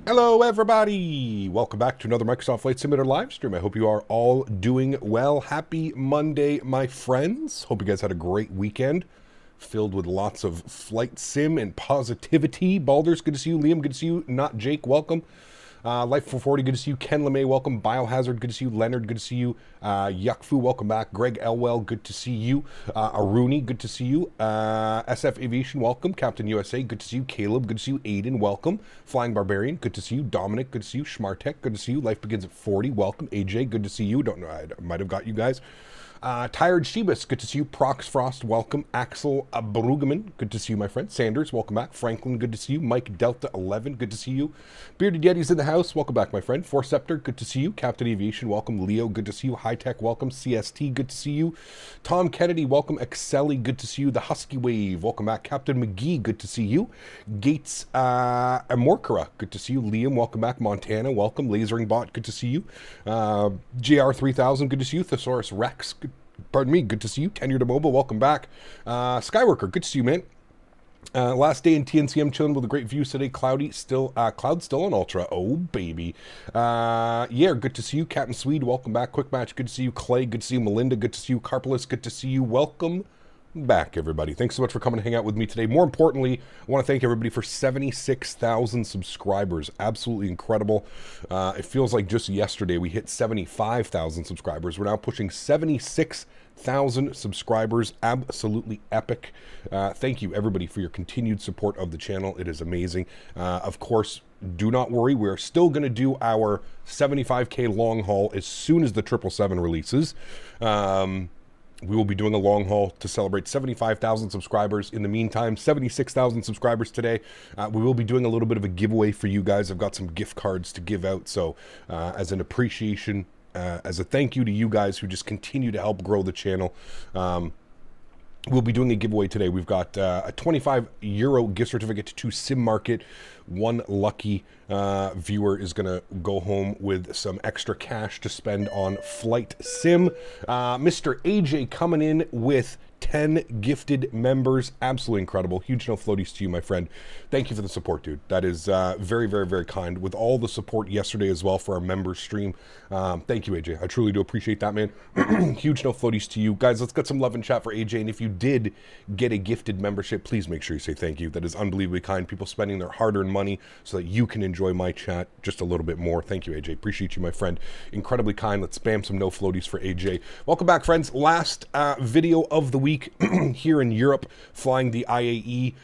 Hello everybody! Welcome back to another Microsoft Flight Simulator live stream. I hope you are all doing well. Happy Monday, my friends. Hope you guys had a great weekend filled with lots of flight sim and positivity. Balders, good to see you. Liam, good to see you. Not Jake, welcome. Life 440, good to see you. Ken LeMay, welcome. Biohazard, good to see you. Leonard, good to see you. Yuckfu, welcome back. Greg Elwell, good to see you. Aruni, good to see you. SF Aviation, welcome. Captain USA, good to see you. Caleb, good to see you. Aiden, welcome. Flying Barbarian, good to see you. Dominic, good to see you. Schmartek, good to see you. Life Begins at 40, welcome. AJ, good to see you. Don't know, I might have got you guys. Tired Shebus, good to see you. Prox Frost, welcome. Axel Brueggemann, good to see you, my friend. Sanders, welcome back. Franklin, good to see you. Mike Delta 11, good to see you. Bearded Yeti's in the house, welcome back, my friend. Forceptor, good to see you. Captain Aviation, welcome. Leo, good to see you. High Tech, welcome. CST, good to see you. Tom Kennedy, welcome. Excelli, good to see you. The Husky Wave, welcome back. Captain McGee, good to see you. Gates Amorkara, good to see you. Liam, welcome back. Montana, welcome. Lasering Bot, good to see you. JR3000, good to see you. Thesaurus Rex, pardon me, good to see you. Tenure to Mobile, welcome back. Skyworker, good to see you, man. Last day in TNCM, chilling with a great view today. Cloudy, still, cloud still on Ultra. Oh, baby. Yeah, good to see you. Captain Swede, welcome back. Quick Match, good to see you. Clay, good to see you. Melinda, good to see you. Carpulus, good to see you. Welcome back, everybody. Thanks so much for coming to hang out with me today. More importantly, I want to thank everybody for 76,000 subscribers. Absolutely incredible. It feels like just yesterday we hit 75,000 subscribers. We're now pushing 76,000 subscribers. Absolutely epic. Thank you, everybody, for your continued support of the channel. It is amazing. Of course, do not worry. We're still going to do our 75K long haul as soon as the 777 releases. We will be doing a long haul to celebrate 75,000 subscribers. In the meantime, 76,000 subscribers today. We will be doing a little bit of a giveaway for you guys. I've got some gift cards to give out. So as an appreciation, as a thank you to you guys who just continue to help grow the channel, we'll be doing a giveaway today. We've got a €25 gift certificate to Sim Market. One lucky viewer is going to go home with some extra cash to spend on Flight Sim. Mr. AJ coming in with 10 gifted members. Absolutely incredible. Huge no floaties to you, my friend. Thank you for the support, dude. That is very, very, very kind. With all the support yesterday as well for our members stream. Thank you, AJ. I truly do appreciate that, man. Huge no floaties to you. Guys, let's get some love and chat for AJ. And if you did get a gifted membership, please make sure you say thank you. That is unbelievably kind. People spending their hard-earned money so that you can enjoy my chat just a little bit more. Thank you, AJ. Appreciate you, my friend. Incredibly kind. Let's spam some no floaties for AJ. Welcome back, friends. Last video of the week here in Europe, flying the IAE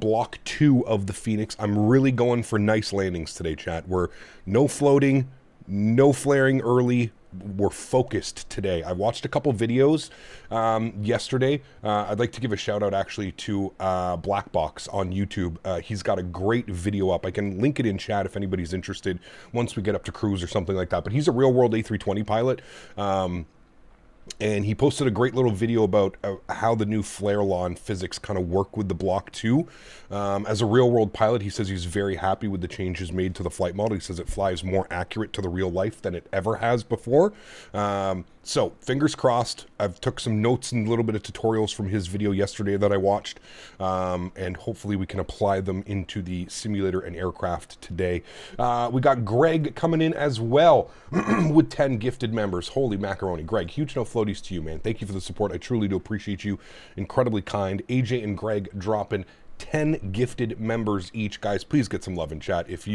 Block 2 of the Fenix. I'm really going for nice landings today, chat. We're no floating, no flaring early. We're focused today. I watched a couple videos yesterday. I'd like to give a shout out actually to Black Box on YouTube. He's got a great video up. I can link it in chat if anybody's interested once we get up to cruise or something like that. But he's a real world A320 pilot. And he posted a great little video about how the new flare law and physics kind of work with the Block 2. As a real-world pilot, he says he's very happy with the changes made to the flight model. He says it flies more accurate to the real life than it ever has before. So, fingers crossed. I've took some notes and a little bit of tutorials from his video yesterday that I watched. And hopefully we can apply them into the simulator and aircraft today. We got Greg coming in as well with 10 gifted members. Holy macaroni. Greg, huge no floaties to you, man. Thank you for the support. I truly do appreciate you. Incredibly kind. AJ and Greg dropping 10 gifted members each. Guys, please get some love in chat. If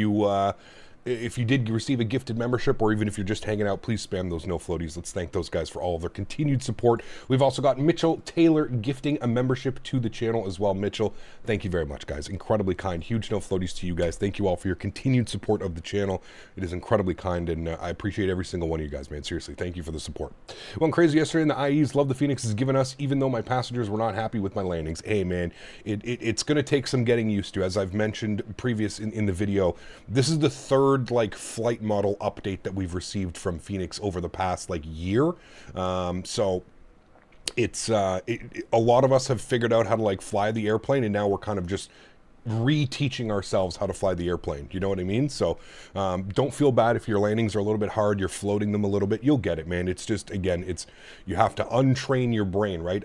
you did receive a gifted membership, or even if you're just hanging out, please spam those no floaties. Let's thank those guys for all of their continued support. We've also got Mitchell Taylor gifting a membership to the channel as well. Mitchell, thank you very much, guys. Incredibly kind. Huge no floaties to you guys. Thank you all for your continued support of the channel. It is incredibly kind, and I appreciate every single one of you guys, man. Seriously, thank you for the support. Went crazy yesterday, and the IEs love the Fenix has given us, even though my passengers were not happy with my landings. Hey, man, it's going to take some getting used to. As I've mentioned previous in the video, this is the third flight model update that we've received from Fenix over the past year. So it's a lot of us have figured out how to fly the airplane, and now we're kind of just reteaching ourselves how to fly the airplane. You know what I mean? So don't feel bad if your landings are a little bit hard, you're floating them a little bit. You'll get it, man. It's just, again, you have to untrain your brain, right?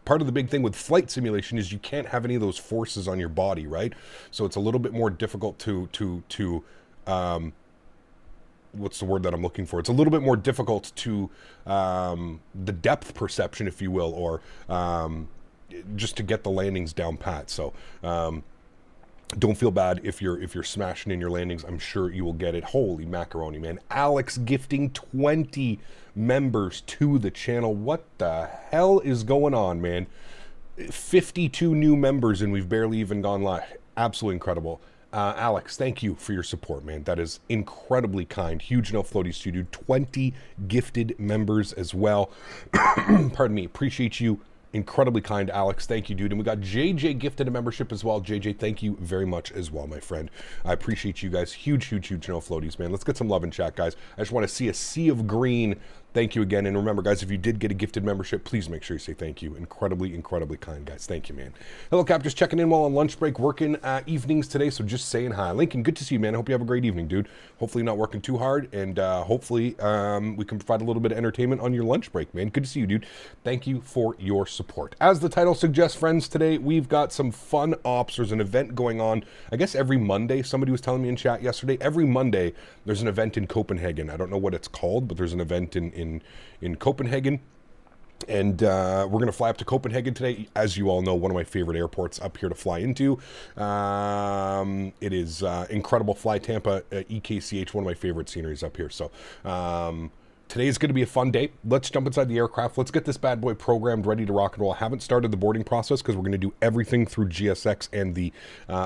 Part of the big thing with flight simulation is you can't have any of those forces on your body, right? So it's a little bit more difficult to what's the word that I'm looking for? It's a little bit more difficult to the depth perception, if you will, or just to get the landings down pat. So don't feel bad if you're smashing in your landings. I'm sure you will get it. Holy macaroni, man. Alex gifting 20 members to the channel. What the hell is going on, man? 52 new members and we've barely even gone live. Absolutely incredible. Alex, thank you for your support, man. That is incredibly kind. Huge no floaties to you, dude. 20 gifted members as well. Pardon me. Appreciate you. Incredibly kind, Alex. Thank you, dude. And we got JJ gifted a membership as well. JJ, thank you very much as well, my friend. I appreciate you guys. Huge, huge, huge no floaties, man. Let's get some love in chat, guys. I just want to see a sea of green. Thank you again. And remember, guys, if you did get a gifted membership, please make sure you say thank you. Incredibly, incredibly kind, guys. Thank you, man. Hello, Cap. Just checking in while on lunch break, working evenings today, so just saying hi. Lincoln, good to see you, man. I hope you have a great evening, dude. Hopefully not working too hard, and hopefully we can provide a little bit of entertainment on your lunch break, man. Good to see you, dude. Thank you for your support. As the title suggests, friends, today we've got some fun ops. There's an event going on, I guess every Monday. Somebody was telling me in chat yesterday. Every Monday, there's an event in Copenhagen. I don't know what it's called, but there's an event in Copenhagen, and we're going to fly up to Copenhagen today. As you all know, one of my favorite airports up here to fly into. It is incredible. Fly Tampa, EKCH, one of my favorite sceneries up here. So Today's going to be a fun day. Let's jump inside the aircraft. Let's get this bad boy programmed, ready to rock and roll. I haven't started the boarding process because we're going to do everything through GSX and the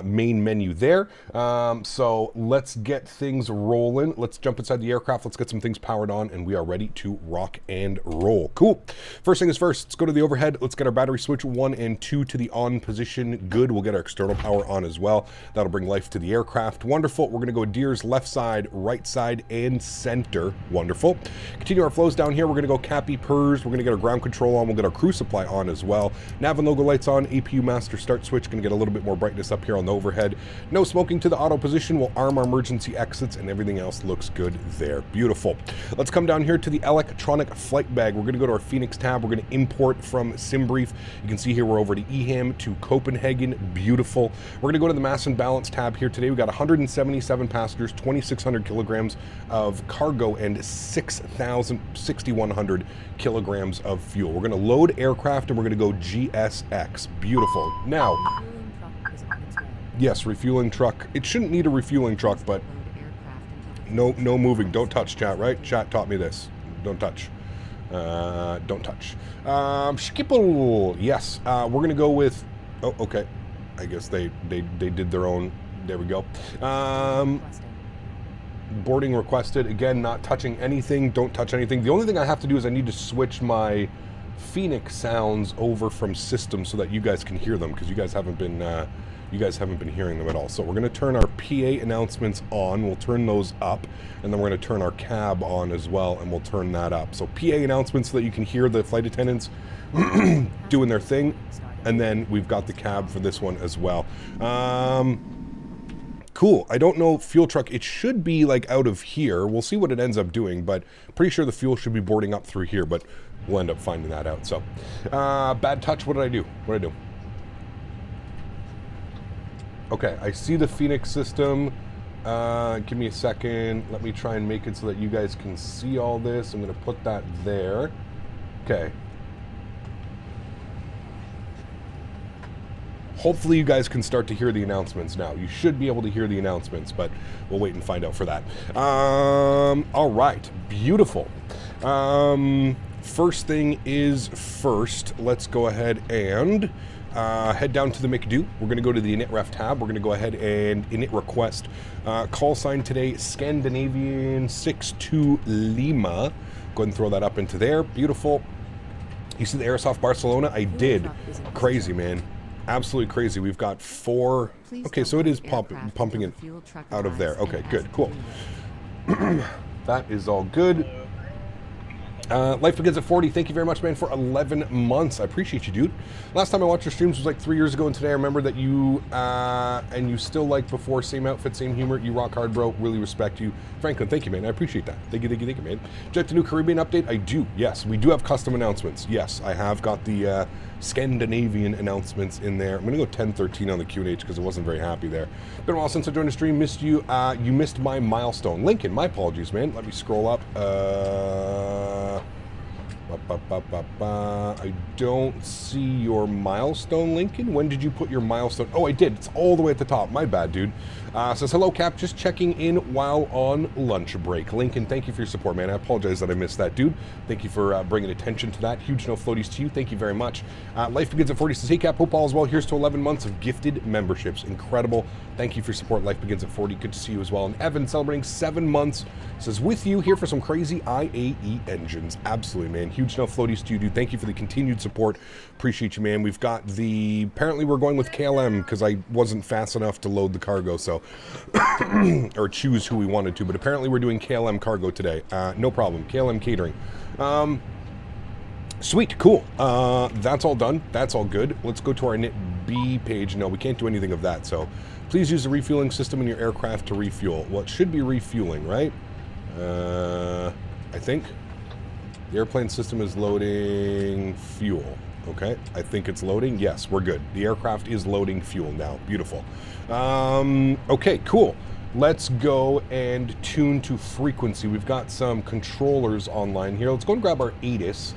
main menu there. So let's get things rolling. Let's jump inside the aircraft. Let's get some things powered on, and we are ready to rock and roll. Cool. First thing is first, let's go to the overhead. Let's get our battery switch 1 and 2 to the on position. Good. We'll get our external power on as well. That'll bring life to the aircraft. Wonderful. We're going to go Deer's left side, right side, and center. Wonderful. Continue our flows down here. We're going to go Cappy Pers. We're going to get our ground control on. We'll get our crew supply on as well. Nav and logo lights on. APU master start switch. Going to get a little bit more brightness up here on the overhead. No smoking to the auto position. We'll arm our emergency exits, and everything else looks good there. Beautiful. Let's come down here to the electronic flight bag. We're going to go to our Fenix tab. We're going to import from SimBrief. You can see here we're over to EHAM to Copenhagen. Beautiful. We're going to go to the mass and balance tab here today. We got 177 passengers, 2,600 kilograms of cargo, and 6,100 kilograms of fuel. We're going to load aircraft, and we're going to go GSX. Beautiful. Now, yes, refueling truck. It shouldn't need a refueling truck, but no moving. Don't touch, chat, right? Chat taught me this. Don't touch. Don't touch. Skipple. Yes. We're going to go with... Oh, okay. I guess they did their own... There we go. Boarding requested. Again, not touching anything. Don't touch anything. The only thing I have to do is I need to switch my Fenix sounds over from system so that you guys can hear them, because you guys haven't been hearing them at all. So we're going to turn our PA announcements on. We'll turn those up, and then we're going to turn our cab on as well, and we'll turn that up. So PA announcements so that you can hear the flight attendants doing their thing, and then we've got the cab for this one as well. Cool. I don't know fuel truck. It should be like out of here. We'll see what it ends up doing, but pretty sure the fuel should be boarding up through here, but we'll end up finding that out. So, bad touch. What did I do? What did I do? Okay, I see the Fenix system. Give me a second. Let me try and make it so that you guys can see all this. I'm going to put that there. Okay. Hopefully you guys can start to hear the announcements now. You should be able to hear the announcements, but we'll wait and find out for that. All right, beautiful. First thing is first, let's go ahead and head down to the McDo. We're going to go to the init ref tab. We're going to go ahead and init request. Call sign today, Scandinavian 62 Lima. Go ahead and throw that up into there. Beautiful. You see the Aerosoft Barcelona? I did. Crazy, man. Absolutely crazy. We've got 4. Okay, so it is pumping it out of there. Okay, good, cool. That is all good. Life Begins at 40. Thank you very much, man, for 11 months. I appreciate you, dude. Last time I watched your streams was like 3 years ago, and today I remember that you, and you still like before, same outfit, same humor. You rock hard, bro. Really respect you. Franklin, thank you, man. I appreciate that. Thank you, man. Check the new Caribbean update. I do, yes. We do have custom announcements. Yes, I have got the Scandinavian announcements in there. I'm going to go 1013 on the Q&H because I wasn't very happy there. Been a while since I joined the stream. Missed you. You missed my milestone. Lincoln, my apologies, man. Let me scroll up. I don't see your milestone, Lincoln. When did you put your milestone? Oh, I did. It's all the way at the top. My bad, dude. Says, hello, Cap. Just checking in while on lunch break. Lincoln, thank you for your support, man. I apologize that I missed that, dude. Thank you for bringing attention to that. Huge no floaties to you. Thank you very much. Life Begins at 40 says, hey, Cap. Hope all is well. Here's to 11 months of gifted memberships. Incredible. Thank you for your support. Life Begins at 40. Good to see you as well. And Evan, celebrating 7 months, says, with you here for some crazy IAE engines. Absolutely, man. Huge no floaties to you, dude. Thank you for the continued support. Appreciate you, man. We've got the... Apparently, we're going with KLM because I wasn't fast enough to load the cargo, so... or choose who we wanted to, but apparently we're doing KLM cargo today. No problem. KLM catering. Sweet. Cool. That's all done. That's all good. Let's go to our init B page. No, we can't do anything of that, so... Please use the refueling system in your aircraft to refuel. Well, it should be refueling, right? I think. The airplane system is loading fuel. Okay, I think it's loading. Yes, we're good. The aircraft is loading fuel now. Beautiful. Okay, cool. Let's go and tune to frequency. We've got some controllers online here. Let's go and grab our ATIS.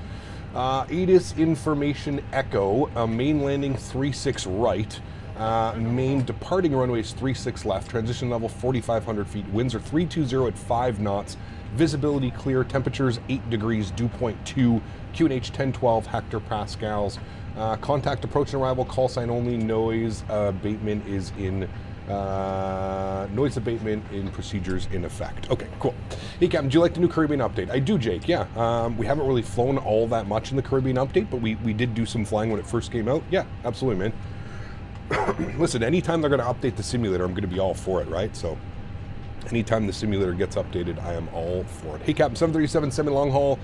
ATIS information echo, main landing 36 right. Main departing runway is 36 left. Transition level 4,500 feet. Winds are 320 at 5 knots. Visibility clear. Temperatures 8 degrees. Dew point 2. QNH 1012 hectopascals. Contact approach and arrival. Call sign only. Noise abatement is in... noise abatement in procedures in effect. Okay, cool. Hey, Captain, do you like the new Caribbean update? I do, Jake, yeah. We haven't really flown all that much in the Caribbean update, but we did do some flying when it first came out. Yeah, absolutely, man. Listen, anytime they're going to update the simulator, I'm going to be all for it, right? So, anytime the simulator gets updated, I am all for it. Hey, Captain, 737 semi-long haul,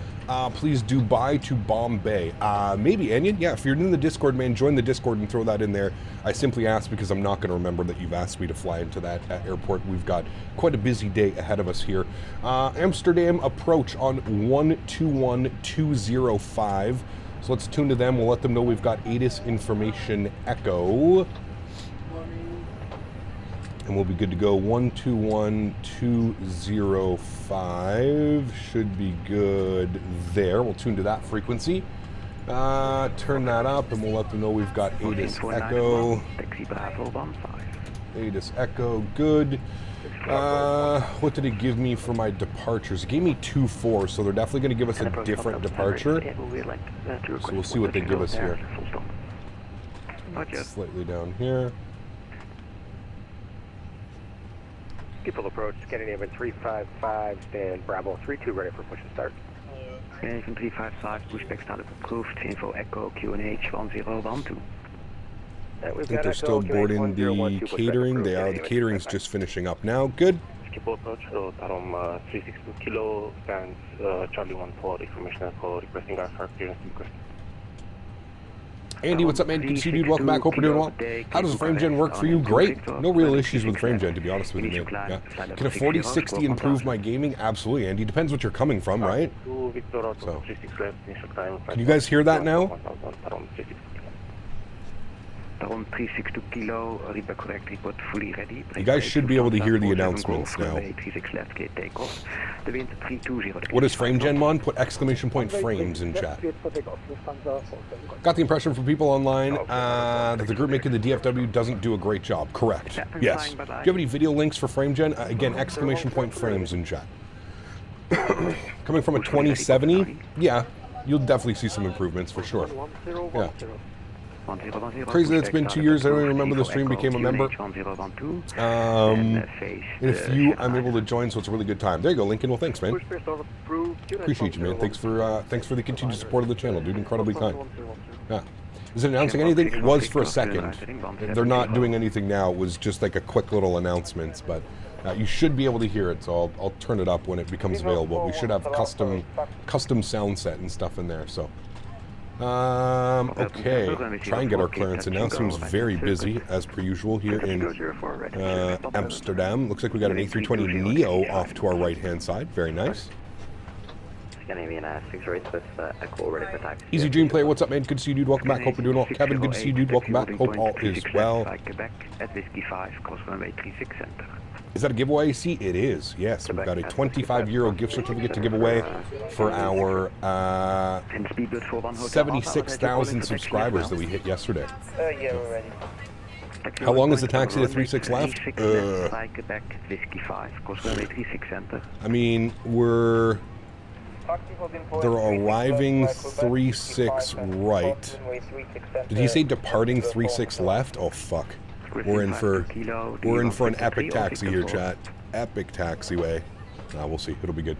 please Dubai to Bombay. Maybe, Onion? Yeah, if you're in the Discord, man, join the Discord and throw that in there. I simply asked because I'm not going to remember that you've asked me to fly into that airport. We've got quite a busy day ahead of us here. Amsterdam approach on 121205. So let's tune to them. We'll let them know we've got ATIS information echo. And we'll be good to go. 121205 should be good there. We'll tune to that frequency. Turn that up and we'll let them know we've got ATIS echo. ATIS echo, good. What did it give me for my departures? It gave me 2-4, so they're definitely going to give us a different departure. So we'll see what they give us here. Slightly down here. People approach, Scandinavian 355, stand Bravo 32, ready for push and start. Scandinavian 355, pushback status approved, info echo QNH 1012. I think they're still boarding the catering. They are. The catering's just finishing up now. Good. People approach, Tarom 362 kilo, stands Charlie 1 for information call, requesting our fire clearance request. Andy, what's up, man? Good to see you, dude. Welcome back. Hope you're doing well. How does the frame gen work for you? Great. No real issues with frame gen, to be honest with you, man. Yeah. Can a 4060 improve my gaming? Absolutely, Andy. Depends what you're coming from, right? So. Can you guys hear that now? Around 362 kilo, reader correct report fully ready. You guys should be able to hear the announcements now. What is frame gen, Mon? Put exclamation point frames in chat. Got the impression from people online that the group making the DFW doesn't do a great job. Correct. Yes. Do you have any video links for frame gen? Again, exclamation point frames in chat. Coming from a 2070, yeah, you'll definitely see some improvements for sure. Yeah. Crazy that it's been 2 years. I don't even remember the stream became a member. In a few, I'm able to join, so it's a really good time. There you go, Lincoln. Well, thanks, man. Appreciate you, man. Thanks for the continued support of the channel, dude. Incredibly kind. Yeah. Is it announcing anything? It was for a second. They're not doing anything now. It was just like a quick little announcement, but you should be able to hear it. So I'll turn it up when it becomes available. We should have custom sound set and stuff in there. So. Okay, try and get our clearance, and now seems very busy as per usual here in Amsterdam. Looks like we got an A320 Neo off to our right hand side. Very nice. Easy Dream Player, what's up, man? Good to see you, dude. Welcome back. Hope you're doing well. Kevin, good to see you, dude. Welcome back. Hope all is well. Is that a giveaway? See, it is. Yes, we've got a €25 gift certificate to give away for our 76,000 subscribers that we hit yesterday. Yeah, we're ready. How long is the taxi to 36 left? I mean, they're arriving 36 right. Did he say departing 36 left? Oh, fuck. We're in for an epic taxi here, chat. Epic taxiway. We'll see. It'll be good.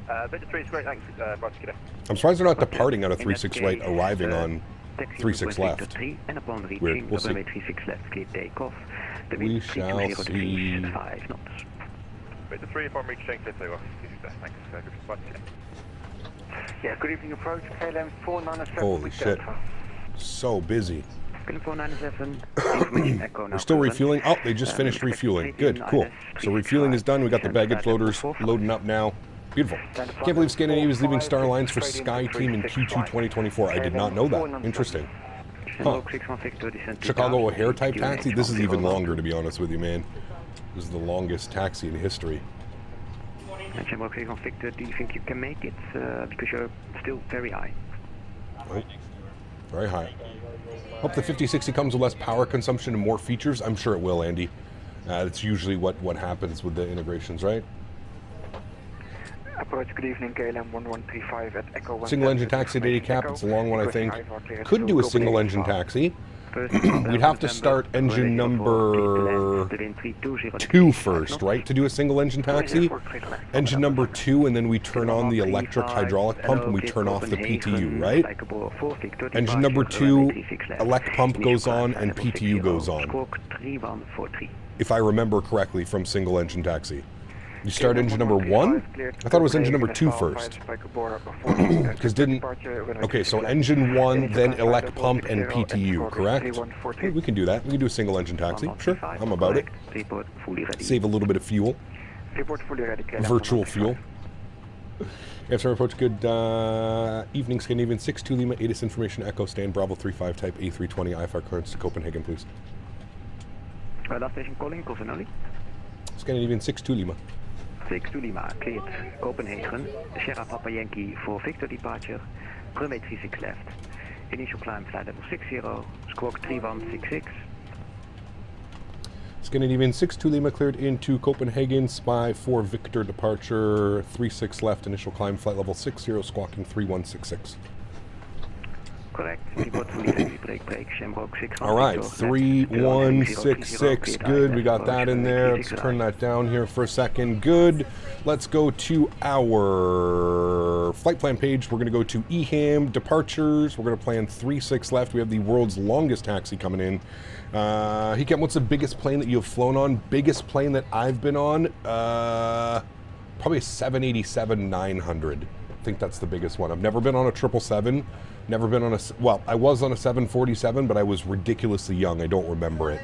I'm surprised they're not departing out of 36 right, arriving on 36 left. Weird. We'll see. We shall see. Yeah, good evening approach, KLM 497. Holy shit. So busy. We're still refueling. Oh, they just finished refueling. Good, cool. So refueling is done. We got the baggage loaders loading up now. Beautiful. Can't believe Scandinavia is leaving Star Alliance for Sky Team in Q2 2024. I did not know that. Interesting. Huh. Chicago O'Hare type taxi? This is even longer, to be honest with you, man. This is the longest taxi in history. Victor, do you think you can make it? Because you're still very high. Right. Very high. Hope the 5060 comes with less power consumption and more features. I'm sure it will, Andy. That's usually what happens with the integrations, right? Approach, good evening, KLM 1135 at Echo 1. Single engine taxi at 80 cap. It's a long one, I think. Could do a single engine taxi. We'd have to start engine number 2 first, right, to do a single engine taxi. Engine number 2, and then we turn on the electric hydraulic pump and we turn off the PTU, right? Engine number 2, elect pump goes on and PTU goes on. If I remember correctly from single engine taxi. You start engine number 1? I thought it was engine number 2 first. Because didn't... Okay, so engine 1, then elect pump and PTU, correct? Hey, we can do that. We can do a single engine taxi. Sure, I'm about it. Save a little bit of fuel. Virtual fuel. Yes, sir, approach. Good evening, Scandinavian 6-2 Lima, ATIS information, Echo, stand Bravo 35 type A320, IFR currents to Copenhagen, please. Last station calling, Copenhagen. Scandinavian 6-2 Lima. 6-2 Lima, cleared Copenhagen, Sierra Papa Yankee for Victor departure, runway 36 left, initial climb flight level 60, squawk 3166. Scandinavian 6-2 Lima cleared into Copenhagen, spy for Victor departure, 36 left, initial climb flight level 60, squawking 3166. Correct. All right, 3166. Good. We got that in there. Let's turn that down here for a second. Good. Let's go to our flight plan page. We're going to go to EHAM departures. We're going to plan 36 left. We have the world's longest taxi coming in. Hikem, what's the biggest plane that you've flown on? Biggest plane that I've been on? Probably a 787-900. I think that's the biggest one. I've never been on a 777. Never been on a, well, I was on a 747, but I was ridiculously young. I don't remember it.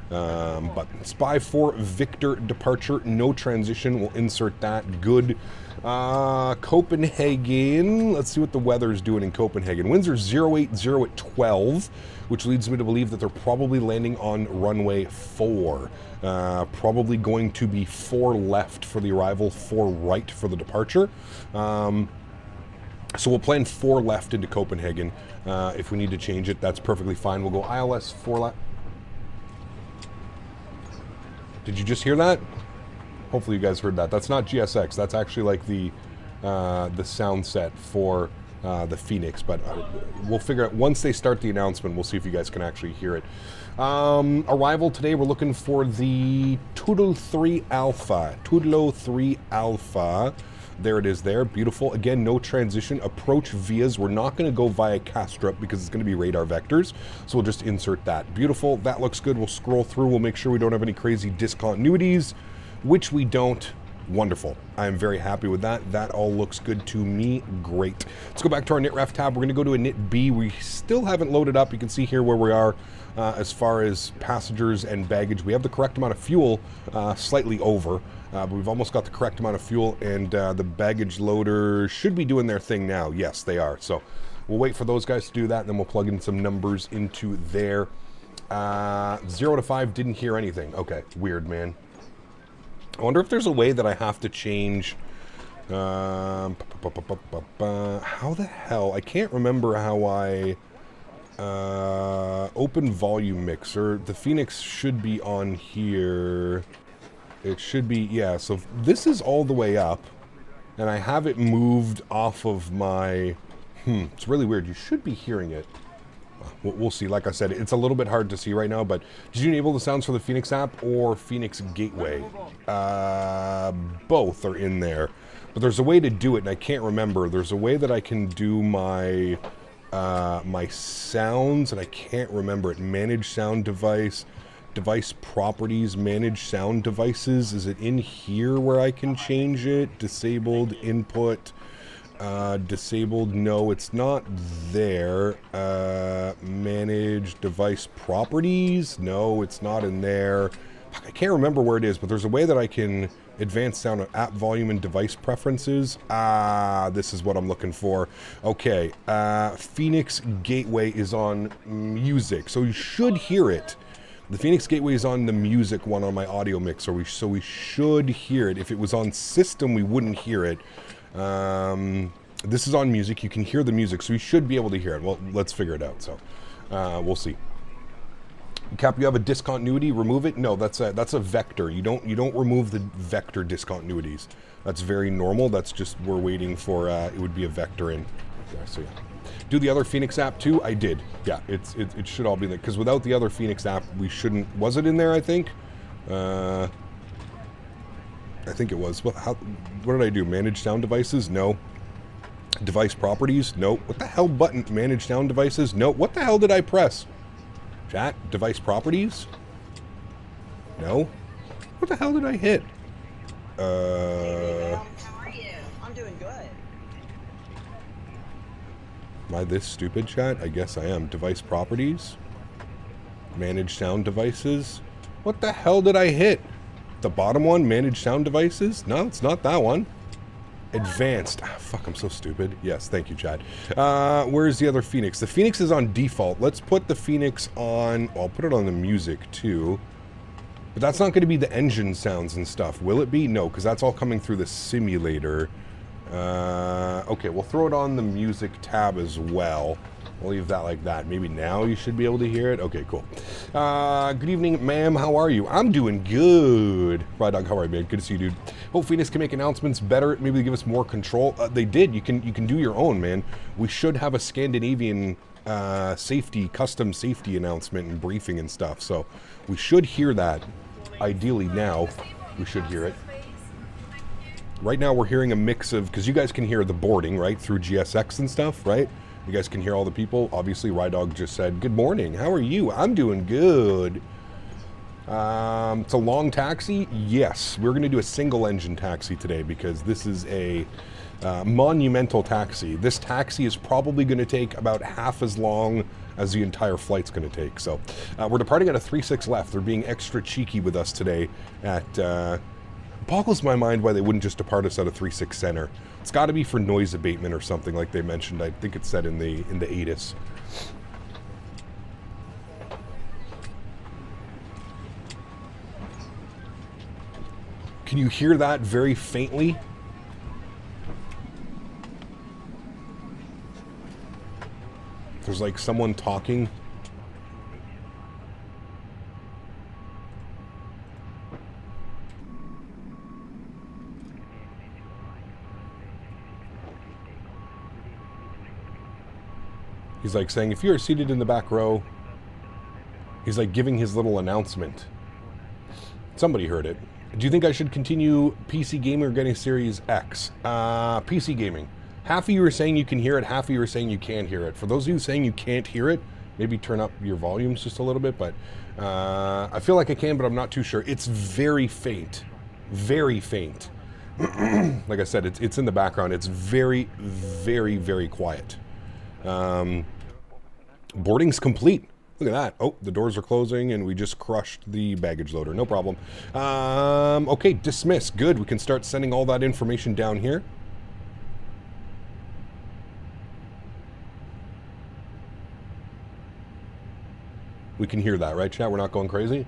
But spy for Victor departure, no transition. We'll insert that. Good. Copenhagen. Let's see what the weather's doing in Copenhagen. Winds are 080 at 12, which leads me to believe that they're probably landing on runway 4. Probably going to be 4 left for the arrival, 4 right for the departure. So we'll plan 4 left into Copenhagen. If we need to change it, that's perfectly fine. We'll go ILS 4 left. Did you just hear that? Hopefully you guys heard that. That's not GSX. That's actually like the sound set for the Fenix. But we'll figure out, once they start the announcement, we'll see if you guys can actually hear it. Arrival today, we're looking for the Tudelo 3 Alpha. Tudelo 3 Alpha. There it is there. Beautiful. Again, no transition. Approach vias. We're not going to go via Kastrup because it's going to be radar vectors. So we'll just insert that. Beautiful. That looks good. We'll scroll through. We'll make sure we don't have any crazy discontinuities, which we don't. Wonderful. I am very happy with that. That all looks good to me. Great. Let's go back to our NITREF tab. We're going to go to a NIT B. We still haven't loaded up. You can see here where we are as far as passengers and baggage. We have the correct amount of fuel, slightly over. But we've almost got the correct amount of fuel, and the baggage loader should be doing their thing now. Yes, they are. So we'll wait for those guys to do that, and then we'll plug in some numbers into there. 0 to 5, didn't hear anything. Okay, weird, man. I wonder if there's a way that I have to change... how the hell? I can't remember how I... open volume mixer. The Fenix should be on here... It should be, yeah, so this is all the way up, and I have it moved off of my, it's really weird. You should be hearing it. We'll see. Like I said, it's a little bit hard to see right now, but did you enable the sounds for the Fenix app or Fenix Gateway? Both are in there, but there's a way to do it, and I can't remember. There's a way that I can do my, my sounds, and I can't remember it. Manage sound device. Device properties, manage sound devices. Is it in here where I can change it? Disabled input. Disabled, no, it's not there. Manage device properties. No, it's not in there. I can't remember where it is, but there's a way that I can advance sound app volume and device preferences. This is what I'm looking for. Okay, Fenix Gateway is on music, so you should hear it. The Fenix Gateway is on the music one on my audio mixer, so we should hear it. If it was on system, we wouldn't hear it. This is on music. You can hear the music, so you should be able to hear it. Well, let's figure it out. So we'll see. Cap, you have a discontinuity. Remove it. No, that's a vector. You don't remove the vector discontinuities. That's very normal. That's just we're waiting for it would be a vector in. Yeah, so yeah. Do the other Fenix app too? I did. Yeah, it should all be there because without the other Fenix app, we shouldn't. Was it in there? I think. I think it was. What did I do? Manage sound devices? No. Device properties? No. What the hell button? Manage sound devices? No. What the hell did I press? Chat? Device properties? No. What the hell did I hit? How are you? I'm doing good. Am I this stupid, chat? I guess I am. Device properties? Manage sound devices? What the hell did I hit? The bottom one? Manage sound devices? No, it's not that one. Advanced. Ah, fuck, I'm so stupid. Yes, thank you, Chad. Where's the other Fenix? The Fenix is on default. Let's put the Fenix on... I'll put it on the music, too. But that's not going to be the engine sounds and stuff. Will it be? No, because that's all coming through the simulator. Okay, we'll throw it on the music tab as well. We'll leave that like that. Maybe now you should be able to hear it. Okay, cool. Good evening, ma'am. How are you? I'm doing good. Dog, how are you, man? Good to see you, dude. Hope Fenix can make announcements better. Maybe give us more control. They did. You can do your own, man. We should have a Scandinavian custom safety announcement and briefing and stuff. So we should hear that. Ideally now, we should hear it. Right now we're hearing a mix of, because you guys can hear the boarding, right, through GSX and stuff, right? You guys can hear all the people. Obviously, Rydog just said, good morning. How are you? I'm doing good. It's a long taxi? Yes. We're going to do a single engine taxi today because this is a monumental taxi. This taxi is probably going to take about half as long as the entire flight's going to take. So we're departing at a 3-6 left. They're being extra cheeky with us today at... boggles my mind why they wouldn't just depart us at a 3-6 center. It's got to be for noise abatement or something like they mentioned. I think it said in the ATIS. Can you hear that very faintly? There's like someone talking. He's like saying, if you're seated in the back row, he's like giving his little announcement. Somebody heard it. Do you think I should continue PC gaming or getting Series X? PC gaming. Half of you are saying you can hear it, half of you are saying you can't hear it. For those of you saying you can't hear it, maybe turn up your volumes just a little bit, but I feel like I can, but I'm not too sure. It's very faint. Very faint. Like I said, it's in the background. It's very, very, very quiet. Boarding's complete. Look at that. Oh, the doors are closing and we just crushed the baggage loader. No problem. Okay, dismiss. Good. We can start sending all that information down here. We can hear that, right, chat? We're not going crazy?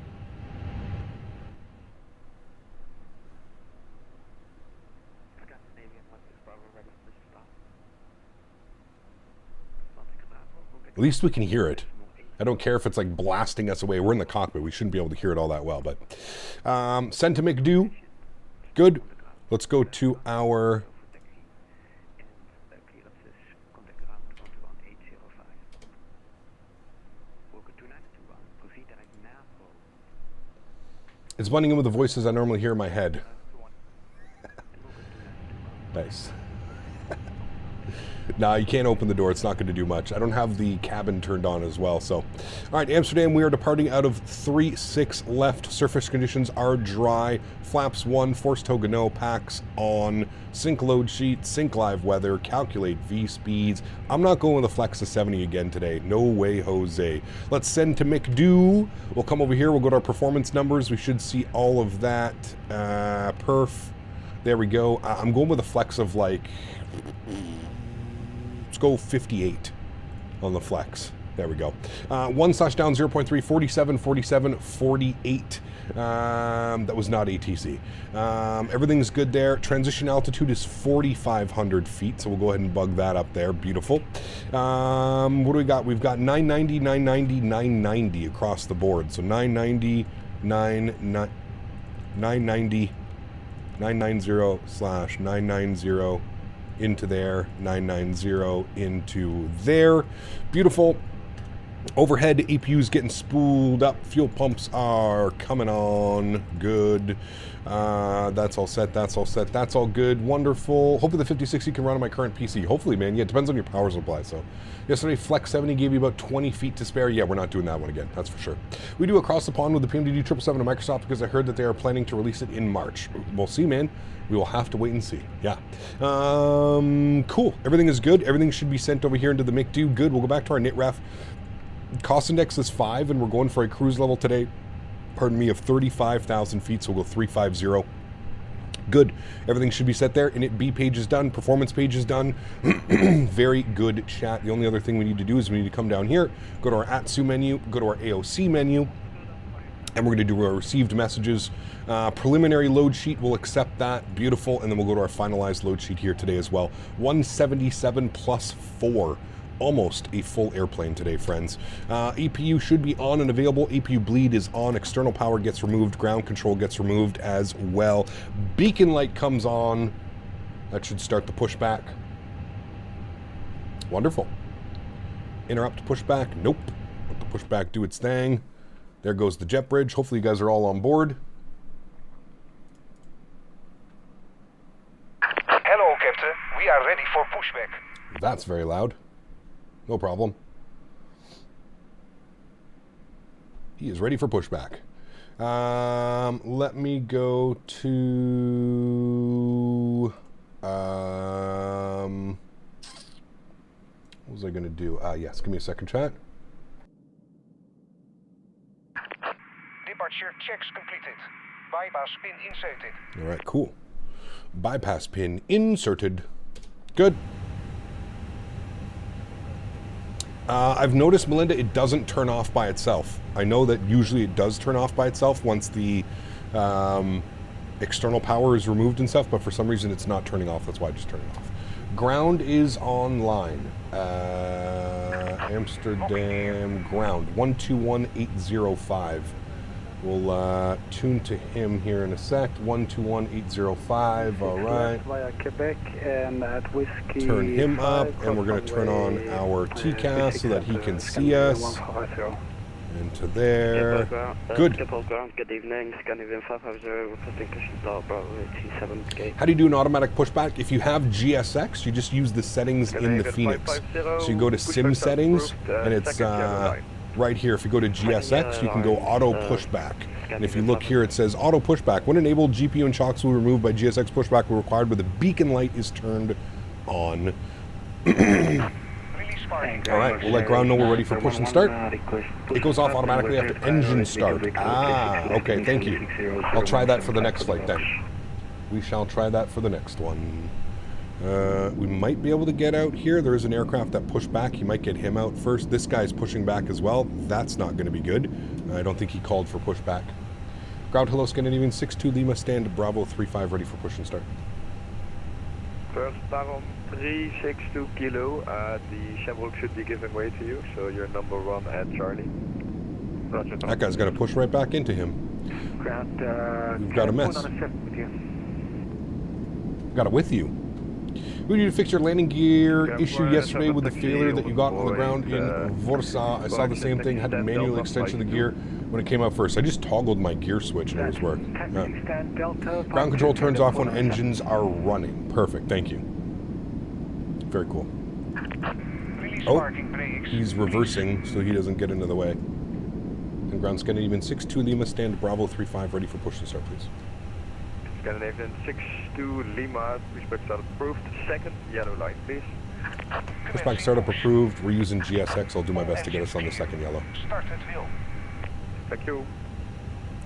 At least we can hear it. I don't care if it's like blasting us away. We're in the cockpit. We shouldn't be able to hear it all that well. But send to McDo. Good. Let's go to our... It's blending in with the voices I normally hear in my head. Nice. Nah, you can't open the door. It's not going to do much. I don't have the cabin turned on as well. So, all right, Amsterdam, we are departing out of 3-6 left. Surface conditions are dry. Flaps 1, force tow no, packs on, sync load sheet, sync live weather, calculate V speeds. I'm not going with a flex to 70 again today. No way, Jose. Let's send to McDo. We'll come over here. We'll go to our performance numbers. We should see all of that. Perf. There we go. I'm going with a flex of like... Let's go 58 on the flex. There we go. 1/down 0.3, 47, 47, 48. That was not ATC. Everything's good there. Transition altitude is 4,500 feet, so we'll go ahead and bug that up there. Beautiful. What do we got? We've got 990, 990, 990 across the board. So 990, 990, 990/990 into there, 990 into there. Beautiful. Overhead, APU's getting spooled up. Fuel pumps are coming on. Good. That's all set. That's all set. That's all good. Wonderful. Hopefully the 5060 can run on my current PC. Hopefully, man. Yeah, it depends on your power supply. So yesterday, Flex 70 gave you about 20 feet to spare. Yeah, we're not doing that one again. That's for sure. We do across the pond with the PMDD 777 to Microsoft because I heard that they are planning to release it in March. We'll see, man. We will have to wait and see. Yeah. Cool. Everything is good. Everything should be sent over here into the MICDO. Good. We'll go back to our NITREF. Cost index is 5, and we're going for a cruise level today, pardon me, of 35,000 feet, so we'll go 350. Good. Everything should be set there. Init B page is done. Performance page is done. Very good chat. The only other thing we need to do is we need to come down here, go to our AlexSiu menu, go to our AOC menu, and we're going to do our received messages. Preliminary load sheet, we'll accept that. Beautiful. And then we'll go to our finalized load sheet here today as well. 177 plus 4. Almost a full airplane today, friends. APU should be on and available. APU bleed is on. External power gets removed. Ground control gets removed as well. Beacon light comes on. That should start the pushback. Wonderful. Interrupt pushback. Nope. Let the pushback do its thing. There goes the jet bridge. Hopefully you guys are all on board. Hello, Captain. We are ready for pushback. That's very loud. No problem. He is ready for pushback. Let me go to... what was I going to do? Yes, give me a second, chat. Departure checks completed. Bypass pin inserted. All right, cool. Bypass pin inserted. Good. I've noticed, Melinda, it doesn't turn off by itself. I know that usually it does turn off by itself once the external power is removed and stuff, but for some reason it's not turning off. That's why I just turned it off. Ground is online. Amsterdam ground, 121805. We'll tune to him here in a sec. 121805. All right. Via Quebec and at Whiskey. Turn him up, and we're going to turn on our TCAS so that he can see us. Into there. Good. Good evening. Scandinavian 550 requesting cushion start Bravo 27 gate. How do you do an automatic pushback? If you have GSX, you just use the settings in the Fenix. So you go to SIM settings, and it's right here. If you go to GSX, you can go auto pushback. And if you look here, it says auto pushback. When enabled, GPU and chocks will be removed by GSX pushback will be required, but the beacon light is turned on. All right, we'll let ground know we're ready for push and start. It goes off automatically after engine start. Ah, okay, thank you. I'll try that for the next flight then. We shall try that for the next one. We might be able to get out here. There is an aircraft that pushed back. You might get him out first. This guy's pushing back as well. That's not going to be good. I don't think he called for pushback. Ground hello, Scandinavian 62 Lima, stand Bravo 35 ready for push and start. First Baron 362 Kilo, the Shamrock should be giving way to you, so you're number 1 at Charlie. Roger. That guy's going to push right back into him. We've got a mess. Got it with you. We need to fix your landing gear issue yesterday with the failure that you got on the ground in Warsaw. I saw the same thing, had to manually extension the gear when it came out first. I just toggled my gear switch and it was working. Ground control turns off when engines are running. Perfect, thank you. Very cool. Oh, he's reversing so he doesn't get into the way. And ground Scandinavian 62 Lima, stand Bravo 35 ready for push to start, please. Scandinavian 62 Lima, pushback startup approved. Second yellow line, please. Pushback startup approved. We're using GSX. I'll do my best to get us on the second yellow. Thank you.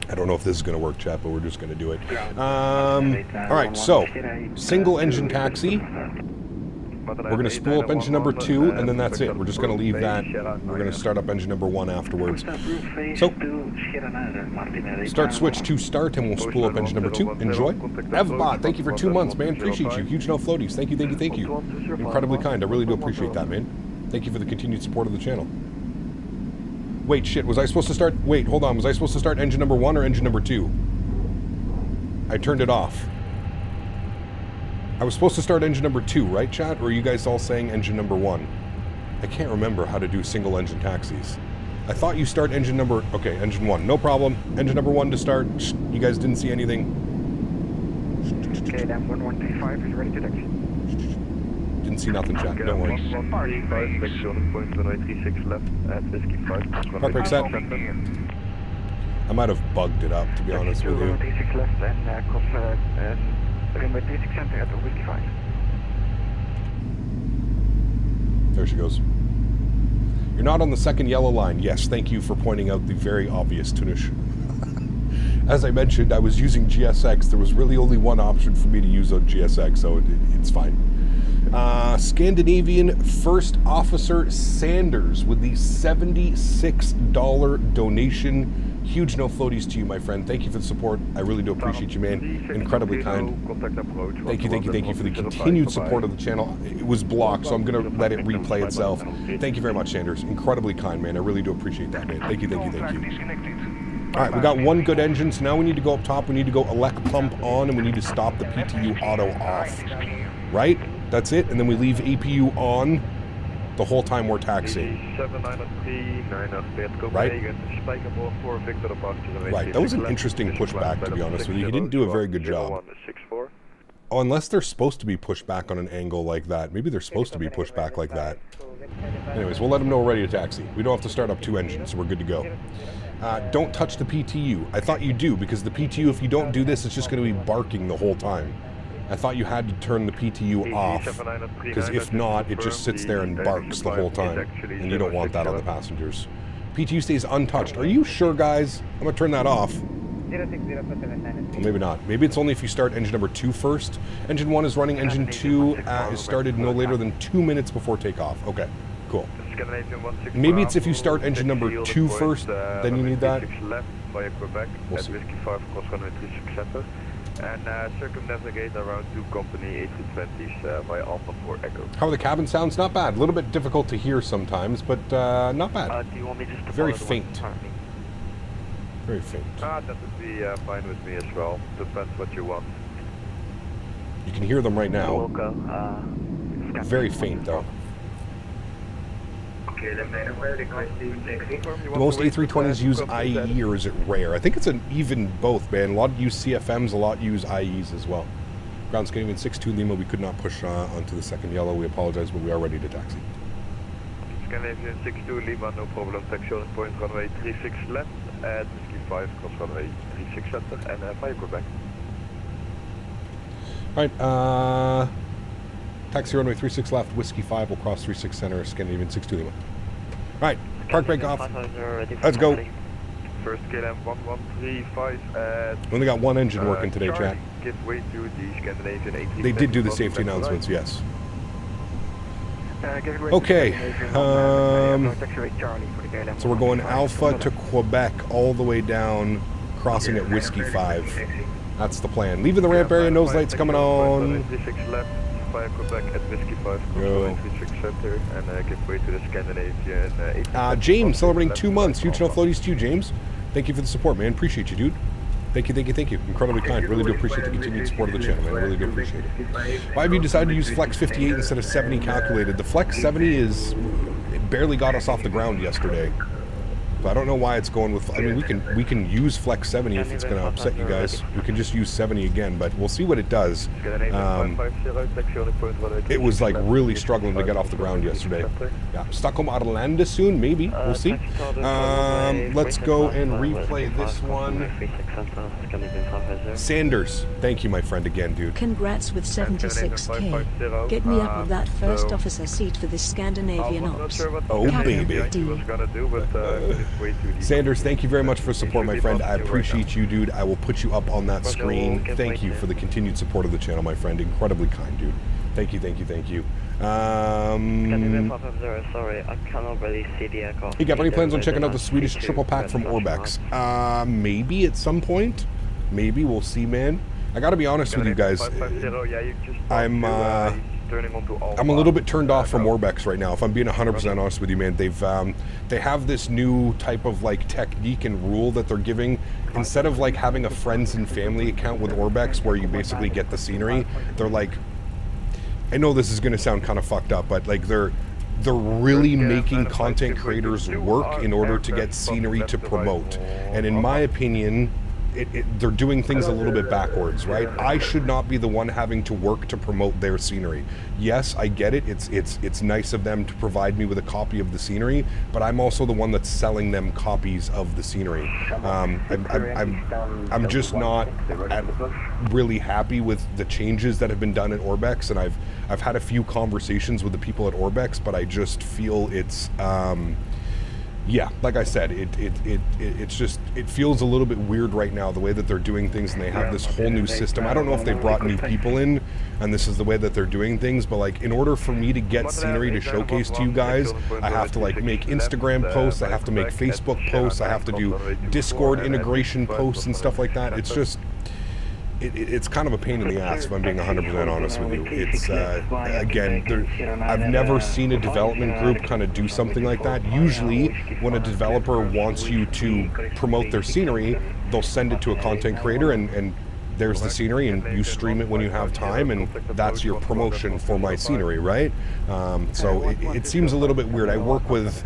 I don't know if this is going to work, chat, but we're just going to do it. All right, so single engine taxi. We're going to spool up engine number 2, and then that's it. We're just going to leave that. We're going to start up engine number 1 afterwards. So, start switch to start, and we'll spool up engine number 2. Enjoy. Evbot, thank you for 2 months, man. Appreciate you. Huge no floaties. Thank you, thank you, thank you. Incredibly kind. I really do appreciate that, man. Thank you for the continued support of the channel. Wait, shit. Was I supposed to start... Wait, hold on. Was I supposed to start engine number 1 or engine number 2? I turned it off. I was supposed to start engine number 2, right, chat? Or are you guys all saying engine number 1? I can't remember how to do single engine taxis. I thought you start engine number... Okay, engine 1. No problem. Engine number 1 to start. You guys didn't see anything. Okay, then 1135 is ready to taxi. Didn't see nothing, chat. Don't worry. 135, taxionic point runway 36 left at Whiskey 5. Park brake set. I might have bugged it up, to be honest with you. 36 left and cross runway 36 center at Whiskey 5. There she goes. You're not on the second yellow line. Yes, thank you for pointing out the very obvious, Tunish. As I mentioned, I was using GSX. There was really only one option for me to use on GSX, so it's fine. Scandinavian First Officer Sanders with the $76 donation. Huge no floaties to you, my friend. Thank you for the support. I really do appreciate you, man. Incredibly kind. Thank you, thank you, thank you for the continued support of the channel. It was blocked, so I'm going to let it replay itself. Thank you very much, Sanders. Incredibly kind, man. I really do appreciate that, man. Thank you, thank you, thank you. All right, we got one good engine, so now we need to go up top. We need to go elect pump on, and we need to stop the PTU auto off. Right? That's it, and then we leave APU on the whole time we're taxiing. Right? Right, that was an interesting pushback, to be honest with you. He didn't do a very good job. Oh, unless they're supposed to be pushed back on an angle like that. Maybe they're supposed to be pushed back like that. Anyways, we'll let them know we're ready to taxi. We don't have to start up 2 engines, so we're good to go. Don't touch the PTU. I thought you do, because the PTU, if you don't do this, it's just going to be barking the whole time. I thought you had to turn the PTU off, because if not, it just sits there and barks the whole time, and you don't want that on the passengers. PTU stays untouched. Are you sure, guys? I'm going to turn that off. Well, maybe not. Maybe it's only if you start engine number 2 first. Engine 1 is running. Engine 2 is started no later than 2 minutes before takeoff. Okay, cool. Maybe it's if you start engine number 2 first, then you need that. We'll see. And circumnavigate around 2 company A320s by Alpha 4 Echo. How are the cabin sounds? Not bad. A little bit difficult to hear sometimes, but not bad. Do you want me just to very faint. Very faint. That would be fine with me as well. Depends what you want. You can hear them right now. Very faint though. Most A320s use IAE, or is it rare? I think it's an even both, man. A lot use CFMs, a lot use IEs as well. Ground Scandinavian 62 Lima, we could not push onto the second yellow. We apologize, but we are ready to taxi. Scandinavian 62 Lima, no problem. Taxi on point runway 36 left at Whiskey 5, cross runway 36 center, and fire back. Alright, taxi runway 36 left, Whiskey 5 will cross 36 center, Scandinavian 62 Lima. Alright, park brake off. Let's go. First KLM 1135 at... We only got one engine working today, chat. Give way to the Scandinavian 18. They did do the safety announcements, yes. Okay, so we're going Alpha to Quebec all the way down, crossing at Whiskey 5. That's the plan. Leaving the ramp area, nose lights coming on. Fire Quebec at Whiskey 5, go. 36 center, and give way to the Scandinavian 18. James, celebrating 2 months. Huge no floaties to you, James. Thank you for the support, man. Appreciate you, dude. Thank you, thank you, thank you. Incredibly kind. Really do appreciate the continued support of the channel, man. I really do appreciate it. Why have you decided to use Flex 58 instead of 70 calculated? The Flex 70 it barely got us off the ground yesterday. But I don't know why it's going with... I mean, we can use Flex 70 if it's going to upset you guys. We can just use 70 again, but we'll see what it does. It was like really struggling to get off the ground yesterday. Yeah, Stockholm Arlanda soon, maybe. We'll see. Let's go and replay this one. Sanders, thank you, my friend, again, dude. Congrats with 76k. Get me up with that first officer seat for this Scandinavian ops. Oh, baby. Sanders, thank you very much for support, my friend. I appreciate you, dude. I will put you up on that screen. Thank you for the continued support of the channel, my friend. Incredibly kind, dude. Thank you, thank you, thank you. Sorry, I cannot really see the aircraft. Hey, got any plans on checking out the Swedish triple pack from Orbex? Maybe at some point. Maybe, we'll see, man. I gotta be honest with you guys. I'm a little bit turned off from Orbex right now, if I'm being 100% honest with you, man. They have this new type of like technique and rule that they're giving. Instead of like having a friends and family account with Orbex where you basically get the scenery, they're like, I know this is gonna sound kind of fucked up, but like they're really making content creators work in order to get scenery to promote. And in my opinion, they're doing things a little bit backwards, right? I should not be the one having to work to promote their scenery. Yes, I get it. It's nice of them to provide me with a copy of the scenery, but I'm also the one that's selling them copies of the scenery. I'm just not really happy with the changes that have been done at Orbex, and I've had a few conversations with the people at Orbex, but I just feel it's yeah, like I said, it feels a little bit weird right now, the way that they're doing things, and they have this whole new system. I don't know if they brought new people in and this is the way that they're doing things, but like in order for me to get scenery to showcase to you guys, I have to like make Instagram posts, I have to make Facebook posts, I have to do Discord integration posts and stuff like that. It's just it's kind of a pain in the ass, if I'm being 100% honest with you. It's, again, I've never seen a development group kind of do something like that. Usually, when a developer wants you to promote their scenery, they'll send it to a content creator, and there's the scenery, and you stream it when you have time, and that's your promotion for my scenery, right? So it seems a little bit weird. I work with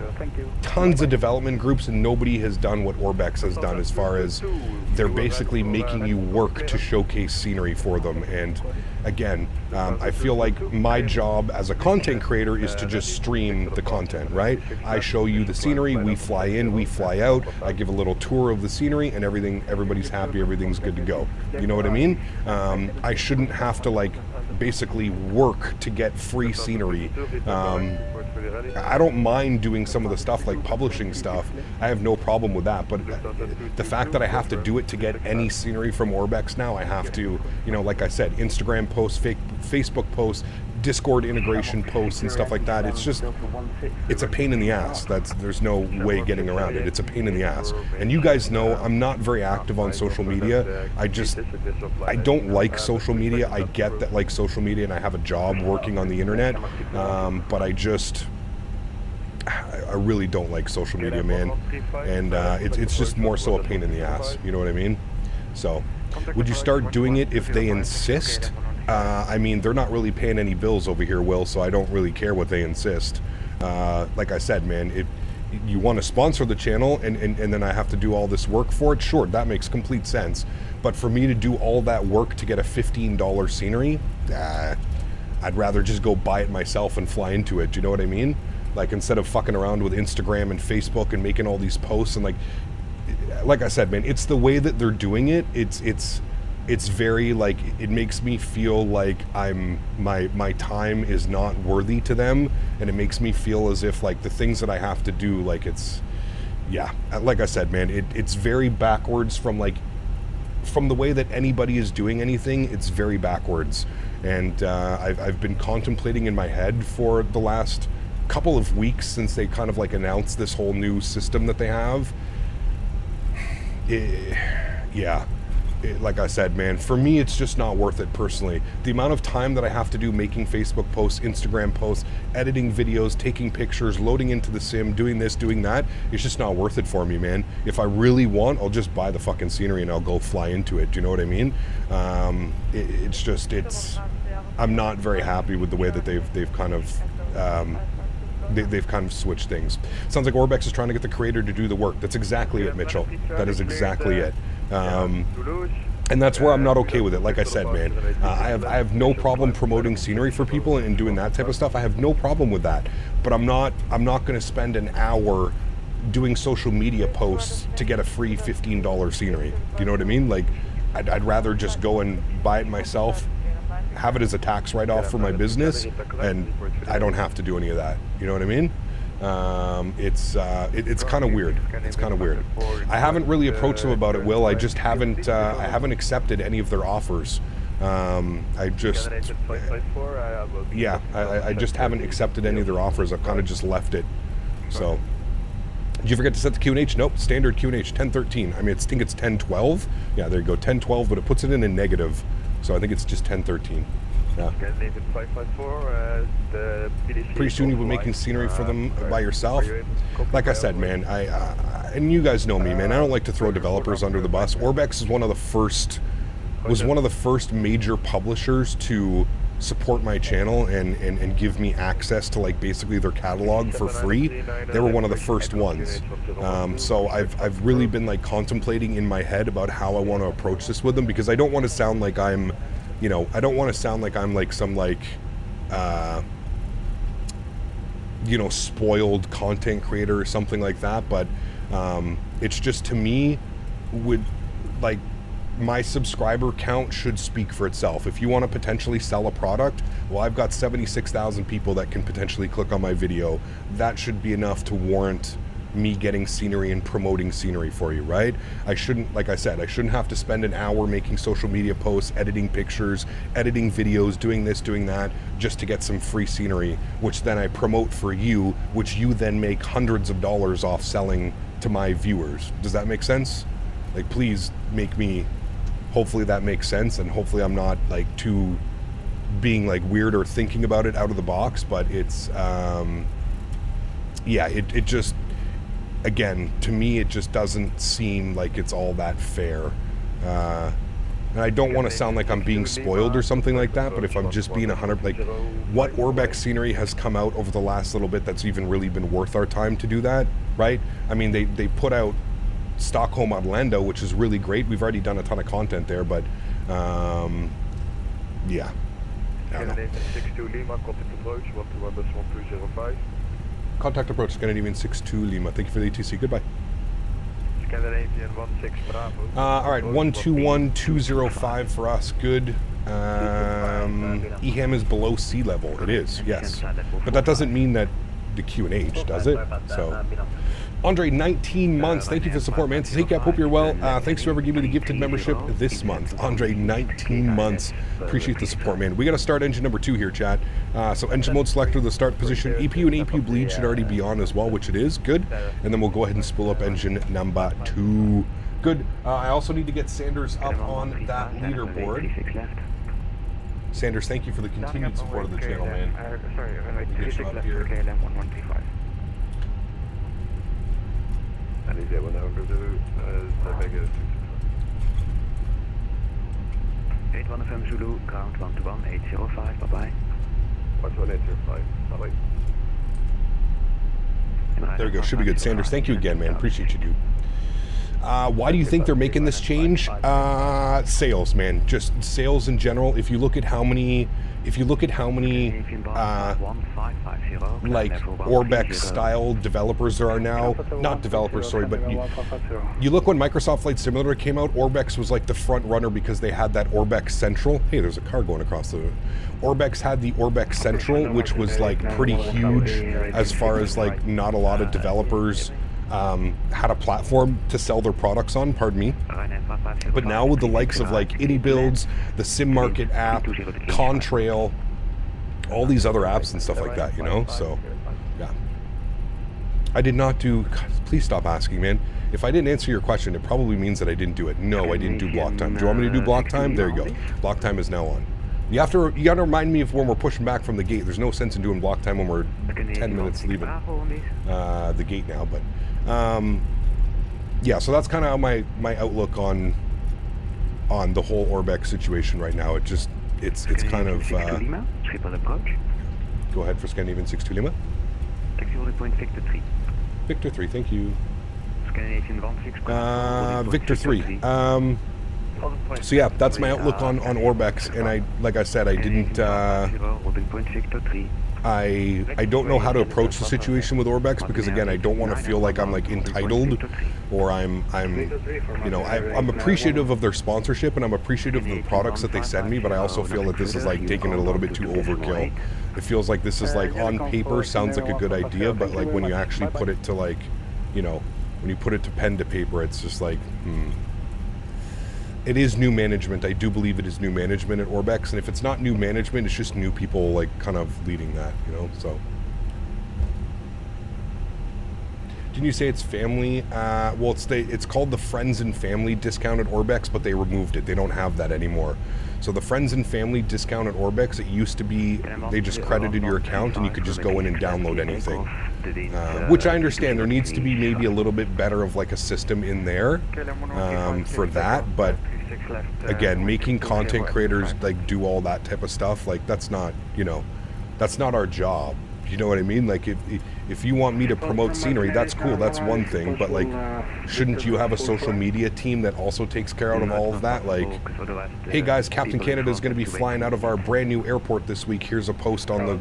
tons of development groups, and nobody has done what Orbex has done, as far as they're basically making you work to showcase scenery for them. And again, I feel like my job as a content creator is to just stream the content, right? I show you the scenery, we fly in, we fly out, I give a little tour of the scenery, and everybody's happy, everything's good to go. You know what I mean? I shouldn't have to like basically work to get free scenery. I don't mind doing some of the stuff like publishing stuff. I have no problem with that, but the fact that I have to do it to get any scenery from Orbex now, I have to, you know, like I said, Instagram posts, Facebook posts, Discord integration posts and stuff like that. It's just, it's a pain in the ass. There's no way getting around it. It's a pain in the ass. And you guys know I'm not very active on social media. I don't like social media. I get that, like, social media, and I have a job working on the internet, but I really don't like social media, man. And it's just more so a pain in the ass. You know what I mean? So, would you start doing it if they insist? I mean, they're not really paying any bills over here, Will, so I don't really care what they insist. Like I said, man, if you want to sponsor the channel and then I have to do all this work for it, sure, that makes complete sense. But for me to do all that work to get a $15 scenery, I'd rather just go buy it myself and fly into it. Do you know what I mean? Like, instead of fucking around with Instagram and Facebook and making all these posts, and like I said, man, it's the way that they're doing it. It's very, like, it makes me feel like my time is not worthy to them, and it makes me feel as if, like, the things that I have to do, like, it's, yeah, like I said, man, it's very backwards from the way that anybody is doing anything. It's very backwards. And I've been contemplating in my head for the last couple of weeks since they kind of like announced this whole new system that they have. Like I said, man, for me, it's just not worth it personally. The amount of time that I have to do making Facebook posts, Instagram posts, editing videos, taking pictures, loading into the sim, doing this, doing that, it's just not worth it for me, man. If I really want, I'll just buy the fucking scenery and I'll go fly into it. Do you know what I mean? I'm not very happy with the way that they've kind of they've kind of switched things. Sounds like Orbex is trying to get the creator to do the work. That's exactly it, Mitchell. That is exactly it. And that's where I'm not okay with it. Like I said, man, I have no problem promoting scenery for people and doing that type of stuff. I have no problem with that. But I'm not going to spend an hour doing social media posts to get a free $15 scenery. Do you know what I mean? Like, I'd rather just go and buy it myself, have it as a tax write-off for my business, and I don't have to do any of that. You know what I mean? It's kind of weird. It's kind of weird. I haven't really approached them about it, Will. I just haven't accepted any of their offers. I just, yeah, I just haven't accepted any of their offers. I've kind of just left it. So, did you forget to set the QNH? Nope, standard QNH 1013. I mean, I think it's 1012. Yeah, there you go, 1012, but it puts it in a negative. So I think it's just 1013. Yeah. Pretty soon you'll be making scenery for them by yourself. Like I said, man, and you guys know me, man. I don't like to throw developers under the bus. Orbex is one of the first major publishers to support my channel and give me access to like basically their catalog for free. They were one of the first ones. So I've really been like contemplating in my head about how I want to approach this with them, because I don't want to sound like I'm, you know, I don't want to sound like I'm like some like, you know, spoiled content creator or something like that. But it's just, to me, would like, my subscriber count should speak for itself. If you want to potentially sell a product, well, I've got 76,000 people that can potentially click on my video. That should be enough to warrant me getting scenery and promoting scenery for you, right? I shouldn't, like I said, I shouldn't have to spend an hour making social media posts, editing pictures, editing videos, doing this, doing that, just to get some free scenery, which then I promote for you, which you then make hundreds of dollars off selling to my viewers. Does that make sense? Like, please make me, hopefully that makes sense, and hopefully I'm not like too being like weird or thinking about it out of the box. But it's yeah, it just, again, to me it just doesn't seem like it's all that fair, and I don't want to sound like I'm being spoiled or something like that, but if I'm just being 100, like, what Orbex scenery has come out over the last little bit that's even really been worth our time to do that, right? I mean, they put out Stockholm Orlando, which is really great. We've already done a ton of content there, but yeah. Contact approach, Scandinavian 62 Lima. Thank you for the ATC. Goodbye. Scandinavian 16 Bravo. All right, 121205 for us. Good. EHAM is below sea level. It is, yes. But that doesn't mean that the QNH, does it? So, Andre, 19 months. Thank you for the support, man. Takeoff, hope you're well. Thanks for whoever gave me the gifted membership this month. Andre, 19 months. Appreciate the support, man. We got to start engine number 2 here, chat. So engine mode selector, the start position. EPU and EPU bleed should already be on as well, which it is. Good. And then we'll go ahead and spool up engine number 2. Good. I also need to get Sanders up on that leaderboard. Sanders, thank you for the continued support of the channel, man. Get you up here. And is that 100 8-1 FM Zulu, ground 121 805, bye-bye. 11805, bye-bye. There we go, should be good. Sanders, thank you again, man. Appreciate you, dude. Why do you think they're making this change? Sales, man. Just sales in general. If you look at how many, like Orbex style developers there are now, not developers, sorry, but you look when Microsoft Flight Simulator came out, Orbex was like the front runner because they had that Orbex Central. Hey, there's a car going across the, Orbex had the Orbex Central, which was like pretty huge as far as like not a lot of developers had a platform to sell their products on, pardon me. But now with the likes of like IndyBuilds, the Sim Market app, Contrail, all these other apps and stuff like that, you know? So, yeah. I did not do, God, please stop asking, man. If I didn't answer your question, it probably means that I didn't do it. No, I didn't do block time. Do you want me to do block time? There you go. Block time is now on. You gotta remind me of when we're pushing back from the gate. There's no sense in doing block time when we're 10 minutes leaving the gate now, but yeah, so that's kind of my outlook on the whole Orbex situation right now. It just it's kind of go ahead for Scandinavian 62 Lima. Victor 3, thank you. Victor 3. So yeah, that's my outlook on Orbex, and like I said, I didn't I don't know how to approach the situation with Orbex, because again, I don't want to feel like I'm like entitled, or I'm you know, I'm appreciative of their sponsorship and I'm appreciative of the products that they send me, but I also feel that this is like taking it a little bit too overkill. It feels like this is like on paper sounds like a good idea, but like when you actually put it to like, you know, when you put it to pen to paper, it's just like It is new management. I do believe it is new management at Orbex, and if it's not new management, it's just new people like kind of leading that, you know. So, didn't you say it's family? Well, it's called the Friends and Family discount at Orbex, but they removed it. They don't have that anymore. So the Friends and Family discount at Orbex, it used to be they just credited your account and you could just go in and download anything. Which I understand there needs to be maybe a little bit better of like a system in there for that, but again, making content creators like do all that type of stuff, like that's not, you know, that's not our job. You know what I mean? Like if you want me to promote scenery, that's cool, that's one thing, but like shouldn't you have a social media team that also takes care out of all of that? Like, hey guys, Captain Canada is going to be flying out of our brand new airport this week. Here's a post on the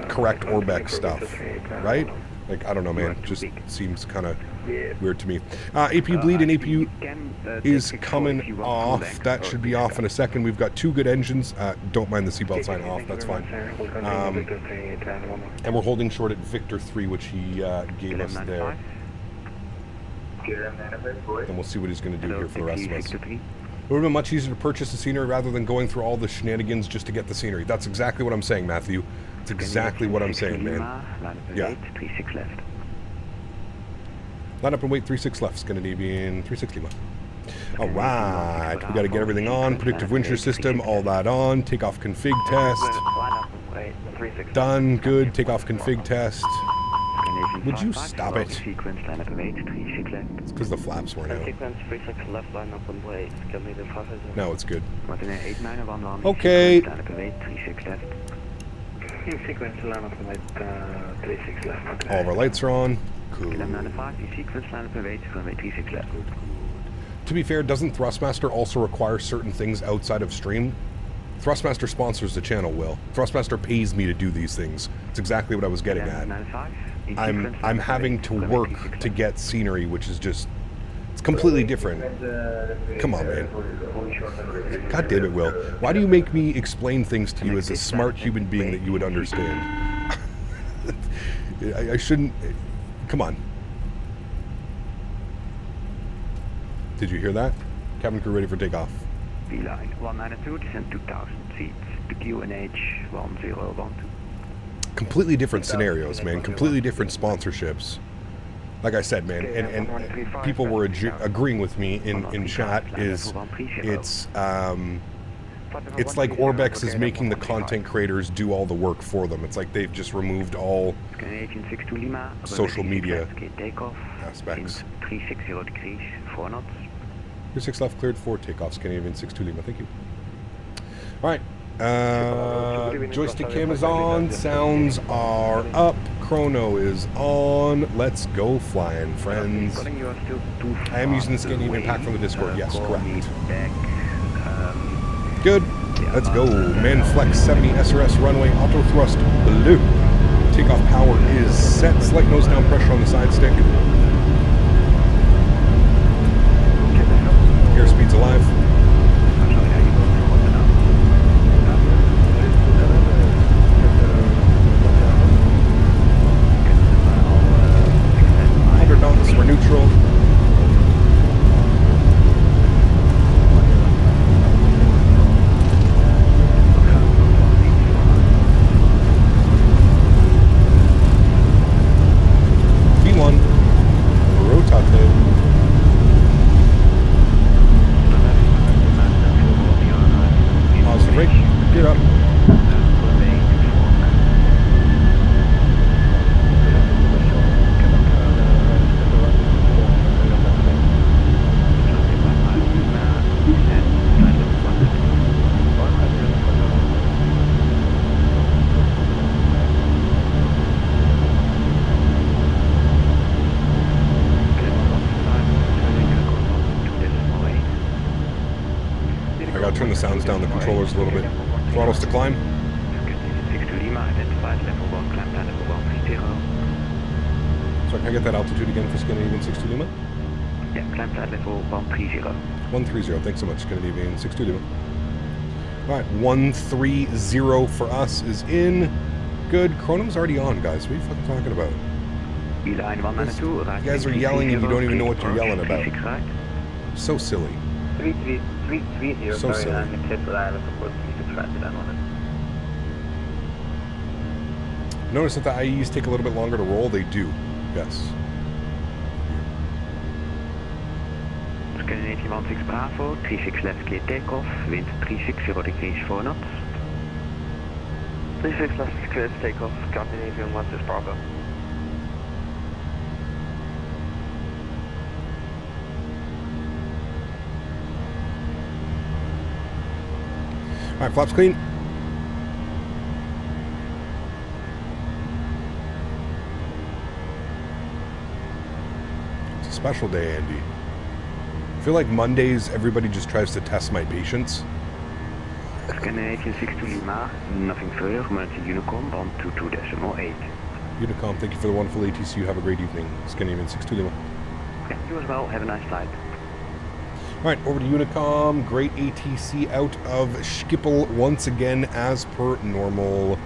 correct Orbex stuff, right? Like, I don't know, man. It just seems kind of weird to me. APU bleed and APU is coming off. That should be off in a second. We've got 2 good engines. Don't mind the seatbelt sign off. That's fine. And we're holding short at Victor 3, which he gave us there. And we'll see what he's going to do here for the rest of us. It would have been much easier to purchase the scenery rather than going through all the shenanigans just to get the scenery. That's exactly what I'm saying, Matthew. That's exactly what I'm saying, man. Yeah. Line up and wait, 36 left. Scandinavian 360 Lima. All right, we got to get everything on. Predictive wind shear system, all that on. Takeoff config test. Done, good. Takeoff config test. Would you stop it? It's because the flaps weren't out. No, it's good. Okay. All of our lights are on. Cool. To be fair, doesn't Thrustmaster also require certain things outside of stream? Thrustmaster sponsors the channel, Will. Thrustmaster pays me to do these things. It's exactly what I was getting at. I'm having to work to get scenery, which is just, it's completely different. Come on, man. God damn it, Will. Why do you make me explain things to you as a smart human being that you would understand? I shouldn't. Come on. Did you hear that? Cabin crew ready for takeoff. V-line 192, descent 2000 seats. The QNH 1012. Completely different scenarios, man. Completely different sponsorships. Like I said, man, and people were agreeing with me in chat. It's like Orbex is making the content creators do all the work for them. It's like they've just removed all social media aspects. 36 left, cleared for takeoff. Scandinavian 62 Lima, thank you. All right. Joystick cam is on. Sounds are up. Chrono is on. Let's go flying, friends. I am using the Scandinavian pack from the Discord. Yes, correct. Good. Let's go. Manflex 70 SRS runway auto thrust blue. Takeoff power is set. Slight nose down pressure on the side stick. Airspeed's alive. We're neutral. V1. Rotate. Pause the brake. Gear up. Turn the sounds down the controllers a little bit. Throttles to climb. So can I get that altitude again for Scandinavian 62 Lima? Yeah, climb flight level 130. 130, thanks so much, Scandinavian 62 Lima. Alright, 130 for us is in. Good. Chronom's already on, guys. What are you fucking talking about? You guys are yelling and you don't even know what you're yelling about. So silly. 330, So sorry, silly. and accept the island support 320 then on it. Notice that the IAEs take a little bit longer to roll. They do. Yes. Scandinavian 16 Bravo, 36 left clear takeoff, wind 360 degrees 4 knots. 36 left is clear to take off, Scandinavian 16 Bravo. All right, flaps clean. It's a special day, Andy. I feel like Mondays, everybody just tries to test my patience. Scandinavian 6 to Lima, nothing further, Mentha Unicom on 22.8. Unicom, thank you for the wonderful ATC. You have a great evening. Scandinavian 6-2 Lima. Okay, you as well, have a nice flight. All right, over to Unicom. Great ATC out of Schiphol once again, as per normal.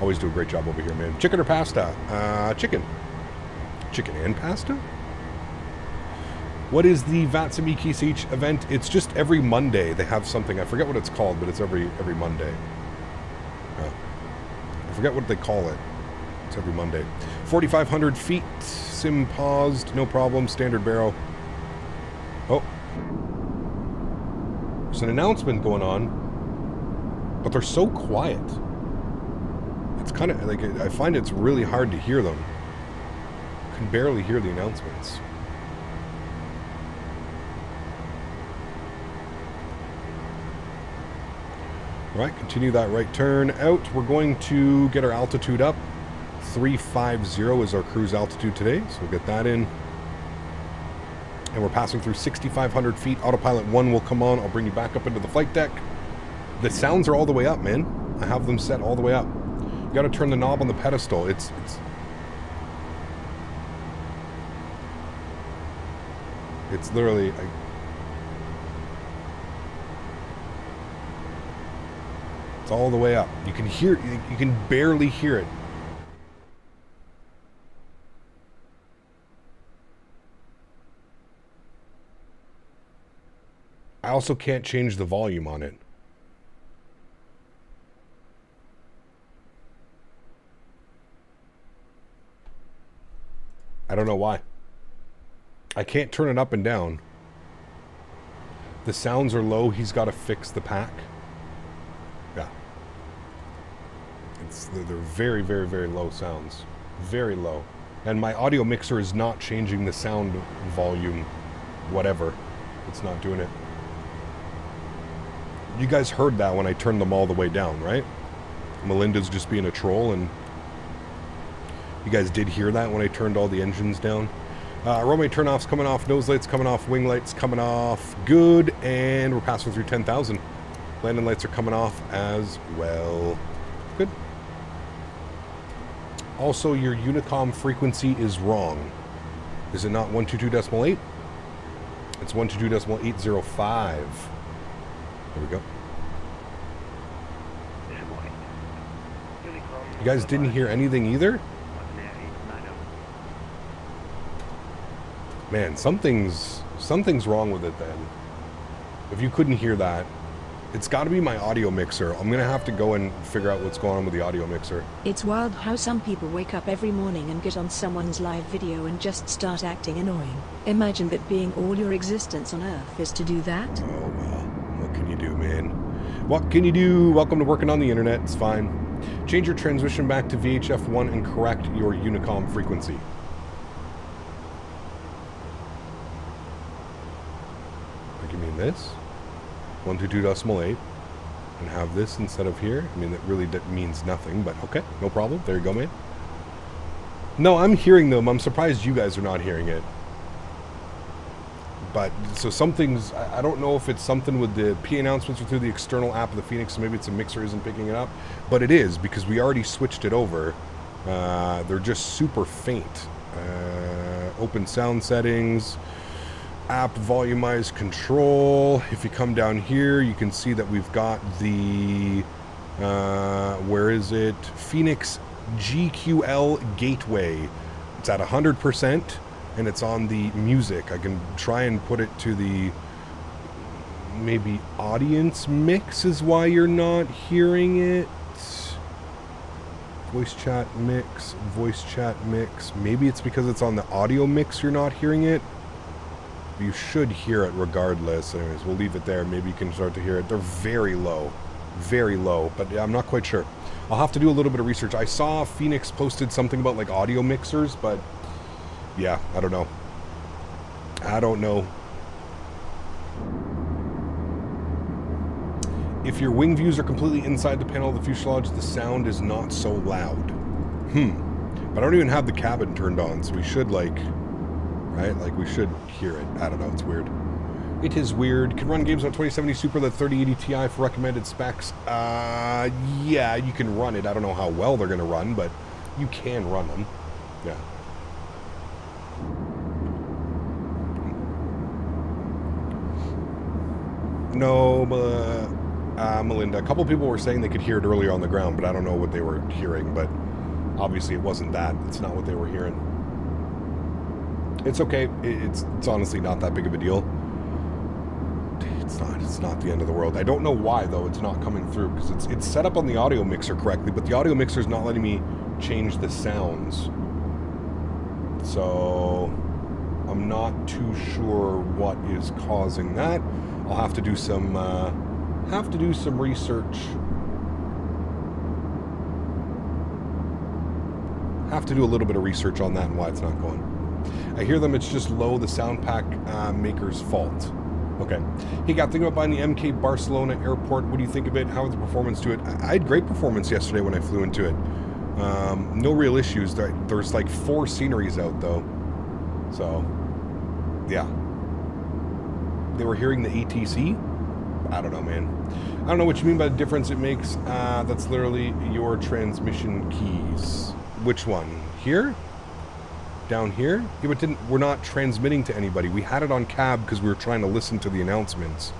Always do a great job over here, man. Chicken or pasta? Chicken. Chicken and pasta? What is the Vatsami KSH event? It's just every Monday. They have something. I forget what it's called, but it's every Monday. I forget what they call it. It's every Monday. 4,500 feet. Sim paused. No problem. Standard barrel. Oh. There's an announcement going on, but they're so quiet. It's kind of like, I find it's really hard to hear them. I can barely hear the announcements. All right, continue that right turn out. We're going to get our altitude up. 350 is our cruise altitude today, so we'll get that in. And we're passing through 6,500 feet. Autopilot 1 will come on. I'll bring you back up into the flight deck. The sounds are all the way up, man. I have them set all the way up. You got to turn the knob on the pedestal. It's literally... It's all the way up. You can hear, you can barely hear it. I also can't change the volume on it. I don't know why. I can't turn it up and down. The sounds are low. He's got to fix the pack. Yeah. They're very, very, very low sounds. Very low. And my audio mixer is not changing the sound volume, whatever. It's not doing it. You guys heard that when I turned them all the way down, right? Melinda's just being a troll, and you guys did hear that when I turned all the engines down. Runway turnoff's coming off, nose lights coming off, wing lights coming off. Good, and we're passing through 10,000. Landing lights are coming off as well. Good. Also, your Unicom frequency is wrong. Is it not 122.8? It's 122.805. There we go. You guys didn't hear anything either? Man, something's wrong with it then. If you couldn't hear that, it's got to be my audio mixer. I'm going to have to go and figure out what's going on with the audio mixer. It's wild how some people wake up every morning and get on someone's live video and just start acting annoying. Imagine that being all your existence on Earth is to do that. Oh, well. What can you do, man? What can you do? Welcome to working on the internet. It's fine. Change your transmission back to VHF1 and correct your Unicom frequency. Like you mean this? 122.8 and have this instead of here. I mean, that means nothing, but okay, no problem. There you go, man. No, I'm hearing them. I'm surprised you guys are not hearing it. But, so something's, I don't know if it's something with the P announcements or through the external app of the Fenix, so maybe it's a mixer isn't picking it up. But it is, because we already switched it over. They're just super faint. Open sound settings. App volumize control. If you come down here, you can see that we've got the where is it? Fenix GQL gateway. It's at 100% and it's on the music. I can try and put it to the maybe audience mix is why you're not hearing it. Voice chat mix, voice chat mix. Maybe it's because it's on the audio mix you're not hearing it. You should hear it regardless. Anyways, we'll leave it there. Maybe you can start to hear it. They're very low, but I'm not quite sure. I'll have to do a little bit of research. I saw Fenix posted something about like audio mixers, but yeah, I don't know. If your wing views are completely inside the panel of the fuselage, the sound is not so loud. But I don't even have the cabin turned on, so we should right? Like we should hear it. I don't know, it's weird. It is weird. Can run games on 2070 Super, the 3080 Ti for recommended specs. Yeah, you can run it. I don't know how well they're going to run, but you can run them. Yeah. No, Melinda. A couple people were saying they could hear it earlier on the ground, but I don't know what they were hearing, but obviously it wasn't that. It's not what they were hearing. It's okay. It's honestly not that big of a deal. It's not the end of the world. I don't know why, though, it's not coming through, because it's set up on the audio mixer correctly, but the audio mixer is not letting me change the sounds. So I'm not too sure what is causing that. I'll have to do some research. Have to do a little bit of research on that and why it's not going. I hear them, it's just low, the sound pack maker's fault. Okay. Hey, got thinking about buying the MK Barcelona airport. What do you think of it? How was the performance to it? I had great performance yesterday when I flew into it. No real issues. There's like 4 sceneries out though. So, yeah. They were hearing the ATC? I don't know, man. I don't know what you mean by the difference it makes. That's literally your transmission keys. Which one? Here? Down here? Yeah, but we're not transmitting to anybody. We had it on cab because we were trying to listen to the announcements.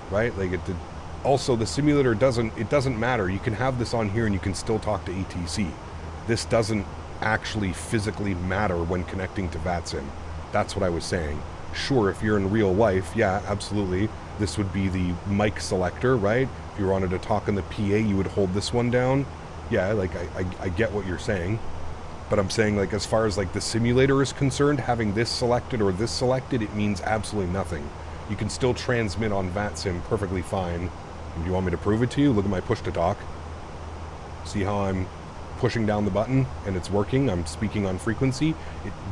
Right? Like it did. Also, the simulator doesn't matter. You can have this on here and you can still talk to ATC. This doesn't actually physically matter when connecting to VATSIM. That's what I was saying. Sure, if you're in real life, yeah, absolutely. This would be the mic selector, right? If you wanted to talk in the PA, you would hold this one down. Yeah, like I get what you're saying. But I'm saying, like, as far as like the simulator is concerned, having this selected or this selected, it means absolutely nothing. You can still transmit on VATSIM perfectly fine. Do you want me to prove it to you? Look at my push to talk. See how I'm pushing down the button and it's working? I'm speaking on frequency.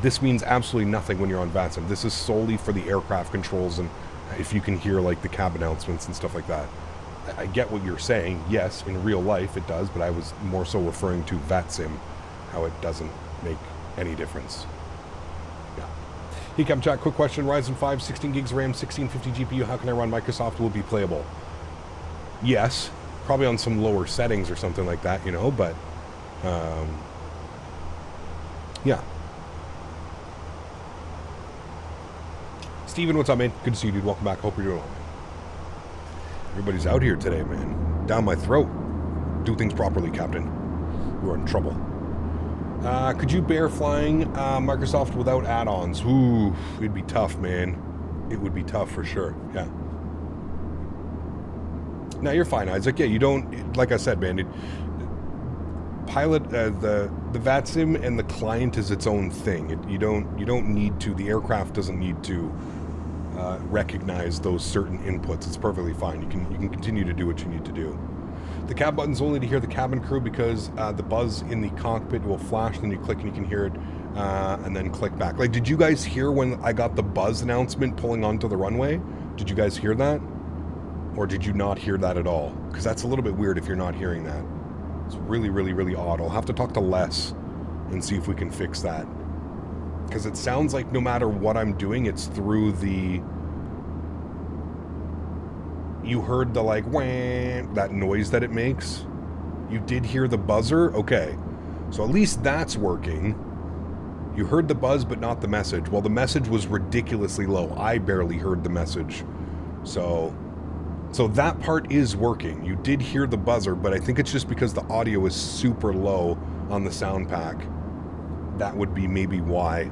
This means absolutely nothing when you're on VATSIM. This is solely for the aircraft controls and if you can hear like the cab announcements and stuff like that. I get what you're saying. Yes, in real life it does, but I was more so referring to VATSIM, how it doesn't make any difference. Yeah. Hey, Chat, quick question. Ryzen 5, 16 gigs RAM, 1650 GPU. How can I run Microsoft? Will it be playable? Yes, probably on some lower settings or something like that, you know, but yeah. Steven, what's up, man? Good to see you, dude. Welcome back. Hope you're doing well, man. Everybody's out here today, man. Down my throat. Do things properly, Captain. You're in trouble. Could you bear flying Microsoft without add-ons? Ooh, it'd be tough, man. It would be tough for sure. Yeah. No, you're fine, Isaac. Yeah, you don't, like I said, man, pilot, the VATSIM and the client is its own thing. You don't need to, the aircraft doesn't need to recognize those certain inputs. It's perfectly fine. You can continue to do what you need to do. The cab button's only to hear the cabin crew because the buzz in the cockpit will flash, then you click and you can hear it, and then click back. Like, did you guys hear when I got the buzz announcement pulling onto the runway? Did you guys hear that? Or did you not hear that at all? Because that's a little bit weird if you're not hearing that. It's really, really, really odd. I'll have to talk to Les and see if we can fix that. Because it sounds like no matter what I'm doing, it's through the... You heard the, like, wham, that noise that it makes? You did hear the buzzer? Okay. So at least that's working. You heard the buzz, but not the message. Well, the message was ridiculously low. I barely heard the message. So that part is working. You did hear the buzzer, but I think it's just because the audio is super low on the sound pack. That would be maybe why.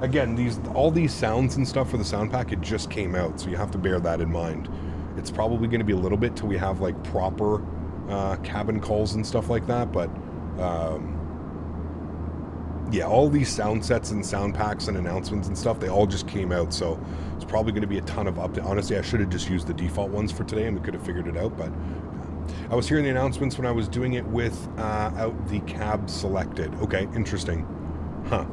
Again, all these sounds and stuff for the sound pack, it just came out, so you have to bear that in mind. It's probably going to be a little bit till we have like proper cabin calls and stuff like that, but yeah, all these sound sets and sound packs and announcements and stuff, they all just came out, so it's probably going to be a ton of update. Honestly, I should have just used the default ones for today and we could have figured it out, but I was hearing the announcements when I was doing it without the cab selected. Okay, interesting. Huh.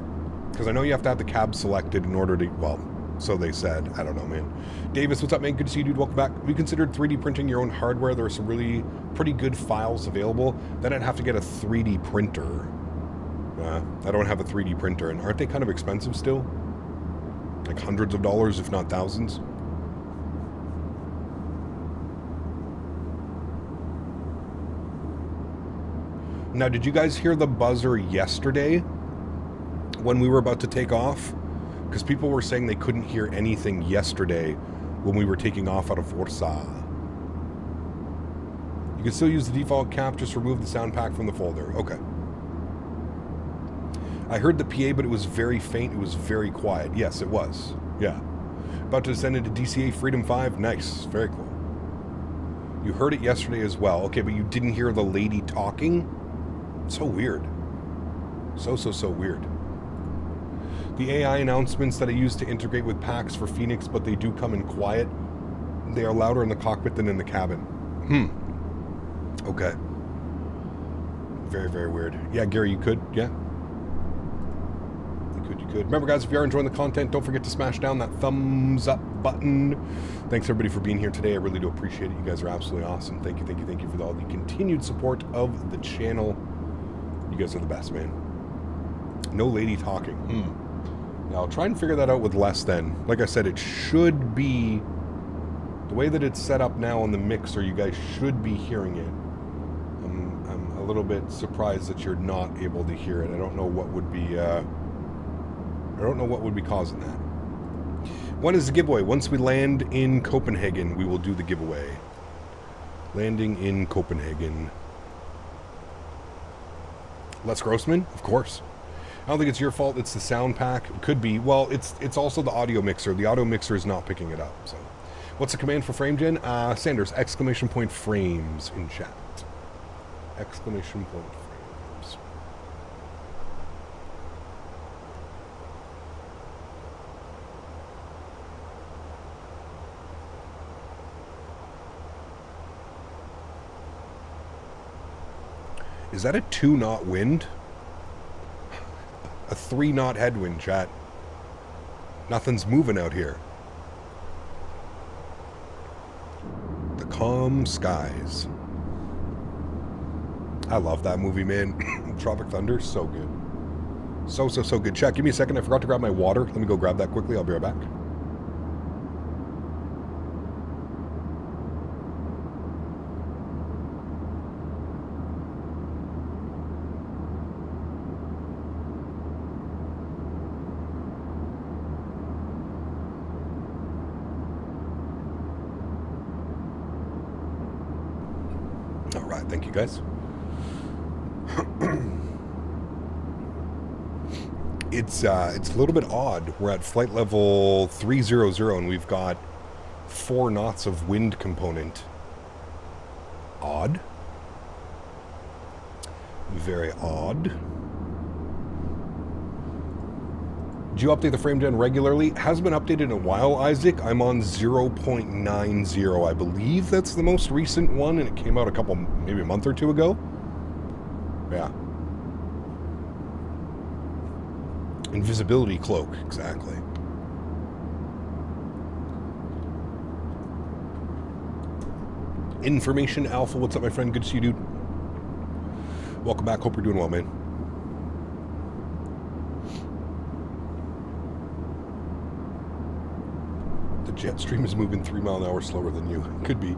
Because I know you have to have the cab selected in order to, well, so they said. I don't know, man. Davis, what's up, man? Good to see you, dude. Welcome back. Have you considered 3D printing your own hardware? There are some really pretty good files available. Then I'd have to get a 3D printer. I don't have a 3D printer, and aren't they kind of expensive still? Like hundreds of dollars, if not thousands? Now, did you guys hear the buzzer yesterday when we were about to take off? Because people were saying they couldn't hear anything yesterday when we were taking off out of Warsaw. You can still use the default cap, just remove the sound pack from the folder. Okay. I heard the PA, but it was very faint. It was very quiet. Yes, it was. Yeah. About to descend into DCA Freedom 5. Nice. Very cool. You heard it yesterday as well. Okay, but you didn't hear the lady talking? So weird. So weird. The AI announcements that I use to integrate with packs for Fenix, but they do come in quiet. They are louder in the cockpit than in the cabin. Okay. Very weird. Yeah, Gary, you could. Yeah. You could. Remember, guys, if you are enjoying the content, don't forget to smash down that thumbs up button. Thanks, everybody, for being here today. I really do appreciate it. You guys are absolutely awesome. Thank you for all the continued support of the channel. You guys are the best, man. No lady talking. Now, I'll try and figure that out with less than. Like I said, it should be... The way that it's set up now on the mixer, you guys should be hearing it. I'm a little bit surprised that you're not able to hear it. I don't know what would be... I don't know what would be causing that. When is the giveaway? Once we land in Copenhagen, we will do the giveaway. Landing in Copenhagen. Les Grossman? Of course. I don't think it's your fault. It's the sound pack. It could be. Well, it's also the audio mixer. The audio mixer is not picking it up. So, what's the command for frame gen? Sanders, exclamation point frames in chat. Exclamation point frames. Is that a 2-knot wind? A 3-knot headwind, chat. Nothing's moving out here. The Calm Skies. I love that movie, man. Tropic Thunder, so good. So good. Chat, give me a second. I forgot to grab my water. Let me go grab that quickly. I'll be right back. Thank you, guys. It's a little bit odd. We're at flight level 300 and we've got 4 knots of wind component. Odd. Very odd. Do you update the frame gen regularly? It hasn't been updated in a while, Isaac. I'm on 0.90. I believe that's the most recent one, and it came out maybe a month or two ago. Yeah. Invisibility cloak, exactly. Information Alpha, what's up, my friend? Good to see you, dude. Welcome back. Hope you're doing well, man. Jet stream is moving 3 miles an hour slower than you. Could be.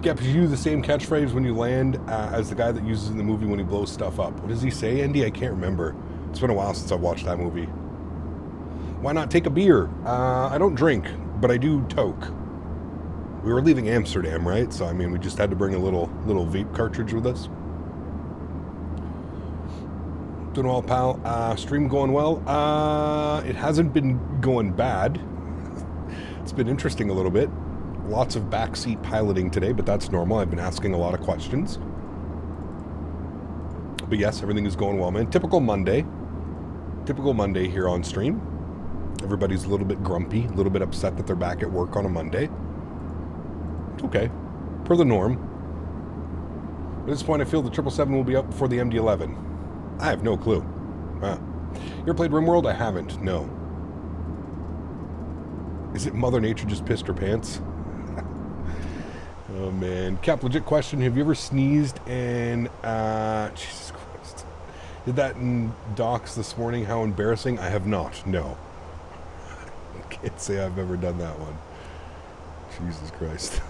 Yeah, because you use the same catchphrase when you land as the guy that uses in the movie when he blows stuff up. What does he say, Andy? I can't remember. It's been a while since I've watched that movie. Why not take a beer? I don't drink, but I do toke. We were leaving Amsterdam, right? So, I mean, we just had to bring a little vape cartridge with us. Doing well, pal. Stream going well? It hasn't been going bad. It's been interesting a little bit. Lots of backseat piloting today, but that's normal. I've been asking a lot of questions. But yes, everything is going well, man. Typical Monday. Typical Monday here on stream. Everybody's a little bit grumpy, a little bit upset that they're back at work on a Monday. It's okay. Per the norm. At this point, I feel the 777 will be up before the MD-11. I have no clue. Wow. You ever played RimWorld? I haven't, no. Is it Mother Nature just pissed her pants? Oh, man. Cap, legit question. Have you ever sneezed and... Jesus Christ. Did that in docks this morning? How embarrassing. I have not, no. I can't say I've ever done that one. Jesus Christ.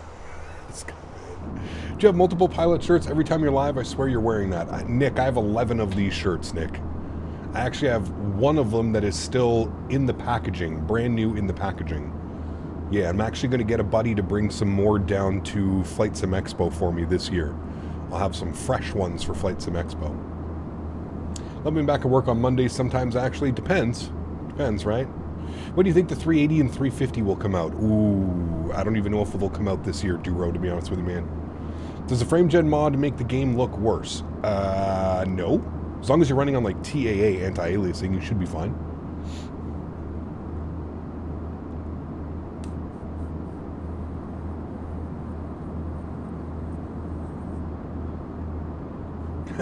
Do you have multiple pilot shirts? Every time you're live, I swear you're wearing that. Nick, I have 11 of these shirts, Nick. I actually have one of them that is still in the packaging, brand new in the packaging. Yeah, I'm actually going to get a buddy to bring some more down to Flight Sim Expo for me this year. I'll have some fresh ones for Flight Sim Expo. I'll be back at work on Mondays sometimes, actually. Depends. Depends, right? When do you think the 380 and 350 will come out? Ooh, I don't even know if they'll come out this year, Duro, to be honest with you, man. Does the FrameGen mod make the game look worse? No. As long as you're running on, like, TAA anti-aliasing, you should be fine.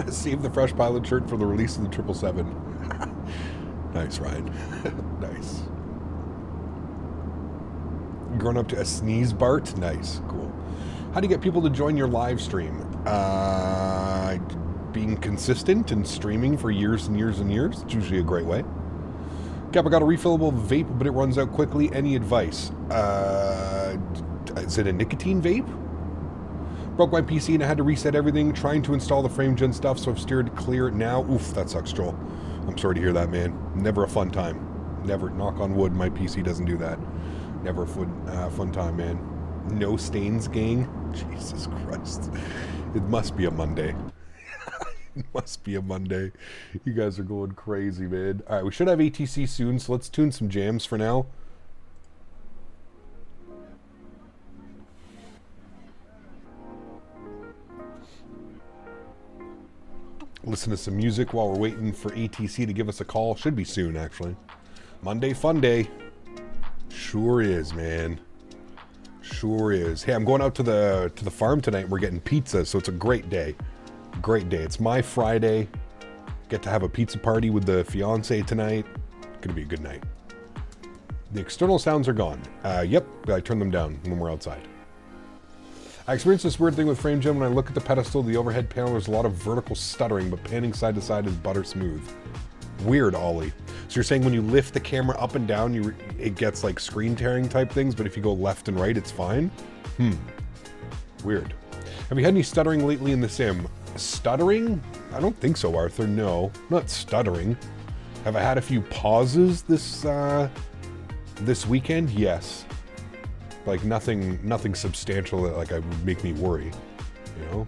Save the fresh pilot shirt for the release of the 777. Nice, Ryan. Nice. Grown up to a sneeze Bart? Nice, cool. How do you get people to join your live stream? Being consistent and streaming for years and years and years. It's usually a great way. Cap, I got a refillable vape, but it runs out quickly. Any advice? Is it a nicotine vape? Broke my PC and I had to reset everything, trying to install the FrameGen stuff, so I've steered clear now. Oof, that sucks, Joel. I'm sorry to hear that, man. Never a fun time. Never, knock on wood, my PC doesn't do that. Never a fun time, man. No stains, gang. Jesus Christ. It must be a Monday. It must be a Monday. You guys are going crazy, man. All right, we should have ATC soon, so let's tune some jams for now. Listen to some music while we're waiting for ATC to give us a call. Should be soon, actually. Monday fun day. Sure is, man. Sure is. Hey, I'm going out to the farm tonight. We're getting pizza, so it's a great day. Great day. It's my Friday. Get to have a pizza party with the fiance tonight. Gonna be a good night. The external sounds are gone. Yep, I turned them down when we're outside. I experienced this weird thing with FrameGen. When I look at the pedestal, the overhead panel, there's a lot of vertical stuttering, but panning side to side is butter smooth. Weird, Ollie. So you're saying when you lift the camera up and down, it gets like screen tearing type things, but if you go left and right, it's fine? Weird. Have you had any stuttering lately in the sim? Stuttering? I don't think so, Arthur. No, not stuttering. Have I had a few pauses this weekend? Yes. Like nothing substantial that like would make me worry, you know?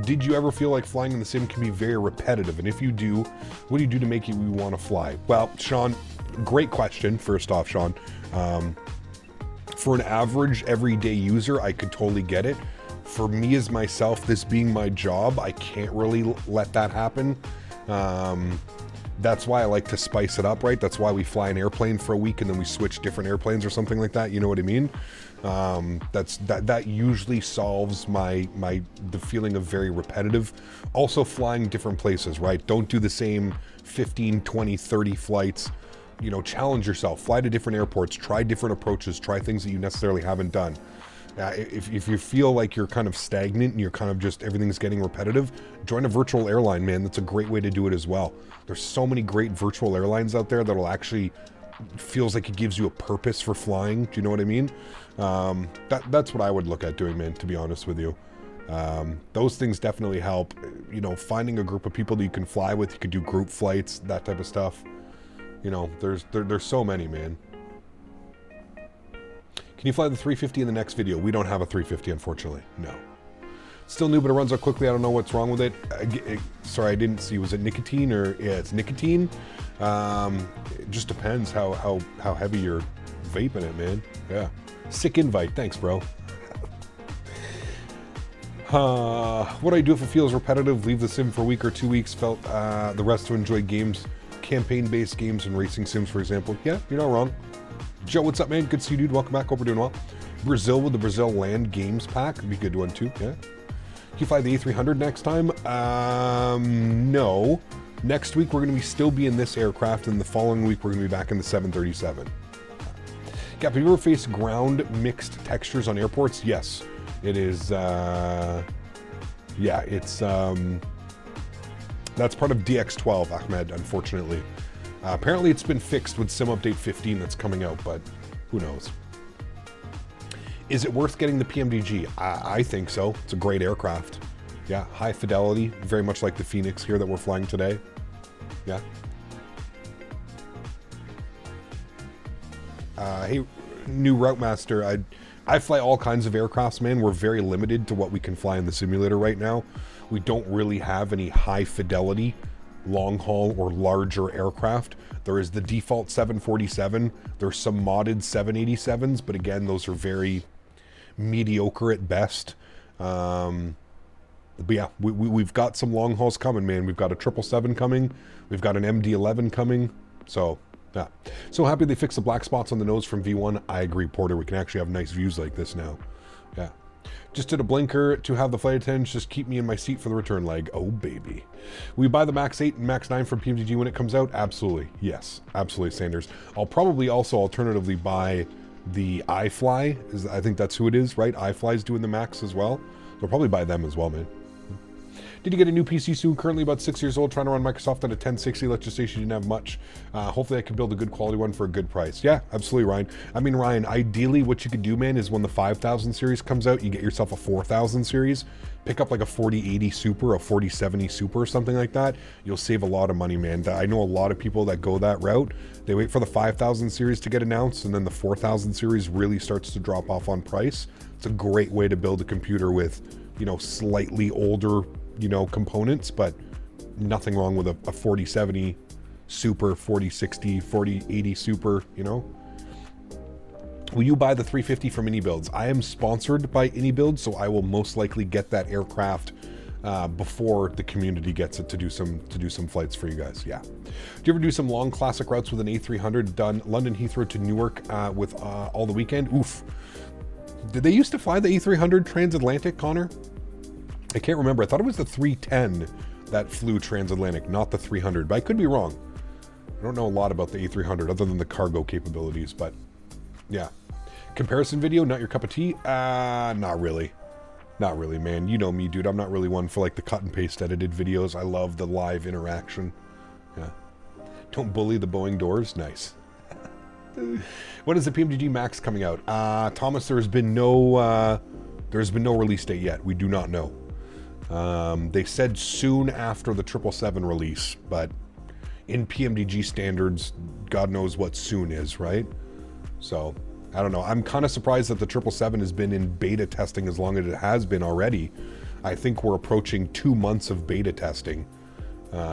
Did you ever feel like flying in the sim can be very repetitive? And if you do, what do you do to make you want to fly? Well, Sean, great question, first off, Sean. For an average everyday user, I could totally get it. For me as myself, this being my job, I can't really let that happen. That's why I like to spice it up, right? That's why we fly an airplane for a week and then we switch different airplanes or something like that. You know what I mean? That usually solves the feeling of very repetitive. Also flying different places, right? Don't do the same 15, 20, 30 flights. You know, challenge yourself, fly to different airports, try different approaches, try things that you necessarily haven't done. If you feel like you're kind of stagnant and you're kind of just, everything's getting repetitive, join a virtual airline, man. That's a great way to do it as well. There's so many great virtual airlines out there that'll actually, feels like it gives you a purpose for flying. Do you know what I mean? That's what I would look at doing, man, to be honest with you. Those things definitely help. You know, finding a group of people that you can fly with, you can do group flights, that type of stuff. You know, there's so many, man. Can you fly the 350 in the next video? We don't have a 350, unfortunately. No. Still new, but it runs out quickly. I don't know what's wrong with it. Sorry, I didn't see. Was it nicotine or... Yeah, it's nicotine. It just depends how heavy you're vaping it, man. Yeah. Sick invite. Thanks, bro. What do I do if it feels repetitive? Leave the sim for a week or 2 weeks. Felt the rest to enjoy games, campaign-based games and racing sims, for example. Yeah, you're not wrong. Joe, what's up, man? Good to see you, dude. Welcome back. Hope we're doing well. Brazil with the Brazil Land Games pack. Would be a good one, too. Yeah. Can you fly the A300 next time? No. Next week, we're going to still be in this aircraft, and the following week, we're going to be back in the 737. Cap, have you ever faced ground mixed textures on airports? Yes. It is, yeah, it's, that's part of DX12, Ahmed, unfortunately. Apparently it's been fixed with Sim Update 15 that's coming out, but who knows. Is it worth getting the PMDG? I think so. It's a great aircraft. Yeah, high fidelity, very much like the Fenix here that we're flying today. Yeah. Hey, new Route Master, I fly all kinds of aircrafts, man. We're very limited to what we can fly in the simulator right now. We don't really have any high fidelity, long haul or larger aircraft. There is the default 747. There's some modded 787s, but again, those are very mediocre at best. But yeah, we've got some long hauls coming, man. We've got a 777 coming. We've got an MD-11 coming. So... yeah. So happy they fixed the black spots on the nose from V1. I agree, Porter. We can actually have nice views like this now. Yeah. Just did a blinker to have the flight attendants just keep me in my seat for the return leg. Oh, baby. Will you buy the Max 8 and Max 9 from PMDG when it comes out? Absolutely. Yes. Absolutely, Sanders. I'll probably also alternatively buy the iFly. I think that's who it is, right? iFly's doing the Max as well. So I'll probably buy them as well, man. Did you get a new PC soon? Currently about 6 years old, trying to run Microsoft on a 1060. Let's just say she didn't have much. Hopefully I can build a good quality one for a good price. Yeah, absolutely, Ryan. I mean, Ryan, ideally what you could do, man, is when the 5000 series comes out, you get yourself a 4000 series. Pick up like a 4080 Super, a 4070 Super or something like that. You'll save a lot of money, man. I know a lot of people that go that route. They wait for the 5000 series to get announced, and then the 4000 series really starts to drop off on price. It's a great way to build a computer with, you know, slightly older, you know, components, but nothing wrong with a 4070 Super, 4060, 4080 Super, you know. Will you buy the 350 from AnyBuilds? I am sponsored by AnyBuilds, so I will most likely get that aircraft before the community gets it to do some flights for you guys. Yeah. Do you ever do some long classic routes with an A300 done London Heathrow to Newark with all the weekend? Oof. Did they used to fly the A300 transatlantic, Connor? I can't remember. I thought it was the 310 that flew transatlantic, not the 300, but I could be wrong. I don't know a lot about the A300 other than the cargo capabilities, but yeah. Comparison video, not your cup of tea? Not really. Not really, man. You know me, dude. I'm not really one for like the cut and paste edited videos. I love the live interaction. Yeah. Don't bully the Boeing doors. Nice. When is the PMDG Max coming out? Thomas, there's been no release date yet. We do not know. They said soon after the 777 release, but in PMDG standards, God knows what soon is, right? So, I don't know. I'm kind of surprised that the 777 has been in beta testing as long as it has been already. I think we're approaching 2 months of beta testing,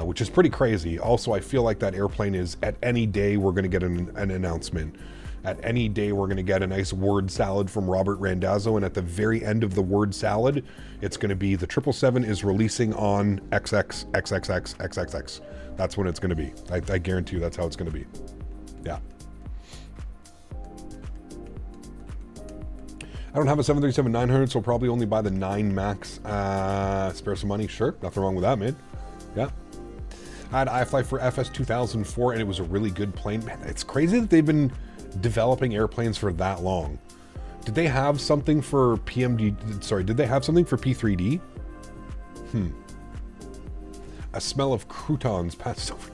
which is pretty crazy. Also, I feel like that airplane is, at any day, we're going to get an announcement. At any day, we're going to get a nice word salad from Robert Randazzo, and at the very end of the word salad, it's going to be the 777 is releasing on XXXXXXX. That's when it's going to be. I guarantee you that's how it's going to be. Yeah. I don't have a 737-900, so I'll probably only buy the 9 Max. Spare some money? Sure. Nothing wrong with that, man. Yeah. I had iFly for FS 2004, and it was a really good plane. Man, it's crazy that they've been developing airplanes for that long. Did they have something for PMD? Sorry, did they have something for P3D? A smell of croutons passed over.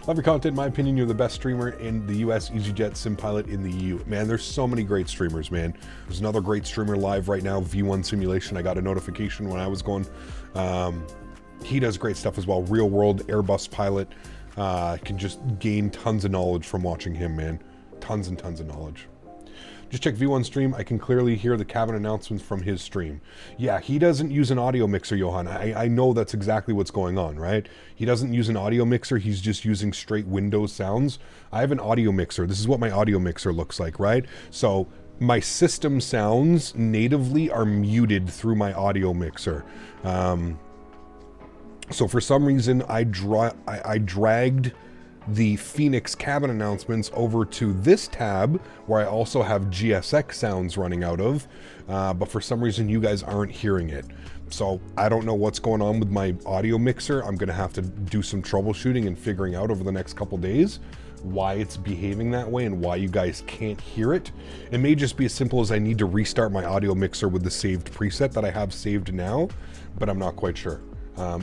Love your content. In my opinion, you're the best streamer in the US, EasyJet, Sim Pilot in the EU. Man, there's so many great streamers, man. There's another great streamer live right now, V1 Simulation. I got a notification when I was going. He does great stuff as well. Real world Airbus pilot. Can just gain tons of knowledge from watching him, man. Tons and tons of knowledge. Just check V1 stream. I can clearly hear the cabin announcements from his stream. Yeah, he doesn't use an audio mixer, Johan. I know that's exactly what's going on, right? He doesn't use an audio mixer. He's just using straight Windows sounds. I have an audio mixer. This is what my audio mixer looks like, right? So my system sounds natively are muted through my audio mixer. So for some reason, I dragged the Fenix cabin announcements over to this tab where I also have GSX sounds running out of, but for some reason you guys aren't hearing it. So I don't know what's going on with my audio mixer. I'm gonna have to do some troubleshooting and figuring out over the next couple days why it's behaving that way and why you guys can't hear it. It may just be as simple as I need to restart my audio mixer with the saved preset that I have saved now, but I'm not quite sure.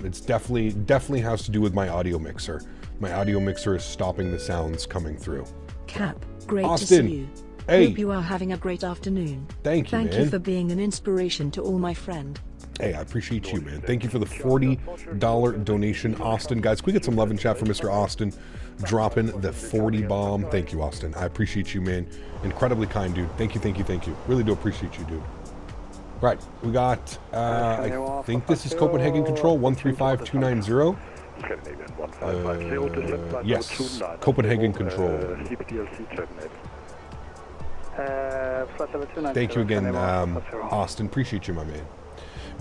It's definitely has to do with my audio mixer. My audio mixer is stopping the sounds coming through. Cap, great Austin, to see you. hey. Hope you are having a great afternoon. Thank you, Thank man. you for being an inspiration to all my friend. Hey, I appreciate you, man. Thank you for the $40 donation, Austin. Guys, can we get some love and chat for Mr. Austin dropping the 40 bomb? Thank you, Austin. I appreciate you, man. Incredibly kind, dude. Thank you, thank you, thank you. Really do appreciate you, dude. Right, we got, I think this is Copenhagen Control, 135290. Yes, Copenhagen Control. Thank you again, Austin. Appreciate you, my man.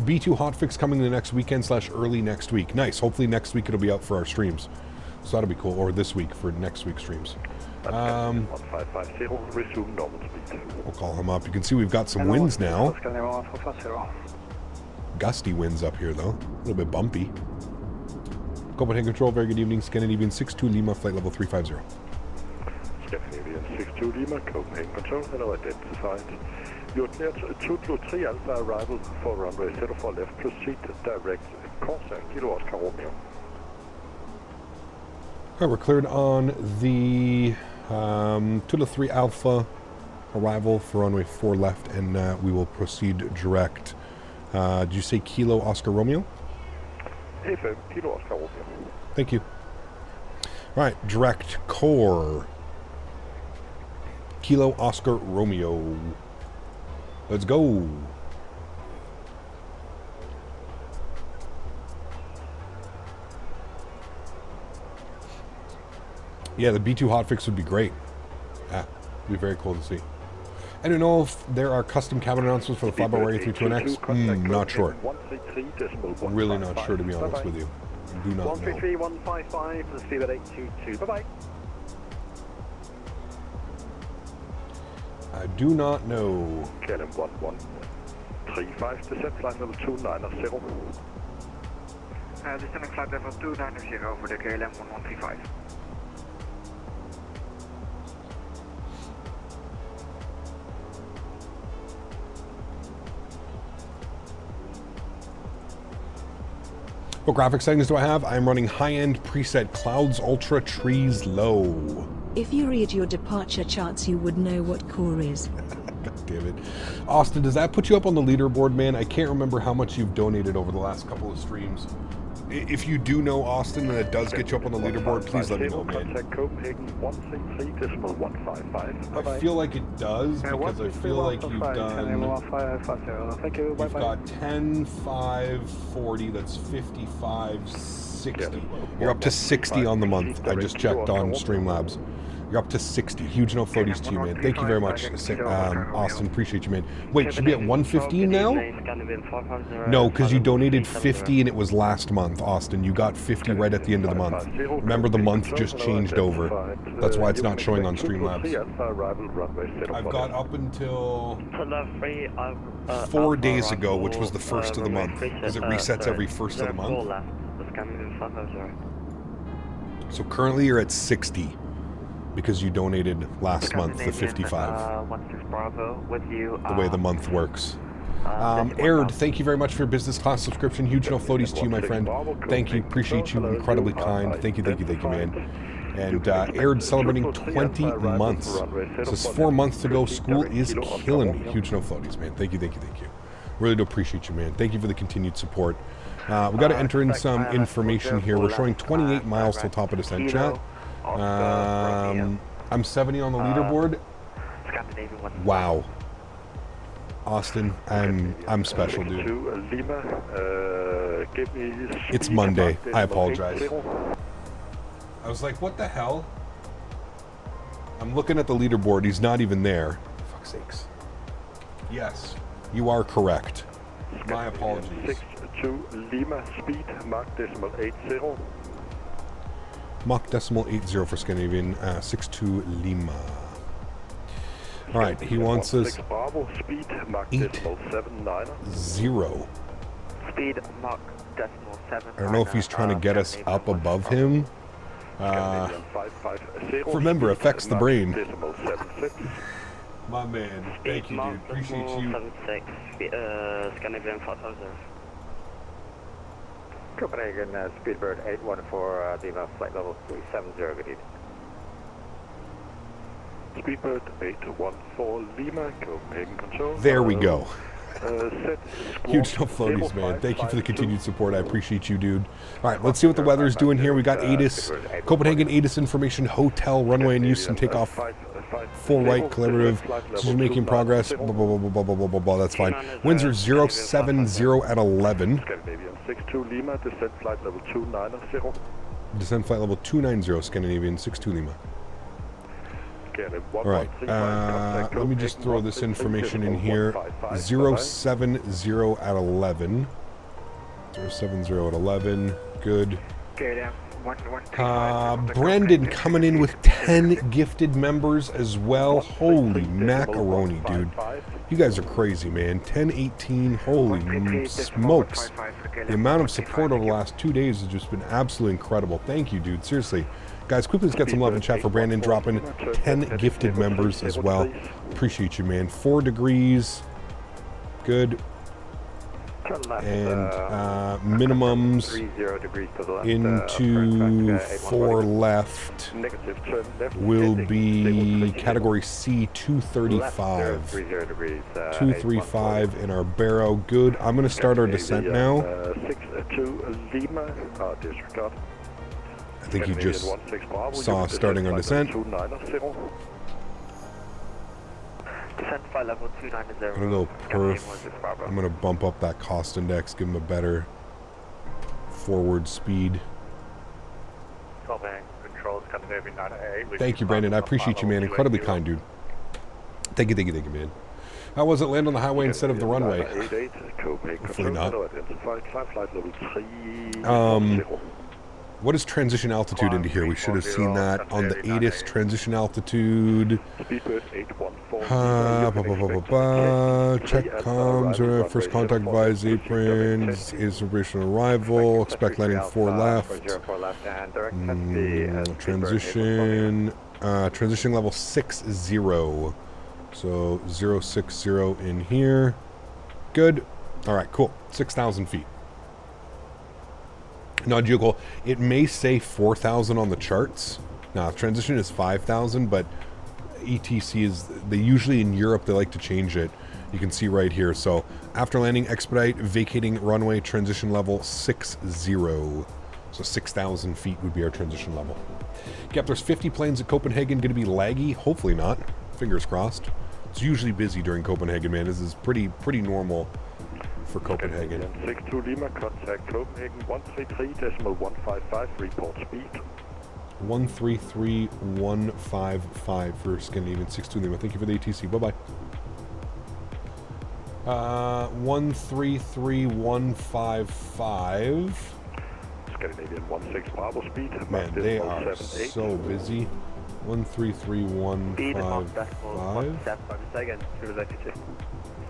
B2 hotfix coming the next weekend / early next week. Nice. Hopefully next week it'll be out for our streams. So that'll be cool. Or this week for next week's streams. We'll call him up. You can see we've got some winds now. Gusty winds up here though. A little bit bumpy. Copenhagen Control, very good evening. Scandinavian 62 Lima, flight level 350. Scandinavian 62 Lima, Copenhagen Control, hello, identified. You're near 223 Alpha arrival for runway 04 left, proceed direct, course Kilo Oscar Romeo. Alright, we're cleared on the 223 Alpha arrival for runway 4 left, and we will proceed direct. Did you say Kilo Oscar Romeo? A5, Kilo Oscar Romeo. Thank you. Alright, direct core. Kilo Oscar Romeo. Let's go. Yeah, the B2 hotfix would be great. Yeah, it'd be very cool to see. I don't know if there are custom cabin announcements for the Flyby A320X. Not sure. Really not sure, to be honest with you. Do not know. 133-155, let's leave at 822. Bye-bye. I do not know. KLM 1135, descent flight level 290. Descending flight level 290 for the KLM 1135. What graphic settings do I have? I'm running high-end preset Clouds Ultra Trees Low. If you read your departure charts, you would know what core is. God damn it. Austin, does that put you up on the leaderboard, man? I can't remember how much you've donated over the last couple of streams. If you do know, Austin, and it does get you up on the leaderboard, please let me know, man. I feel like it does, because I feel like you've done... You've got 10, 5, 40, that's 55, 60. You're up to 60 on the month. I just checked on Streamlabs. You're up to 60. Huge no floaties to you, man. Thank you very much, Austin. Appreciate you, man. Wait, should be at 115 now? No, because you donated 50 and it was last month, Austin. You got 50 right at the end of the month. Remember, the month just changed over. That's why it's not showing on Streamlabs. I've got up until 4 days ago, which was the first of the month, because it resets every first of the month. So currently you're at 60. Because you donated last month, the 55. The way the month works. Erin, thank you very much for your business class subscription. Huge no floaties to you, my friend. Thank you. Appreciate you. Incredibly kind. Thank you, thank you, thank you, man. And Erin celebrating 20 months. So it's 4 months to go. School is killing me. Huge no floaties, man. Thank you, thank you, thank you. Really do appreciate you, man. Thank you for the continued support. We got to enter in some information here. We're showing 28 miles till top of descent, chat. I'm 70 on the leaderboard. Scandinavian 1. Wow. Austin, I'm special, dude. Lima, give me It's speed Monday. Mach I apologize. 80. I was like, what the hell? I'm looking at the leaderboard. He's not even there. For fuck's sakes. Yes, you are correct. My apologies. 62 Lima, speed Mach 80. Mach 80 for Scandinavian, 62 Lima. All right, he wants us 16 Bravo, speed Mach 8 79. 0. Speed Mach 7. I don't know if he's trying to get us up above him. Scandinavian 550. Remember, affects the Mach brain. 76. My man, thank you, dude. Appreciate you. 76, Scandinavian 4000. Copenhagen, Speedbird 814, Lima, flight level 370, good evening. Speedbird 814 Lima, Copenhagen Control. There we go. Set Huge no floaties, man. Thank you for the continued support. I appreciate you, dude. All right, let's see what the weather's doing here. We got ATIS, Copenhagen ATIS information, hotel, runway in use, and takeoff. Full right, collaborative, decision-making progress, blah, blah, blah, blah, blah, blah, blah, blah, that's fine. Winds are 070 at 11. Scandinavian 62 Lima, descent flight level 290. Descent flight level 290, Scandinavian 62 Lima. All right, let me just throw this information in here. 070 at 11. 070 at 11, good. Brandon coming in with 10 gifted members as well. Holy macaroni, dude. You guys are crazy, man. 1018, holy smokes. The amount of support over the last 2 days has just been absolutely incredible. Thank you, dude. Seriously. Guys, quickly let's get some love in chat for Brandon dropping 10 gifted members as well. Appreciate you, man. 4 degrees. Good. And minimums into 4 left will be category C 235. 235 in our barrow. Good. I'm going to start our descent now. I think you just saw us starting our descent. Descent flight level 290. I'm going to go perf. I'm going to bump up that cost index, give him a better forward speed. Thank you, Brandon. I appreciate you, man. Incredibly kind, dude. Thank you, man. How was it land on the highway instead of the runway? Hopefully not. What is transition altitude into here? We should have seen that on the ATIS transition altitude. Check comms, first contact advise apron, is operational arrival, expect landing 4 left. Transition level 60. So 060 in here. Good. All right, cool. 6,000 feet. Nadya, it may say 4,000 on the charts. Now, transition is 5,000, but ETC is, they usually in Europe, they like to change it. You can see right here. So after landing, expedite, vacating runway, transition level 60. So 6,000 feet would be our transition level. Yep, there's 50 planes at Copenhagen. Going to be laggy? Hopefully not. Fingers crossed. It's usually busy during Copenhagen, man. This is pretty normal for Copenhagen. 62 Lima, contact Copenhagen 133.155, report speed. 133.155 for Scandinavian 62 Lima. Thank you for the ATC. Bye-bye. 133.155. Scandinavian 16 Bravo speed. Man, they are so busy. 133.155.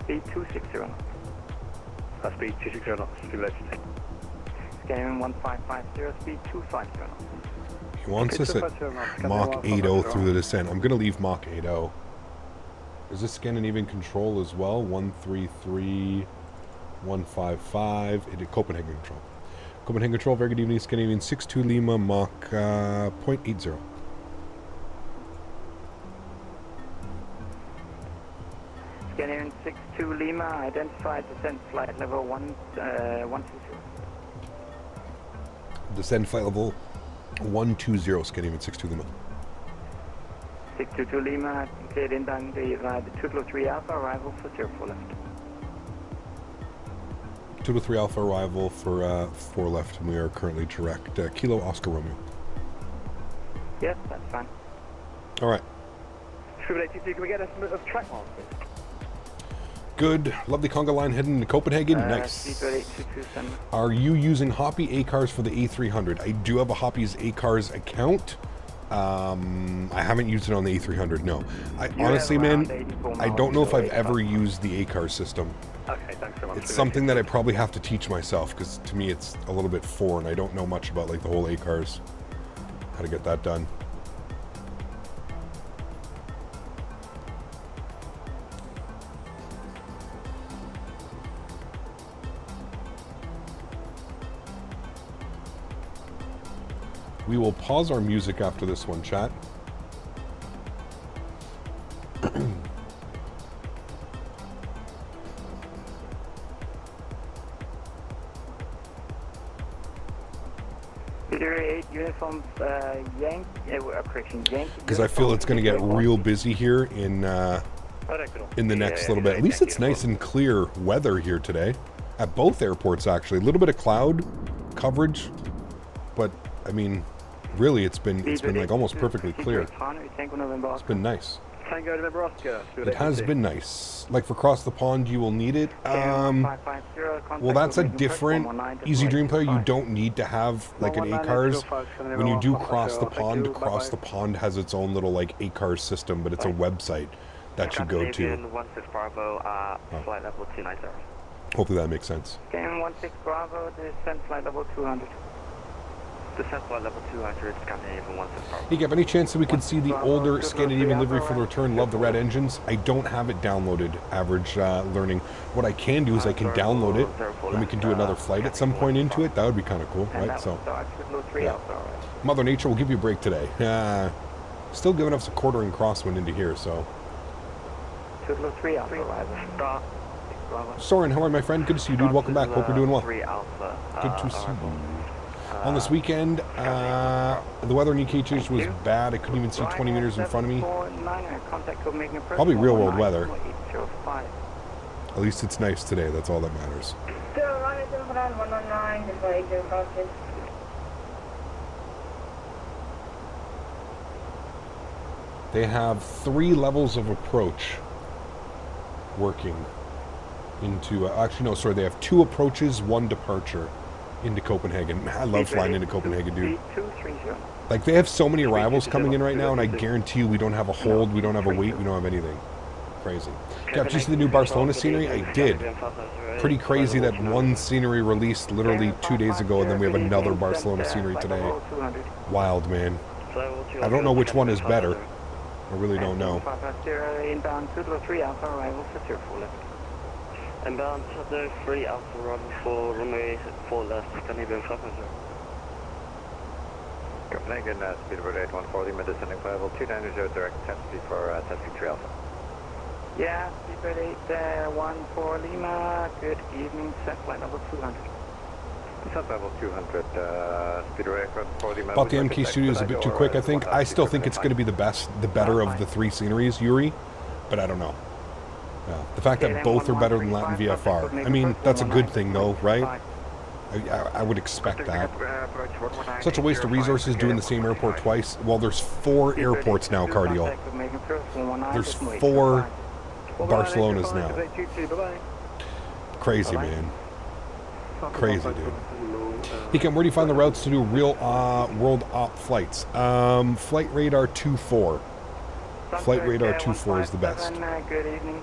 Speed 260. Speed 260, Scandinavian 1550, speed 250. He wants us at Mach 80 through the descent. I'm going to leave Mach 80. Is this Scandinavian control as well? 133.155. It is Copenhagen control. Copenhagen control, very good evening. Scandinavian 62 Lima, Mach 0.80. Scandinavian 62 Lima, identified descent flight level 120. Descent flight level 120, Scandinavian 62 Lima. 622 Lima, cleared inbound the 203 Alpha, arrival for 04 left. 203 Alpha arrival for 4 left, and we are currently direct. Kilo Oscar Romeo. Yes, that's fine. All right. Triple 82, can we get a track mark, please? Good. Lovely conga line heading into Copenhagen. Nice. Are you using Hoppy A-Cars for the A300? I do have a Hoppy's A-Cars account. I haven't used it on the A300, no. Honestly, man, I don't know if I've ever used the A-Cars system. Okay, thanks so much. It's something that I probably have to teach myself, because to me it's a little bit foreign. I don't know much about like the whole A-Cars, how to get that done. We will pause our music after this one, chat. Uniform Yankee. Because I feel it's going to get real busy here in the next little bit. At least it's nice and clear weather here today at both airports. Actually, a little bit of cloud coverage, but I mean, really, it's been like almost perfectly clear. It's been nice. It has been nice. Like for Cross the Pond, you will need it. Well, that's a different Easy Dream player. You don't need to have like an A-Cars. When you do Cross the Pond has its own little like A-Cars system, but it's a website that you go to. Flight level 290. Hopefully that makes sense. Game 16 Bravo, descent flight level 200. Descent flight level 200, Scandinavian 16 Bravo. You have any chance that we could see the older Scandinavian livery for the return? Love the red engines. I don't have it downloaded, average learning. What I can do is I can download it, and we can do another flight at some point into it. That would be kind of cool, right? So, yeah. Mother Nature will give you a break today. Still giving us a quartering crosswind into here, so. Soren, how are you, my friend? Good to see you, dude. Welcome back. Hope you're doing well. Good to see you. On this weekend, the weather in Childerz was bad. I couldn't even see 20 meters in front of me. Probably real world weather. At least it's nice today. That's all that matters. They have 3 levels of approach working into... actually, no, sorry. They have 2 approaches, 1 departure into Copenhagen. I love flying into Copenhagen, dude. Like, they have so many arrivals coming in right now, and I guarantee you we don't have a hold, we don't have a wait, we don't have anything. Crazy. Yeah, did you see the new Barcelona scenery? I did. Pretty crazy that one scenery released literally 2 days ago, and then we have another Barcelona scenery today. Wild, man. I don't know which one is better. I really don't know. Inbound 203 Alpha, arrival for 04 left. Inbound 203 Alpha, arrival for runway 4 left, Scandinavian 500. Copenhagen, speed over 8140, mid-descending flight level 290, direct test speed for test speed 3 Alpha. Yeah, speed 814 Lima, good evening, set flight level 200. Descent level 200, speed over 840 Lima. Bought the MK Studio is a bit too quick, I think. I still think it's going to be the better of the 3 sceneries, Yuri, but I don't know. Yeah. The fact that both are better than Latin VFR. I mean, that's a good thing though, right? I would expect that. Such a waste of resources doing the same airport twice. Well, there's 4 airports now, Cardio. There's 4 Barcelonas now. Crazy, man. Crazy, dude. Hikem, where do you find the routes to do real world op flights? Flight Radar 24. Flight Radar 24 is the best. Good evening.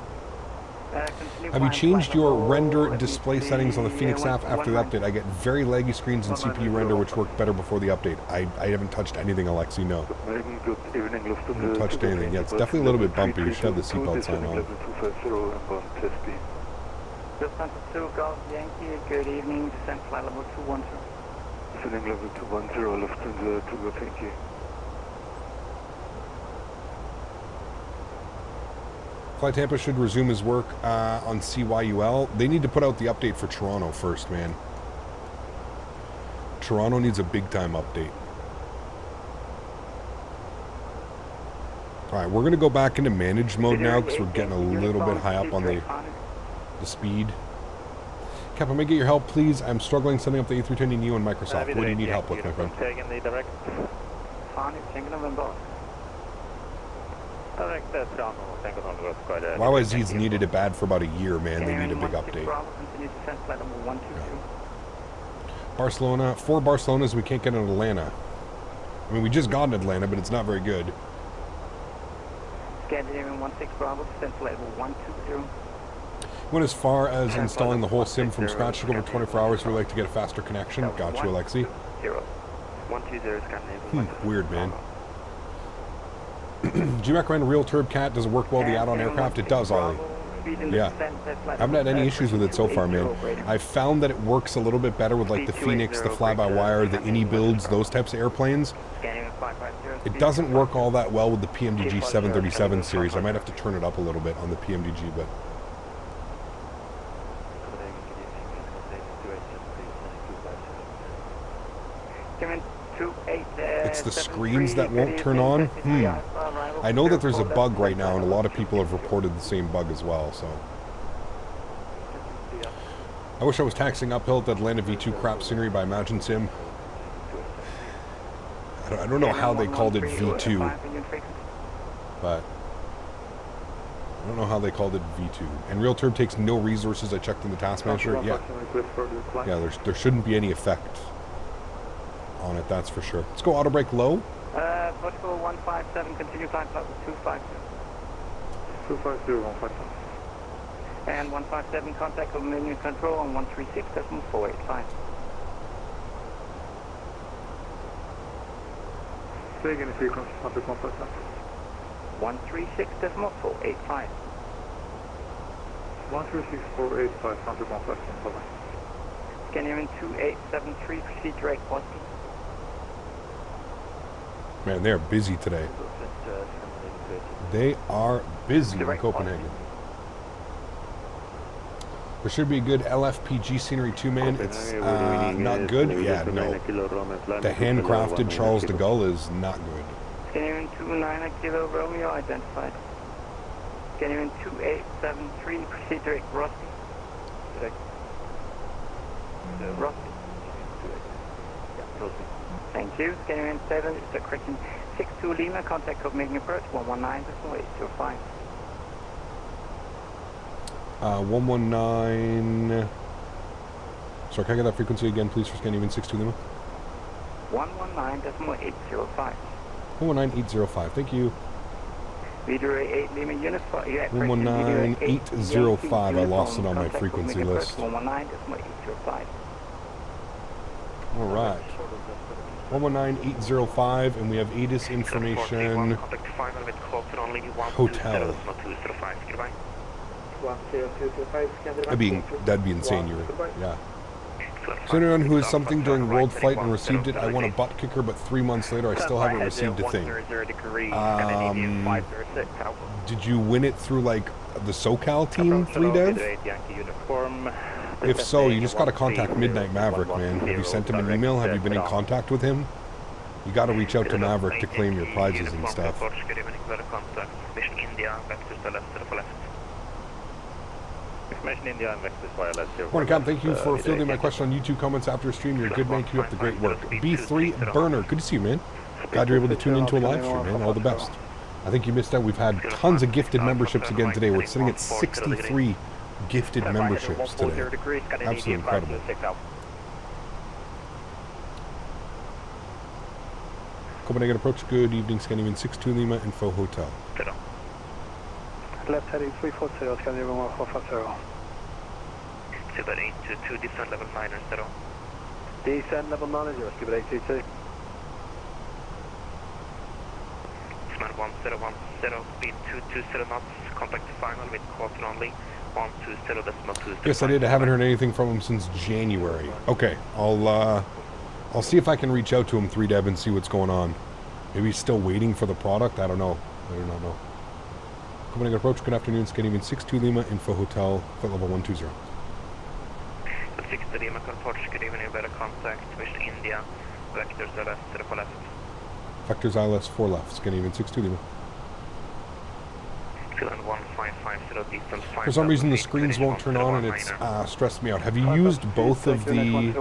Have you changed your render display settings on the Fenix app after the update? I get very laggy screens in CPU render, which worked better before the update. I haven't touched anything, AlexSiu, no. I haven't touched anything. Yeah, it's definitely a little bit bumpy. You should have the seatbelt sign on. Descent 2 Golf Yankee, good evening, descent flight level 210. Descending level 210, left to Golf Yankee. Flight Tampa should resume his work on CYUL. They need to put out the update for Toronto first, man. Toronto needs a big-time update. Alright, we're going to go back into managed mode now because we're getting a little bit high up on the speed. Captain, may I get your help, please? I'm struggling setting up the A320 Neo in Microsoft. What do you need help with, my friend? YYZ's needed it bad for about a year, man. They need a big update. Barcelona. 4 Barcelonas we can't get in Atlanta. I mean, we just got in Atlanta, but it's not very good. Scandinavian 16 Bravo, descent to level 120. Went as far as installing the whole sim from scratch. Took over 24 hours. We'd like to get a faster connection. Got you, AlexSiu. 120 Scandinavian. Weird, man. Do you recommend Real Turb Cat? Does it work well, the add-on aircraft? It does, Ollie. Yeah. I haven't had any issues with it so far, man. I've found that it works a little bit better with like the Fenix, the fly-by-wire, the INI builds, those types of airplanes. It doesn't work all that well with the PMDG 737 series. I might have to turn it up a little bit on the PMDG, but... It's the screens that won't turn on? I know that there's a bug right now, and a lot of people have reported the same bug as well, so... I wish I was taxing uphill at the Atlanta V2 crap scenery by Imagine Sim. I don't know how they called it V2, but... I don't know how they called it V2. And Real Turb takes no resources. I checked in the Taskmaster. Yeah, there shouldn't be any effect on it, that's for sure. Let's go auto brake low. Portugal 157, continue climb level 250. 250, 157. And 157, contact with menu control on 136.485. Take any frequency, contact 157. 136.485. 136.485, contact 157. Scandinavian 2873, proceed direct Boston. Man, they are busy today. They are busy in Copenhagen. There should be a good LFPG scenery too, man. It's not good. Yeah, no. The handcrafted Charles de Gaulle is not good. Scandinavian 29 Kilo Romeo identified. Scandinavian 2873, proceed direct Rusty. Rusty. Thank you. Scandinavian 7, it's a correction. 62 Lima, contact code making approach 119.805. 119. Sorry, can I get that frequency again, please, for Scandinavian 62 Lima? 119.805. 119.805. Thank you. Leader 8 Lima unit. 119.805. I lost it on my frequency list. 119.805. All right. 119.805, and we have ATIS information. Hotel. That'd be insane, yeah. So anyone who has something during World Flight and received it, I want a butt kicker, but 3 months later I still haven't received a thing. Did you win it through like the SoCal team, 3Dev? If so, you just gotta contact Midnight Maverick, man. Have you sent him an email? Have you been in contact with him? You gotta reach out to Maverick to claim your prizes and stuff. Morning, Cap. Thank you for fielding my question on YouTube comments after a stream. You're a good man. Keep up the great work. B3 Burner. Good to see you, man. Glad you're able to tune into a live stream, man. All the best. I think you missed out. We've had tons of gifted memberships again today. We're sitting at 63 gifted memberships today. Absolutely incredible. Copenhagen approach. Good evening, Scandinavian 62 Lima Info Hotel. Left heading 340, Scandinavian 140. Super 8 to 2 descent level 9 Descent level 9 Skipper 822. Command 1010, speed 220 knots, contact final with quarter only, 120.2. Yes, I did. I haven't heard anything from him since January. Okay, I'll see if I can reach out to him, 3Dev, and see what's going on. Maybe he's still waiting for the product. I don't know. I do not know. Copenhagen approach. Good afternoon. Scandinavian 62 Lima Info Hotel, flight level 120. 60 Lima approach. Good evening. Better contact with India. Vectors ILS to the left. Vectors ILS 4 left. Scandinavian 62 Lima. For some reason, the screens won't turn on, and it's stressed me out. Have you used both of the?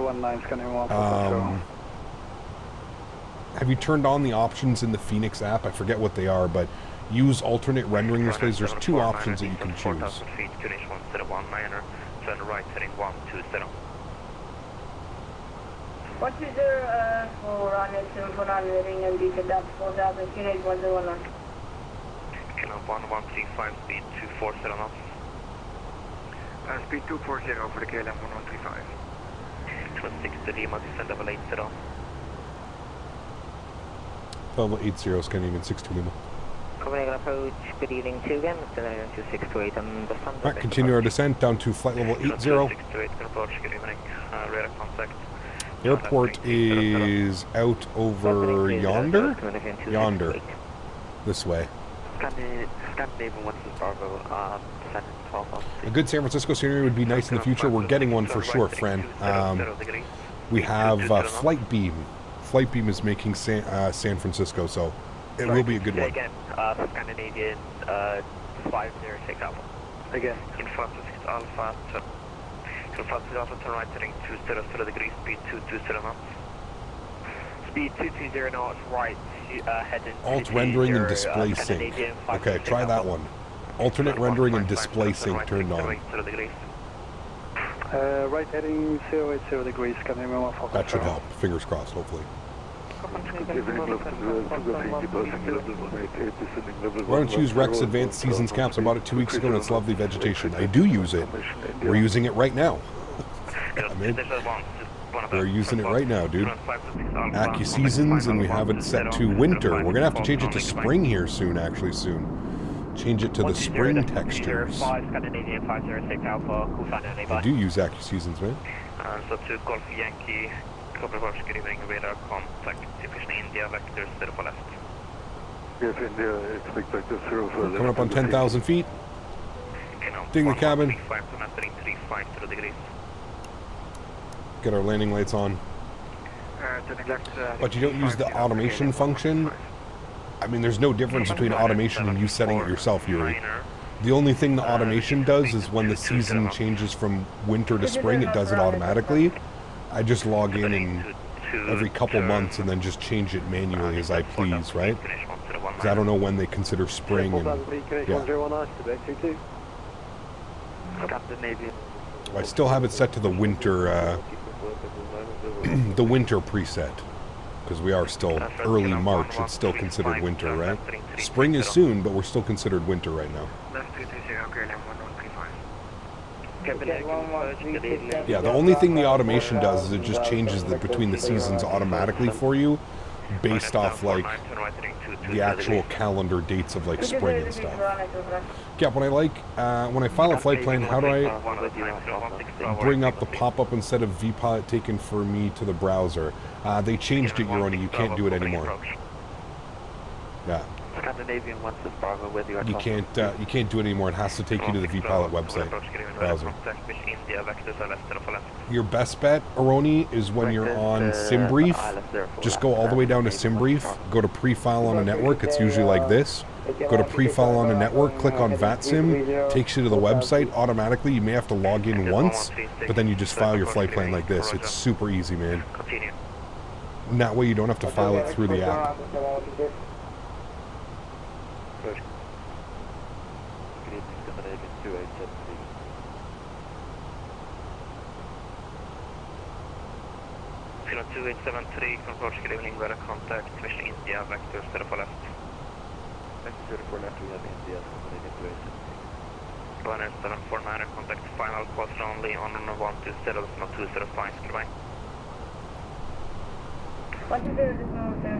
Have you turned on the options in the Fenix app? I forget what they are, but use alternate rendering displays. There's two options that you can choose. What is the for running and detailed up 4000 unit 101? Canal 1135, speed 240 knots. Speed 240 for the KLM 1135. 26 to Lima, descend level 80. Level 80 is Canadian 62 Lima. Copenhagen approach, good evening to again, Canadian 2628 on the sun. Alright, continue our descent down to flight level 80. 628, approach, good evening, radar contact. Airport is out over yonder? Yonder. This way. Scandinavian 1 Bravo, descend 12 knots. A good San Francisco scenery would be nice in the future. We're getting one for sure, friend. We have Flight Beam. Flight Beam is making San Francisco, so it will be a good one. Again, Scandinavian 50 takeoff. Again. In front of 6 Alpha, turn right heading 200 degrees, speed 220 knots. Speed 220 knots, right, heading Alt rendering and display sync. Okay, try that one. Alternate rendering and display sync turned on. Right heading 080 degrees, Scandinavian 1 That should help. Fingers crossed, hopefully. Why don't you use Rex Advanced Seasons Caps? I bought it 2 weeks ago and it's lovely vegetation. I do use it. We're using it right now. I mean, we're using it right now, dude. Accu Seasons, and we have it set to winter. We're going to have to change it to spring here soon, actually soon. Change it to the spring textures. I do use Accu Seasons, man. So to Golf Yankee, Copper Horse, good evening, radar contact, Division India, vector 0 for left. Yes, India, expect vector 0 for left. Coming up on 10,000 feet. Ding the cabin. Get our landing lights on. But you don't use the automation function. I mean, there's no difference between automation and you setting it yourself, Yuri. The only thing the automation does is when the season changes from winter to spring, it does it automatically. I just log in and every couple months and then just change it manually as I please, right? Because I don't know when they consider spring and yeah. I still have it set to the winter the winter preset, because we are still early March. It's still considered winter, right? Spring is soon, but we're still considered winter right now. Yeah, the only thing the automation does is it just changes between the seasons automatically for you, based off like the actual calendar dates of like spring and stuff. Yeah, when I file a flight plan, how do I bring up the pop-up instead of vPilot taken for me to the browser? They changed it, Euroni. You can't do it anymore. Yeah. Scandinavian 1 Bravo with you. You can't do it anymore. It has to take you to the vPilot website browser. Your best bet, Aroni, is when you're on SimBrief. Just go all the way down to SimBrief. Go to pre-file on a network. It's usually like this. Go to pre-file on a network. Click on VATSIM. Takes you to the website automatically. You may have to log in once, but then you just file your flight plan like this. It's super easy, man. And that way you don't have to file it through the app. Kilo 2873, approach, good evening, radar contact, Division India, vector 0 for left. Vector 0 for left, we have India, Runner 749, contact final quads only on 120, not 205, goodbye. What is the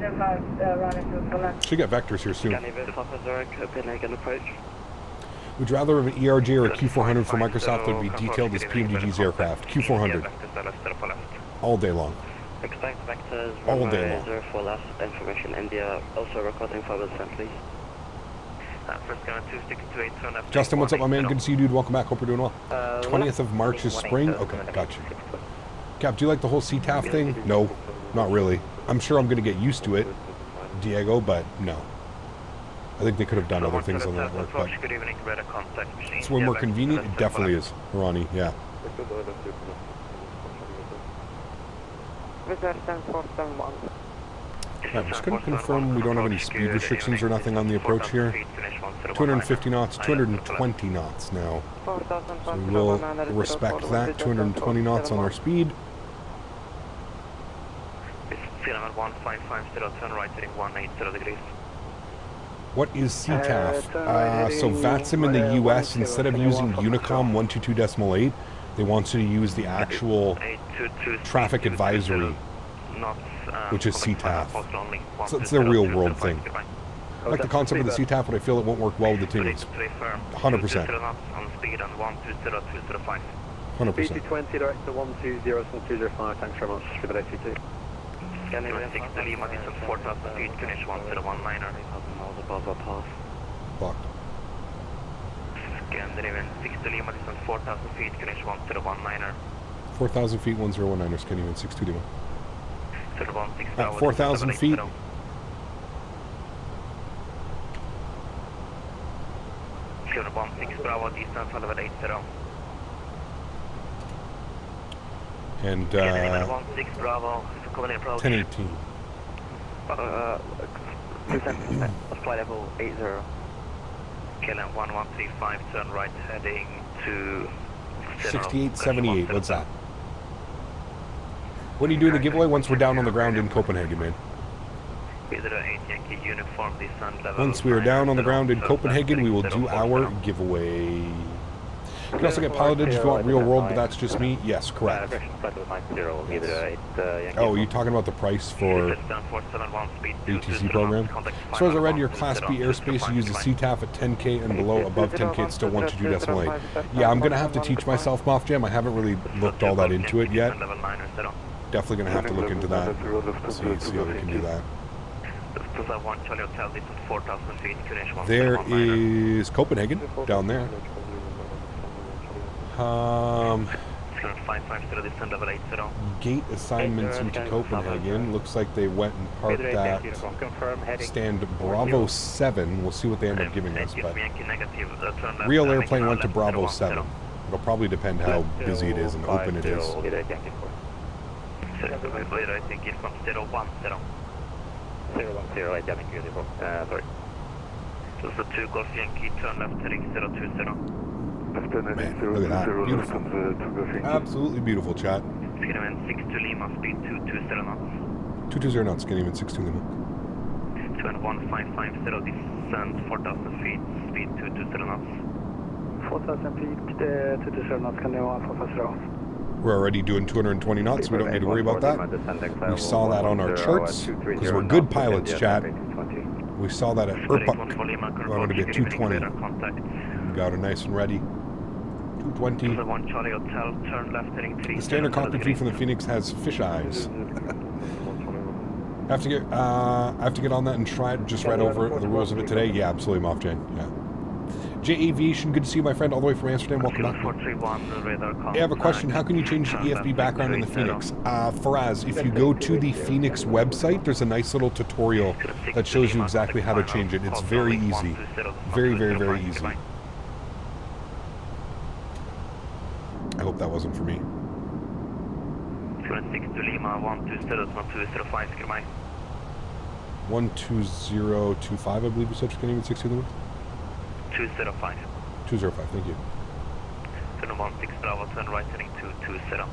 about runner 2 for left? Should get vectors here soon. Copenhagen approach. Would you rather have an ERJ or a Q400 for Microsoft that would be detailed as PMDG's aircraft? Q400. All day long. Expect vectors, all day long. 0 for left, information India, also recording 5%, please. Justin, what's up, my man? Good to see you, dude. Welcome back. Hope you're doing well. 20th of March is spring? Okay, gotcha. Cap, do you like the whole CTAF thing? No, not really. I'm sure I'm going to get used to it, Diego, but no. I think they could have done other things on the network, but Good evening, radar contact machine. it's way more convenient. It definitely is, Ronnie, yeah. I'm just going to confirm we don't have any speed restrictions or nothing on the approach here. 250 knots, 220 knots now. So we will respect that, 220 knots on our speed. Turn right heading 180 degrees. What is CTAF? So VATSIM in the US, instead of using Unicom 122.8, they want you to use the actual traffic advisory, which is CTAF. So it's their real world thing. I like the concept of the CTAF, but I feel it won't work well with the teams. 100%. 100%. 20 direct to 120 and 205, thanks very much for the ACT. Scanning 6 to Lima, distance 4,000 feet, finish 1019er. Above our path. Blocked. Scanning 6 to Lima, distance 4,000 feet, finish 1019er. 4,000 feet, 109er, scanning in 621. At 4,000 feet. Scanning 16 Bravo, distance 1180. And 16 Bravo, coming in approach. 1018. Flight level 80. KLM 1135, turn right heading to 6878, what's that? What do you do in the giveaway once we're down on the ground in Copenhagen, man? Once we are down on the ground in Copenhagen, we will do our giveaway. You can also get pilotage if you want real world, but that's just me. Yes, correct. Yes. Oh, are you talking about the price for the ATC program? So as I read, your Class B airspace, you use the CTAF at 10K and below. Above 10K, it's still 122.8. Yeah, I'm going to have to teach myself, Moff Jam. I haven't really looked all that into it yet. Definitely going to have to look into that. See how we can do that. There is Copenhagen down there. Gate assignments into Copenhagen. Looks like they went and parked at stand Bravo 7. We'll see what they end up giving us, but real airplane went to Bravo 7. It'll probably depend how busy it is and open it is. So it's a 2 Golf Yankee, turn left heading 020. Man, look at that. Beautiful. Absolutely beautiful, chat. Skinnyman 6 to Lima, speed 220 knots. 220 knots, Skinnyman 6 to Lima. 21550, descend 4,000 feet, speed 220 knots. 4,000 feet, 220 knots, can you offer? We're already doing 220 knots, so we don't need to worry about that. We saw that on our charts, because we're good pilots, chat. We saw that at Irpak. We're going to get 220. Got it nice and ready. 220. The standard cockpit view from the Fenix has fish eyes. I have to get on that and try it. Just read over the rules of it today. Yeah, absolutely, Moff Jane. Yeah. J Aviation, good to see you, my friend, all the way from Amsterdam. Welcome back. I have a question. How can you change the EFB background in the Fenix? Faraz, if you go to the Fenix website, there's a nice little tutorial that shows you exactly how to change it. It's very easy. Very, very, very easy. I hope that wasn't for me. 6 to Lima, 120.205, 12025, I believe you said, can you even 6 to Lima? 205. 205, thank you. Turn 16 Bravo, turn right heading 220.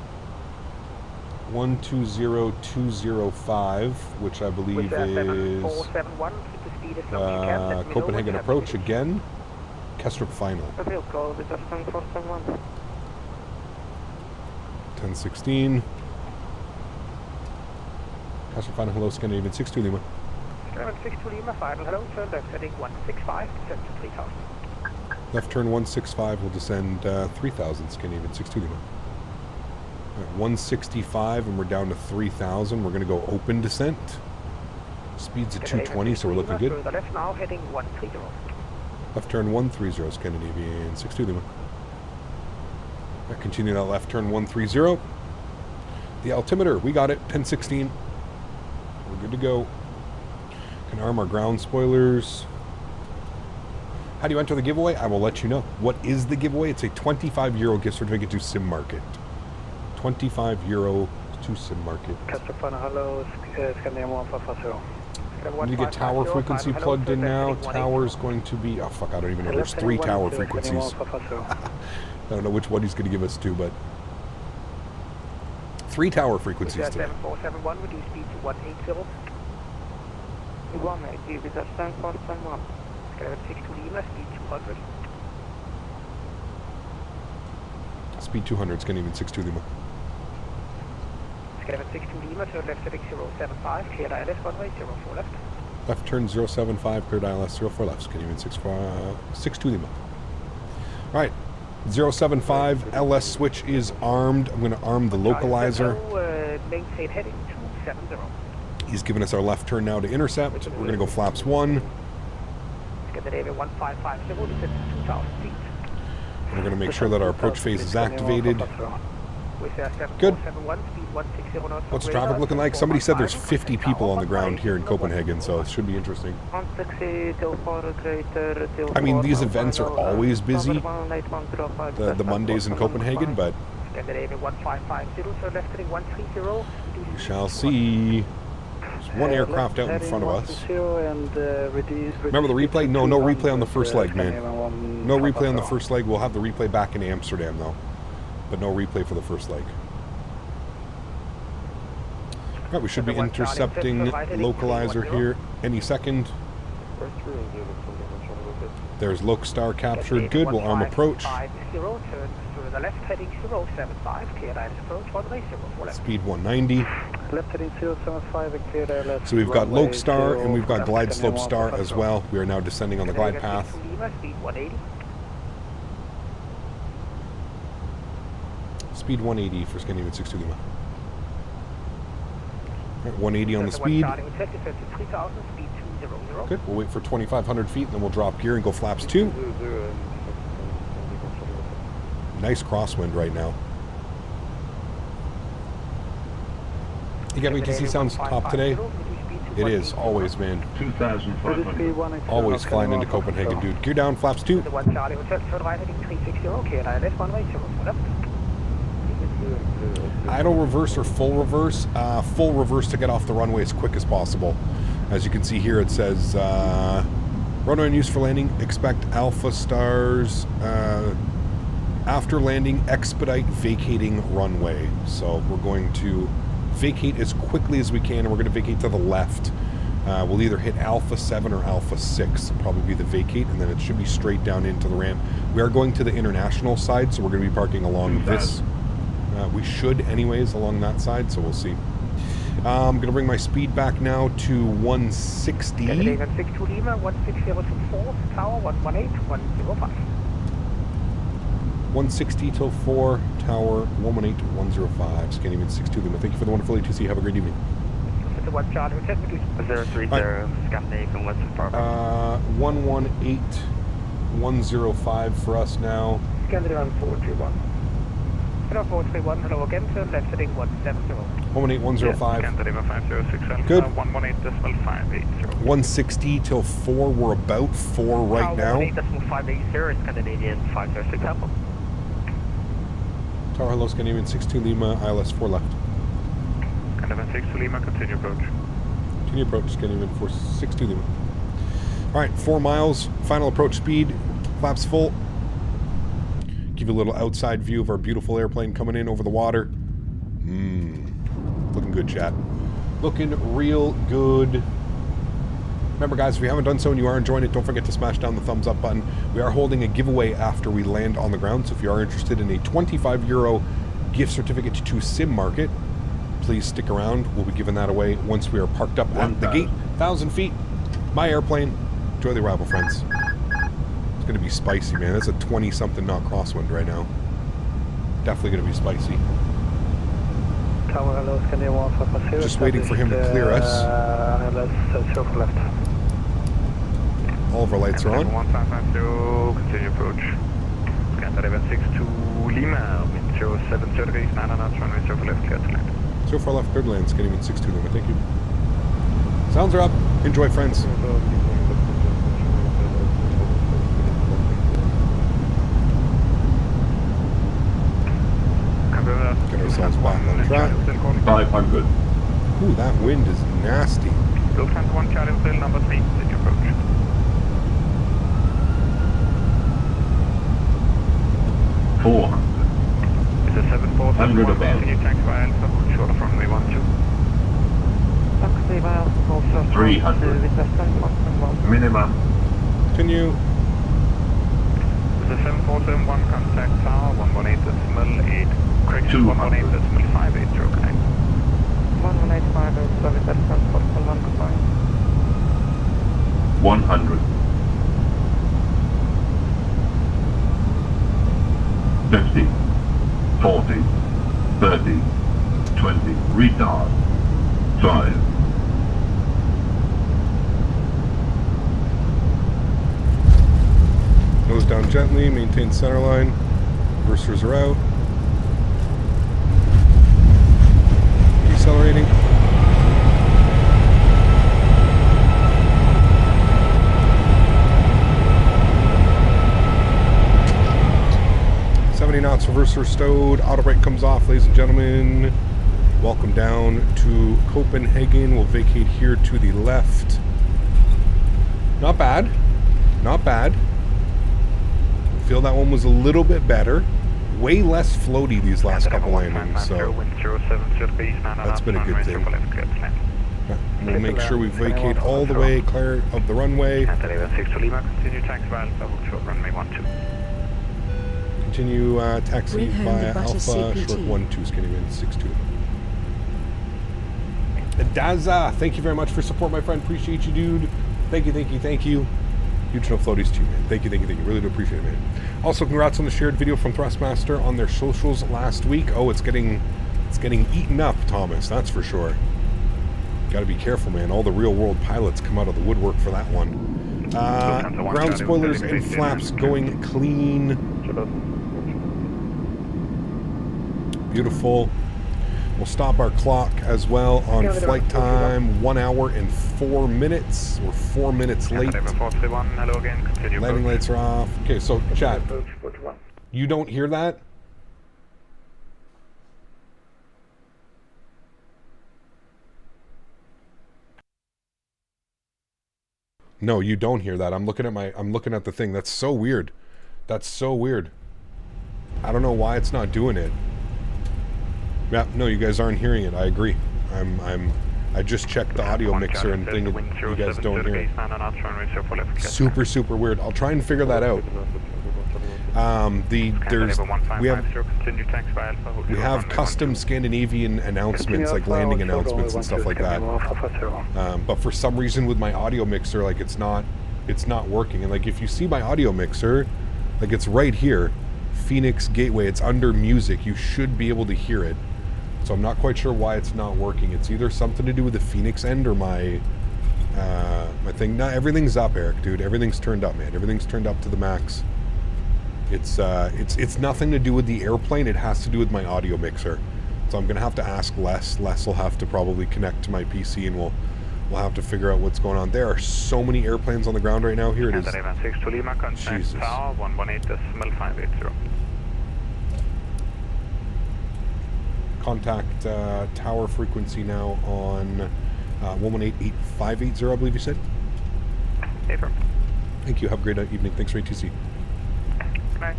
120205, which I believe is Copenhagen approach again. Kestrup final. 1016. Kestrup final, hello, Scandinavian 62 Lima. 62 Lima, final, hello, turn left heading 165, descend to 3000. Left turn 165 will descend 3000, Scandinavian 62 Lima. 165 and we're down to 3000. We're going to go open descent. Speed's at 220, so we're looking good. Left now heading 130. Left turn 130, Scandinavian 62 Lima. Continue that left turn 130. The altimeter, we got it, 1016. We're good to go. Can arm our ground spoilers. How do you enter the giveaway? I will let you know. What is the giveaway? It's a €25 gift certificate to Sim Market. €25 to Sim Market. Hello, Scandinavian 150. We need to get tower frequency plugged in now. Tower's going to be... Oh, fuck, I don't even know. There's 3 tower frequencies. I don't know which one he's going to give us to, but... 3 tower frequencies today. 7471, reduce speed to 180. 180, with that 7471. Skeleton 62 Lima, speed 200. Speed 200, Scandinavian 62 Lima. Skeleton 62 Lima, turn left heading 075, cleared ILS runway 04 left. Left turn 075, cleared ILS 04 left, Scandinavian 62 Lima. Alright, 075, LS switch is armed. I'm going to arm the localizer. Maintain heading 270. He's given us our left turn now to intercept. We're going to go flaps 1. Scandinavian 1550, descend to 2,000 feet. And we're going to make sure that our approach phase is activated. Good. What's traffic looking like? Somebody said there's 50 people on the ground here in Copenhagen, so it should be interesting. I mean, these events are always busy, the Mondays in Copenhagen, but we shall see. There's one aircraft out in front of us. Remember the replay? No replay on the first leg, man. No replay on the first leg. We'll have the replay back in Amsterdam, though. But no replay for the first leg. All right, we should be intercepting localizer here any second. There's Lokestar captured. Good, we'll arm approach. Speed 190. So we've got Lokestar and we've got Glide Slope Star as well. We are now descending on the glide path. Speed 180 for Scandinavian 62 Lima. Right, 180 on the speed. Good, we'll wait for 2,500 feet and then we'll drop gear and go flaps 2. Nice crosswind right now. You got ATC sounds top today? It is, always, man. 2,500. Always flying into Copenhagen, dude. Gear down, flaps 2. Idle reverse or full reverse? Full reverse to get off the runway as quick as possible. As you can see here, it says runway in use for landing. Expect alpha stars. After landing, expedite vacating runway. So we're going to vacate as quickly as we can, and we're going to vacate to the left. We'll either hit Alpha 7 or Alpha 6. It'll probably be the vacate, and then it should be straight down into the ramp. We are going to the international side, so we're going to be parking along this. We should anyways along that side, so we'll see. I'm going to bring my speed back now to 160. 160 till 4, tower 118-105, Scandinavian 62 Lima. Thank you for the wonderful ATC. Have a great evening. 030 Scandinavian West Park. 118-105 for us now. Scandinavian 431. Hello 431, hello again, turn left heading 170. 118-105. Scandinavian 506. Good. 118.580. 160 till 4, we're about 4 right now. 118.580, Scandinavian 506 Apple. Tower, hello, Scandinavian 62 Lima, ILS 4 left. Scandinavian 62 Lima, continue approach. Continue approach, Scandinavian 462 Lima. Alright, 4 miles, final approach speed, flaps full. Give you a little outside view of our beautiful airplane coming in over the water. Looking good, chat. Looking real good. Remember, guys, if you haven't done so and you are enjoying it, don't forget to smash down the thumbs up button. We are holding a giveaway after we land on the ground, so if you are interested in a €25 gift certificate to Sim Market, please stick around. We'll be giving that away once we are parked up at the gate. 1,000 feet. My airplane. Enjoy the arrival, friends. It's going to be spicy, man. That's a 20-something knot crosswind right now. Definitely going to be spicy. Just waiting for him to clear us. All of our lights are on. 1550, continue approach. Scandinavian 62 Lima, wind 07 degrees, 9 knots, runway 0 for left, clear to land. 0 for left, clear to land, Scandinavian 62 Lima. Thank you. Sounds are up. Enjoy, friends. Get ourselves back on track. 500. Ooh, that wind is nasty. Lufthansa 1 Charlie Hotel number 3, continue approach. 400. This is 747, 100 above. continue taxi via Alpha, short of runway 12. Taxi via Alpha, 300. Minimum. Continue. This is 747, contact tower 118.8, correction 118.580, connect. 118.5, service at transport for 1 goodbye. 100. 50. 40. 30. 20. Retard. 5. Nose down gently, maintain center line. Reversers are out. Decelerating. Knots, reverser stowed, auto brake comes off, ladies and gentlemen. Welcome down to Copenhagen. We'll vacate here to the left. Not bad. Not bad. I feel that one was a little bit better. Way less floaty these last couple landings, so that's been a good thing. We'll make sure we vacate all the way clear of the runway. Continue taxi via Alpha, short 12, skinny wind 62. Daza, thank you very much for support, my friend. Appreciate you, dude. Thank you, thank you, thank you. Huge no floaties too, man. Thank you, thank you, thank you. Really do appreciate it, man. Also, congrats on the shared video from Thrustmaster on their socials last week. Oh, it's getting eaten up, Thomas. That's for sure. Got to be careful, man. All the real world pilots come out of the woodwork for that one. Ground spoilers and flaps going clean. Beautiful. We'll stop our clock as well on flight time. 1 hour and 4 minutes. We're 4 minutes late. Landing lights are off. Okay, so chat. You don't hear that? No, you don't hear that. I'm looking at the thing. That's so weird. That's so weird. I don't know why it's not doing it. Yeah, no, you guys aren't hearing it. I agree. I just checked the audio mixer and thing. You guys don't hear it. Super, super weird. I'll try and figure that out. We have custom Scandinavian announcements, like landing announcements and stuff like that. But for some reason with my audio mixer, like it's not working. And like if you see my audio mixer, like it's right here, Fenix Gateway. It's under music. You should be able to hear it. So I'm not quite sure why it's not working. It's either something to do with the Fenix end or my my thing. No, everything's up, Eric, dude. Everything's turned up, man. Everything's turned up to the max. It's nothing to do with the airplane. It has to do with my audio mixer. So I'm gonna have to ask Les. Les will have to probably connect to my PC, and we'll have to figure out what's going on. There are so many airplanes on the ground right now. Here it is. Jesus. Contact tower frequency now on 118.8580, I believe you said. Thank you. Have a great evening. Thanks for ATC. Good night.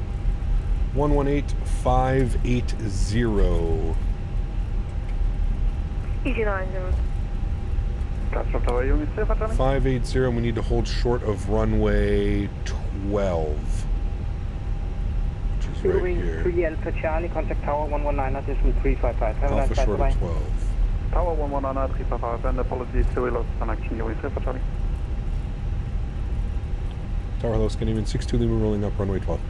118.580. Easy 90. 580. We need to hold short of runway 12. Right here. 3 Alpha Charlie, contact tower 119.355. Alpha short of 12. Tower 119.355, and apologies to lost connection. You will say for Charlie. Tower hello, Scandinavian 62 Lima rolling up runway 12.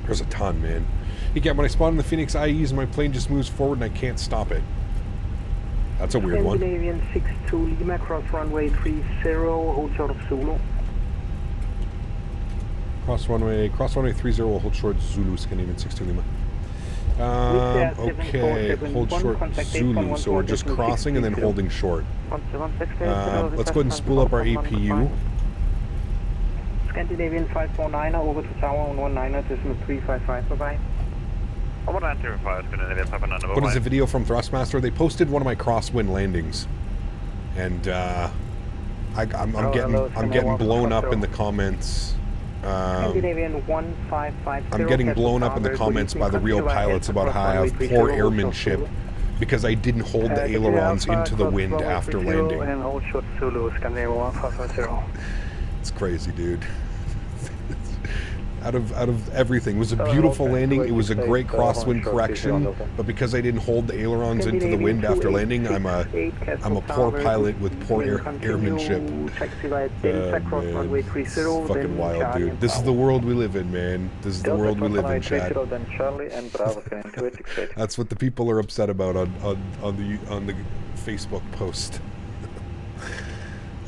There's a ton, man. Yeah, when I spawn in the Fenix IAEs, my plane just moves forward and I can't stop it. That's a weird one. Scandinavian 62 Lima, cross runway 30, hold short of Zulu. Cross runway 30, we'll hold short Zulu, Scandinavian 62 Lima. Okay, hold short Zulu, so we're just crossing and then holding short. Let's go ahead and spool up our APU. Scandinavian 549 over to tower on 19 decimal 355, bye-bye. What is a video from Thrustmaster? They posted one of my crosswind landings, and I'm getting blown up in the comments. Scandinavian 1550. I'm getting blown up in the comments by the real pilots about how I have poor airmanship because I didn't hold the ailerons into the wind after landing. It's crazy, dude. Out of everything, it was a beautiful landing. It was a great crosswind correction, but because I didn't hold the ailerons into the wind after landing, I'm a poor pilot with poor airmanship. Man, it's fucking wild, dude. This is the world we live in, man. This is the world we live in, Chad. That's what the people are upset about on the Facebook post.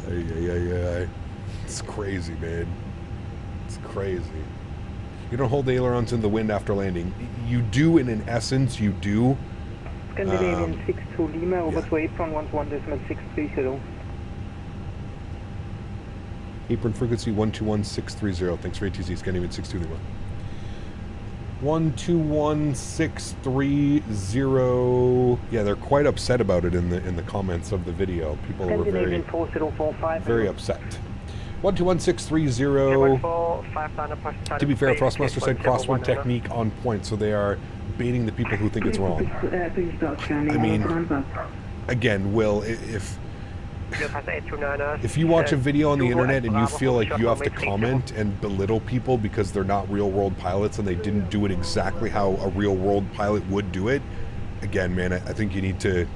It's crazy, man. It's crazy. You don't hold the ailerons in the wind after landing. You do, and in essence, you do. Scandinavian 62 Lima over to apron 11.630. Apron frequency 121630. Thanks for ATZ, Scandinavian 62 Lima. 121630. Yeah, they're quite upset about it in the comments of the video. People were very upset. 121630. To be fair, Thrustmaster said crosswind technique on point, so they are baiting the people who think it's wrong. I mean, again, Will, if you watch a video on the internet and you feel like you have to comment and belittle people because they're not real-world pilots and they didn't do it exactly how a real-world pilot would do it, again, man, I think you need to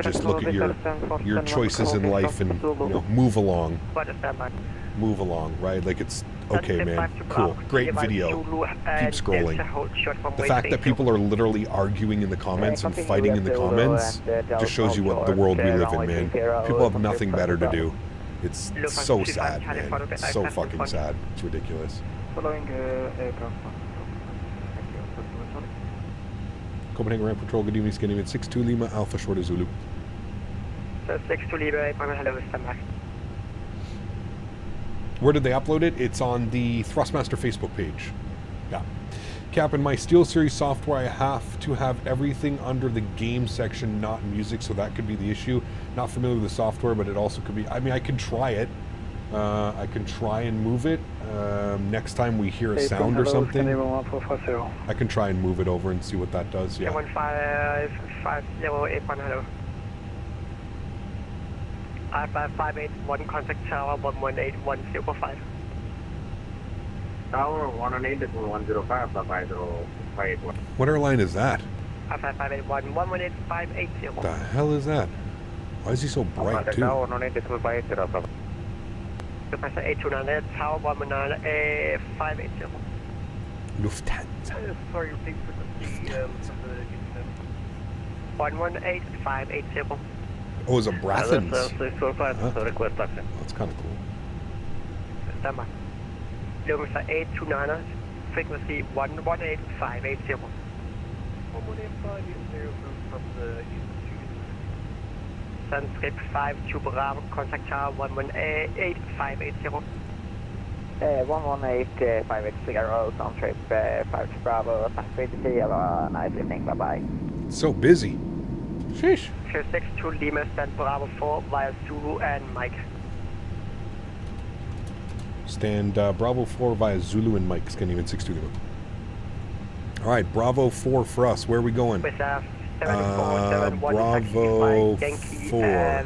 just look at your choices in life and move along. Move along, right? Like, it's okay, man. Cool, great video. Keep scrolling. The fact that people are literally arguing in the comments and fighting in the comments just shows you what the world we live in, man. People have nothing better to do. It's so sad, man. It's so fucking sad. It's ridiculous. Copenhagen Ramp Patrol, good evening, Scandinavian 62 Lima, Alpha Short of Zulu. 62 Lima, hello, standby. Where did they upload it? It's on the Thrustmaster Facebook page. Yeah. Cap, in my SteelSeries software, I have to have everything under the game section, not music, so that could be the issue. Not familiar with the software, but it also could be... I mean, I can try it. I can try and move it. Next time we hear a sound or something, I can try and move it over and see what that does. Yeah. 155081, hello. I-5581, contact tower 118105. Tower 118.105, What airline is that? I-5581, 118580. The hell is that? Why is he so bright, too? Tower 829, tower 119, Lufthansa. Sorry, please frequency 118580. Oh, it's a Brathens. Huh? That's kind of cool. Standby. Lufthansa 829, frequency 118580. 118580 from the Sunscript 5 to Bravo, contact tower 118580. 118580, Sunscript 5 to Bravo, Sunscript 3, have a nice evening, bye-bye. So busy. Sheesh. 262 Lima, stand Bravo 4 via Zulu and Mike. Stand Bravo 4 via Zulu and Mike, Scandinavian 62 Lima. Alright, Bravo 4 for us. Where are we going? Bravo 4.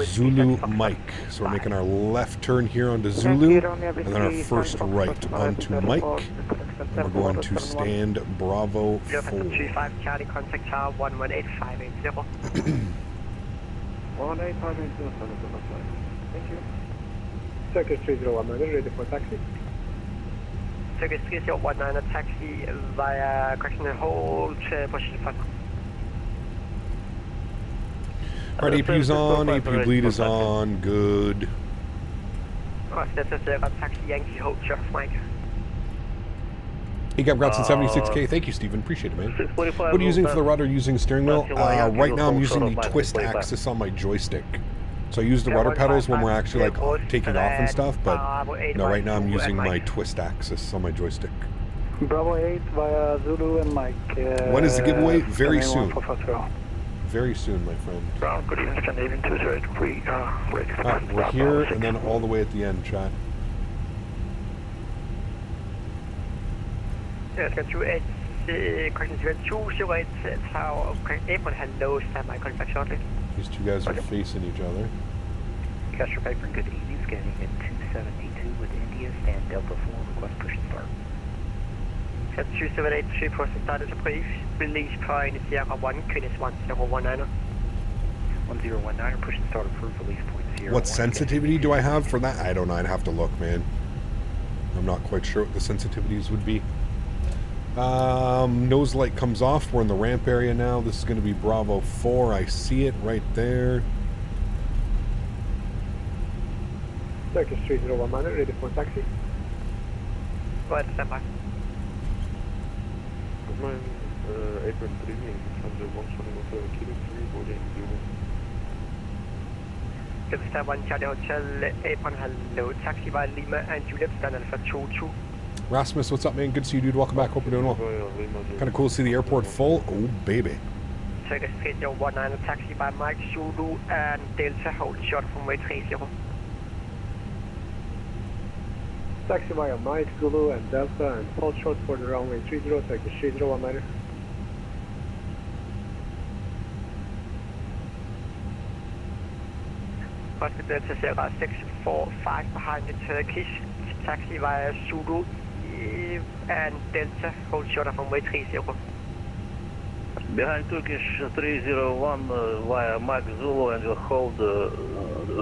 Zulu Mike. So we're making our left turn here onto Zulu, and then our first right onto Mike. And we're going to stand Bravo 4. 35 Charlie, contact tower 118580. 18580. Thank you. Circus 3019, ready for taxi. Circus 3019, taxi via correction hold, position 5. Alright, APU's on, APU bleed is on, good. Taxi Yankee hold, Jeff Mike. He got Grotson 76K. Thank you, Steven. Appreciate it, man. What are you using for the rudder? Using the steering wheel? Right now I'm using the twist axis on my joystick. So I use the rudder pedals when we're actually like taking off and stuff, but no, right now I'm using my twist axis on my joystick. Bravo 8 via Zulu and Mike. When is the giveaway? Very soon. Very soon, my friend. Good evening, Scandinavian 203. Alright, we're here and then all the way at the end, chat. These two guys are facing each other. Custer Piper, good evening. Scanning at 272 with India, stand Delta 4, request push and start. 278, push and start is approved. Release point Sierra 1, Queen's 1019er. 1019er, push and start approved, release point 0. What sensitivity do I have for that? I don't know, I'd have to look, man. I'm not quite sure what the sensitivities would be. Nose light comes off. We're in the ramp area now. This is going to be Bravo 4. I see it right there. Turkish 301 minor, ready for taxi. Right, stand by. Mijn Apron 3 van de 121 kilo 3 boarding unit. Star 1 Charlie Hotel, Apron hello, taxi by Lima and Juliet, stand Alpha 22. Rasmus, what's up, man? Good to see you, dude. Welcome back. Hope you're doing well. Kind of cool to see the airport full. Oh, baby. Turkish 319 taxi by Mike Zulu and Delta, hold short from way 30. Taxi via Mike, Zulu and Delta and hold short for the runway 30, Turkish 301 minor. Oscar Delta Sierra 645 behind the Turkish, taxi via Zulu and Delta, hold short from way 30. Behind Turkish 301 via Mike Zulu and will hold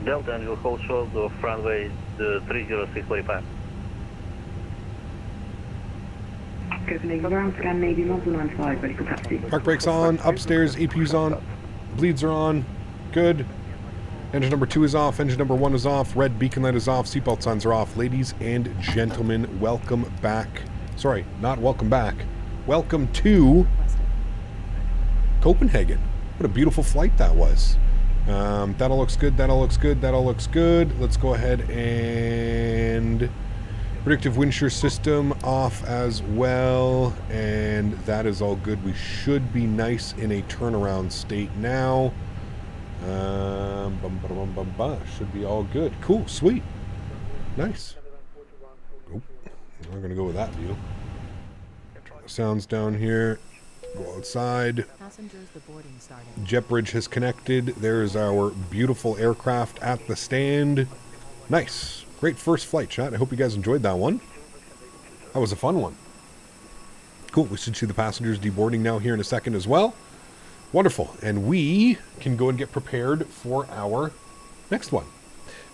Delta and will hold short of runway 30645. Ground Scandinavian 195, ready for taxi. Park brakes on, upstairs, APU's on, bleeds are on, good. Engine number 2 is off, engine number 1 is off, red beacon light is off, seatbelt signs are off. Ladies and gentlemen, welcome back. Sorry, not welcome back. Welcome to Copenhagen. What a beautiful flight that was. That all looks good, that all looks good, that all looks good. Let's go ahead and... predictive wind shear system off as well, and that is all good. We should be nice in a turnaround state now. Should be all good. Cool, sweet, nice. Oh, I'm gonna go with that view. Turn the sounds down here. Go outside. Jet bridge has connected. There's our beautiful aircraft at the stand. Nice. Great first flight, chat. I hope you guys enjoyed that one. That was a fun one. Cool. We should see the passengers deboarding now here in a second as well. Wonderful. And we can go and get prepared for our next one.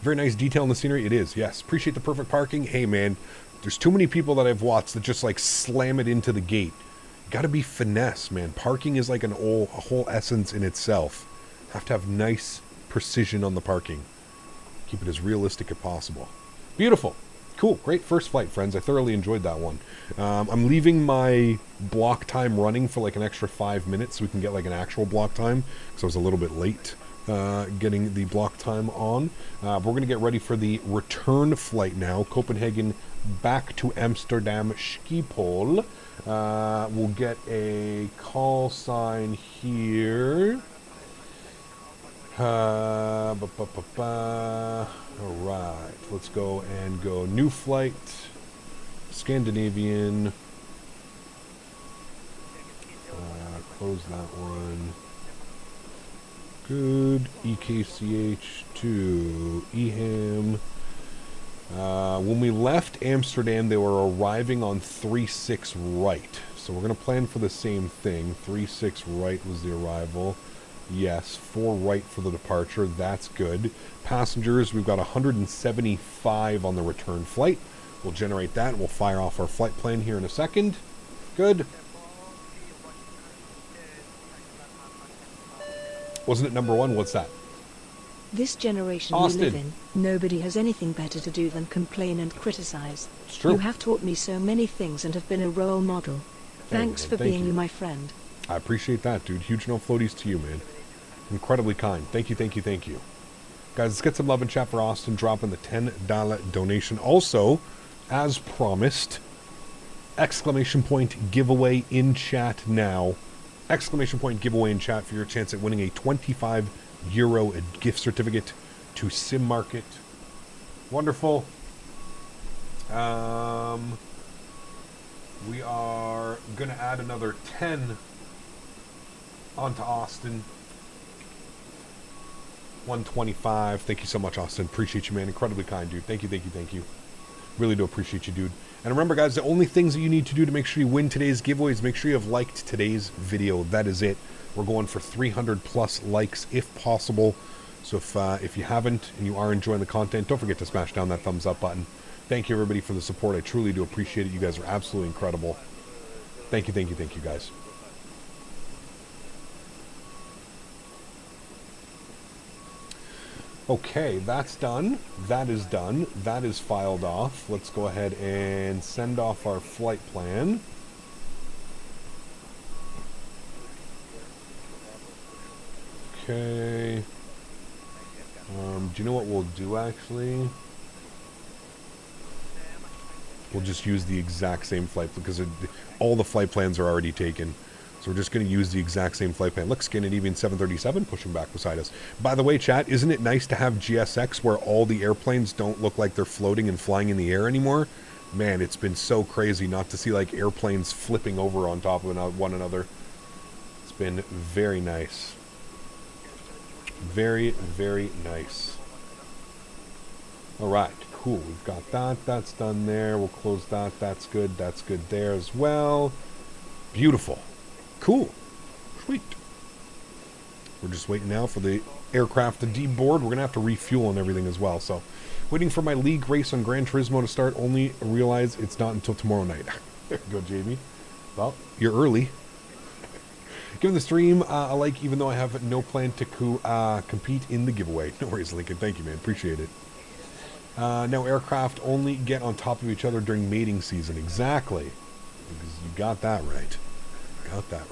Very nice detail in the scenery. It is, yes. Appreciate the perfect parking. Hey, man, there's too many people that I've watched that just like slam it into the gate. Got to be finesse, man. Parking is like a whole essence in itself. Have to have nice precision on the parking. Keep it as realistic as possible. Beautiful. Cool. Great first flight, friends. I thoroughly enjoyed that one. I'm leaving my block time running for like an extra 5 minutes so we can get like an actual block time because I was a little bit late getting the block time on. We're going to get ready for the return flight now. Copenhagen back to Amsterdam Schiphol. We'll get a call sign here. Alright, let's go and go new flight, Scandinavian, close that one, good, EKCH to EHAM. When we left Amsterdam, they were arriving on 36 right, so we're going to plan for the same thing. 36 right was the arrival. Yes, 4 right for the departure. That's good. Passengers, we've got 175 on the return flight. We'll generate that and we'll fire off our flight plan here in a second. Good. Wasn't it number 1? What's that? This generation Austin. we live in, nobody has anything better to do than complain and criticize. It's true. You have taught me so many things and have been a role model. Thanks for being my friend. I appreciate that, dude. Huge no floaties to you, man. Incredibly kind. Thank you, thank you, thank you. Guys, let's get some love and chat for Austin dropping the $10 donation. Also, as promised, exclamation point giveaway in chat now. Exclamation point giveaway in chat for your chance at winning a €25 gift certificate to Sim Market. Wonderful. We are going to add another 10 onto Austin. 125. Thank you so much, Austin. Appreciate you, man. Incredibly kind, dude. Thank you, thank you, thank you. Really do appreciate you, dude. And remember, guys, the only things that you need to do to make sure you win today's giveaway is make sure you have liked today's video. That is it. We're going for 300 plus likes if possible. So if you haven't and you are enjoying the content, don't forget to smash down that thumbs up button. Thank you, everybody, for the support. I truly do appreciate it. You guys are absolutely incredible. Thank you, thank you, thank you, guys. Okay, that's done. That is done. That is filed off. Let's go ahead and send off our flight plan. Okay. Do you know what we'll do, actually? We'll just use the exact same flight because all the flight plans are already taken. So we're just going to use the exact same flight plan. Look, Scandinavian 737 pushing back beside us. By the way, chat, isn't it nice to have GSX where all the airplanes don't look like they're floating and flying in the air anymore? Man, it's been so crazy not to see like airplanes flipping over on top of one another. It's been very nice. Very, very nice. All right, cool. We've got that. That's done there. We'll close that. That's good. That's good there as well. Beautiful. Cool. Sweet. We're just waiting now for the aircraft to deboard. We're going to have to refuel and everything as well. So, waiting for my league race on Gran Turismo to start. Only realize it's not until tomorrow night. There you go, Jamie. Well, you're early. Give the stream a like, even though I have no plan to compete in the giveaway. No worries, Lincoln. Thank you, man. Appreciate it. Now, aircraft only get on top of each other during mating season. Exactly. You got that right. Got that right.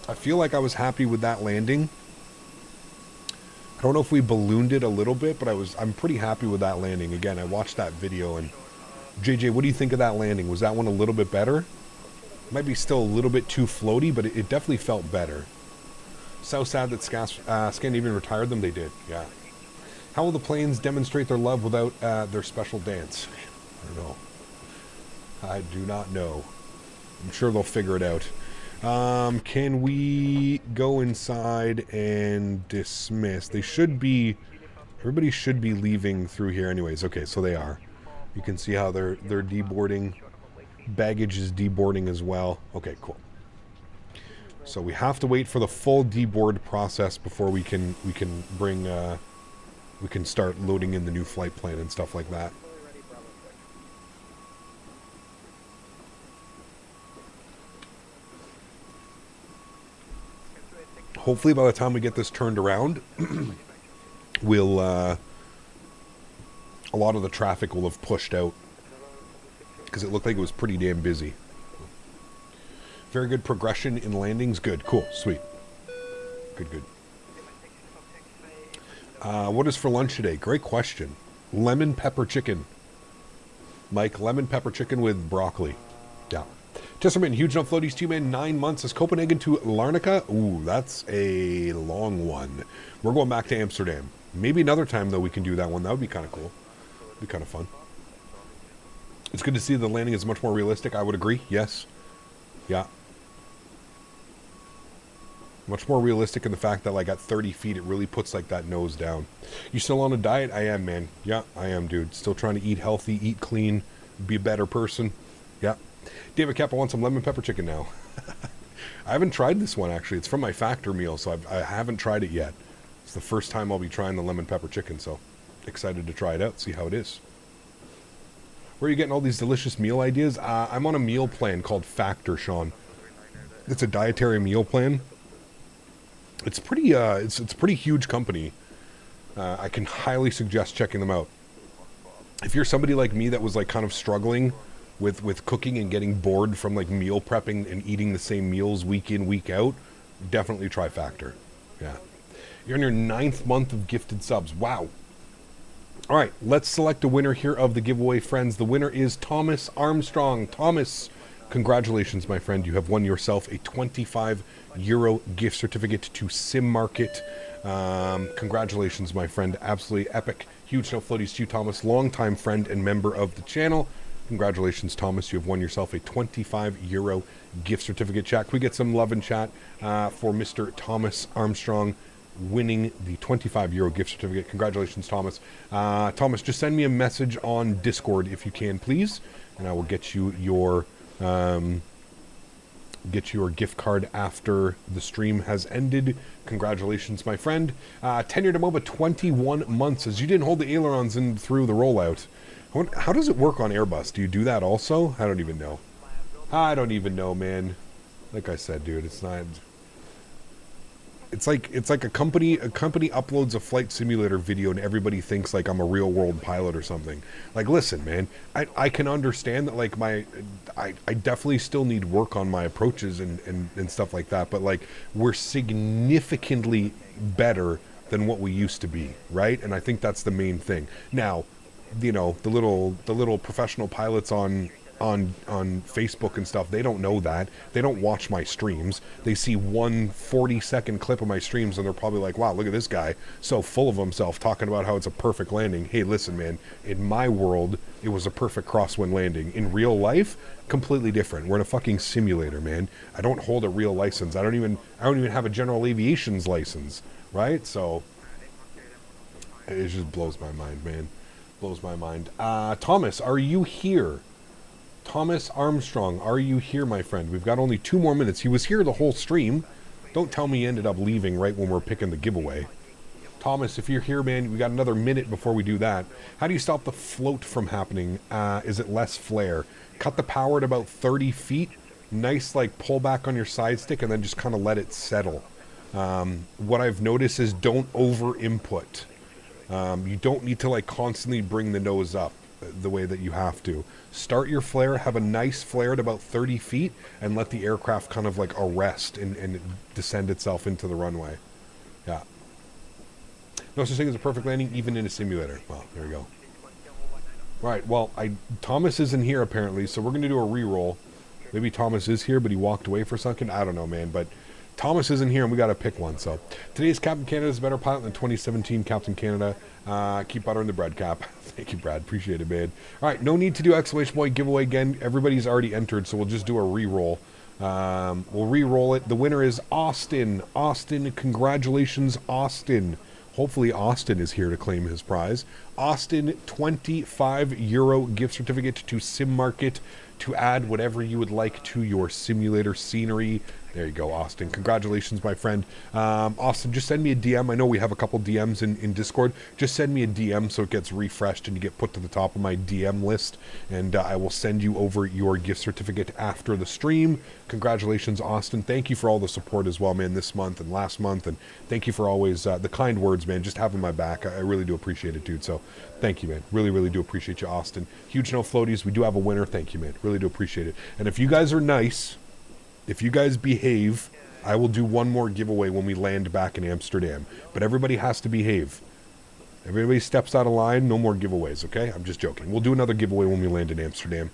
I feel like I was happy with that landing. I don't know if we ballooned it a little bit, but I'm pretty happy with that landing. Again, I watched that video, and JJ, what do you think of that landing? Was that one a little bit better? Might be still a little bit too floaty, but it definitely felt better. So sad that Scandinavian retired them. They did, yeah. How will the planes demonstrate their love without their special dance? I don't know. I do not know. I'm sure they'll figure it out. Can we go inside and dismiss? They should be... Everybody should be leaving through here anyways. Okay, so they are. You can see how they're deboarding. Baggage is deboarding as well. Okay, cool. So we have to wait for the full deboard process before we can bring... we can start loading in the new flight plan and stuff like that. Hopefully by the time we get this turned around, we'll, a lot of the traffic will have pushed out. Because it looked like it was pretty damn busy. Very good progression in landings. Good, cool, sweet. Good, good. What is for lunch today? Great question. Lemon pepper chicken. Mike, lemon pepper chicken with broccoli. Yeah. Tesserman, huge enough floaties to you, man. 9 months. Is Copenhagen to Larnaca? Ooh, that's a long one. We're going back to Amsterdam. Maybe another time, though, we can do that one. That would be kind of cool. Be kind of fun. It's good to see the landing is much more realistic. I would agree. Yes. Yeah. Much more realistic in the fact that, like, at 30 feet, it really puts, like, that nose down. You still on a diet? I am, man. Yeah, I am, dude. Still trying to eat healthy, eat clean, be a better person. Yeah. David Kepp, I want some lemon pepper chicken now. I haven't tried this one, actually. It's from my Factor meal, so I haven't tried it yet. It's the first time I'll be trying the lemon pepper chicken, so excited to try it out, see how it is. Where are you getting all these delicious meal ideas? I'm on a meal plan called Factor, Sean. It's a dietary meal plan. It's pretty, it's a pretty huge company. I can highly suggest checking them out. If you're somebody like me that was like kind of struggling with cooking and getting bored from like meal prepping and eating the same meals week in, week out, definitely try Factor. Yeah. You're in your 9th month of gifted subs. Wow. All right, let's select a winner here of the giveaway, friends. The winner is Thomas Armstrong. Thomas, congratulations, my friend. You have won yourself a €25 gift certificate to Sim Market. Congratulations, my friend. Absolutely epic. Huge no floaties to you, Thomas, longtime friend and member of the channel. Congratulations, Thomas. You have won yourself a €25 gift certificate. Chat, can we get some love in chat for Mr. Thomas Armstrong winning the €25 gift certificate? Congratulations, Thomas. Thomas, just send me a message on Discord if you can, please, and I will get you your gift card after the stream has ended. Congratulations, my friend. Tenured MOBA 21 months, as you didn't hold the ailerons in through the rollout. How does it work on Airbus? Do you do that also? I don't even know. I don't even know, man. Like I said, dude, it's not... It's like a company uploads a flight simulator video and everybody thinks like I'm a real world pilot or something. Like, listen, man, I can understand that, like, I definitely still need work on my approaches and stuff like that, but like, we're significantly better than what we used to be, right? And I think that's the main thing. Now, you know, the little professional pilots on Facebook and stuff, they don't know that. They don't watch my streams. They see one 40-second clip of my streams and they're probably like, wow, look at this guy, so full of himself, talking about how it's a perfect landing. Hey, listen, man, in my world, it was a perfect crosswind landing. In real life, completely different. We're in a fucking simulator, man. I don't hold a real license. I don't even have a general aviation's license, right? So it just blows my mind, man. Blows my mind. Thomas, are you here? Thomas Armstrong, are you here, my friend? We've got only 2 more minutes. He was here the whole stream. Don't tell me he ended up leaving right when we're picking the giveaway. Thomas, if you're here, man, we got another minute before we do that. How do you stop the float from happening? Is it less flare? Cut the power at about 30 feet. Nice, like, pull back on your side stick and then just kind of let it settle. What I've noticed is don't over input. You don't need to, like, constantly bring the nose up the way that you have to. Start your flare, have a nice flare at about 30 feet, and let the aircraft kind of, like, arrest and descend itself into the runway. Yeah. No such thing as a perfect landing, even in a simulator. Well, there we go. Right, well, Thomas isn't here, apparently, so we're going to do a re-roll. Maybe Thomas is here, but he walked away for a second. I don't know, man, but Thomas isn't here, and we got to pick one. So today's Captain Canada is a better pilot than 2017 Captain Canada. Keep buttering the bread, Cap. Thank you, Brad. Appreciate it, man. All right, no need to do exclamation point giveaway again. Everybody's already entered, so we'll just do a re-roll. We'll re-roll it. The winner is Austin. Austin, congratulations, Austin. Hopefully Austin is here to claim his prize. Austin, €25 gift certificate to Sim Market to add whatever you would like to your simulator scenery. There you go, Austin. Congratulations, my friend. Austin, just send me a DM. I know we have a couple DMs in Discord. Just send me a DM so it gets refreshed and you get put to the top of my DM list. And I will send you over your gift certificate after the stream. Congratulations, Austin. Thank you for all the support as well, man, this month and last month. And thank you for always the kind words, man. Just having my back. I really do appreciate it, dude. So thank you, man. Really, really do appreciate you, Austin. Huge no floaties. We do have a winner. Thank you, man. Really do appreciate it. And if you guys are nice, if you guys behave, I will do one more giveaway when we land back in Amsterdam. But everybody has to behave. Everybody steps out of line, no more giveaways, okay? I'm just joking. We'll do another giveaway when we land in Amsterdam.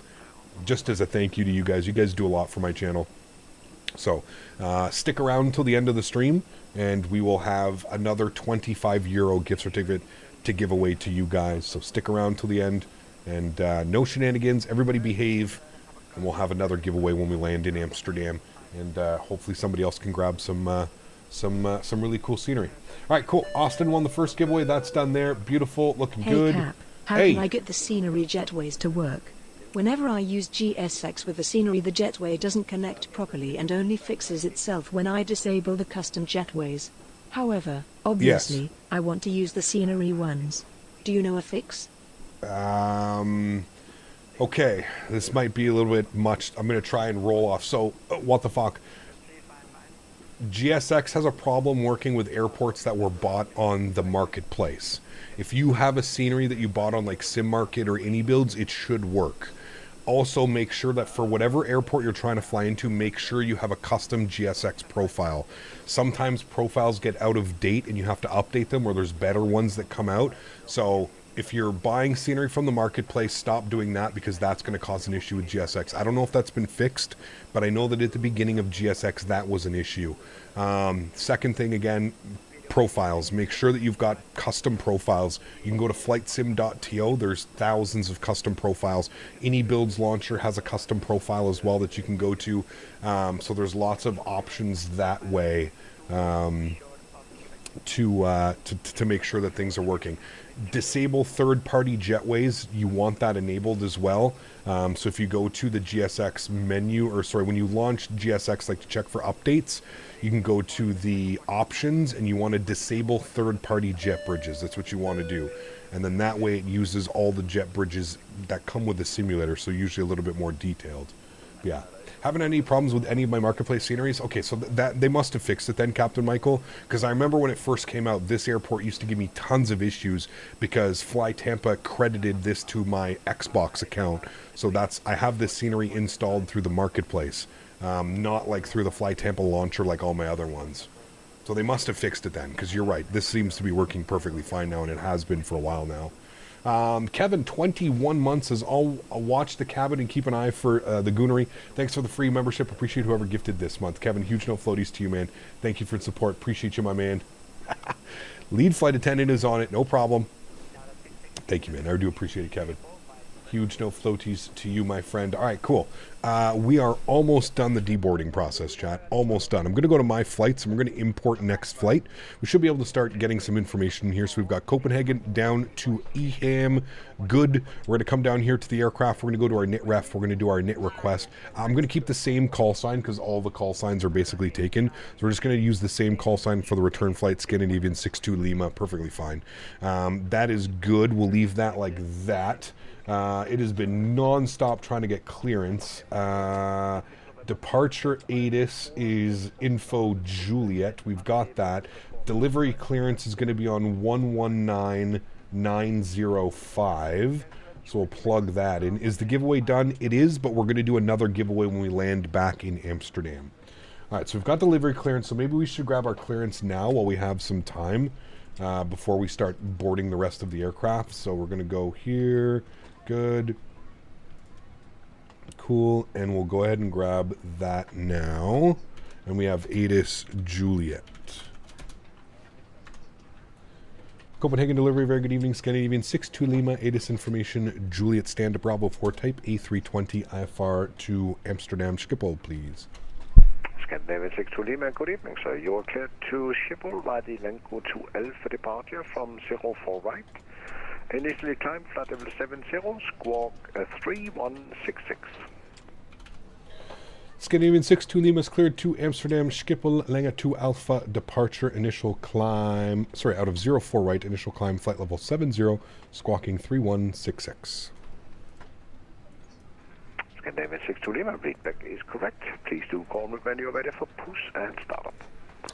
Just as a thank you to you guys. You guys do a lot for my channel. So, stick around until the end of the stream, and we will have another €25 gift certificate to give away to you guys. So stick around till the end, and no shenanigans. Everybody behave. And we'll have another giveaway when we land in Amsterdam, and hopefully somebody else can grab some really cool scenery. All right, cool. Austin won the first giveaway. That's done there. Beautiful, looking good. Cap, how can I get the scenery jetways to work? Whenever I use GSX with the scenery, the jetway doesn't connect properly and only fixes itself when I disable the custom jetways. However, obviously, I want to use the scenery ones. Do you know a fix? Okay, this might be a little bit much. I'm going to try and roll off. So, what the fuck? GSX has a problem working with airports that were bought on the marketplace. If you have a scenery that you bought on like Sim Market or Any Builds, it should work. Also, make sure that for whatever airport you're trying to fly into, make sure you have a custom GSX profile. Sometimes profiles get out of date and you have to update them, or there's better ones that come out. So if you're buying scenery from the marketplace, stop doing that, because that's going to cause an issue with GSX. I don't know if that's been fixed, but I know that at the beginning of GSX that was an issue. Second thing, again, profiles. Make sure that you've got custom profiles. You can go to flightsim.to. There's thousands of custom profiles. Any Builds launcher has a custom profile as well that you can go to. So there's lots of options that way to make sure that things are working. Disable third-party jetways. You want that enabled as well. So if you go to the GSX menu, or sorry, when you launch GSX, like to check for updates, you can go to the options and you want to disable third-party jet bridges. That's what you want to do. And then that way it uses all the jet bridges that come with the simulator, so usually a little bit more detailed. Yeah. Haven't had any problems with any of my marketplace sceneries. Okay, so that they must have fixed it then, Captain Michael, because I remember when it first came out, this airport used to give me tons of issues because Fly Tampa credited this to my Xbox account. So I have this scenery installed through the marketplace, not like through the Fly Tampa launcher like all my other ones. So they must have fixed it then, because you're right. This seems to be working perfectly fine now, and it has been for a while now. Kevin, 21 months, says, I'll watch the cabin and keep an eye for the Goonery. Thanks for the free membership. Appreciate whoever gifted this month. Kevin, huge no floaties to you, man. Thank you for the support. Appreciate you, my man. Lead flight attendant is on it. No problem. Thank you, man. I do appreciate it, Kevin. Huge no floaties to you, my friend. All right, cool. We are almost done the deboarding process, chat. Almost done. I'm going to go to my flights, and we're going to import next flight. We should be able to start getting some information here. So we've got Copenhagen down to Eham. Good. We're going to come down here to the aircraft. We're going to go to our NIT ref. We're going to do our NIT request. I'm going to keep the same call sign because all the call signs are basically taken. So we're just going to use the same call sign for the return flight, Scandinavian 62 Lima. Perfectly fine. That is good. We'll leave that like that. It has been non-stop trying to get clearance. Departure ATIS is info Juliet. We've got that. Delivery clearance is going to be on 119905. So we'll plug that in. Is the giveaway done? It is, but we're going to do another giveaway when we land back in Amsterdam. All right, so we've got delivery clearance. So maybe we should grab our clearance now while we have some time before we start boarding the rest of the aircraft. So we're going to go here. Good. Cool. And we'll go ahead and grab that now. And we have ATIS Juliet. Copenhagen delivery, very good evening. Scandinavian 62 Lima, ATIS information, Juliet Stand Bravo 4 type, A320 IFR to Amsterdam Schiphol, please. Scandinavian 62 Lima, good evening, sir. You are cleared to Schiphol by the Lenko 2L for departure from 04 right. Initially climb flight level 70, squawk 3166. Scandinavian 62 Lima is cleared to Amsterdam Schiphol, Langa 2 Alpha, departure, initial climb, out of 04 right, initial climb, flight level 70, squawking 3166. Scandinavian 62 Lima, readback is correct. Please do call me when you're ready for push and startup.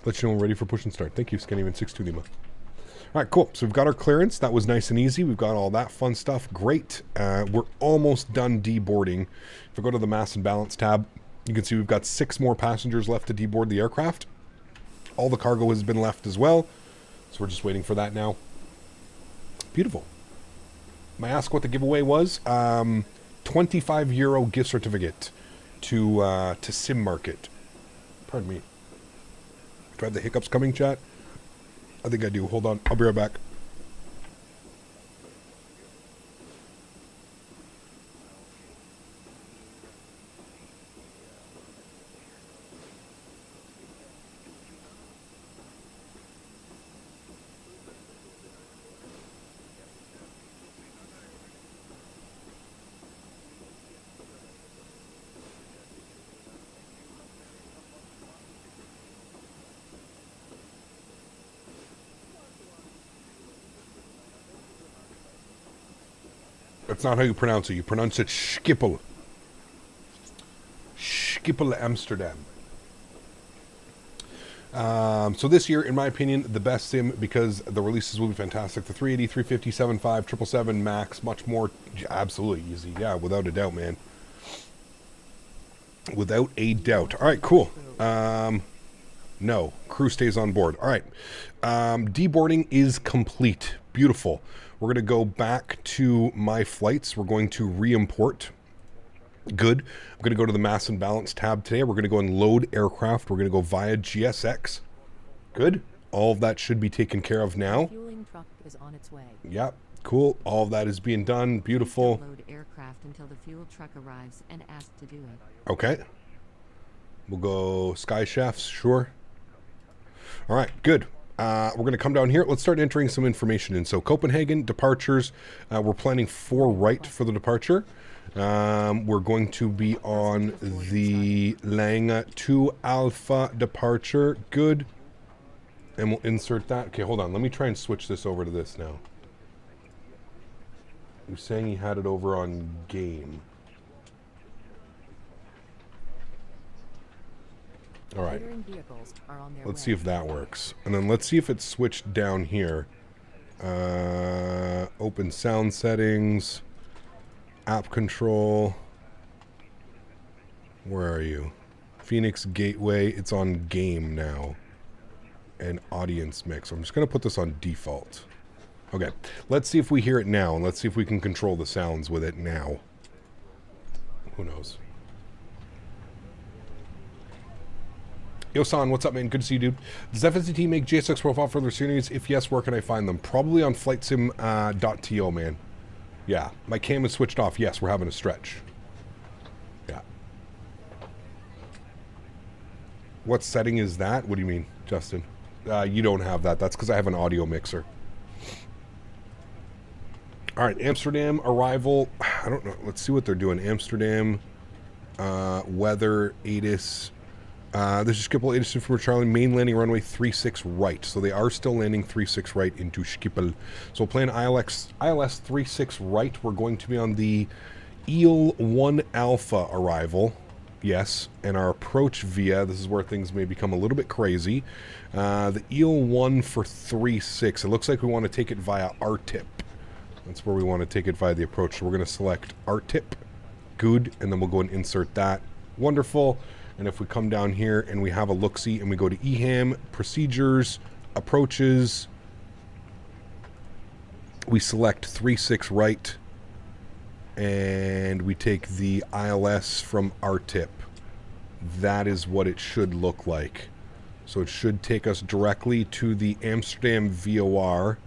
Let you know we're ready for push and start. Thank you, Scandinavian 62 Lima. All right, cool. So we've got our clearance. That was nice and easy. We've got all that fun stuff. Great. We're almost done deboarding. If I go to the mass and balance tab, you can see we've got 6 more passengers left to deboard the aircraft. All the cargo has been left as well. So we're just waiting for that now. Beautiful. May I ask what the giveaway was? €25 gift certificate to Sim Market. Pardon me. Do I have the hiccups coming, chat? I think I do. Hold on. I'll be right back. That's not how you pronounce it. You pronounce it Schiphol. Schiphol, Amsterdam. So this year, in my opinion, the best sim, because the releases will be fantastic. The 380, 350, 75, 777, MAX, much more absolutely easy. Yeah, without a doubt, man. Without a doubt. All right, cool. No, crew stays on board. All right. Deboarding is complete. Beautiful. We're going to go back to my flights. We're going to re-import. Good. I'm going to go to the mass and balance tab today. We're going to go and load aircraft. We're going to go via GSX. Good. All of that should be taken care of now. The fueling truck is on its way. Yep. Cool. All of that is being done. Beautiful. Load aircraft until the fuel truck arrives and ask to do it. Okay. We'll go Sky Chefs. Sure. All right. Good. We're going to come down here. Let's start entering some information in. So Copenhagen departures. We're planning 4 right for the departure. We're going to be on the Lange 2 Alpha departure. Good. And we'll insert that. Okay, hold on. Let me try and switch this over to this now. You're saying he had it over on game. All right. Let's see if that works. And then let's see if it's switched down here. Open sound settings. App control. Where are you? Phoenix Gateway. It's on game now. And audience mix. I'm just going to put this on default. Okay. Let's see if we hear it now. And let's see if we can control the sounds with it now. Who knows? Yo, San, what's up, man? Good to see you, dude. Does FSDT make JSX profile for their series? If yes, where can I find them? Probably on flightsim.to, man. Yeah, my cam is switched off. Yes, we're having a stretch. Yeah. What setting is that? What do you mean, Justin? You don't have that. That's because I have an audio mixer. All right, Amsterdam arrival. I don't know. Let's see what they're doing. Amsterdam, weather, ATIS. This is Schiphol, ATIS from Charlie. Main landing runway 36 right. So they are still landing 36 right into Schiphol. So we'll plan ILS 36 right. We're going to be on the EEL 1 Alpha arrival. Yes, and our approach via, this is where things may become a little bit crazy. The EEL 1 for 36. It looks like we want to take it via RTIP. That's where we want to take it via the approach. So we're going to select RTIP. Good, and then we'll go and insert that. Wonderful. And if we come down here and we have a look-see and we go to EHAM, procedures, approaches, we select 36 right, and we take the ILS from RTIP. That is what it should look like. So it should take us directly to the Amsterdam VOR.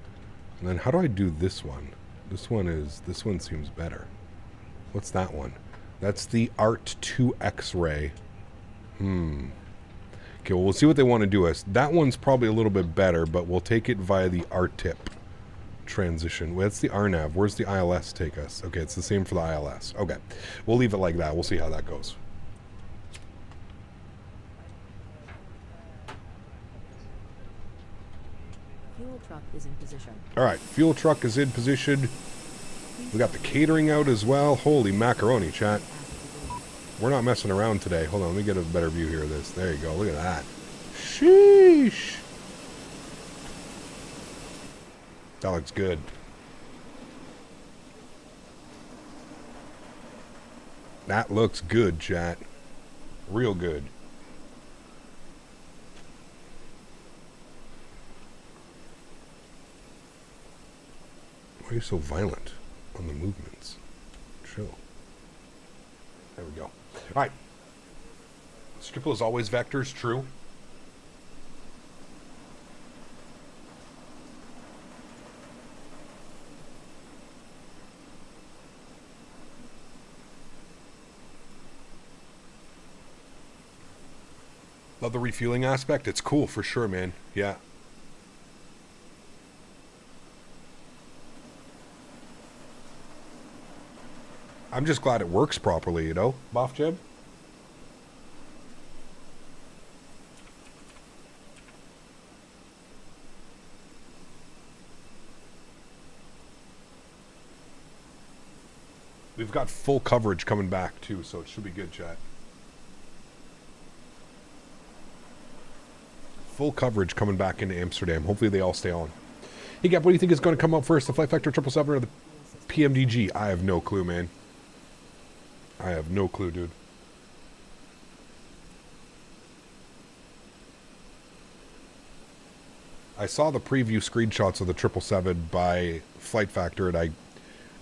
And then how do I do this one? This one seems better. What's that one? That's the ART2 X-ray. Okay, well, we'll see what they want to do us. That one's probably a little bit better, but we'll take it via the RTIP transition. Well, that's the RNAV. Where's the ILS take us? Okay, it's the same for the ILS. Okay, we'll leave it like that. We'll see how that goes. Fuel truck is in position. All right, fuel truck is in position. We got the catering out as well. Holy macaroni, chat. We're not messing around today. Hold on, let me get a better view here of this. There you go. Look at that. Sheesh. That looks good. That looks good, chat. Real good. Why are you so violent on the movements? Chill. There we go. All right. Schiphol is always vectors, true. Love the refueling aspect. It's cool for sure, man. Yeah. I'm just glad it works properly, you know, Boff Jib? We've got full coverage coming back, too, so it should be good, chat. Full coverage coming back into Amsterdam. Hopefully they all stay on. Hey, Gap, what do you think is going to come up first? The Flight Factor 777 or the PMDG? I have no clue, man. I have no clue, dude. I saw the preview screenshots of the 777 by Flight Factor, and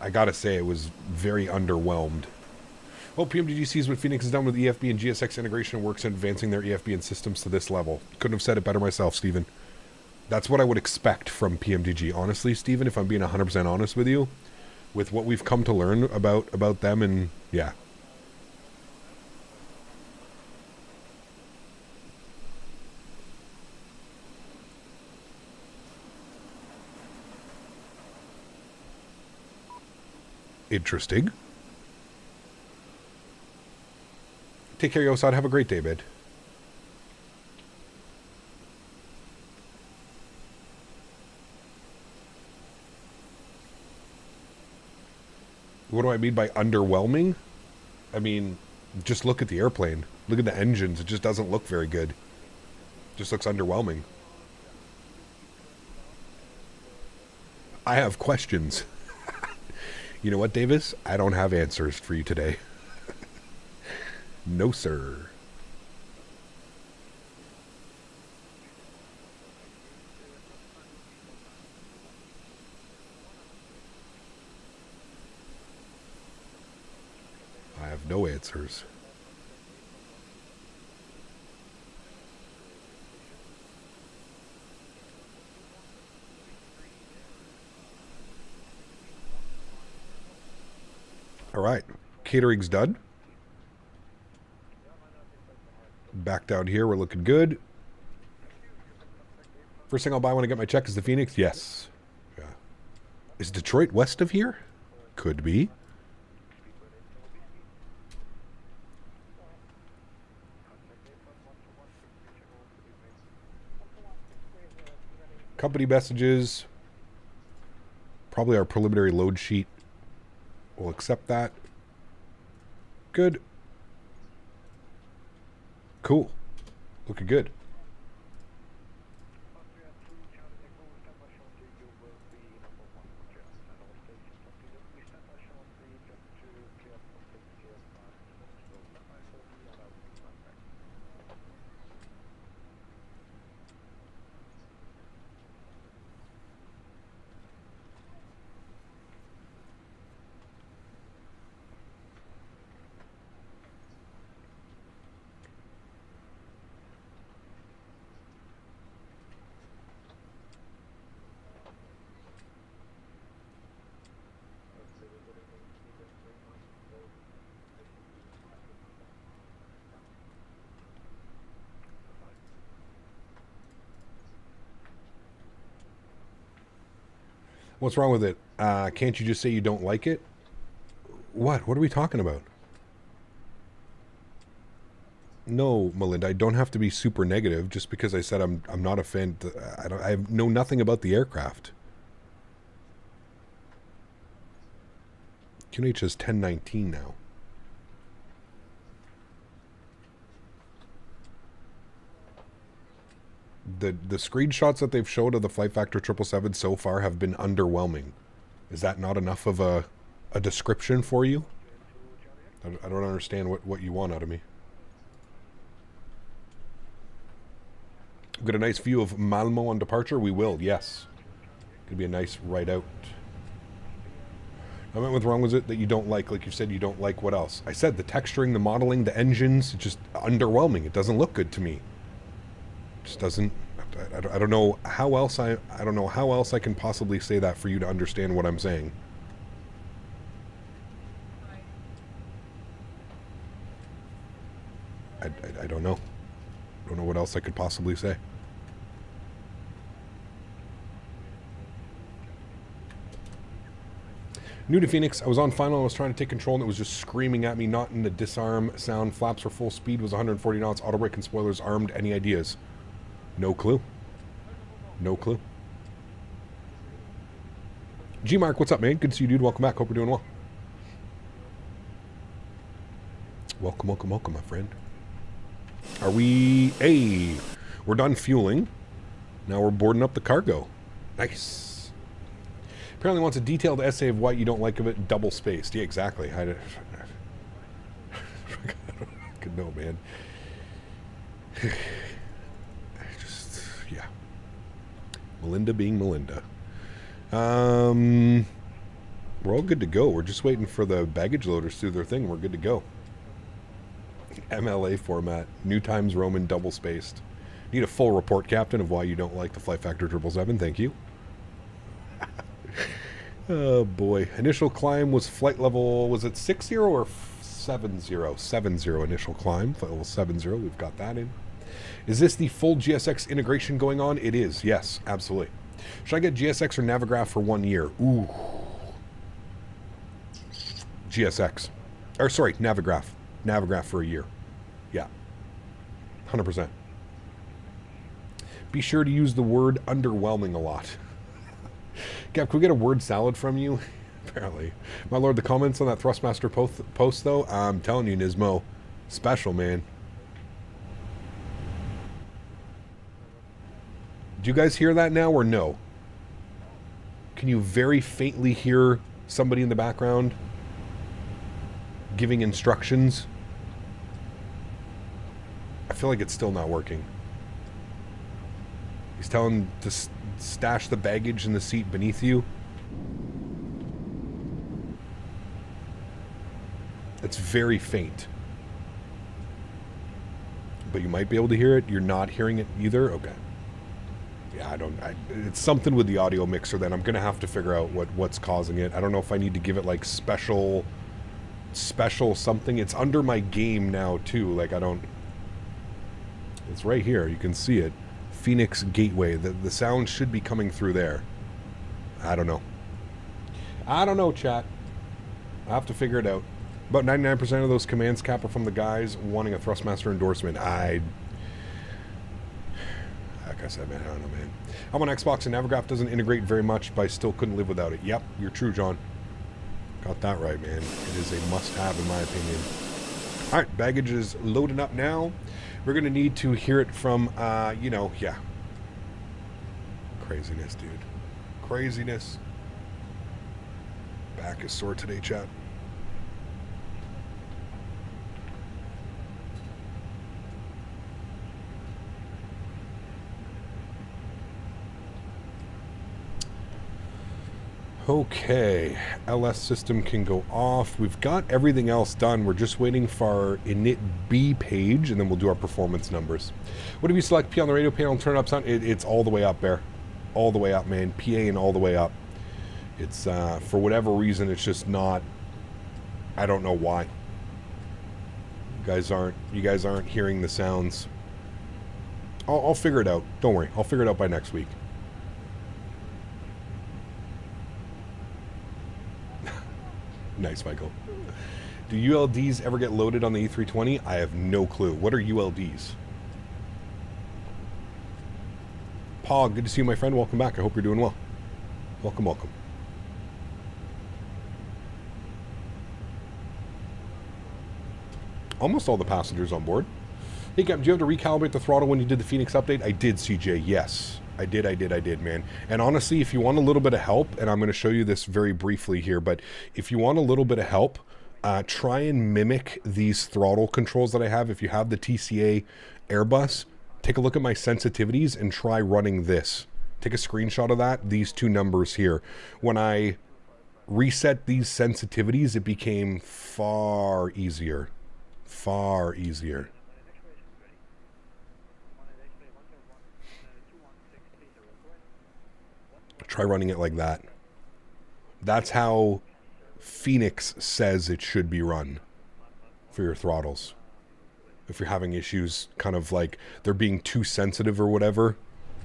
I gotta say it was very underwhelmed. Oh, PMDG sees what Fenix has done with EFB and GSX integration and works in advancing their EFB and systems to this level. Couldn't have said it better myself, Steven. That's what I would expect from PMDG. Honestly, Steven, if I'm being 100% honest with you, with what we've come to learn about them, and yeah. Interesting. Take care, Yosad. Have a great day, bud. What do I mean by underwhelming? I mean, just look at the airplane. Look at the engines. It just doesn't look very good. It just looks underwhelming. I have questions. You know what, Davis? I don't have answers for you today. No, sir. I have no answers. All right. Catering's done. Back down here, we're looking good. First thing I'll buy when I get my check is the Fenix. Yes. Yeah. Is Detroit west of here? Could be. Company messages. Probably our preliminary load sheet. We'll accept that. Good. Cool. Looking good. What's wrong with it? Can't you just say you don't like it? What? What are we talking about? No, Melinda, I don't have to be super negative just because I said I'm not a fan. I know nothing about the aircraft. QNH is 1019 now. The screenshots that they've showed of the Flight Factor 777 so far have been underwhelming. Is that not enough of a description for you? I don't understand what you want out of me. We've got a nice view of Malmo on departure. We will, yes. Could be a nice ride out. I meant what's wrong with it that you don't like you said you don't like what else? I said the texturing, the modeling, the engines, it's just underwhelming. It doesn't look good to me. It just doesn't. I don't know how else I don't know how else I can possibly say that for you to understand what I'm saying. I don't know. I don't know what else I could possibly say. New to Phoenix, I was on final, I was trying to take control and it was just screaming at me, not in the disarm sound. Flaps for full speed, was 140 knots, auto brake and spoilers armed. Any ideas? No clue. No clue. G-Mark, what's up, man? Good to see you, dude. Welcome back. Hope you're doing well. Welcome, welcome, welcome, my friend. Are we... Hey, we're done fueling. Now we're boarding up the cargo. Nice. Apparently wants a detailed essay of why you don't like it double spaced. Yeah, exactly. I don't know, man. Melinda being Melinda. We're all good to go. We're just waiting for the baggage loaders to do their thing. We're good to go. MLA format. New Times Roman double spaced. Need a full report, Captain, of why you don't like the Flight Factor 777. Thank you. Oh boy. Initial climb was flight level, was it 60 or 70? 70 initial climb. Flight level 70. We've got that in. Is this the full GSX integration going on? It is. Yes, absolutely. Should I get GSX or Navigraph for 1 year? Ooh. GSX. Or sorry, Navigraph. Navigraph for a year. Yeah. 100%. Be sure to use the word underwhelming a lot. Gap, can we get a word salad from you? Apparently. My lord, the comments on that Thrustmaster post, though, I'm telling you, Nismo, special, man. Do you guys hear that now or no? Can you very faintly hear somebody in the background giving instructions? I feel like it's still not working. He's telling to stash the baggage in the seat beneath you. It's very faint. But you might be able to hear it. You're not hearing it either? Okay. Yeah, it's something with the audio mixer then. I'm going to have to figure out what's causing it. I don't know if I need to give it like special something. It's under my game now too. Like it's right here. You can see it. Fenix Gateway. The sound should be coming through there. I don't know. I don't know, chat. I have to figure it out. About 99% of those commands, Cap, are from the guys wanting a Thrustmaster endorsement. Like I said, man, I don't know, man. I'm on Xbox and Navigraph doesn't integrate very much, but I still couldn't live without it. Yep, you're true, John. Got that right, man. It is a must-have in my opinion. All right, baggage is loading up now. We're going to need to hear it from, yeah. Craziness, dude. Craziness. Back is sore today, chat. Okay, LS system can go off. We've got everything else done. We're just waiting for our init B page, and then we'll do our performance numbers. What if you select P on the radio panel and turn it up sound? It's all the way up there. All the way up, man. PA and all the way up. It's, for whatever reason, it's just not, I don't know why. You guys aren't hearing the sounds. I'll figure it out. Don't worry. I'll figure it out by next week. Nice, Michael. Do ULDs ever get loaded on the A320? I have no clue. What are ULDs? Pog, good to see you, my friend. Welcome back. I hope you're doing well. Welcome, welcome. Almost all the passengers on board. Hey, Captain, do you have to recalibrate the throttle when you did the Fenix update? I did, CJ. Yes. I did, man. And honestly, if you want a little bit of help, and I'm going to show you this very briefly here, but if you want a little bit of help, try and mimic these throttle controls that I have. If you have the TCA Airbus, take a look at my sensitivities and try running this. Take a screenshot of that, these two numbers here. When I reset these sensitivities, it became far easier. Far easier. Try running it like that. That's how Fenix says it should be run for your throttles. If you're having issues, kind of like they're being too sensitive or whatever,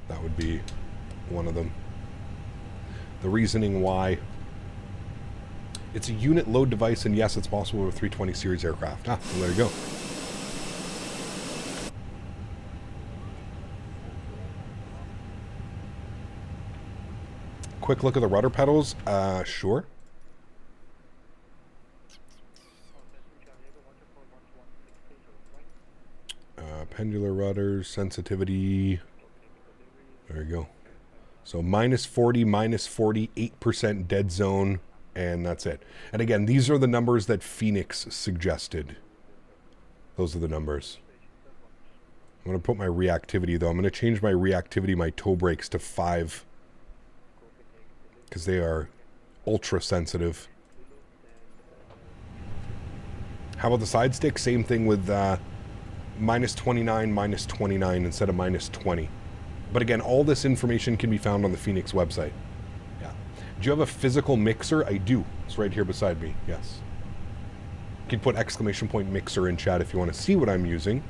that would be one of them. The reasoning why. It's a unit load device, and yes, it's possible with 320 series aircraft. Well, there you go. Quick look at the rudder pedals. Sure. Pendular rudders, sensitivity. There you go. So -40, -40, 8% dead zone, and that's it. And again, these are the numbers that Fenix suggested. Those are the numbers. I'm going to put my reactivity, though. I'm going to change my reactivity, my toe brakes, to 5. Because they are ultra sensitive. How about the side stick? Same thing with minus 29, minus 29 instead of minus 20. But again, all this information can be found on the Fenix website. Yeah. Do you have a physical mixer? I do. It's right here beside me. Yes. You can put exclamation point mixer in chat if you want to see what I'm using.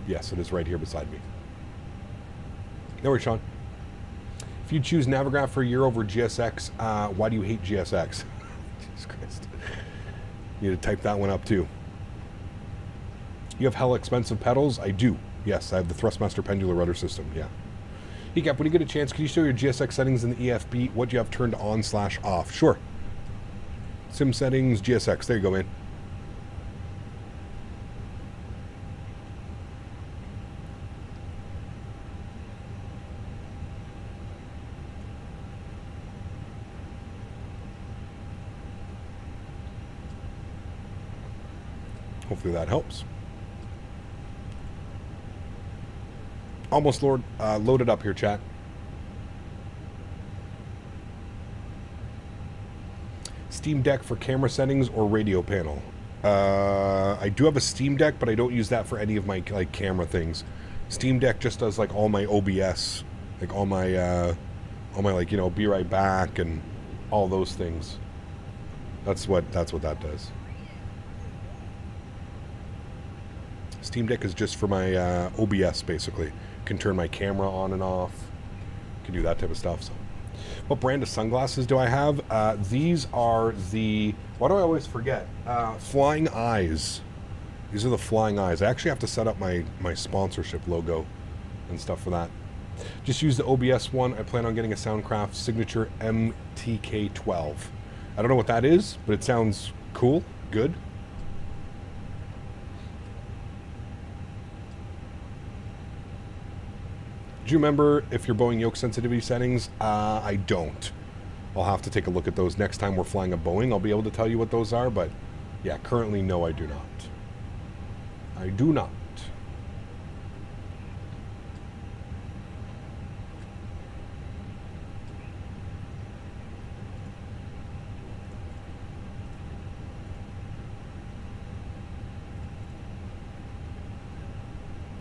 Yes, it is right here beside me. No worries, Sean. If you choose Navigraph for a year over GSX, why do you hate GSX? Jesus Christ. You need to type that one up too. You have hella expensive pedals? I do. Yes, I have the Thrustmaster pendular rudder system. Yeah. Hey, Cap, when you get a chance, can you show your GSX settings in the EFB? What do you have turned on/off? Sure. Sim settings, GSX. There you go, man. Hopefully that helps. Almost loaded up here, chat. Steam Deck for camera settings or radio panel? I do have a Steam Deck, but I don't use that for any of my like camera things. Steam Deck just does like all my OBS, like all my like, you know, be right back and all those things. That's what that does. Steam Deck is just for my OBS, basically. Can turn my camera on and off. Can do that type of stuff. So, what brand of sunglasses do I have? These are the... Why do I always forget? Flying Eyes. These are the Flying Eyes. I actually have to set up my sponsorship logo and stuff for that. Just use the OBS one. I plan on getting a Soundcraft Signature MTK12. I don't know what that is, but it sounds cool. Good. Do you remember if your Boeing yoke sensitivity settings? I don't. I'll have to take a look at those next time we're flying a Boeing. I'll be able to tell you what those are, but yeah, currently no, I do not. I do not.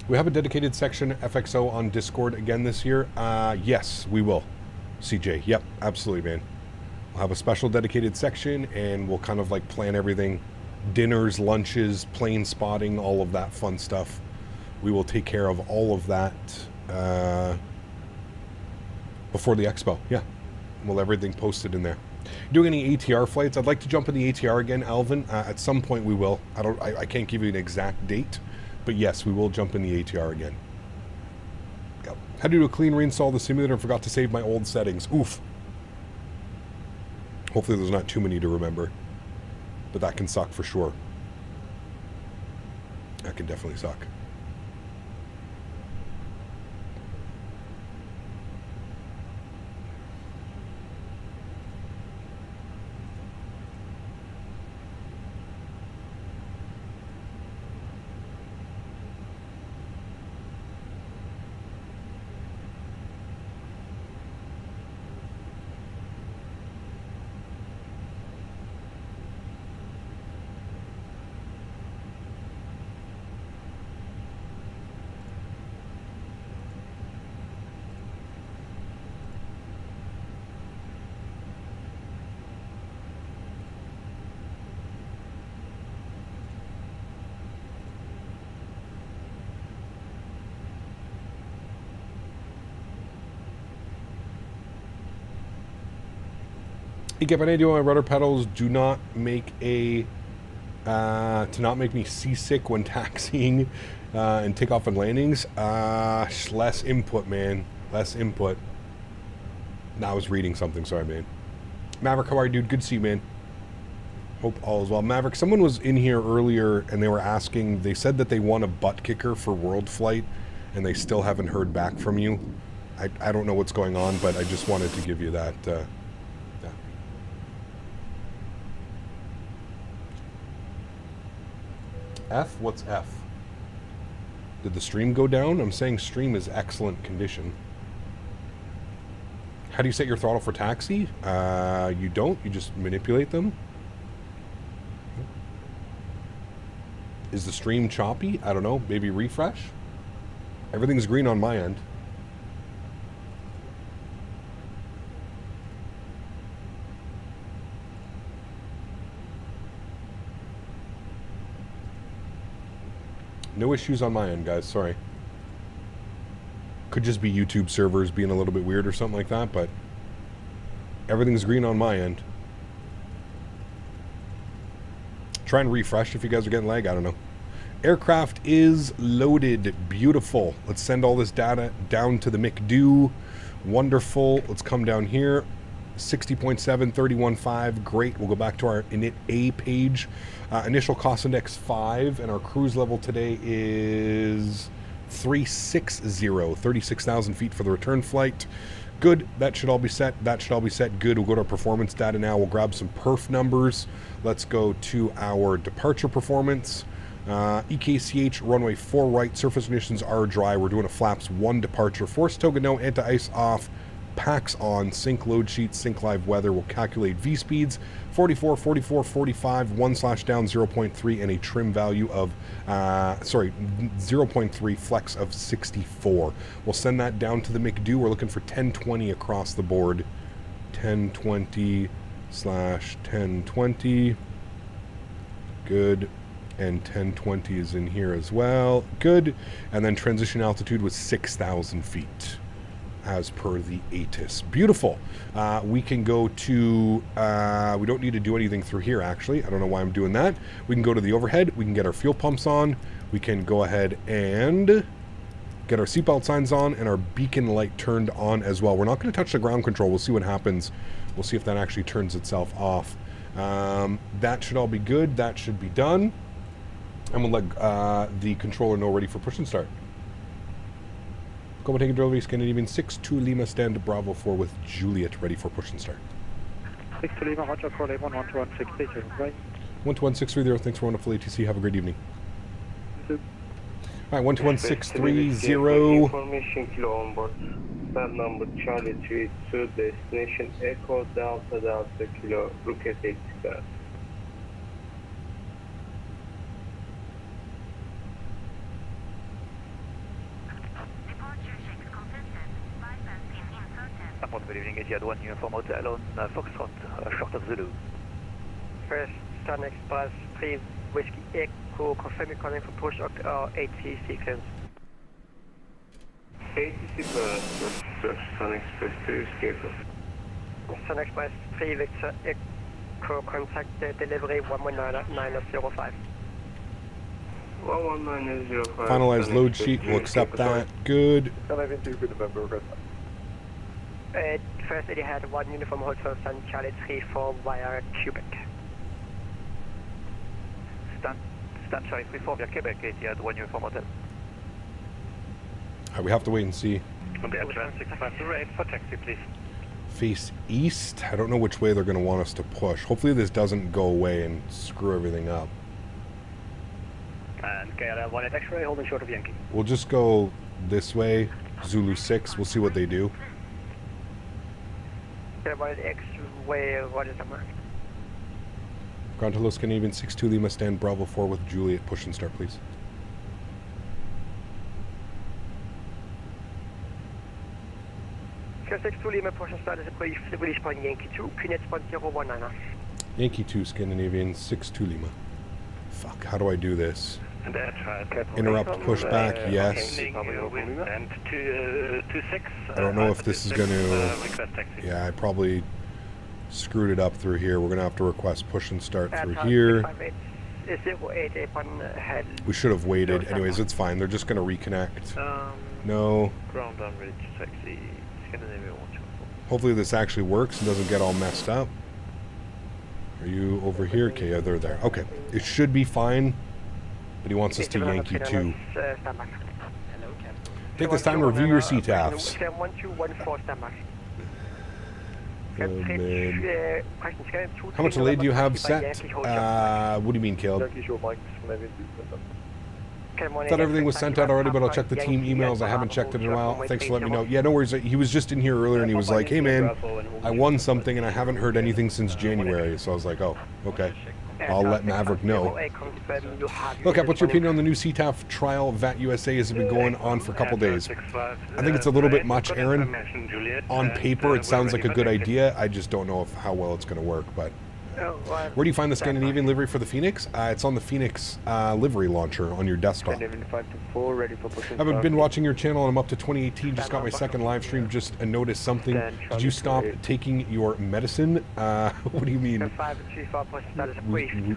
We have a dedicated section FXO on Discord again this year. Yes, we will. CJ, yep, absolutely, man. We'll have a special dedicated section, and we'll kind of like plan everything. Dinners, lunches, plane spotting, all of that fun stuff. We will take care of all of that before the expo. Yeah, we'll have everything posted in there. Doing any ATR flights? I'd like to jump in the ATR again, Alvin. At some point we will. I can't give you an exact date. But yes, we will jump in the ATR again. Yep. How to do a clean reinstall the simulator and forgot to save my old settings. Oof. Hopefully there's not too many to remember. But that can suck for sure. That can definitely suck. If I do my rudder pedals, do not make a to not make me seasick when taxiing and takeoff and landings. Less input, man. Less input. Now I was reading something. Sorry, man. Maverick, how are you, dude? Good to see you, man. Hope all is well. Maverick, someone was in here earlier and they were asking. They said that they want a butt kicker for World Flight, and they still haven't heard back from you. I don't know what's going on, but I just wanted to give you that. F? What's F? Did the stream go down? I'm saying stream is excellent condition. How do you set your throttle for taxi? You don't. You just manipulate them. Is the stream choppy? I don't know. Maybe refresh? Everything's green on my end. No issues on my end, guys. Sorry. Could just be YouTube servers being a little bit weird or something like that, but everything's green on my end. Try and refresh if you guys are getting lag. I don't know. Aircraft is loaded. Beautiful. Let's send all this data down to the McDo. Wonderful. Let's come down here. 60.7, 31.5. Great. We'll go back to our init A page. Initial cost index 5, and our cruise level today is 360, 36,000 feet for the return flight. Good. That should all be set. That should all be set. Good. We'll go to our performance data now. We'll grab some perf numbers. Let's go to our departure performance. EKCH, runway 4 right. Surface conditions are dry. We're doing a flaps 1 departure. Force toga no, anti-ice off. Packs on, sync load sheet, sync live weather. We'll calculate V speeds, 44, 44, 45, 1/down 0.3, and a trim value of, 0.3 flex of 64. We'll send that down to the McDo. We're looking for 1020 across the board. 1020/1020. Good. And 1020 is in here as well. Good. And then transition altitude was 6,000 feet. As per the ATIS. Beautiful. We can go to, we don't need to do anything through here actually. I don't know why I'm doing that. We can go to the overhead. We can get our fuel pumps on. We can go ahead and get our seatbelt signs on and our beacon light turned on as well. We're not going to touch the ground control. We'll see what happens. We'll see if that actually turns itself off. That should all be good. That should be done. And we'll let the controller know ready for push and start. Copenhagen delivery, Scandinavian 62 Lima, stand Bravo 4 with Juliet, ready for push and start. 62 Lima, Roger, call A1, 12163, right? 121-630, thanks for wonderful ATC, have a great evening. Alright, 121-630. Information kilo on board. Flight number Charlie 32, destination Echo Delta Delta Kilo, Rocket 86. Good evening, Etihad 1 Uniform Hotel on Foxtrot, short of Zulu. First Sun Express 3 Whiskey Echo, confirm you're calling for push or AT sequence. AT sequence, Sun Express 3 Whiskey Echo. Sun Express 3 Victor Echo, contact delivery 119.905. 119.05. Finalized load sheet, we'll accept that. Good. First Etihad 1 Uniform Hotel Sun Charlie 34 via Quebec. Stand Charlie 34 via Quebec, Etihad 1 Uniform Hotel. Alright, we have to wait and see. On the Atlantic, right for taxi, please. Face east. I don't know which way they're going to want us to push. Hopefully this doesn't go away and screw everything up. And KLM 1 at X-ray, holding short of Yankee. We'll just go this way, Zulu 6. We'll see what they do. What is X-way, what is the mark? Ground to Los Canadian 62 Lima, stand Bravo 4 with Juliet, push and start please. Sure, 62 Lima, push and start is a British point Yankee 2, QNet spot 019. Yankee 2 Scandinavian 62 Lima. Fuck, how do I do this? Interrupt, pushback, yes. And 26. I don't know if this is going to... Yeah, I probably screwed it up through here. We're going to have to request push and start through here. We should have waited. Anyways, it's fine. They're just going to reconnect. No. Ground on ready to taxi. Hopefully this actually works and doesn't get all messed up. Are you over here? Okay, yeah, they're there. Okay, it should be fine. But he wants us to Yankee 2. Take this time to review your CTAFs. Oh, man. How much delay do you have set? What do you mean, Caleb? Thought everything was sent out already, but I'll check the team emails. I haven't checked it in a while. Thanks for letting me know. Yeah, no worries. He was just in here earlier and he was like, hey man, I won something and I haven't heard anything since January. So I was like, oh, okay. I'll let Maverick know. Look, what's your opinion on the new CTAF trial VAT USA? Has it been going on for a couple days? I think it's a little bit much, Erin. On paper, it sounds like a good idea. I just don't know how well it's going to work, but... Where do you find the Scandinavian livery for the Fenix? It's on the Fenix livery launcher on your desktop. I've been watching your channel and I'm up to 2018. Just got my second live stream. Just noticed something. Did you stop taking your medicine? What do you mean?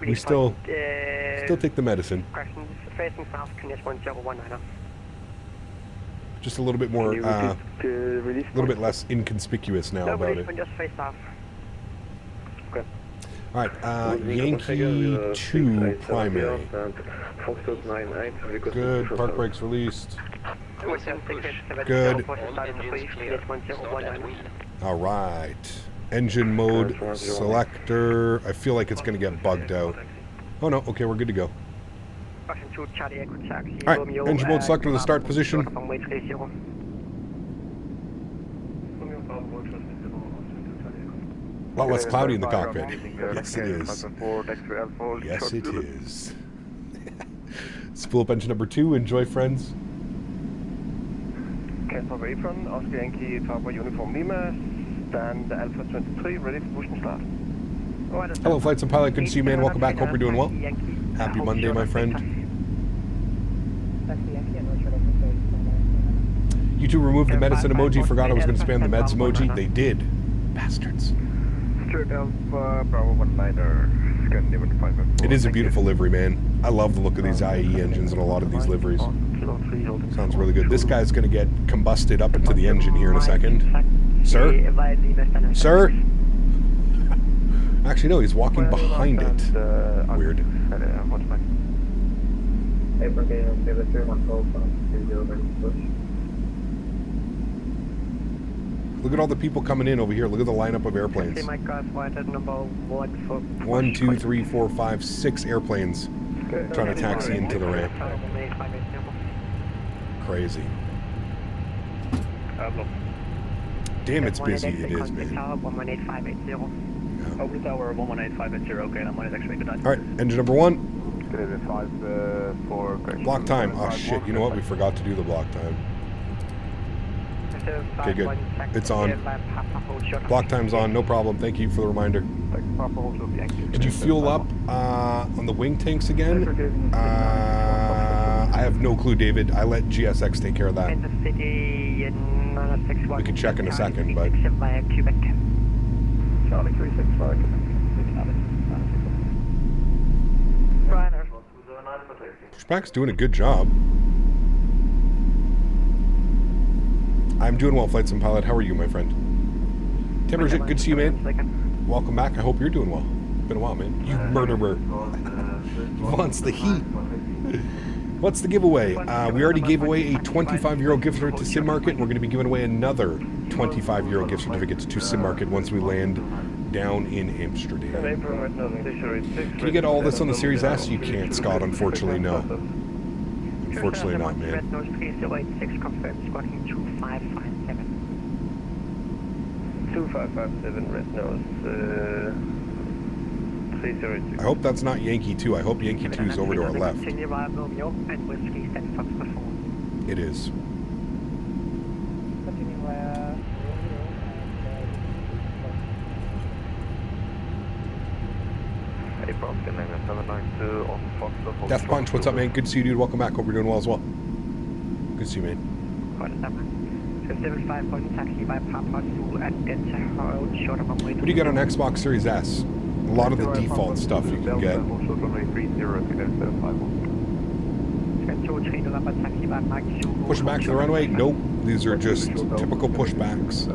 We still take the medicine. Just a little bit more, a little bit less inconspicuous now about it. Alright, Yankee 2 primary. Good, park brakes released. Good. Alright. Engine mode selector. I feel like it's going to get bugged out. Oh no, okay, we're good to go. Alright, engine mode selector, the start position. A lot less cloudy in the cockpit. Yes, it is. Yes, it is. Spool up engine number 2. Enjoy, friends. Casper Apron, Oscar Yankee, Papa Uniform Lima, stand Alpha 23, ready for push and start. Hello, flights and pilot. Good to see you, man. Welcome back. Hope you're doing well. Happy Monday, my friend. You two removed the medicine emoji. Forgot I was going to spam the meds emoji. They did. Bastards. It is a beautiful livery, man. I love the look of these IAE engines and a lot of these liveries. Sounds really good. This guy's going to get combusted up into the engine here in a second. Sir? Sir? Actually, no, he's walking behind it. Weird. Look at all the people coming in over here. Look at the lineup of airplanes. 1, 2, 3, 4, 5, 6 airplanes trying to taxi into the ramp. Crazy. Damn, it's busy. It is, man. Open tower 118.580, okay, I'm on it X-ray, good night. Alright, engine number 1. Block time. Oh shit, you know what? We forgot to do the block time. Okay, good. It's on. Block time's on, no problem. Thank you for the reminder. Did you fuel up on the wing tanks again? I have no clue, David. I let GSX take care of that. We can check in a second, but... Pushback's doing a good job. I'm doing well, Flight Sim Pilot. How are you, my friend? Timberjit, good to see you, man. Welcome back. I hope you're doing well. Been a while, man. You murderer. Wants the heat. What's the giveaway? We already gave away a €25 gift certificate to Sim Market. We're going to be giving away another €25 gift certificate to Sim Market once we land down in Amsterdam. Can you get all this on the Series S? You can't, Scott, unfortunately, no. Unfortunately not, man. I hope that's not Yankee 2. I hope Yankee 2 is over to our left. It is. Death Punch, what's up, man? Good to see you, dude. Welcome back. Hope you're doing well as well. Good to see you, man. What do you get on Xbox Series S? A lot of the default stuff you can get. Push back to the runway? Nope. These are just typical pushbacks.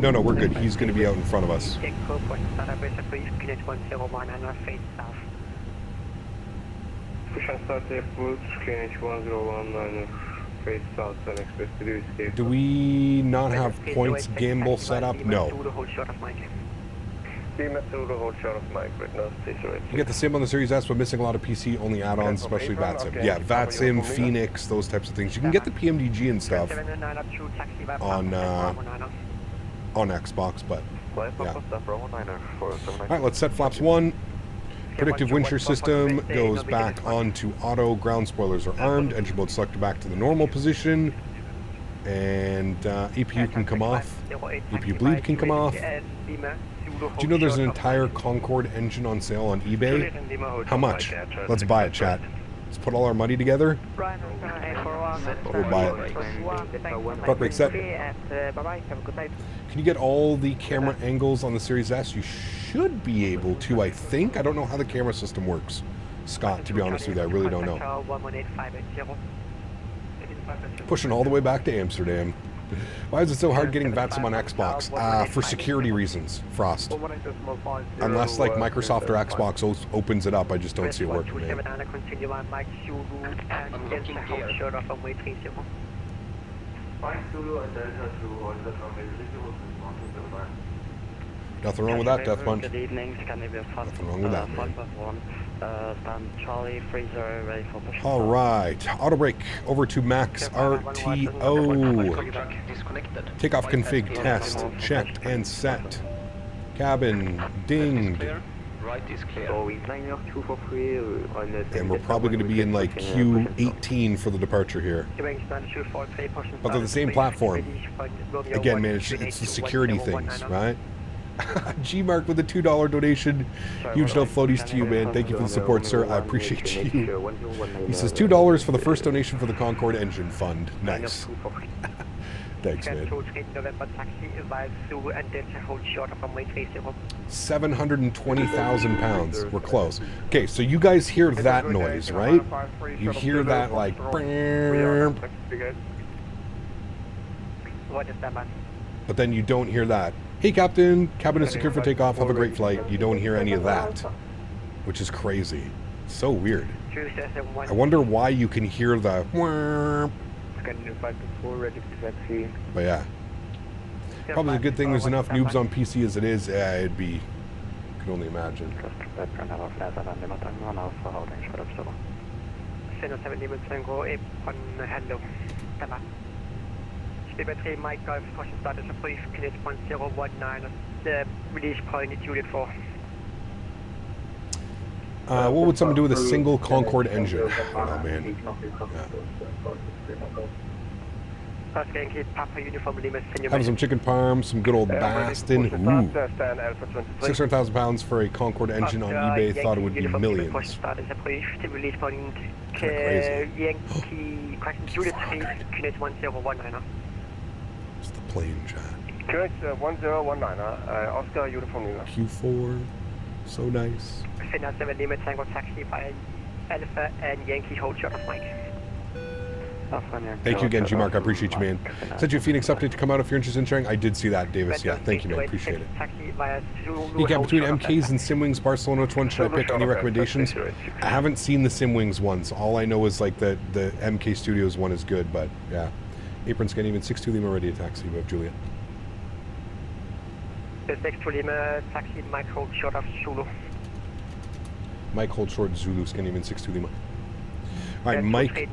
No, we're good. He's going to be out in front of us. Do we not have points gamble set up? No. Lima Zulu, hold short of Mike, right now, You get the sim on the Series S, but missing a lot of PC only add-ons, especially VATSIM. Yeah, VATSIM, Fenix, those types of things. You can get the PMDG and stuff on Xbox, but yeah. Alright, let's set flaps 1. Predictive wind shear system goes back onto auto. Ground spoilers are armed. Engine mode selected back to the normal position. And APU can come off. APU bleed can come off. Do you know there's an entire Concorde engine on sale on eBay? How much? Let's buy it, chat. Let's put all our money together. We'll buy it. Park brake set. Can you get all the camera angles on the Series S? You should be able to, I think. I don't know how the camera system works, Scott, to be honest with you. I really don't know. Pushing all the way back to Amsterdam. Why is it so hard getting VATSIM on Xbox? For security reasons, Frost. Unless like Microsoft or Xbox opens it up, I just don't see it working, man. Nothing wrong with that, Death Punch. Nothing wrong with that, man. Alright, auto brake over to max RTO. Takeoff config test checked and set. Cabin dinged. And we're probably going to be in like Q18 for the departure here. But they're the same platform. Again, man, it's the security things, right? G-Mark with a $2 donation. Huge no floaties to you, man. Thank you for the support, sir. I appreciate you. He says $2 for the first donation for the Concorde Engine Fund. Nice. Thanks, man. 720,000 pounds. We're close. Okay, so you guys hear that noise, right? You hear that like... But then you don't hear that. Hey, Captain. Cabin is secure for takeoff. Have a great flight. You don't hear any of that, which is crazy. So weird. I wonder why you can hear the... But yeah. Probably a good thing there's enough noobs on PC as it is. Yeah, it'd be... I can only imagine. Battery Mike Golf caution status of brief Kinet 1019 the release point is unit 4. What would someone do with a single Concorde engine? Oh man. Yeah. Have some chicken parm, some good old Bastin. Ooh. 600,000 pounds for a Concorde engine on eBay. Thought it would be millions. It's the plane, chat. Correct, 1019, Oscar uniform Lima. Q4, so nice. Finna 7 Lima Tango taxi by Alpha and Yankee hold short of Mike. Thank you again, G-Mark. I appreciate you, man. Sent you a Phoenix update to come out if you're interested in sharing. I did see that, Davis. Yeah, thank you, man. Appreciate it. Yeah, between MKs and Simwings, Barcelona, which one should I pick? Any recommendations? I haven't seen the Simwings ones. All I know is like the MK Studios one is good, but yeah. Apron scan even 6-2 Lima ready to taxi. We have Juliet. 6-2 Lima taxi, Mike hold short of Zulu. Mike hold short Zulu, scan even 6-2 Lima. Alright, Mike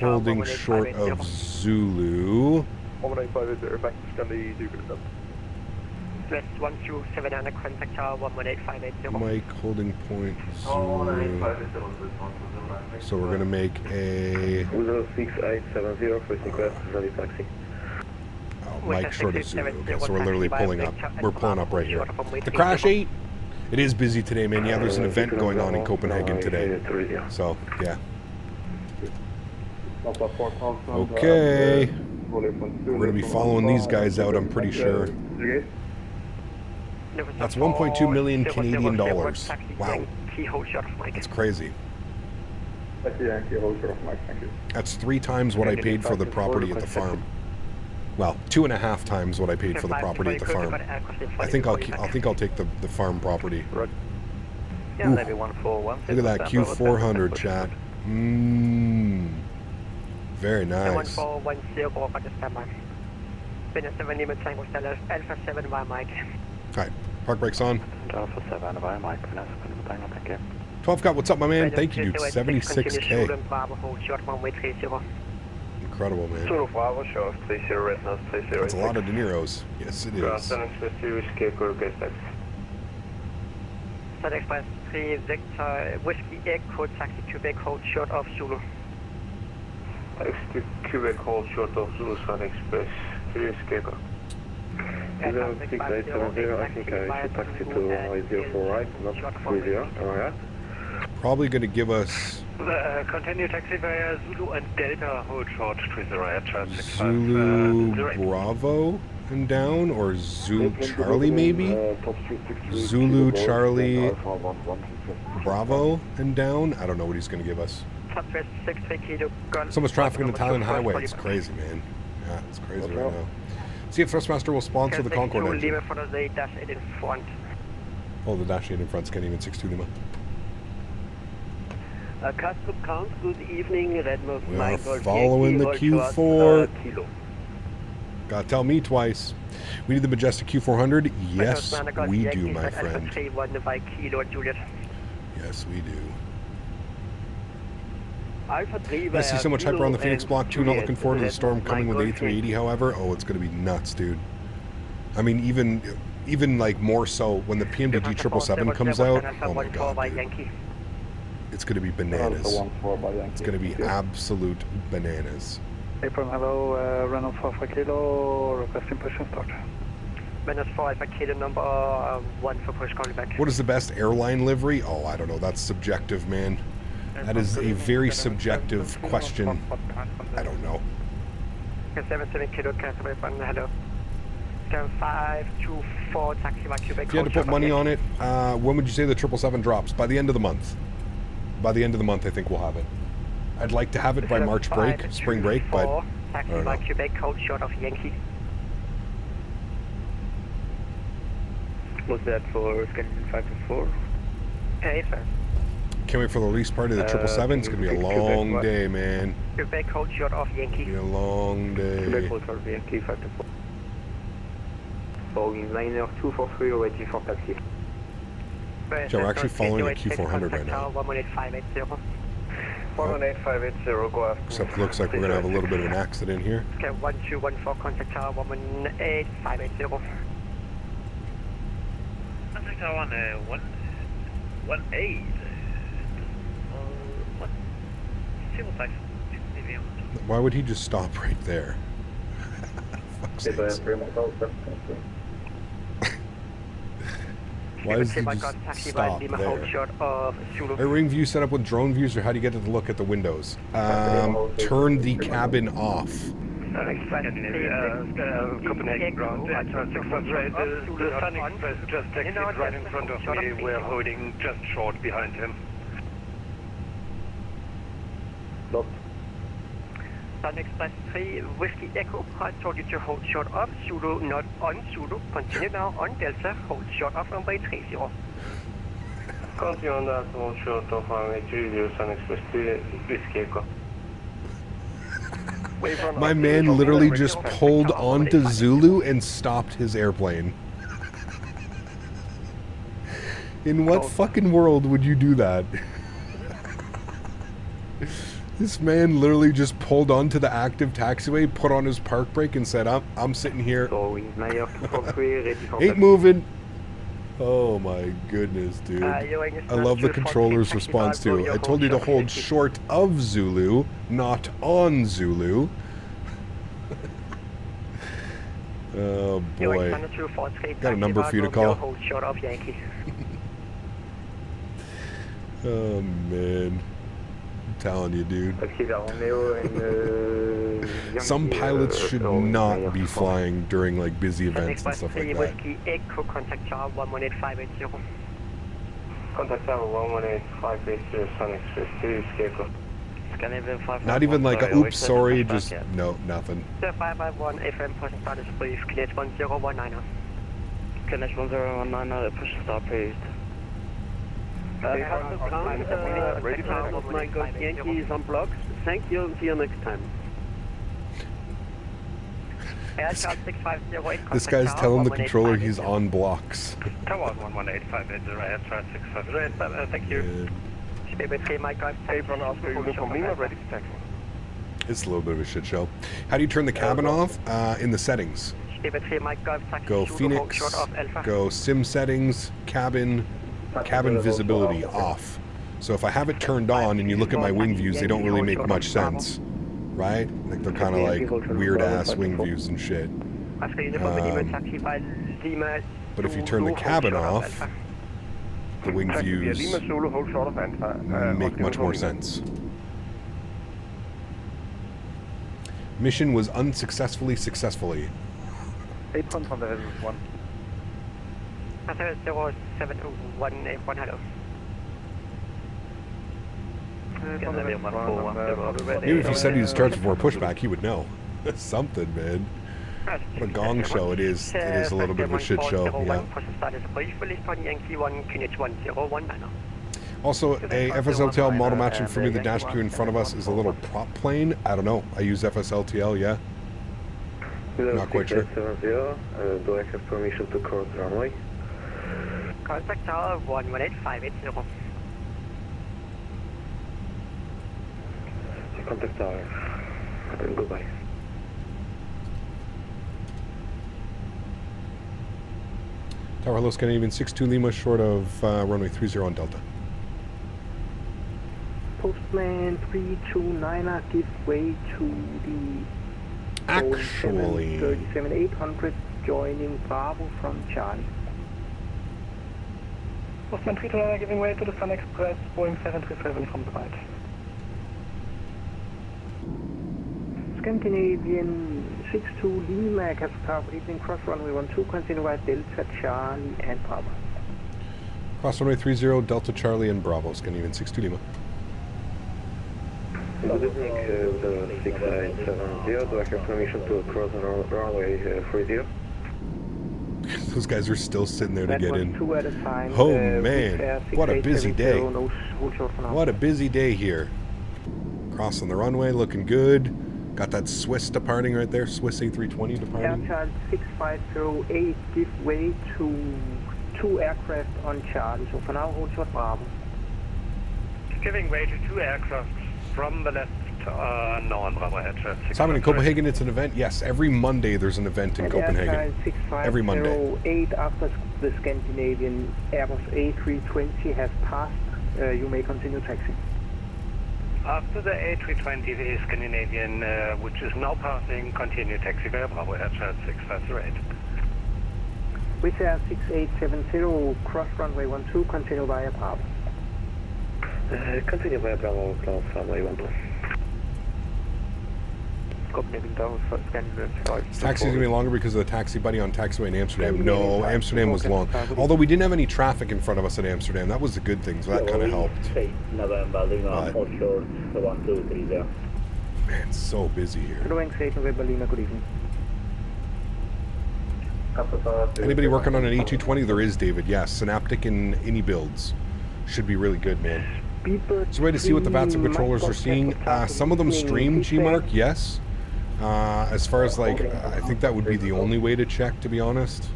holding short of Zulu. West 127 contact tower 118,580. Mike holding point Zulu. So we're gonna make a 6870 for request ready taxi. Oh, Mike short of Zulu. Okay, so we're literally pulling up. We're pulling up right here. The Crash 8. It is busy today, man. Yeah, there's an event going on in Copenhagen today. So yeah. Okay. We're gonna be following these guys out, I'm pretty sure. That's 1.2 million Canadian dollars. Wow. That's crazy. That's 3 times what I paid for the property at the farm. Well, 2.5 times what I paid for the property at the farm. I think I'll take the farm property. Ooh. Look at that Q400, chat. Very nice. Alright. Park brakes on. Alpha 7, by Mike, thank you. 12 Got, what's up, my man? Thank you, dude. 76K. Incredible, man. Zulu Bravo, show of 30 red nose 30. That's a lot of De Niro's. Yes, it is. Sun Express 3 Victor Whiskey Echo Taxi Quebec hold short of Zulu. Quebec hold short of Zulu Sun Express 3 Escaper. 6870, I think I should taxi to runway 04 right, not 30, alright. Probably going to give us Continue taxi via Zulu and Delta, hold short to the right, Zulu Bravo and down, or Zulu Charlie maybe? Zulu Charlie Bravo and down? I don't know what he's going to give us. So much traffic on the Thailand highway, it's crazy, man. Yeah, it's crazy right now. See if Thrustmaster will sponsor the Concorde engine. Oh, the Dash 8 in front's getting even 62 Lima. Custom count, good evening. We are following the Q4. Gotta tell me twice. We need the majestic Q400? Yes, we do, my friend. Yes, we do. I see so much hyper on the Phoenix Block 2, not looking forward to the storm coming with A380, however. Oh, it's going to be nuts, dude. I mean, even like more so when the PMDG 777 comes out. Oh my god, dude. It's going to be bananas. It's going to be absolute bananas. April, hello, Renault 4 Kilo, requesting push and start. Renault 4 Kilo number 1 for push, calling back. What is the best airline livery? Oh, I don't know. That's subjective, man. That is a very subjective question. I don't know. 77 Kilo, hello. 524 taxi by Quebec. If you had to put money on it, when would you say the 777 drops? By the end of the month. By the end of the month, I think we'll have it. I'd like to have it by March break, spring break, but I don't know. Quebec code short of Yankee. Was that for Scandinavian 524? Hey, sir. Can't wait for the release party of the 777. It's going to be a long day, man. Quebec code short of Yankee. It's going to be a long day. Quebec code short of Yankee 524. Boeing liner 243 ready for taxi. So we're actually following a Q400 right now. 118,580. 118,580, go after. Except it looks like we're going to have a little bit of an accident here. Okay, 1214, contact tower 118,580. Contact tower 118. Why would he just stop right there? Fuck's sakes. Why does he just stop there? Are wing view set up with drone views, or how do you get to look at the windows? Turn the cabin off. Copenhagen ground, the Sun Express just taxied right in front of me. We're holding just short behind him. Sun Express 3 Whiskey Echo, I told you to hold short of Zulu, not on Zulu. Continue now on Delta, hold short of runway 30. Continue on that, hold short of runway 30, Sun Express 3 Whiskey Echo. My man literally just pulled onto Zulu and stopped his airplane. In what fucking world would you do that? This man literally just pulled onto the active taxiway, put on his park brake, and said, I'm sitting here. Ain't moving. Oh my goodness, dude. I love the controller's response too. I told you to hold short of Zulu, not on Zulu. Oh boy. Got a number for you to call. Oh man. I'm telling you, dude. Some pilots should not be flying during like busy events and stuff like that. Contact tower 118,580. Contact tower 118,580, Sun Express 3 Escape. Not even like a oops, sorry, just no, nothing. 551 FM push status brief, Kinetic 1019. Kinetic 1019, push start please. Ready of my God Yankee is on blocks. Thank you and see you next time. Air Charles 650. This guy's telling the controller he's on blocks. Tower 11850, Air Charles 650. Thank you. Apron Oscar Uniform Lima, ready for taxi. It's a little bit of a shit show. How do you turn the cabin off? In the settings. Go Fenix, go sim settings, cabin visibility off. So if I have it turned on and you look at my wing views, they don't really make much sense, right? Like they're kind of like weird ass wing views and shit. But if you turn the cabin off, the wing views make much more sense. Mission was unsuccessfully successfully. 8 from the head 1. 0721 hello. Maybe if he said he was charged before pushback, he would know. Something, man. What a gong show it is. It is a little bit of a shit show. Yeah. Also, a FSLTL model matching for me. The dash queue in front of us is a little prop plane. I don't know. I use FSLTL, yeah. Not quite sure. Do I have permission to cross runway? Contact tower 11850. Contact tower. Goodbye. Tower, hello, Scandinavian 62 Lima, short of runway 30 on Delta. Postman 329er, give way to the Actually 37800, joining Bravo from Charlie. Postman 329er giving way to the Sun Express, Boeing 737 from Flite. Scandinavian 62 Lima, Castevens, evening cross runway 12, continue via Delta, Charlie and Bravo. Cross runway 30, Delta, Charlie and Bravo, Scandinavian 62 Lima. Good evening, 6870. Do I have permission to cross runway 30? Those guys are still sitting there to get in. 2 at a time. Oh man, what a busy day. What a busy day here. Crossing the runway, looking good. Got that Swiss departing right there, Swiss A320 departing. Air Charles 6508, give way to 2 aircraft on Charlie. So for now, hold short Bravo. Giving way to 2 aircraft from the left on Bravo Air Charles 650. Simon, in Copenhagen, it's an event? Yes, every Monday there's an event in Copenhagen. Every Monday. 8 after the Scandinavian Airbus A320 has passed, you may continue taxi. After the A320, the Scandinavian, which is now passing, continue taxi via Bravo Air Charles 658. With Air 6870, cross runway 12, continue via Bravo. Continue via Bravo, cross runway 12. Taxi's gonna be longer because of the taxi buddy on taxiway in Amsterdam. No, Amsterdam was long. Although we didn't have any traffic in front of us at Amsterdam. That was the good thing, so that kind of helped. Man, it's so busy here. Anybody working on an E220? There is, David. Yes, Synaptic and Any builds. Should be really good, man. Is there a way to see what the VATS and controllers are seeing? Some of them stream, G-Mark, yes. As far as like, I think that would be the only way to check, to be honest.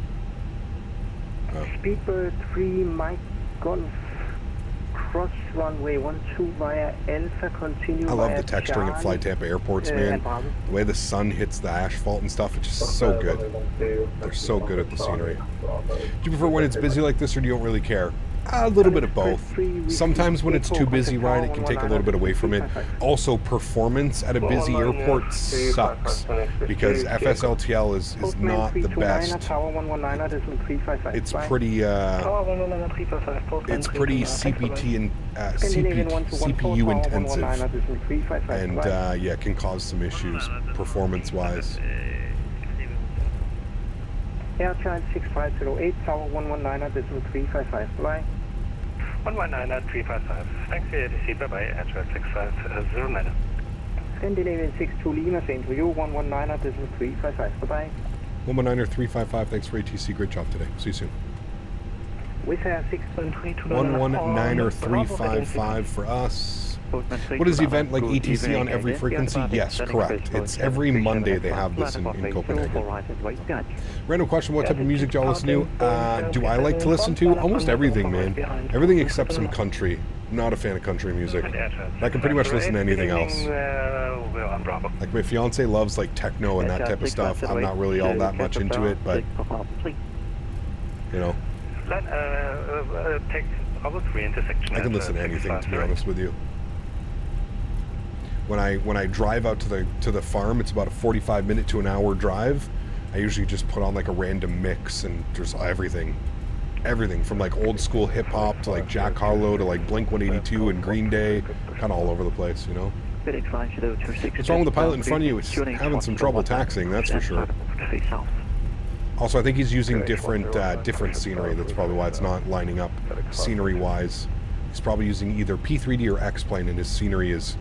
Speedbird 3 Mike Golf, cross runway 12 via Alpha, continue. I love the texturing at Fly Tampa airports, man. The way the sun hits the asphalt and stuff, it's just so good. They're so good at the scenery. Do you prefer when it's busy like this, or do you don't really care? A little bit of both. Sometimes when it's too busy, Ryan, it can take a little bit away from it. Also, performance at a busy airport sucks because FSLTL is not the best. It's pretty CPT and CPU intensive, and yeah, it can cause some issues performance-wise. Air Charles 6508, Tower 119.355, bye. 119.355. Thanks for your receipt, bye-bye, Air Charles 6509. Scandinavian 62 Lima, same to you, 119.355, bye-bye. 119.355, thanks for ATC, great job today. See you soon. With Air 6 119.355 for us. What is the event like ETC on every frequency? Yes, correct. It's every Monday they have this in Copenhagen. Random question, what type of music do y'all listen to? Do I like to listen to? Almost everything, man. Everything except some country. Not a fan of country music. I can pretty much listen to anything else. Like my fiance loves like techno and that type of stuff. I'm not really all that much into it, but you know. I can listen to anything, to be honest with you. When I drive out to the farm, it's about a 45-minute to an hour drive. I usually just put on like a random mix and just everything from like old school hip hop to like Jack Harlow to like Blink 182 and Green Day, kind of all over the place, you know. What's wrong with the pilot in front of you? It's having some trouble taxiing, that's for sure. Also, I think he's using different scenery. That's probably why it's not lining up scenery-wise. He's probably using either P3D or X-plane, and his scenery is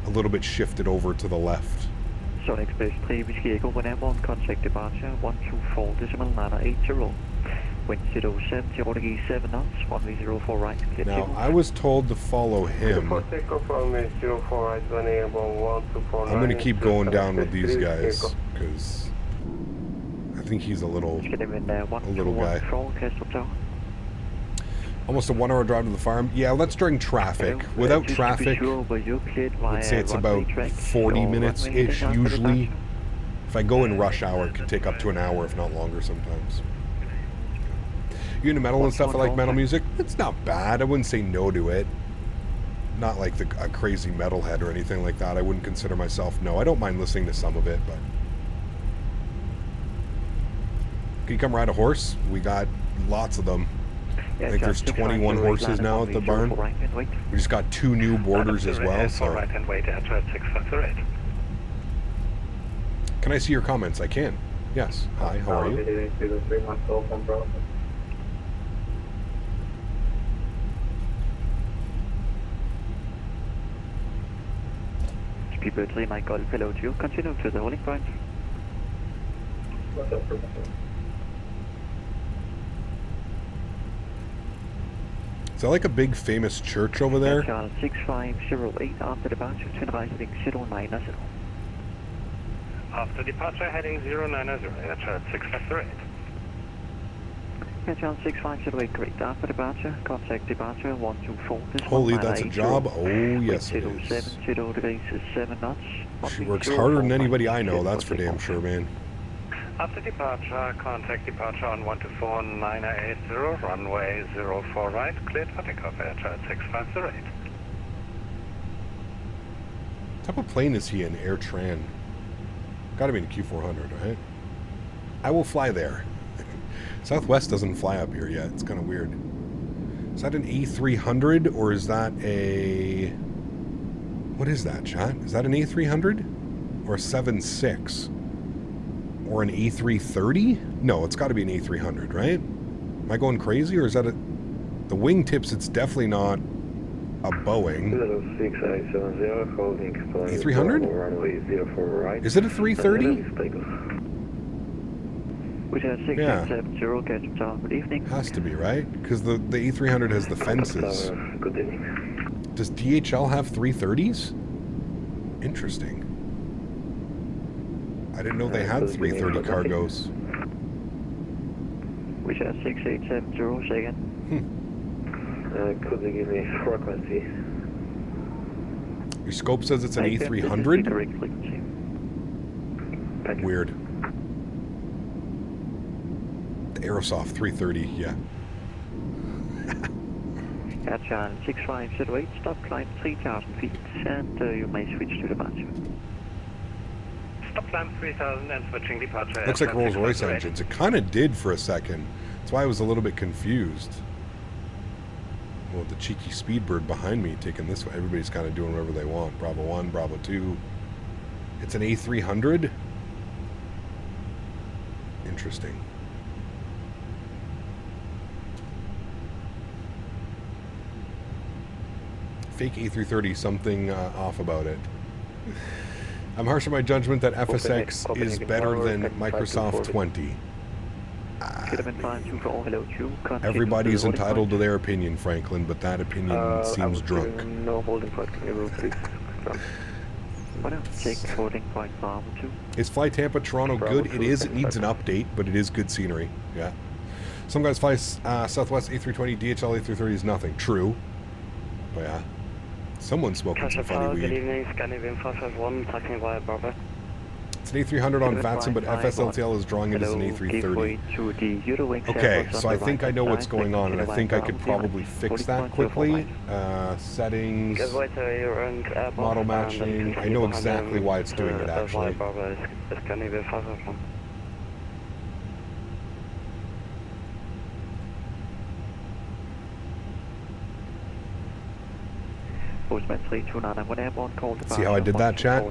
a little bit shifted over to the left. Sólríkt Express 3, Whiskey Echo, when airborne, contact departure 124.980. Wind 07, 7 knots, 1004 right. Now, I was told to follow him. I'm going to keep going down with these guys, because I think he's a little guy. Almost a 1 hour drive to the farm. Yeah, that's during traffic. Without traffic, I'd say it's about 40 minutes-ish usually. If I go in rush hour, it could take up to an hour, if not longer sometimes. You into metal and stuff? I like metal music. It's not bad. I wouldn't say no to it. Not like a crazy metalhead or anything like that. I wouldn't consider myself. No, I don't mind listening to some of it, but... Can you come ride a horse? We got lots of them. I think there's 21 horses now at the barn. We just got 2 new boarders as well, so... Can I see your comments? I can. Yes. Hi, how are you? People 3, my Golf, hello to you. Continue to the holding point. Is that like a big famous church over there? Charles 6508 after departure, turn right heading 090. After departure heading 090, Charles 6508. Charles 6508, great. After departure, contact departure 124. Holy, that's a job. Oh, yes it is. 0 degrees is 7 knots. She works harder than anybody I know, that's for damn sure, man. After departure, contact departure on 124-980, runway 04 right, cleared for takeoff, Air Charles 6508. What type of plane is he in? Air Tran. Gotta be in a Q400, right? I will fly there. Southwest doesn't fly up here yet. It's kind of weird. Is that an A300 or is that a... What is that, chat? Is that an A300? Or a 7.6? Or an A330? No, it's got to be an A300, right? Am I going crazy, or is that a... The wingtips, it's definitely not a Boeing. A300? Is it a 330? Yeah. Good evening. Has to be, right? Because the A300 has the fences. Does DHL have 330s? Interesting. I didn't know they had 330 cargos. Which has 6870 second. Could they give me frequency? Your scope says it's an A300? Weird. The Aerosoft 330, yeah. Charles 6508, stop climb 3000 feet, and you may switch to departure. Stop climb 3000 and switching departure. Looks like Rolls-Royce engines. It kind of did for a second. That's why I was a little bit confused. Well, the cheeky Speedbird behind me taking this way. Everybody's kind of doing whatever they want. Bravo 1, Bravo 2. It's an A300? Interesting. Fake A330, something off about it. I'm harsh in my judgment that FSX is better than Microsoft 20. Everybody's entitled to their opinion, Franklin, but that opinion seems drunk. No holding point, can you please? Take holding point Bravo 2. Is Fly Tampa Toronto good? It is. It needs an update, but it is good scenery. Yeah. Some guys fly Southwest A320, DHL A330 is nothing. True. But yeah. Someone's smoking some funny weed. Good evening, Scandinavian 551, taking via Bravo. It's an A300 on Faten, but FSLTL is drawing it as an A330. Okay, so I think I know what's going on, and I think I could probably fix that quickly. Settings, model matching. I know exactly why it's doing it, actually. See how I did that, chat?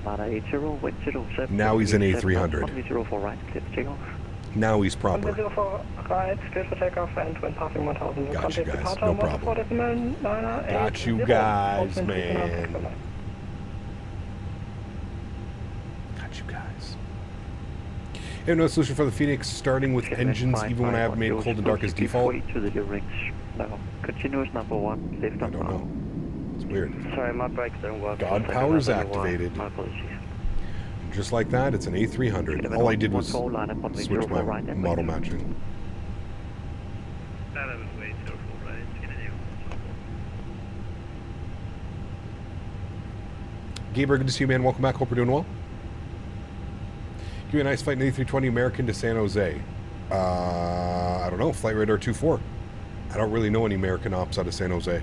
Now he's an A300. Now he's proper. Got you guys, no problem. Got you guys, man. Got you guys. I have no solution for the Fenix starting with engines even when I have made cold and dark as default. Continuous number 1, lift I don't know. It's weird. Sorry, my brakes don't work. God power's activated. My apologies. Just like that, it's an A300. All I did was switch my model matching. Gabriel, good to see you, man. Welcome back. Hope you're doing well. Give me a nice flight in A320 American to San Jose. I don't know. Flight Radar 24. I don't really know any American ops out of San Jose.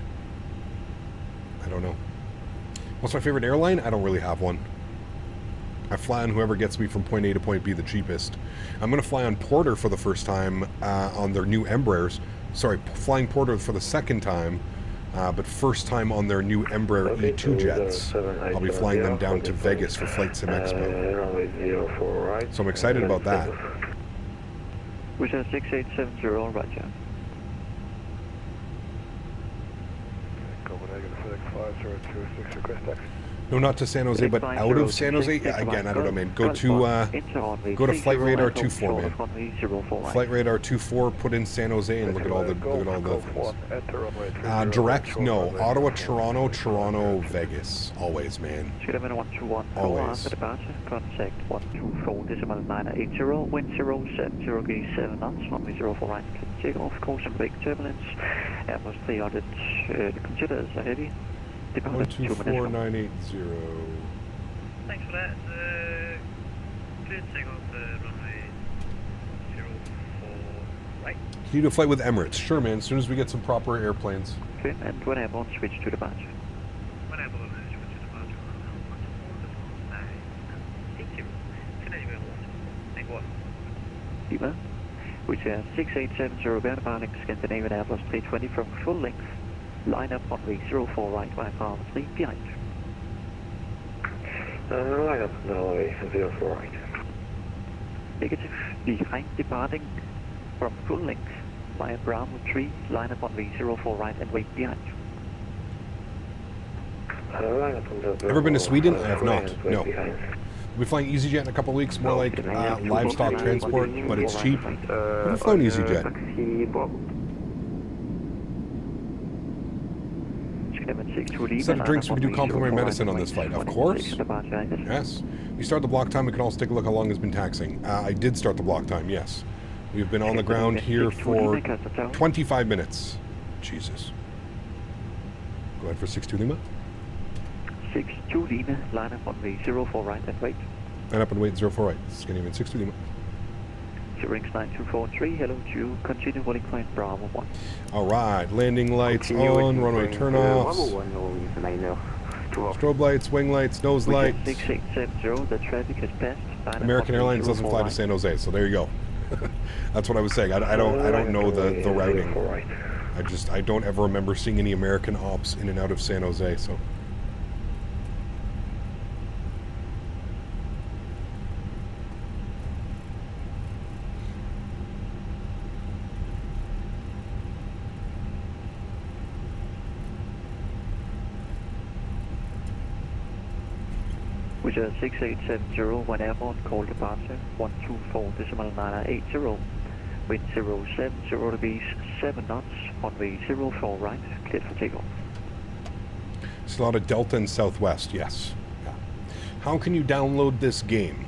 I don't know. What's my favorite airline? I don't really have one. I fly on whoever gets me from point A to point B the cheapest. I'm going to fly on Porter for the first time on their new Embraers. Sorry, flying Porter for the second time, but first time on their new Embraer E2 jets. I'll be flying them down to Vegas for Flight Sim Expo. So I'm excited about that. Which is 6870, roger. No, not to San Jose, but out of San Jose. Yeah, again, I don't know, man. Go to Flight Radar 24, man. Flight Radar 24. Put in San Jose and look at all the things. Direct, no. Ottawa, Toronto, Vegas. Always, man. Always. Contact 124.980. Wind 070 knots. Runway 04 right. Takeoff. Course and brake turbulence. Airbus 300. Childerz heavy. 124980. Thanks for that. Clear takeoff runway 04 right. Can you do a flight with Emirates? Sure, man. As soon as we get some proper airplanes. Okay, and when airborne, switch to departure. When airborne, switch to departure. Canadian 1. Make what? Lima, which is 6870 bound departing Scandinavian Airbus 320 from full length. Line up on week 04 right by Bravo 3 behind. Line up now, 04 right. Negative. Behind departing from full length via Bravo 3, line up on week 04 right and wait behind. Ever been to Sweden? I have not. No. We'll be flying EasyJet in a couple of weeks, more like livestock transport, but it's cheap. We've flown EasyJet. Instead of drinks, we can do complimentary medicine on this flight. Of course. Yes. You start the block time, we can also take a look how long it's been taxing. I did start the block time, yes. We've been on the ground here for 25 minutes. Jesus. Go ahead for 62 Lima. 62 Lima, line up on the 04 right and wait. Line up and wait 04 right. Scandinavian 62 Lima. Rings 9243, hello to you. Continue holding point Bravo 1. Alright, landing lights on, runway turn-offs. Strobe lights, wing lights, nose lights. 6870, the traffic has passed. American Airlines doesn't fly to San Jose, so there you go. That's what I was saying. I don't know the routing. I don't ever remember seeing any American ops in and out of San Jose, so. Which is 6870, one airborne, call departure, 124.980. Wind 070 degrees, 7 knots, runway 04 right, cleared for takeoff. It's a lot of Delta and Southwest, yes. Yeah. How can you download this game?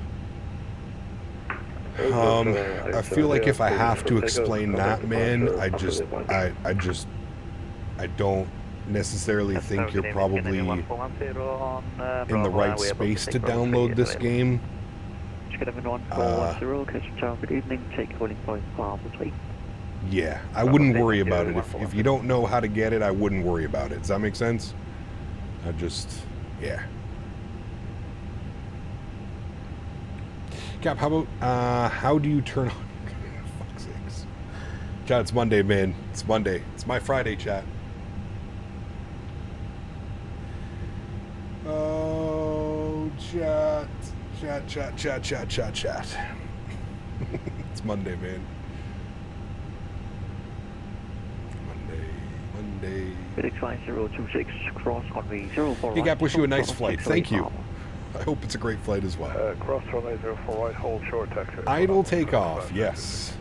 I feel like if I have to explain that, man, I don't necessarily think you're probably in the right space to download this game. Yeah, I wouldn't worry about it. If you don't know how to get it, I wouldn't worry about it. Does that make sense? Yeah. Cap, how about, how do you turn on... Fuck's sakes. Chat, it's Monday, man. It's Monday. It's my Friday, chat. Oh, chat. Chat. It's Monday, man. Monday. Fenix 5026, cross runway 04 right. Hey, Gap, wish you a nice flight. Thank you. I hope it's a great flight as well. Cross runway 04 right, hold short taxi. Idle takeoff, yes.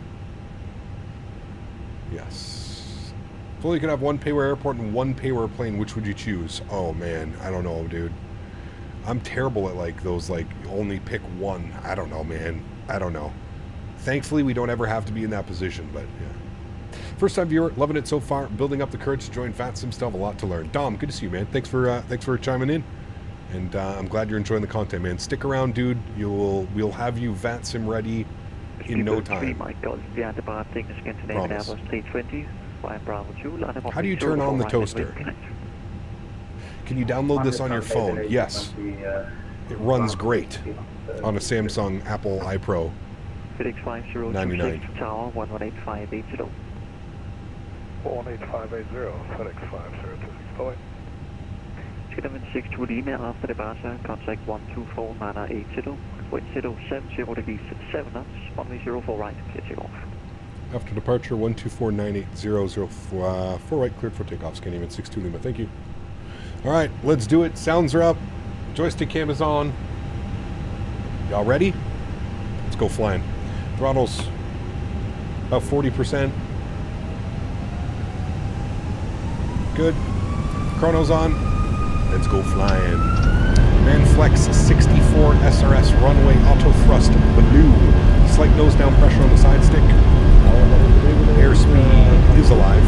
Yes. If only you could have one payware airport and one payware plane, which would you choose? Oh, man, I don't know, dude. I'm terrible at, like, those, like, only pick one. I don't know, man. I don't know. Thankfully, we don't ever have to be in that position, but, yeah. First time viewer, loving it so far. Building up the courage to join Faten. Still have a lot to learn. Dom, good to see you, man. Thanks for chiming in. And I'm glad you're enjoying the content, man. Stick around, dude. We'll have you VATSIM ready in no time. Promise. How do you turn on the toaster? Can you download this on your phone? Yes. It runs great on a Samsung Apple iPro 99. Tower 118,580. 18580, Fenix 5026, Boeing. Castevens 62 email after departure, contact 124,980, wind 070 degrees, 7 knots, runway 04 right, clear takeoff. After departure, 124,980, 4 right, cleared for takeoff, Castevens 62 Lima, thank you. Alright, let's do it, sounds are up, joystick cam is on. Y'all ready? Let's go flying. Throttle's about 40%. Good. Chrono's on. Let's go flying. Manflex 64 SRS runway auto thrust blue. Slight nose down pressure on the side stick. Airspeed is alive.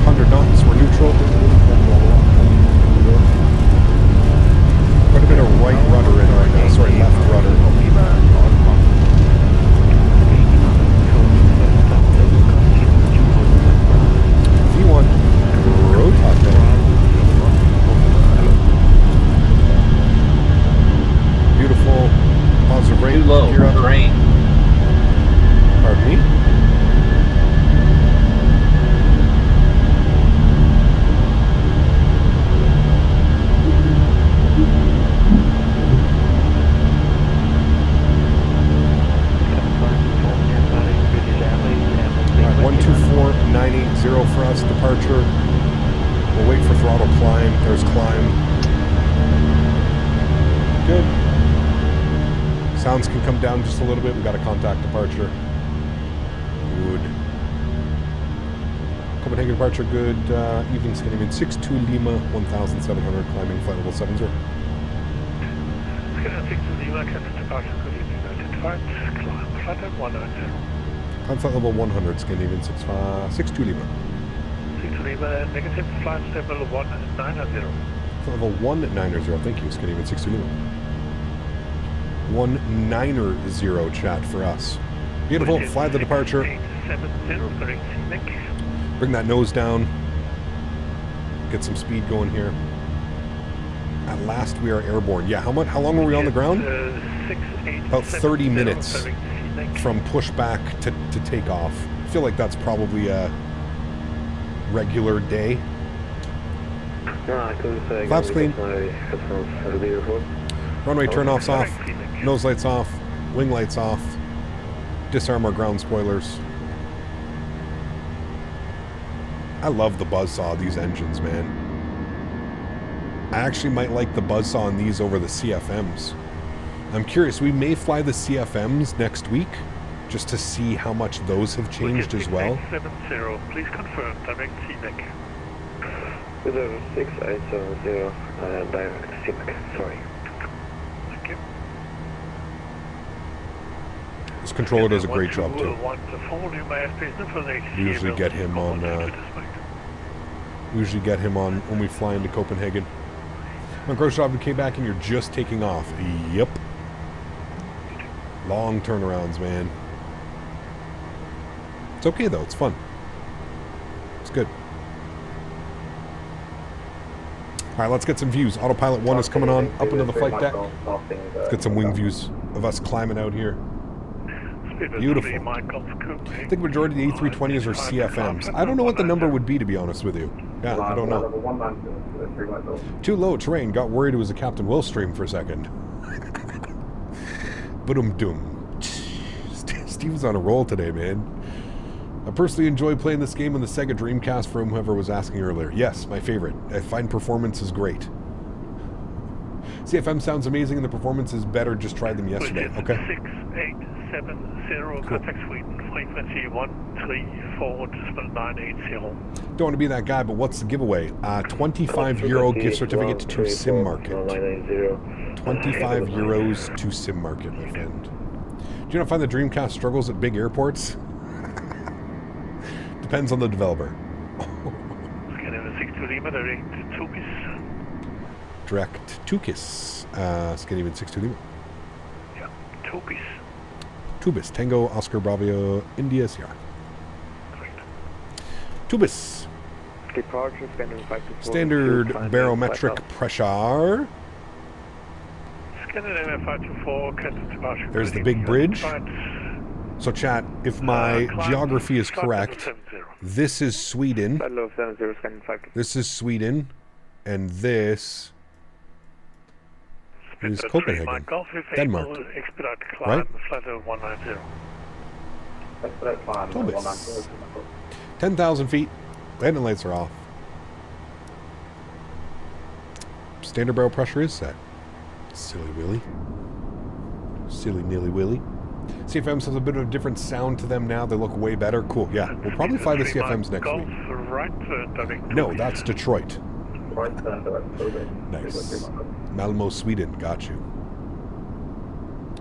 100 knots, we're neutral. Quite a bit of right rudder in right now, sorry, left rudder. V1, rotate. Beautiful, positive rate. Too low, rain. Pardon me? For us, departure. We'll wait for throttle climb. There's climb. Good. Sounds can come down just a little bit. We got a contact departure. Good. Copenhagen departure. Good. Evening Castevens 62 Lima 1700 climbing flight level 70. Castevens 62 Lima, captain departure. Good evening. Identified. Climb flight level 100. Climb flight level 100. Castevens 62 Lima. Lima, negative flight level 190. Level 190, thank you, Castevens 62 Lima. 190 chat for us. Beautiful, fly the departure. 870, bring that nose down. Get some speed going here. At last we are airborne. Yeah, how long were we on the ground? About 30 minutes from pushback to takeoff. I feel like that's probably a regular day. Flaps clean. Runway turn-offs off. Nose lights off. Wing lights off. Disarm our ground spoilers. I love the buzzsaw of these engines, man. I actually might like the buzzsaw on these over the CFMs. I'm curious, we may fly the CFMs next week, just to see how much those have changed as well. 70, please confirm, direct CMAC. 6870, direct CMAC, sorry. Thank you. This controller does a great job too. We usually get him on. When we fly into Copenhagen. My gross job, you came back and you're just taking off. Yep. Long turnarounds, man. It's okay though. It's fun. It's good. All right, let's get some views. Autopilot 1 is coming on up into the flight deck. Let's get some wing views of us climbing out here. Beautiful. I think the majority of the A320s are CFMs. I don't know what the number would be, to be honest with you. Yeah, I don't know. Too low terrain. Got worried it was a Captain Will stream for a second. Boom. Steve's on a roll today, man. I personally enjoy playing this game on the Sega Dreamcast for whoever was asking earlier. Yes, my favorite. I find performance is great. CFM sounds amazing and the performance is better. Just tried them yesterday. Okay. 6870, contact Sweden, frequency 134.980. Don't want to be that guy, but what's the giveaway? €25 gift certificate to Sim Market. 25 euros to Sim Market, my friend. Do you not find the Dreamcast struggles at big airports? Depends on the developer. Direct Tukis. Scandinavian 62 Lima. Yeah, Tubis. Tubis. Tango, Oscar, Bravo, India, Sierra. Correct. Tubis. Departure, Standard barometric pressure. Scandinavian 524, departure. There's the big bridge. So chat, if my geography is correct, this is Sweden. This is Sweden. And this is Copenhagen, Denmark, right? Tobis. 10,000 feet. Landing lights are off. Standard barrel pressure is set. Silly Willy. Silly Nilly Willy. CFMs have a bit of a different sound to them now. They look way better. Cool. Yeah, we'll probably fly the CFMs next week. No, that's Detroit. Nice. Malmo, Sweden. Got you.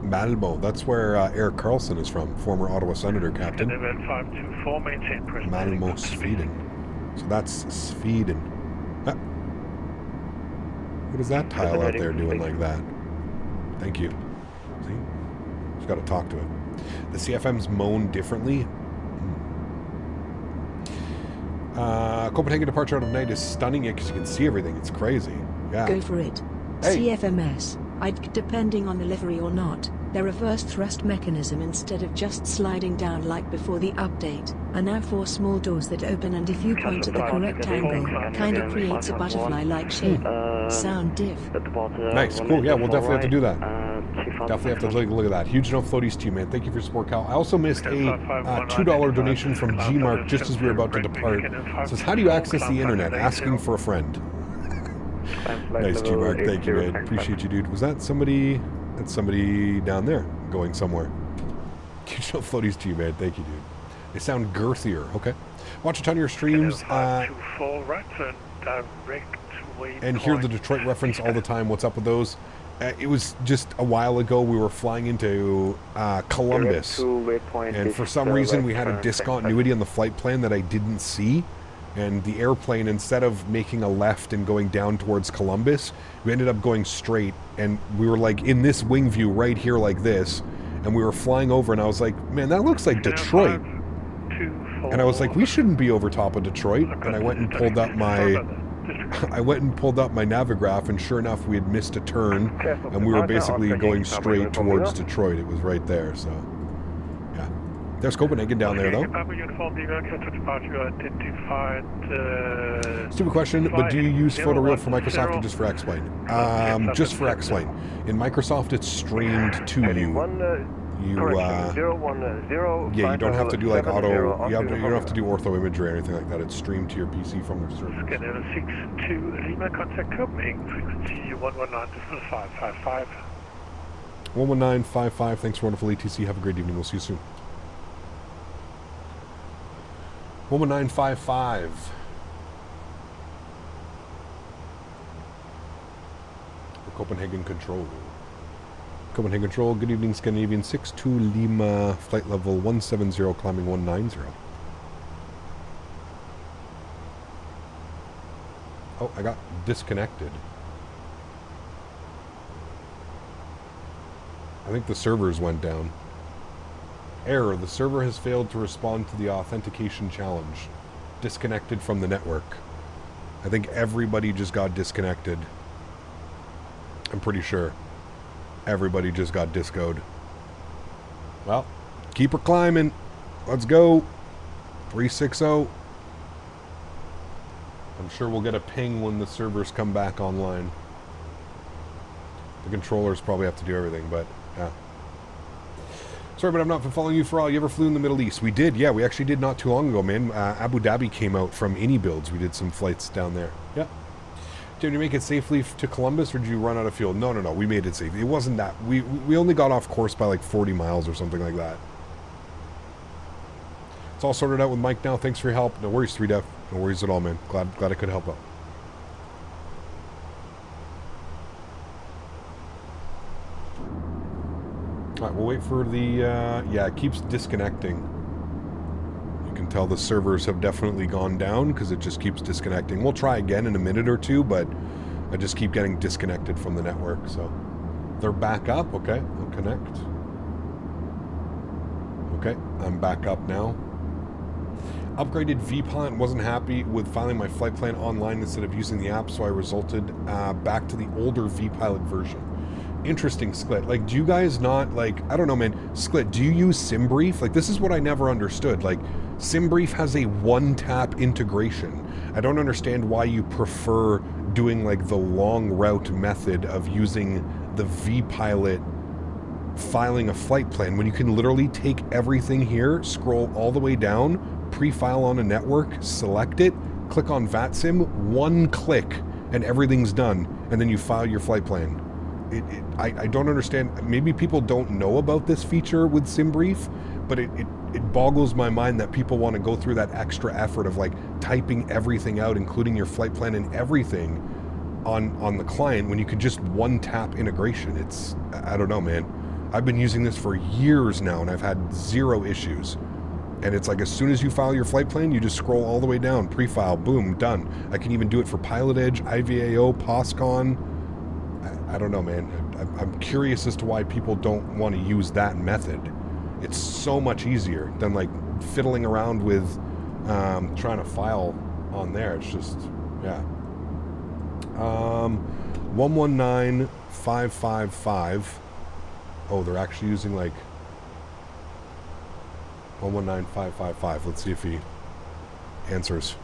Malmo. That's where Eric Carlson is from, former Ottawa Senator captain. Malmo, Sweden. So that's Sweden. What is that tile out there doing like that? Thank you. See? Just got to talk to it. The CFMs moan differently. Copenhagen departure out of night is stunning because you can see everything. It's crazy. Yeah. Go for it. Hey. CFMS. Depending on the livery or not, their reverse thrust mechanism, instead of just sliding down like before the update, are now 4 small doors that open, and if you point at the correct angle, kind of creates a butterfly-like shape. Sound diff. Nice, cool. Yeah, we'll definitely have to do that. Definitely have to look at that. Huge enough floaties to you, man. Thank you for your support, Cal. I also missed a $2 donation from G-Mark just as we were about to depart. It says, how do you access the internet? Asking for a friend. Nice, G-Mark. Thank you, man. Appreciate you, dude. Was that somebody? That's somebody down there going somewhere. Huge enough floaties to you, man. Thank you, dude. They sound girthier. Okay. Watch a ton of your streams. And hear the Detroit reference all the time. What's up with those? It was just a while ago we were flying into Columbus, and for some reason we had a discontinuity on the flight plan that I didn't see, and the airplane, instead of making a left and going down towards Columbus, we ended up going straight, and we were like in this wing view right here like this, and we were flying over, and I was like, man, that looks like Detroit. And I was like, we shouldn't be over top of Detroit. And I went and pulled up my Navigraph, and sure enough, we had missed a turn, and we were basically going straight towards Detroit. It was right there, so yeah. There's Copenhagen down there, though. Stupid question, but do you use photoreal for Microsoft or just for X-Plane? Just for X-Plane. In Microsoft, it's streamed to you. you Correction, 010. yeah, you don't have to do like auto. 70, You don't have to do ortho imagery or anything like that. It's streamed to your PC from the server. Scanner 62 Lima, contact Copenhagen, frequency 119.555. 11955. Thanks for wonderful ATC. Have a great evening. We'll see you soon. 11955. Copenhagen Control. Copenhagen Control, good evening, Scandinavian 62 Lima, flight level 170, climbing 190. Oh, I got disconnected. I think the servers went down. Error, the server has failed to respond to the authentication challenge. Disconnected from the network. I think everybody just got disconnected. I'm pretty sure everybody just got discoed. Well, keep her climbing. Let's go. 360. I'm sure we'll get a ping when the servers come back online. The controllers probably have to do everything, but yeah. Sorry, but I've not been following you for all. You ever flew in the Middle East? We did, yeah. We actually did not too long ago, man. Abu Dhabi came out from any builds. We did some flights down there. Yeah. Did you make it safely to Columbus, or did you run out of fuel? No. We made it safe. It wasn't that. We only got off course by like 40 miles or something like that. It's all sorted out with Mike now. Thanks for your help. No worries, 3Def. No worries at all, man. Glad I could help out. All right, we'll wait for the... yeah, it keeps disconnecting. You can tell the servers have definitely gone down because it just keeps disconnecting. We'll try again in a minute or two, but I just keep getting disconnected from the network. So they're back up. Okay, I'll connect. Okay, I'm back up now. Upgraded vPilot, wasn't happy with filing my flight plan online instead of using the app, so I resulted back to the older vPilot version. Interesting, Sklit. Like, do you guys not, like, I don't know, man. Sklit, do you use SimBrief? Like, this is what I never understood. Like, SimBrief has a one-tap integration. I don't understand why you prefer doing, like, the long route method of using the vPilot filing a flight plan when you can literally take everything here, scroll all the way down, pre-file on a network, select it, click on VATSIM, one click, and everything's done, and then you file your flight plan. I don't understand. Maybe people don't know about this feature with SimBrief, but it boggles my mind that people want to go through that extra effort of like typing everything out, including your flight plan and everything on the client when you could just one tap integration. It's, I don't know, man. I've been using this for years now and I've had zero issues. And it's like as soon as you file your flight plan, you just scroll all the way down, pre-file, boom, done. I can even do it for Pilot Edge, IVAO, POSCON. I don't know, man. I'm curious as to why people don't want to use that method. It's so much easier than like fiddling around with trying to file on there. It's just, yeah. 119555. Oh, they're actually using like 119555. Let's see if he answers.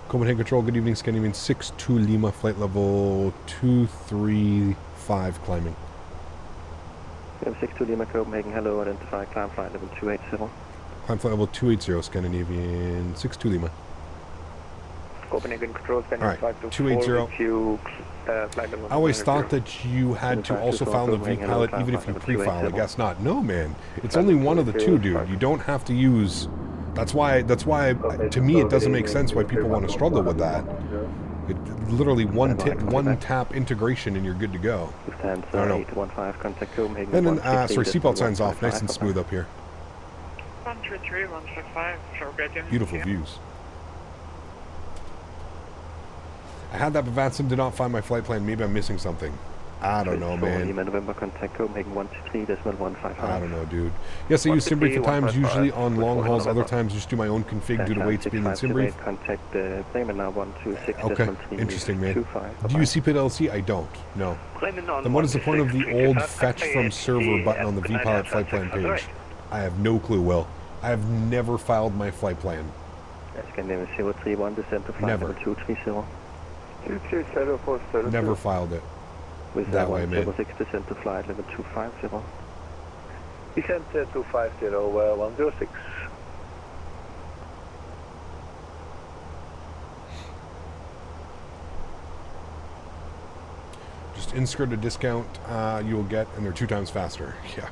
Copenhagen Control, good evening, Scandinavian 62 Lima, flight level 235, climbing. 62 Lima, Copenhagen, hello, identify, climb flight level 280. Climb flight level 280, Scandinavian 62 Lima. Copenhagen Control, Scandinavian All right, 280. I always thought that you had to also file the vPilot even if you pre-file. I guess not. No, man. It's only one of the two, dude. You don't have to use... That's why, to me, it doesn't make sense why people want to struggle with that. It literally one tap integration and you're good to go. I don't know. And then, sorry, seatbelt signs off. Nice and smooth up here. 123, 155, beautiful views. I had that, but VATSIM did not find my flight plan. Maybe I'm missing something. I don't know, man. I don't know, dude. Yes, I use SimBrief at times, usually on long hauls. Other times, just do my own config due to weights being in SimBrief. Okay, interesting, man. Do you use CPLC? I don't. No. Then what is the point of the old fetch from server button on the vPilot flight plan page? I have no clue, Will. I have never filed my flight plan. Never. Never filed it. That way, man. 6 descent to flight level 250. Descent 250, 106. Just insert a discount you will get, and they're 2 times faster. Yeah.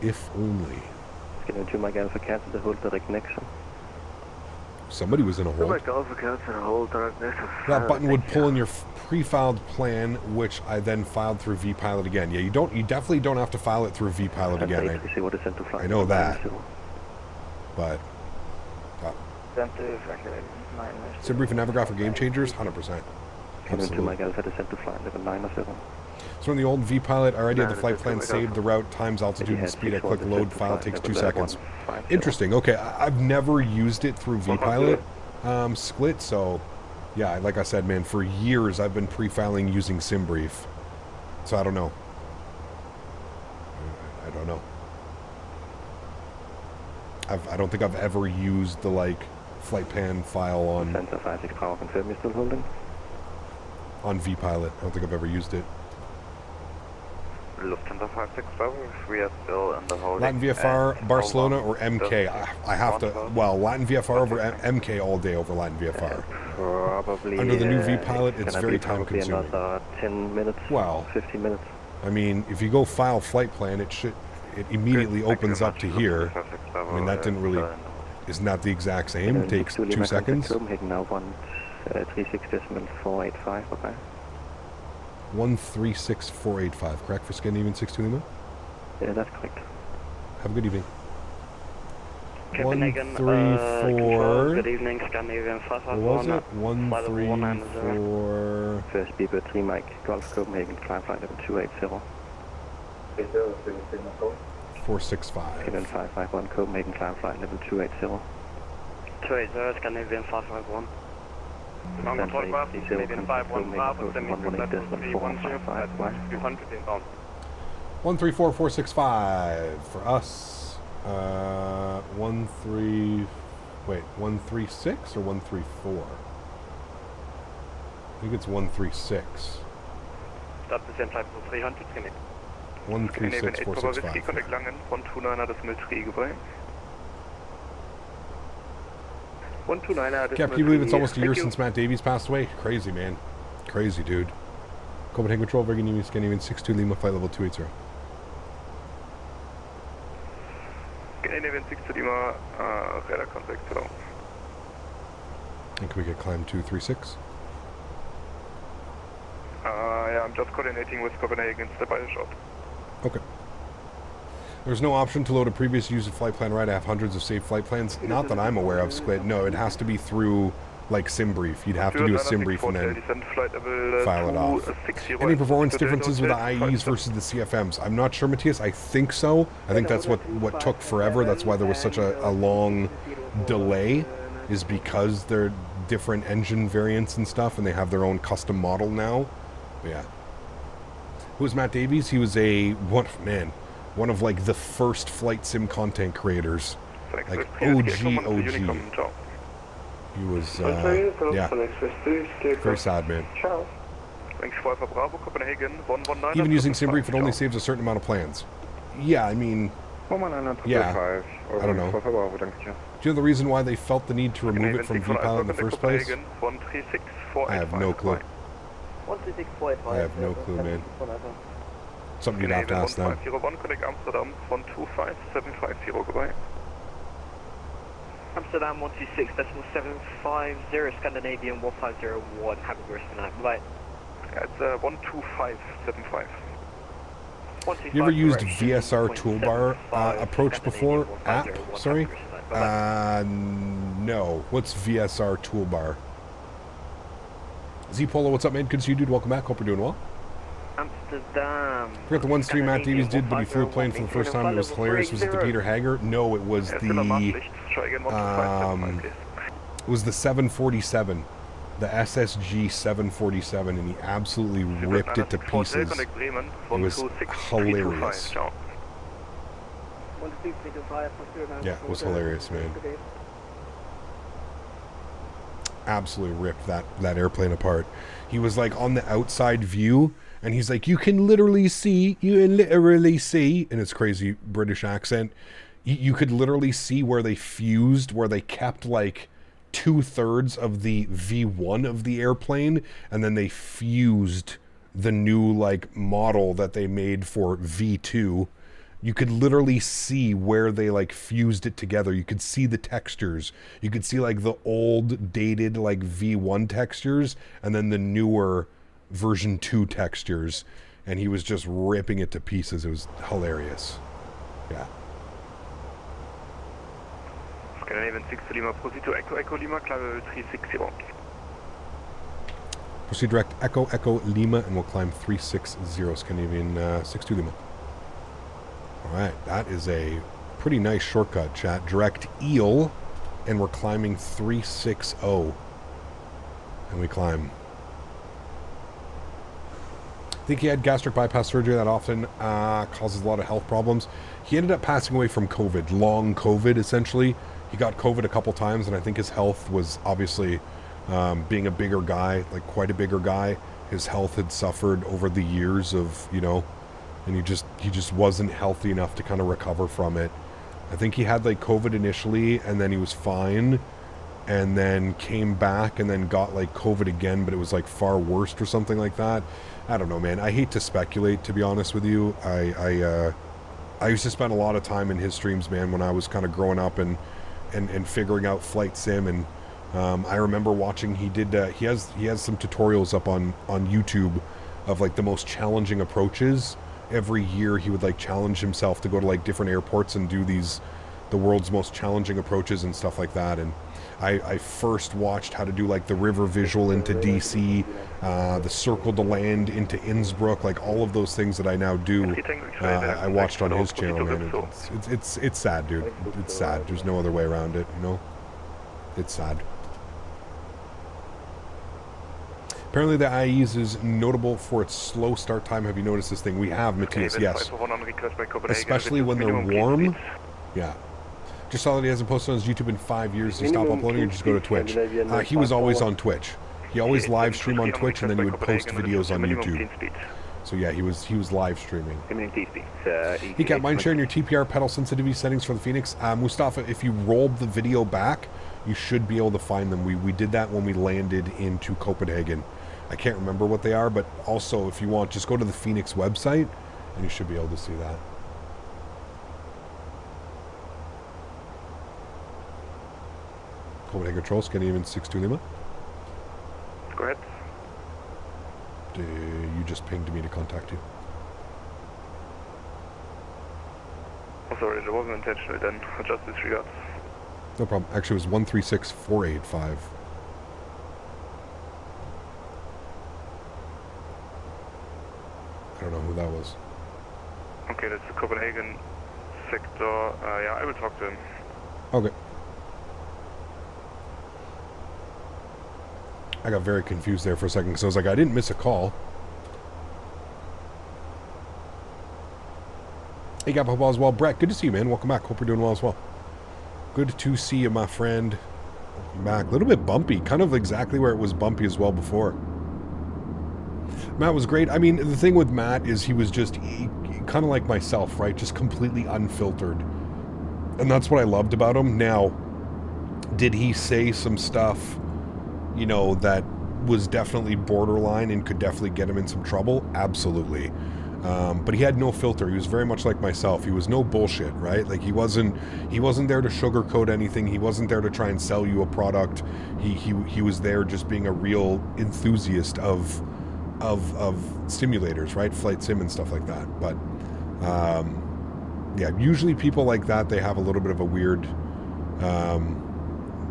If only. Skal du mig gerne forkert til det hul direct next? Somebody was in a hold. That button would pull in your pre-filed plan, which I then filed through vPilot again. Yeah, you definitely don't have to file it through vPilot again. I know that. But Sim brief and Navigraph for game changers, 100%. Absolutely. So in the old vPilot, I already had the flight plan saved, the route, times, altitude, and speed. I click load, file takes 2 seconds. Interesting. Okay, I've never used it through vPilot, Sklit, so yeah, like I said, man, for years I've been pre-filing using SimBrief. So I don't know. I don't know. I don't think I've ever used the, like, flight plan file on vPilot. I don't think I've ever used it. Lufthansa 567, we are still in the holding. Latin VFR, Barcelona, or MK? I have to, well, Latin VFR over MK all day over Latin VFR. Probably. Under the new vPilot, it's very time consuming. Another 10 minutes, well, 15 minutes. I mean, if you go file flight plan, it immediately opens up to here. I mean, that didn't really, isn't that the exact same? It takes 2 seconds. 136.485, okay. 136.485, correct, for Scandinavian 62 Lima? Yeah, that's correct. Have a good evening. Copenhagen, 134. Good evening, Scandinavian 551. What was it? 134. First beeper 3 Mike, Golf Copenhagen, climb flight level 280. 465. Kevin 551, Copenhagen, climb flight level 280. 280, Scandinavian 551. Ground control craft, Canadian 51 Bravo, sending to platform 310 at 200 inbound. 134.465 for us. 136 or 134? I think it's 136. Start descent flight for 300, Canadian. 136.465. Contact Langen, 129 at Smitty, goodbye. 129 out. Cap, can you believe it's almost a year since Matt Davies passed away? Crazy, man. Crazy, dude. Copenhagen Control, Virginia, Scandinavian 62 Lima, flight level 280. Scandinavian 62 Lima, radar contact, hello. And can we get climb 236? Yeah, I'm just coordinating with Copenhagen, step by the shot. Okay. There's no option to load a previous user flight plan, right? I have hundreds of saved flight plans. Not that I'm aware of, Sklit. No, it has to be through, like, SimBrief. You'd have to do a SimBrief and then file it off. Any performance differences with the IAEs versus the CFMs? I'm not sure, Matthias. I think so. I think that's what took forever. That's why there was such a long delay, is because they're different engine variants and stuff, and they have their own custom model now. But yeah. Who was Matt Davies? He was one of, like, the first flight sim content creators. Like, OG. He was, yeah. Very sad, man. Even using SimBrief, it only saves a certain amount of plans. Yeah, I mean, yeah, I don't know. Do you know the reason why they felt the need to remove it from vPilot in the first place? I have no clue. I have no clue, man. Something you'd have to ask them. 501, connect Amsterdam, 125,750, goodbye. Amsterdam 126.750, Scandinavian 1501, have a good night, bye. Yeah, it's 12575. You ever used VSR toolbar approach before? App? Sorry? No. What's VSR toolbar? Z-Polo, what's up, man? Good to see you, dude. Welcome back. Hope you're doing well. Amsterdam. I forgot the one stream Matt Davies did, but he flew a plane for the first time. It was hilarious. Was it the Peter Hager? No, it was the 747, the SSG 747, and he absolutely ripped it to pieces. It was hilarious. Yeah, it was hilarious, man. Absolutely ripped that airplane apart. He was like on the outside view, And he's like, you can literally see, in his crazy British accent, you could literally see where they fused, where they kept like 2/3 of the V1 of the airplane, and then they fused the new like model that they made for V2. You could literally see where they like fused it together. You could see the textures. You could see like the old dated like V1 textures and then the newer version 2 textures. And he was just ripping it to pieces. It was hilarious. Yeah. Scandinavian 6 Lima, proceed to Echo Lima, climb 360. Proceed direct Echo Lima, and we'll climb 360, Scandinavian 62 Lima. Alright, that is a pretty nice shortcut, chat. Direct Eel, and we're climbing 360. And we climb. I think he had gastric bypass surgery that often causes a lot of health problems. He ended up passing away from COVID, long COVID, essentially. He got COVID a couple times, and I think his health was obviously, being a bigger guy, like quite a bigger guy, his health had suffered over the years of, you know, and he just wasn't healthy enough to kind of recover from it. I think he had like COVID initially, and then he was fine, and then came back and then got like COVID again, but it was like far worse or something like that. I don't know, man. I hate to speculate, to be honest with you. I used to spend a lot of time in his streams, man, when I was kind of growing up and figuring out flight sim, and I remember watching, he has some tutorials up on YouTube of like the most challenging approaches. Every year he would like challenge himself to go to like different airports and do the world's most challenging approaches and stuff like that. And I first watched how to do like the river visual into DC, the circle to land into Innsbruck, like all of those things that I now do. I watched on his channel, man. It's sad, dude. It's sad. There's no other way around it, you know? It's sad. Apparently the IAEs is notable for its slow start time. Have you noticed this thing? We have, Matthias, yes. Especially when they're warm. Yeah. Just saw that he hasn't posted on his YouTube in 5 years. He stopped uploading or just go to Twitch? He was always on Twitch. He always live stream on Twitch, and then he would post videos on YouTube. So yeah, he was live streaming. He got mind sharing your TPR pedal sensitivity settings for the Fenix. Mustafa, if you rolled the video back, you should be able to find them. We did that when we landed into Copenhagen. I can't remember what they are, but also if you want, just go to the Fenix website and you should be able to see that. Copenhagen Control, Scandinavian 62 Lima. Go ahead. You just pinged me to contact you. Oh, sorry, that wasn't intentional then. I just disregard. No problem. Actually, it was 136485. I don't know who that was. Okay, that's the Copenhagen sector. Yeah, I will talk to him. Okay. I got very confused there for a second because I was like, I didn't miss a call. Hey, got hope all as well. Brett, good to see you, man. Welcome back. Hope you're doing well as well. Good to see you, my friend. Welcome back. A little bit bumpy. Kind of exactly where it was bumpy as well before. Matt was great. I mean, the thing with Matt is he was just kind of like myself, right? Just completely unfiltered. And that's what I loved about him. Now, did he say some stuff, you know, that was definitely borderline and could definitely get him in some trouble? Absolutely. But he had no filter. He was very much like myself. He was no bullshit, right? Like he wasn't there to sugarcoat anything. He wasn't there to try and sell you a product. He was there just being a real enthusiast of simulators, right? Flight sim and stuff like that. But yeah, usually people like that, they have a little bit of a weird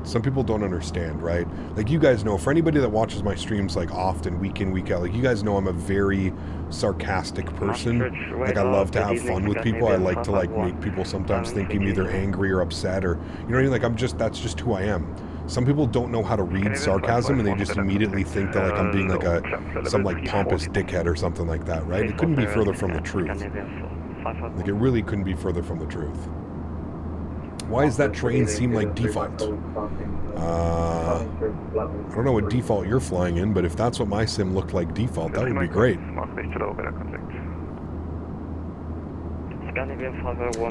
some people don't understand, right? Like you guys know, for anybody that watches my streams like often, week in, week out, like you guys know I'm a very sarcastic person. Like I love to have fun with people. I like to like make people sometimes think I'm either angry or upset, or you know what I mean? Like that's just who I am. Some people don't know how to read sarcasm and they just immediately think that like I'm being like some like pompous dickhead or something like that, right? It couldn't be further from the truth. Like it really couldn't be further from the truth. Why does that train seem like default? I don't know what default you're flying in, but if that's what my sim looked like default, that would be great. If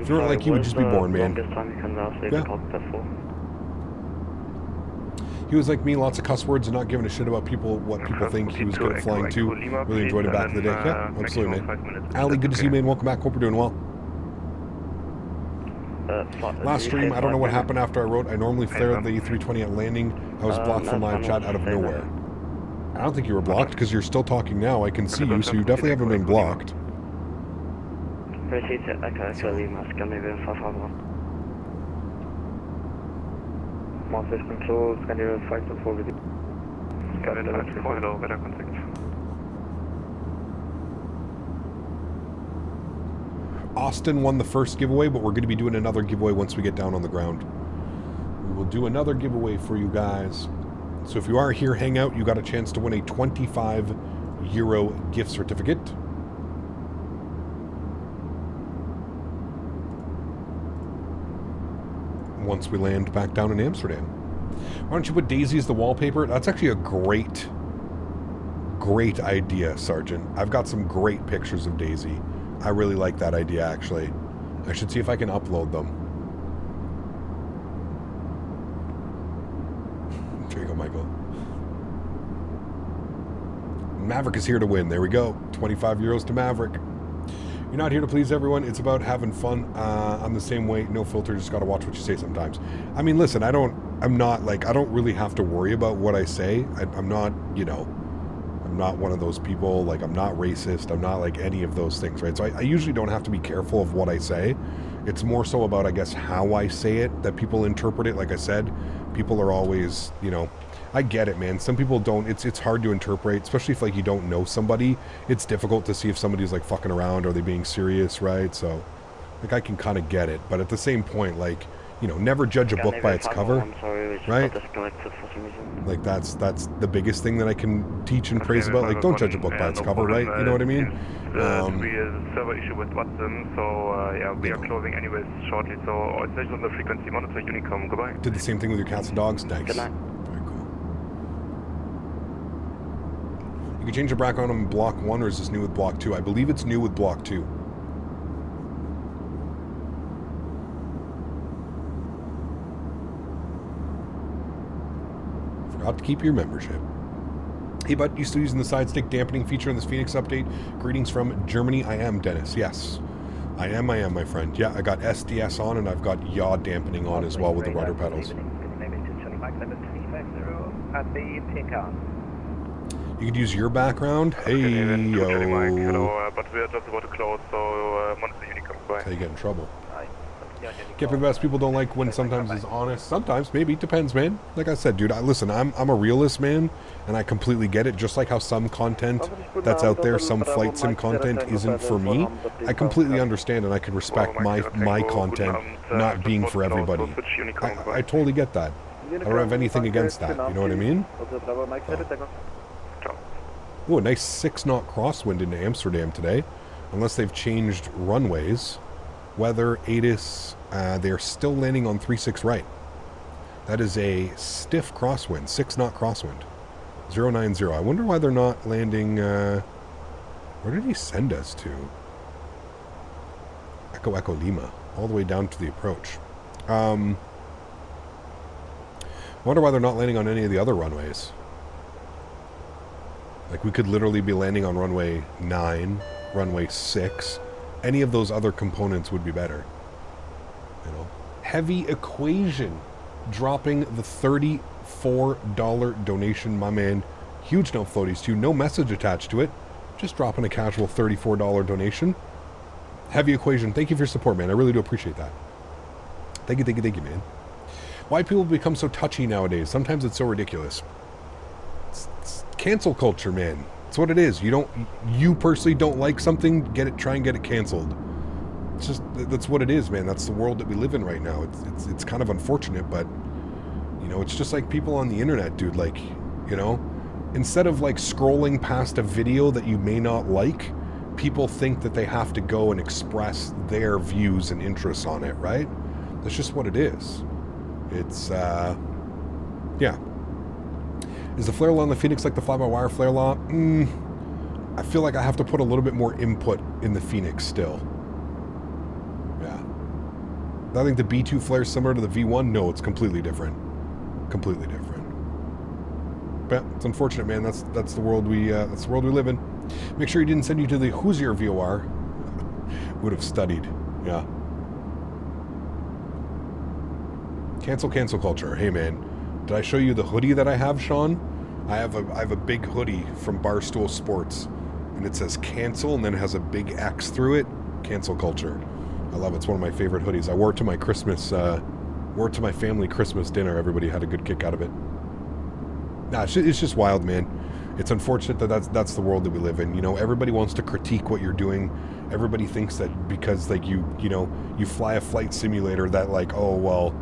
you weren't like you, would just be born, man. Yeah. He was like me, lots of cuss words and not giving a shit about what people think. He was good at flying too. Really enjoyed it back in the day. Yeah, absolutely, man. Ali, good to see you, man. Welcome back. Hope you're doing well. Last stream, I don't know what happened after I wrote. I normally flare the A320 at landing. I was blocked from live chat out of nowhere. I don't think you were blocked because you're still talking now. I can see you, so you definitely haven't been blocked. Master control, Scandinavian 524 with you. Hello, better contact. Austin won the first giveaway, but we're going to be doing another giveaway once we get down on the ground. We will do another giveaway for you guys. So if you are here, hang out. You got a chance to win a €25 gift certificate. Once we land back down in Amsterdam. Why don't you put Daisy as the wallpaper? That's actually a great idea, Sergeant. I've got some great pictures of Daisy. I really like that idea, actually. I should see if I can upload them. There you go, Michael. Maverick is here to win. There we go. €25 to Maverick. You're not here to please everyone. It's about having fun. I'm the same way. No filter. Just got to watch what you say sometimes. I mean, listen, I don't really have to worry about what I say. I'm not, I'm not one of those people. Like, I'm not racist. I'm not like any of those things, right? So I usually don't have to be careful of what I say. It's more so about, I guess, how I say it that people interpret it. Like I said, people are always, I get it, man. Some people don't. It's hard to interpret, especially if like you don't know somebody. It's difficult to see if somebody's like fucking around or are they being serious, right? So, like, I can kind of get it, but at the same point, like, never judge a book by its cover, right? Like that's the biggest thing that I can teach and praise about. Like, don't judge a book by its cover, right? You know what I mean? We have a server issue with Watson, so yeah, we are closing anyways shortly. So all stations on the frequency monitor Unicom. Goodbye. Did the same thing with your cats and dogs. Nice. Very cool. You can change the background on block 1, or is this new with block 2? I believe it's new with block 2. Forgot to keep your membership. Hey, bud, you still using the side stick dampening feature in this Fenix update? Greetings from Germany. I am, Denis. Yes. I am, my friend. Yeah, I got SDS on, and I've got yaw dampening on as well with the rudder pedals. You could use your background. Hey, yo. Hello, but we are just about to close, so monitor Unicom. Bye. That's how you get in trouble. Get the best. People don't like when sometimes it's honest. Sometimes, maybe. Depends, man. Like I said, dude, listen, I'm a realist, man, and I completely get it. Just like how some content that's out there, some flight sim content isn't for me. I completely understand, and I can respect my content not being for everybody. I totally get that. I don't have anything against that. You know what I mean? Oh, a nice 6-knot crosswind into Amsterdam today. Unless they've changed runways. Weather, ATIS, they're still landing on 36 right. That is a stiff crosswind, 6-knot crosswind. 090. I wonder why they're not landing, where did he send us to? Echo Lima, all the way down to the approach. I wonder why they're not landing on any of the other runways. Like, we could literally be landing on runway 9, runway 6. Any of those other components would be better. Heavy Equation dropping the $34 donation, my man. Huge no floaties too. No message attached to it. Just dropping a casual $34 donation. Heavy Equation, thank you for your support, man. I really do appreciate that. Thank you, man. Why people become so touchy nowadays? Sometimes it's so ridiculous. It's cancel culture, man. It's what it is. You personally don't like something, try and get it canceled. It's just, that's what it is, man. That's the world that we live in right now. It's kind of unfortunate, but it's just like people on the internet, dude. Like, instead of like scrolling past a video that you may not like, people think that they have to go and express their views and interests on it, right? That's just what it is. It's Yeah. Is the flare law on the Fenix like the fly-by-wire flare law? I feel like I have to put a little bit more input in the Fenix still. Yeah. I think the B2 flare is similar to the V1. No, it's completely different. Completely different. But it's unfortunate, man. That's the world we live in. Make sure he didn't send you to the Hoosier VOR. Would have studied. Yeah. Cancel culture. Hey, man. Did I show you the hoodie that I have, Sean? I have a big hoodie from Barstool Sports, and it says cancel, and then it has a big X through it. Cancel culture. I love it. It's one of my favorite hoodies. I wore it to my my family Christmas dinner. Everybody had a good kick out of it. Nah, it's just wild, man. It's unfortunate that that's the world that we live in. You know, everybody wants to critique what you're doing. Everybody thinks that because like you fly a flight simulator that like, oh well,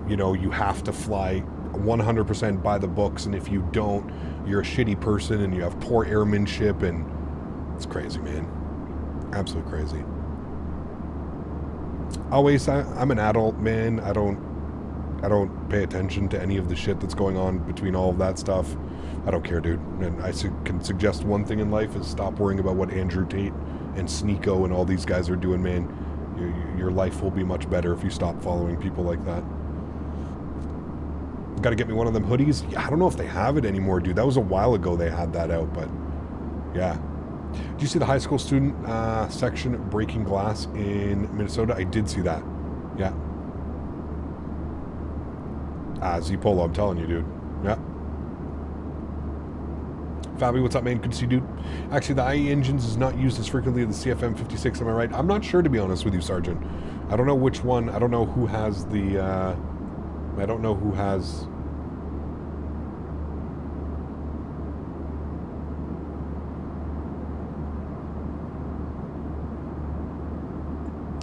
you know, you have to fly 100% by the books, and if you don't, you're a shitty person and you have poor airmanship, and it's crazy, man. Absolutely crazy. Always, I'm an adult, man. I don't pay attention to any of the shit that's going on between all of that stuff. I don't care, dude. And I can suggest one thing in life is stop worrying about what Andrew Tate and Sneeko and all these guys are doing, man. Your life will be much better if you stop following people like that. Got to get me one of them hoodies. Yeah, I don't know if they have it anymore, dude. That was a while ago they had that out, but yeah. Did you see the high school student section breaking glass in Minnesota? I did see that. Yeah. Z-Polo, I'm telling you, dude. Yeah. Fabi, what's up, man? Good to see you, dude. Actually, the IAE engines is not used as frequently as the CFM56, am I right? I'm not sure, to be honest with you, Sergeant. I don't know which one. I don't know who has the... I don't know who has...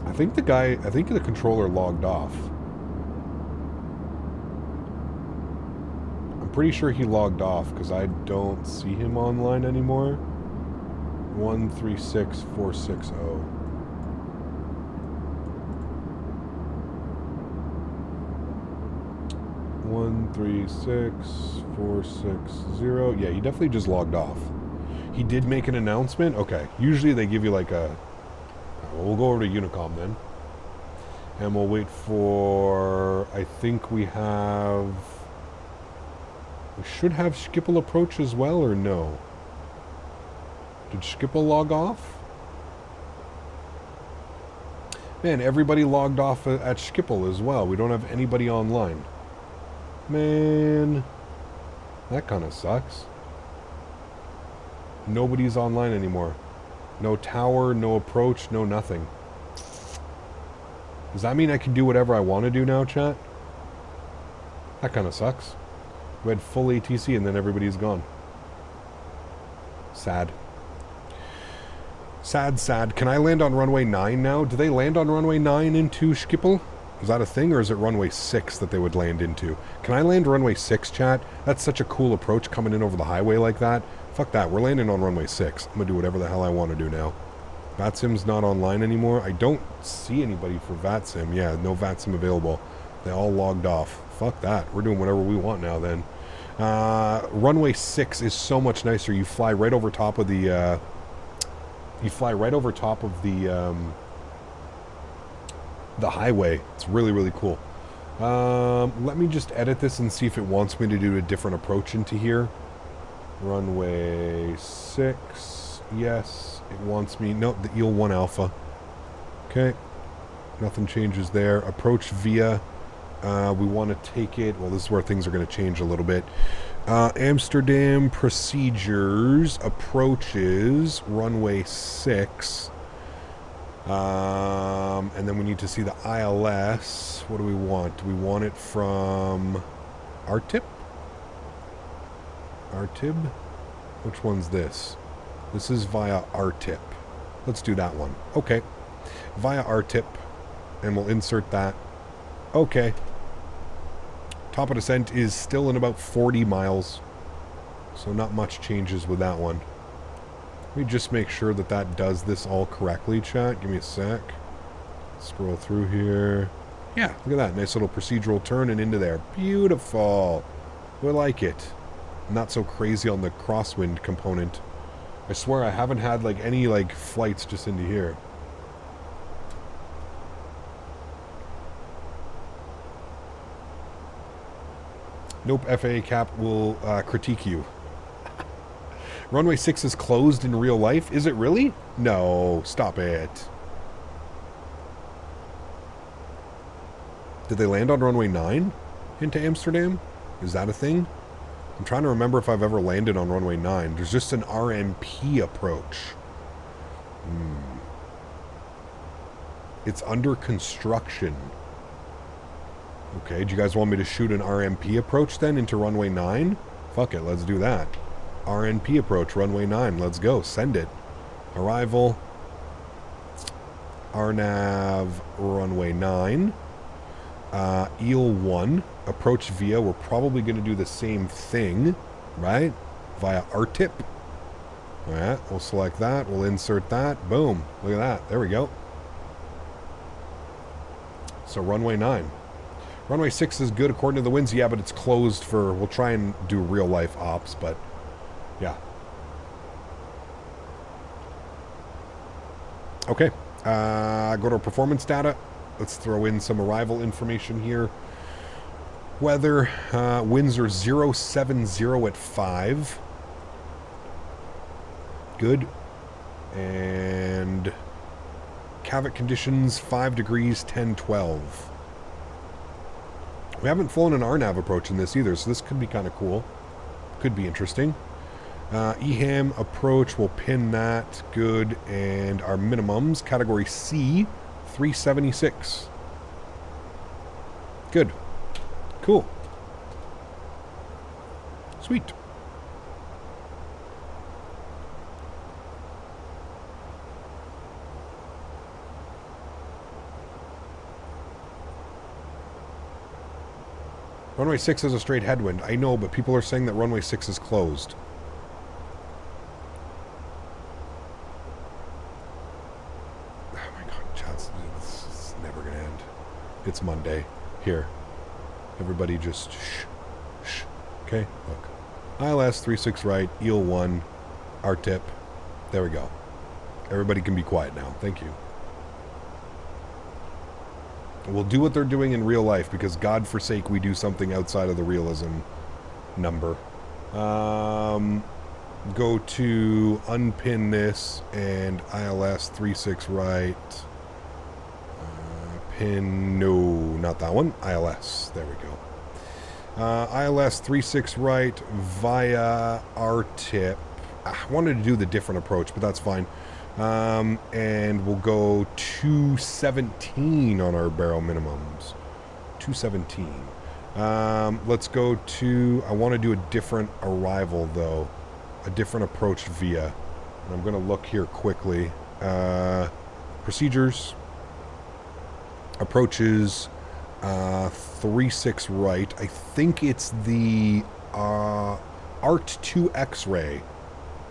I think the controller logged off. I'm pretty sure he logged off because I don't see him online anymore. 136460. 136460. Yeah, he definitely just logged off. He did make an announcement. Okay, usually they give you like a... We'll go over to Unicom then. And we'll wait for... I think we have... We should have Schiphol approach as well, or no? Did Schiphol log off? Man, everybody logged off at Schiphol as well. We don't have anybody online. Man, that kind of sucks. Nobody's online anymore. No tower, no approach, no nothing. Does that mean I can do whatever I want to do now, chat? That kind of sucks. We had full ATC and then everybody's gone. Sad. Sad, sad. Can I land on runway 9 now? Do they land on runway 9 into Schiphol? Is that a thing, or is it runway 6 that they would land into? Can I land runway 6, chat? That's such a cool approach coming in over the highway like that. Fuck that. We're landing on runway 6. I'm going to do whatever the hell I want to do now. VATSIM's not online anymore. I don't see anybody for VATSIM. Yeah, no VATSIM available. They all logged off. Fuck that. We're doing whatever we want now then. Runway 6 is so much nicer. You fly right over top of the... the highway. It's really, really cool. Let me just edit this and see if it wants me to do a different approach into here. Runway 6. Yes, it wants me. No, the Eel 1 Alpha. Okay. Nothing changes there. Approach via. We want to take it. Well, this is where things are going to change a little bit. Amsterdam procedures. Approaches. Runway 6. And then we need to see the ILS. What do we want? Do we want it from RTIP? RTIB? Which one's this? This is via RTIP. Let's do that one. Okay. Via RTIP. And we'll insert that. Okay. Top of descent is still in about 40 miles. So not much changes with that one. Let me just make sure that that does this all correctly, chat. Give me a sec. Scroll through here. Yeah, look at that. Nice little procedural turn and into there. Beautiful. We like it. Not so crazy on the crosswind component. I swear I haven't had like any like flights just into here. Nope, FAA cap will critique you. Runway 6 is closed in real life? Is it really? No, stop it. Did they land on runway 9 into Amsterdam? Is that a thing? I'm trying to remember if I've ever landed on runway 9. There's just an RMP approach. It's under construction. Okay, do you guys want me to shoot an RMP approach then into runway 9? Fuck it, let's do that. RMP approach, runway 9, let's go, send it. Arrival. RNAV, runway 9. EEL 1, approach via, we're probably going to do the same thing, right? Via RTIP. Alright, we'll select that, we'll insert that, boom, look at that, there we go. So runway 9. Runway 6 is good according to the winds, yeah, but it's closed for, we'll try and do real life ops, but yeah. Okay, go to our performance data. Let's throw in some arrival information here. Weather, winds are 070 at 5. Good. And Cavit conditions 5 degrees 10-12. We haven't flown an RNAV approach in this either, so this could be kind of cool. Could be interesting. EHAM approach, we'll pin that. Good. And our minimums, category C, 376. Good. Cool. Sweet. Runway 6 is a straight headwind. I know, but people are saying that runway 6 is closed. Oh my god, chat, this is never going to end. It's Monday. Here. Everybody just shh. Shh. Okay, look. ILS 36 right, EEL 1, RTIP. There we go. Everybody can be quiet now. Thank you. We'll do what they're doing in real life because God forsake we do something outside of the realism number. Go to unpin this and ILS 36 right. Pin, no, not that one. ILS, there we go. ILS 36 right via RTIP. I wanted to do the different approach, but that's fine. And we'll go 217 on our barrel minimums. 217. Let's go to, I want to do a different arrival though. A different approach via. And I'm going to look here quickly. Procedures. Approaches. 36 right. I think it's the ART 2 X-ray.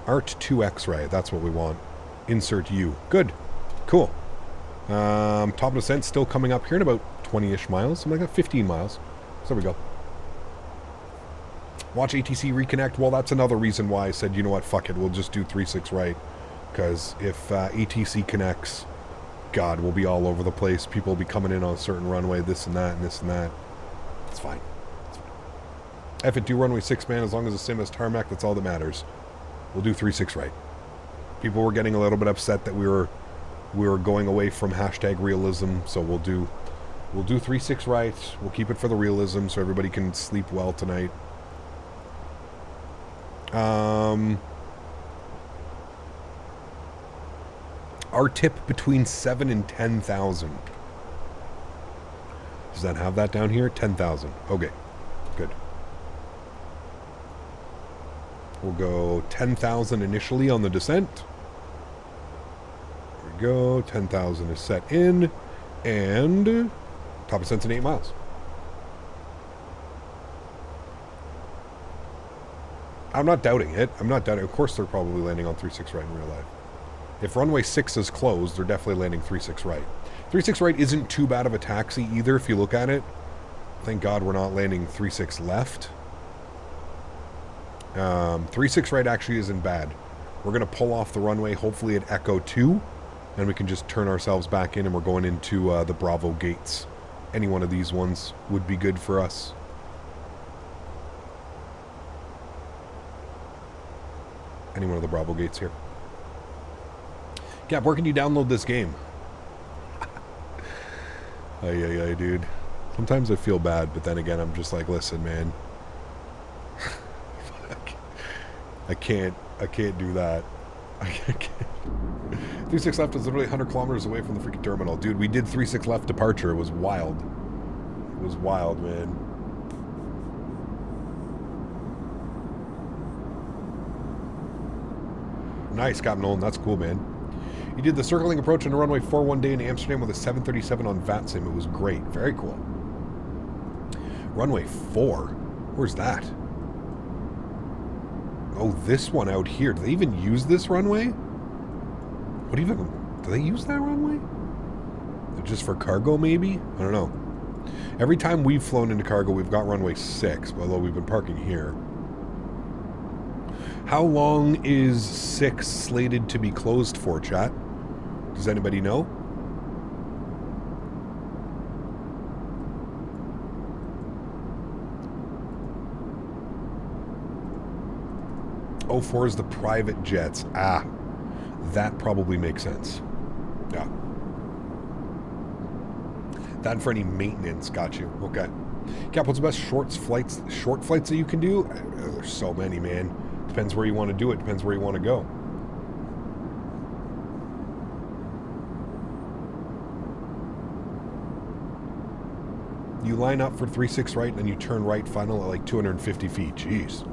ART 2 X-ray. That's what we want. Insert U. Good. Cool. Top descent still coming up here in about 20-ish miles. Something like that. 15 miles. So there we go. Watch ATC reconnect. Well, that's another reason why I said, you know what, fuck it. We'll just do 36 right. Because if ATC connects, God, we'll be all over the place. People will be coming in on a certain runway, this and that, and this and that. It's fine. It's fine. F it, do runway 6, man. As long as the sim is tarmac, that's all that matters. We'll do 36 right. People were getting a little bit upset that we were going away from hashtag realism, so we'll do 36 right. We'll keep it for the realism so everybody can sleep well tonight. Our tip between 7 and 10,000. Does that have that down here? 10,000. Okay, good. We'll go 10,000 initially on the descent. There we go. 10,000 is set in. And top descent's in 8 miles. I'm not doubting it. I'm not doubting. Of course they're probably landing on 36 right in real life. If runway 6 is closed, they're definitely landing 36 right. 36 right isn't too bad of a taxi either if you look at it. Thank God we're not landing 36 left. 3-6 right actually isn't bad. We're going to pull off the runway, hopefully at Echo 2, and we can just turn ourselves back in, and we're going into the Bravo gates. Any one of these ones would be good for us. Any one of the Bravo gates here. Cap, where can you download this game? Ay, dude. Sometimes I feel bad, but then again, I'm just like, listen, man. I can't do that. I can't. 3-6 left is literally 100 kilometers away from the freaking terminal. Dude, we did 3-6 left departure. It was wild. It was wild, man. Nice, Captain Nolan. That's cool, man. You did the circling approach on the runway 4 one day in Amsterdam with a 737 on VATSIM. It was great. Very cool. Runway 4? Where's that? Oh, this one out here. Do they even use this runway? What even... Do they use that runway? Just for cargo, maybe? I don't know. Every time we've flown into cargo, we've got runway 6, although we've been parking here. How long is 6 slated to be closed for, chat? Does anybody know? Oh, 4 is the private jets. Ah, that probably makes sense. Yeah. That for any maintenance, got you. Okay. Cap, what's the best short flights that you can do? There's so many, man. Depends where you want to do it. Depends where you want to go. You line up for 3-6 right, and then you turn right final at like 250 feet. Jeez.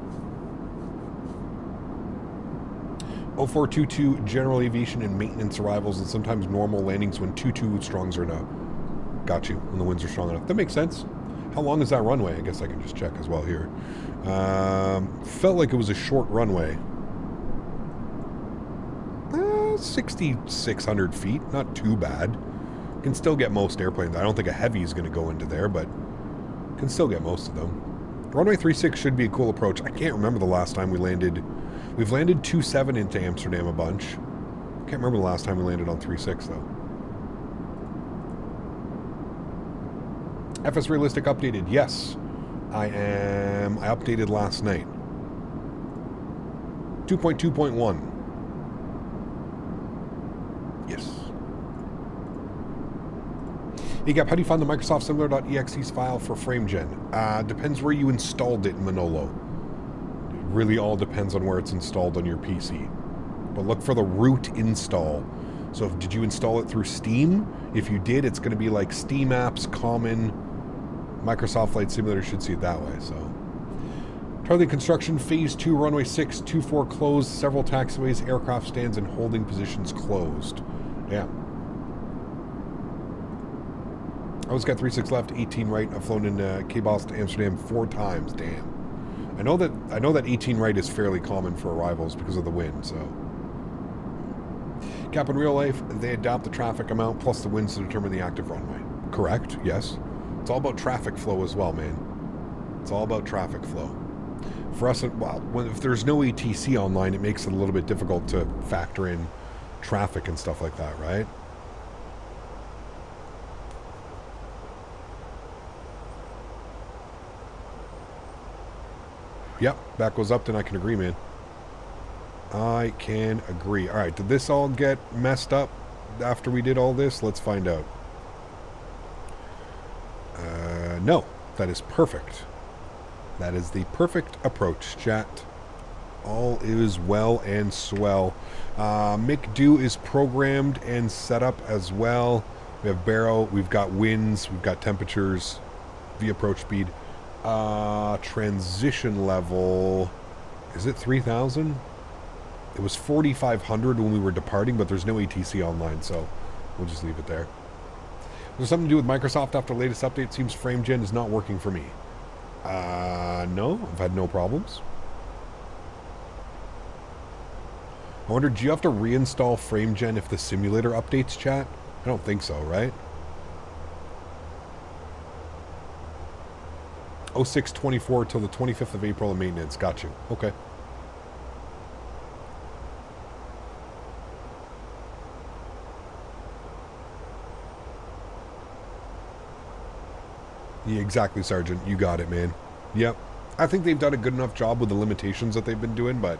0422 general aviation and maintenance arrivals, and sometimes normal landings when 22 strongs are enough. Got you. When the winds are strong enough. That makes sense. How long is that runway? I guess I can just check as well here. Felt like it was a short runway. 6,600 feet. Not too bad. Can still get most airplanes. I don't think a heavy is going to go into there, but can still get most of them. Runway 36 should be a cool approach. I can't remember the last time we landed. We've landed 2-7 into Amsterdam a bunch. Can't remember the last time we landed on 3-6 though. FS Realistic updated. Yes. I updated last night. 2.2.1. Yes. Egap, how do you find the Microsoft Similar.exe's file for FrameGen? Depends where you installed it, Manolo. It really all depends on where it's installed on your PC. But look for the root install. So did you install it through Steam? If you did, it's going to be like Steam Apps, Common. Microsoft Flight Simulator should see it that way, so. Charlie Construction, Phase 2, Runway 6, 24 closed, several taxiways, aircraft stands, and holding positions closed. Yeah. I always got 3-6 left, 18 right. I've flown in K-Bos to Amsterdam 4 times. Damn. I know that 18 right is fairly common for arrivals because of the wind, so. Cap, in real life, they adapt the traffic amount plus the winds to determine the active runway. Correct, yes. It's all about traffic flow as well, man. It's all about traffic flow. For us, well, if there's no ATC online, it makes it a little bit difficult to factor in traffic and stuff like that, right? Yep, back goes up, then I can agree, man. I can agree. All right, did this all get messed up after we did all this? Let's find out. No, that is perfect. That is the perfect approach, chat. All is well and swell. McDo is programmed and set up as well. We have Barrow, we've got winds, we've got temperatures, the approach speed. Transition level, is it 3,000? It was 4,500 when we were departing, but there's no ATC online, so we'll just leave it there. There's something to do with Microsoft after the latest update. Seems FrameGen is not working for me. No, I've had no problems. I wonder, do you have to reinstall FrameGen if the simulator updates, chat? I don't think so, right? 0624 till the 25th of April in maintenance. Got you. Okay. Yeah, exactly, Sergeant. You got it, man. Yep. I think they've done a good enough job with the limitations that they've been doing, but...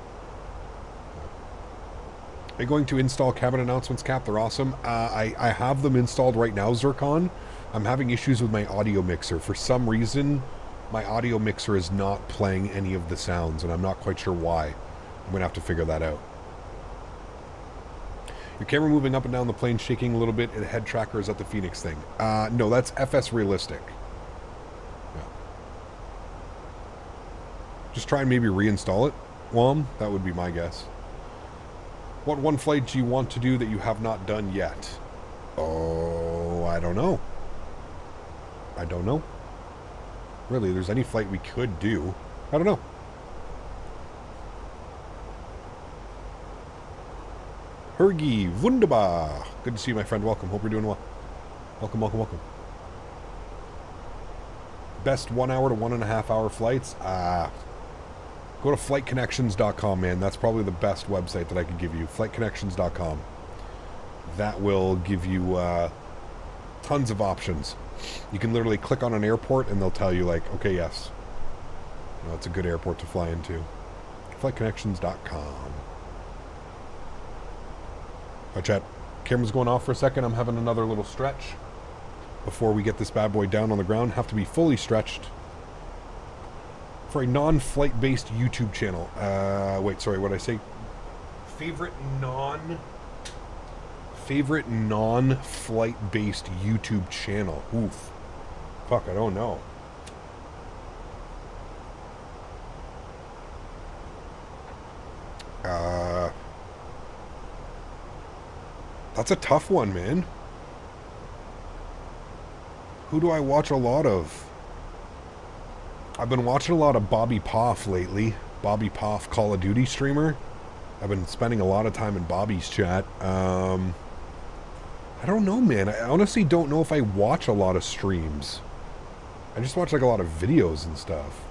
Are you going to install cabin announcements, Cap? They're awesome. I have them installed right now, Zircon. I'm having issues with my audio mixer. For some reason, my audio mixer is not playing any of the sounds, and I'm not quite sure why. I'm going to have to figure that out. Your camera moving up and down the plane, shaking a little bit, and head tracker is at the Fenix thing. No, that's FS Realistic. Yeah. Just try and maybe reinstall it, Wom. That would be my guess. What one flight do you want to do that you have not done yet? Oh, I don't know. I don't know. Really, there's any flight we could do. I don't know. Hergy, wunderbar. Good to see you, my friend. Welcome. Hope you're doing well. Welcome, welcome, welcome. Best 1 hour to 1.5 hour flights? Go to flightconnections.com, man. That's probably the best website that I could give you. Flightconnections.com. That will give you tons of options. You can literally click on an airport and they'll tell you, like, okay, yes. You know, it's a good airport to fly into. Flightconnections.com. Hi, chat. Camera's going off for a second. I'm having another little stretch before we get this bad boy down on the ground. Have to be fully stretched for a non-flight based YouTube channel. Wait, sorry, what did I say? Favorite non-flight based YouTube channel. Oof. Fuck, I don't know. That's a tough one, man. Who do I watch a lot of? I've been watching a lot of Bobby Poff lately. Bobby Poff, Call of Duty streamer. I've been spending a lot of time in Bobby's chat. I don't know, man. I honestly don't know if I watch a lot of streams. I just watch like a lot of videos and stuff.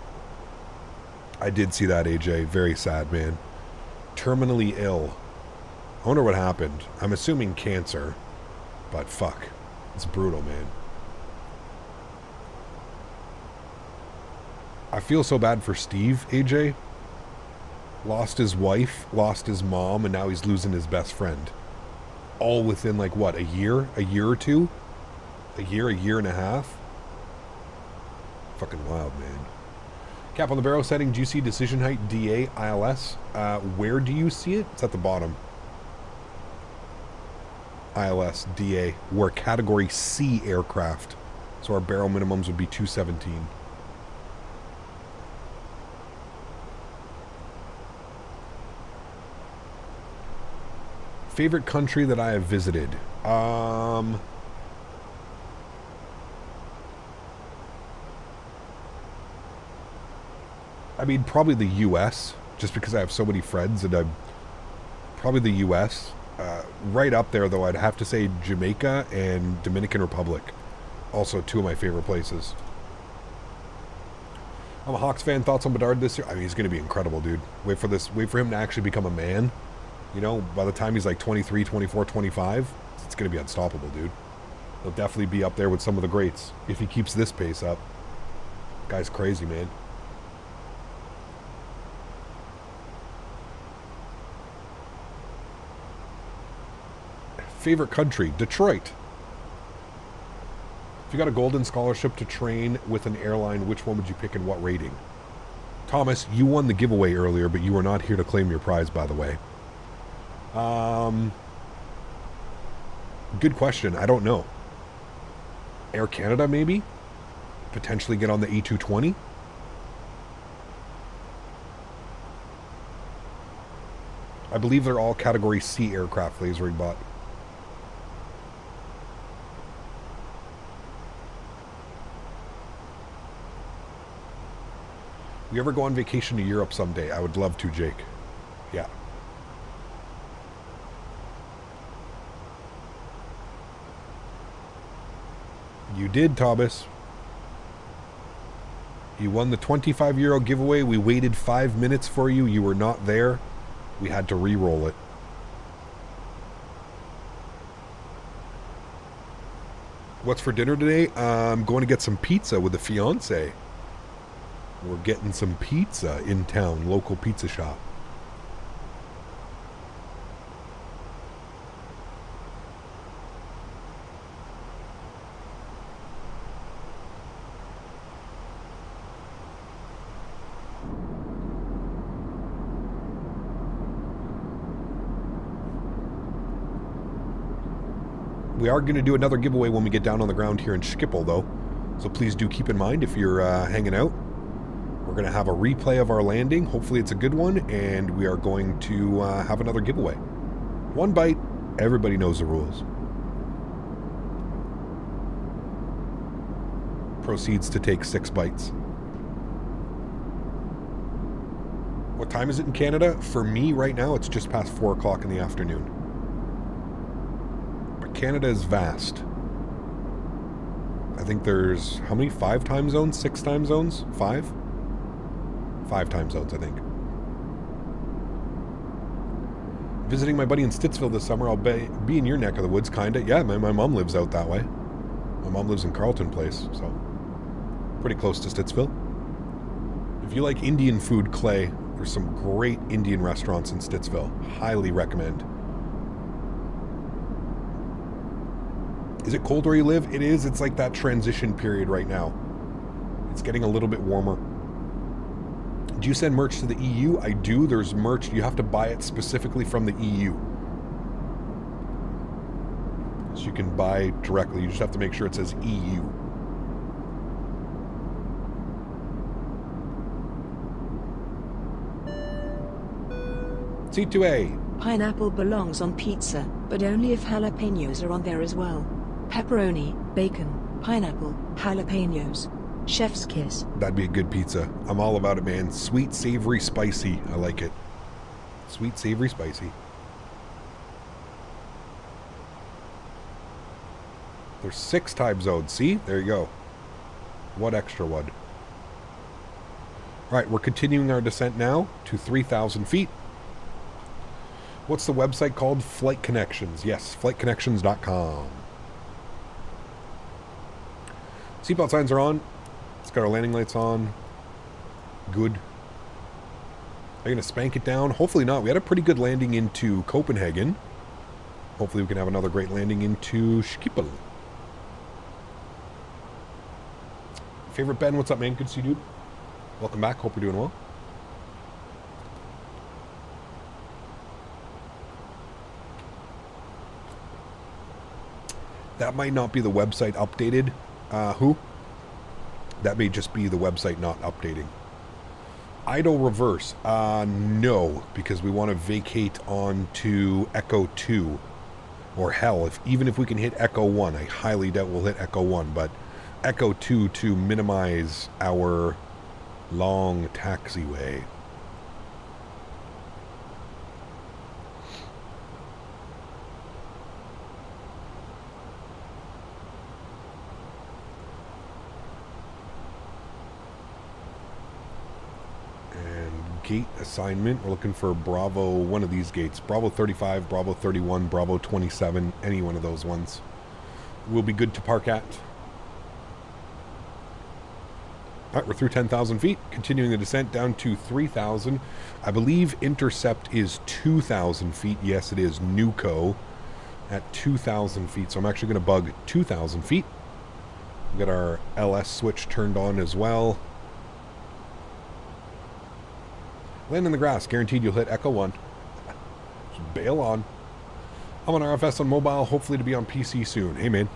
I did see that, AJ. Very sad, man. Terminally ill. I wonder what happened. I'm assuming cancer. But fuck. It's brutal, man. I feel so bad for Steve, AJ. Lost his wife, lost his mom, and now he's losing his best friend. All within, like, what, a year? A year or two? A year and a half? Fucking wild, man. Cap on the barrel setting, do you see decision height, DA, ILS? Where do you see it? It's at the bottom. ILS, DA. We're category C aircraft. So our barrel minimums would be 217. Favorite country that I have visited? I mean, probably the U.S., just because I have so many friends, and probably the U.S. Right up there, though, I'd have to say Jamaica and Dominican Republic. Also, two of my favorite places. I'm a Hawks fan. Thoughts on Bedard this year? I mean, he's going to be incredible, dude. Wait for him to actually become a man. You know, by the time he's like 23, 24, 25, it's going to be unstoppable, dude. He'll definitely be up there with some of the greats if he keeps this pace up. Guy's crazy, man. Favorite country? Detroit. If you got a golden scholarship to train with an airline, which one would you pick and what rating? Thomas, you won the giveaway earlier, but you were not here to claim your prize, by the way. Good question. I don't know. Air Canada, maybe? Potentially get on the A320? I believe they're all Category C aircraft, Lasering Bot. You ever go on vacation to Europe someday? I would love to, Jake. Yeah. You did, Thomas. You won the €25 giveaway. We waited 5 minutes for you. You were not there. We had to re-roll it. What's for dinner today? I'm going to get some pizza with the fiance. We're getting some pizza in town, local pizza shop. We are going to do another giveaway when we get down on the ground here in Schiphol, though. So please do keep in mind if you're hanging out. We're going to have a replay of our landing. Hopefully it's a good one. And we are going to have another giveaway. 1 bite. Everybody knows the rules. Proceeds to take 6 bites. What time is it in Canada? For me right now, it's just past 4 o'clock in the afternoon. Canada is vast. I think there's, how many? 5 time zones? 6 time zones? 5? 5 time zones, I think. Visiting my buddy in Stittsville this summer. I'll be in your neck of the woods, kinda. Yeah, my mom lives out that way. My mom lives in Carleton Place, so pretty close to Stittsville. If you like Indian food, Clay, there's some great Indian restaurants in Stittsville. Highly recommend. Is it cold where you live? It is. It's like that transition period right now. It's getting a little bit warmer. Do you send merch to the EU? I do. There's merch. You have to buy it specifically from the EU. So you can buy directly. You just have to make sure it says EU. C2A. Pineapple belongs on pizza, but only if jalapenos are on there as well. Pepperoni, bacon, pineapple, jalapenos. Chef's kiss. That'd be a good pizza. I'm all about it, man. Sweet, savory, spicy. I like it. Sweet, savory, spicy. There's 6 time zones. See? There you go. What extra one? All right, we're continuing our descent now to 3,000 feet. What's the website called? Flight Connections. Yes, flightconnections.com. Seatbelt signs are on. It's got our landing lights on. Good. Are you going to spank it down? Hopefully not. We had a pretty good landing into Copenhagen. Hopefully we can have another great landing into Schiphol. Favorite Ben, what's up, man? Good to see you, dude. Welcome back. Hope you're doing well. That might not be the website updated. Who? That may just be the website not updating. Idle reverse. No, because we want to vacate on to Echo 2. Or hell, even if we can hit Echo 1, I highly doubt we'll hit Echo 1, but Echo 2 to minimize our long taxiway. Gate assignment. We're looking for Bravo, one of these gates. Bravo 35, Bravo 31, Bravo 27, any one of those ones. We'll be good to park at. Alright, we're through 10,000 feet. Continuing the descent down to 3,000. I believe intercept is 2,000 feet. Yes, it is. Nuco at 2,000 feet. So I'm actually going to bug 2,000 feet. We've got our LS switch turned on as well. Land in the grass. Guaranteed you'll hit Echo 1. Just bail on. I'm on RFS on mobile. Hopefully to be on PC soon. Hey, man.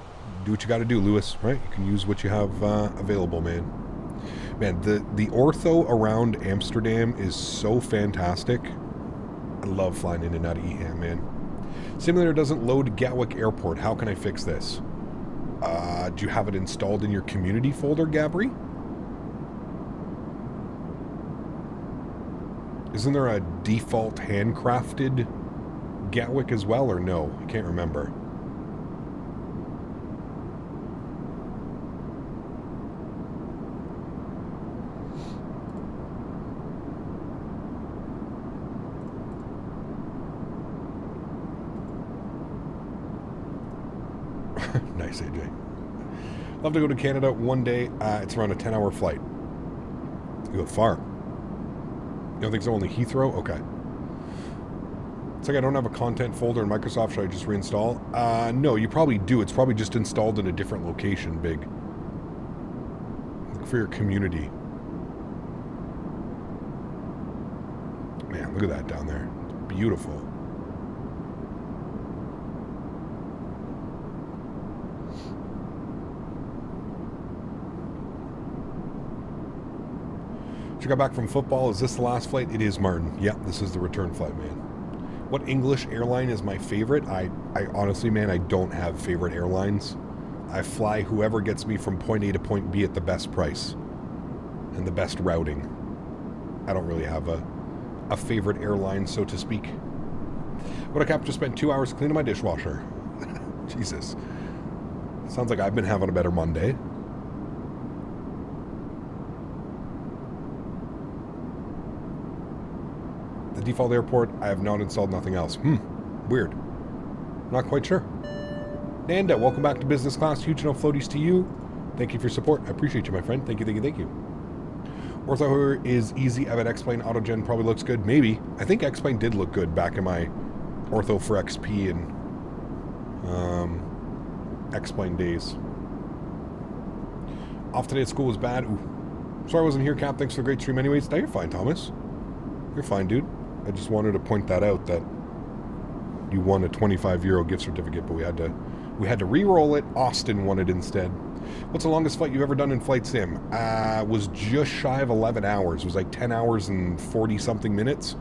Do what you got to do, Lewis. Right? You can use what you have available, man. Man, the ortho around Amsterdam is so fantastic. I love flying in and out of EHAM, man. Simulator doesn't load Gatwick Airport. How can I fix this? Do you have it installed in your community folder, Gabri? Isn't there a default handcrafted Gatwick as well, or no? I can't remember. Nice, AJ. Love to go to Canada one day. It's around a 10-hour flight. You go far. You don't think so? Only Heathrow? Okay. It's like I don't have a content folder in Microsoft. Should I just reinstall? No, you probably do. It's probably just installed in a different location, Big. Look for your community. Man, look at that down there. It's beautiful. Just got back from football. Is this the last flight? It is, Martin. Yeah, this is the return flight, man. What English airline is my favorite? I honestly, man, I don't have favorite airlines. I fly whoever gets me from point A to point B at the best price and the best routing. I don't really have a favorite airline, so to speak. What a cap, just spent 2 hours cleaning my dishwasher. Jesus. Sounds like I've been having a better Monday. The default airport, I have not installed nothing else. Weird. Not quite sure. Nanda, welcome back to business class. Huge enough floaties to you. Thank you for your support. I appreciate you, my friend. Thank you, thank you, thank you. Ortho is easy. I bet X-Plane Autogen probably looks good. Maybe. I think X-Plane did look good back in my Ortho for XP and X-Plane days. Off today at school was bad. Ooh. Sorry I wasn't here, Cap. Thanks for the great stream anyways. No, you're fine, Thomas. You're fine, dude. I just wanted to point that out, that you won a €25 gift certificate, but we had to re-roll it. Austin won it instead. What's the longest flight you've ever done in Flight Sim? Was just shy of 11 hours. It was like 10 hours and 40-something minutes.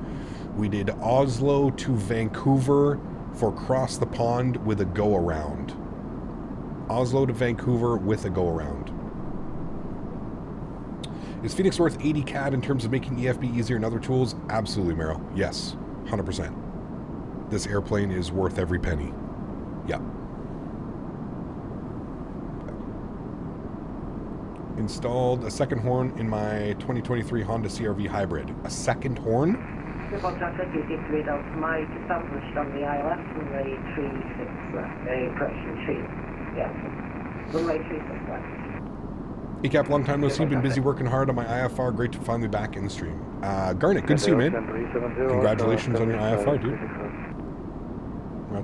We did Oslo to Vancouver for cross the pond with a go-around. Oslo to Vancouver with a go-around. Is Fenix worth 80 CAD in terms of making EFB easier and other tools? Absolutely, Meryl. Yes, 100%. This airplane is worth every penny. Yeah. Installed a second horn in my 2023 Honda CR-V Hybrid. A second horn? Civil traffic is without my established on the ILS, runway 36 left, correction 3, yeah, runway 36 left. ACAP, long time no see. Been busy working hard on my IFR. Great to finally back in the stream. Garnet, good to see you, man. Congratulations on your IFR, dude.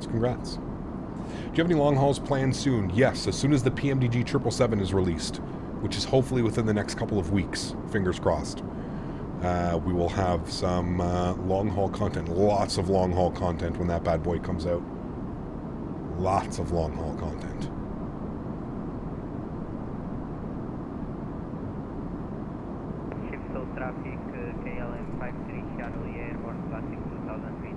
Congrats. Do you have any long hauls planned soon? Yes, as soon as the PMDG 777 is released, which is hopefully within the next couple of weeks. Fingers crossed. We will have some long haul content. Lots of long haul content when that bad boy comes out. Lots of long haul content. Traffic KLM 53 Charlie Airborne Classic 2003.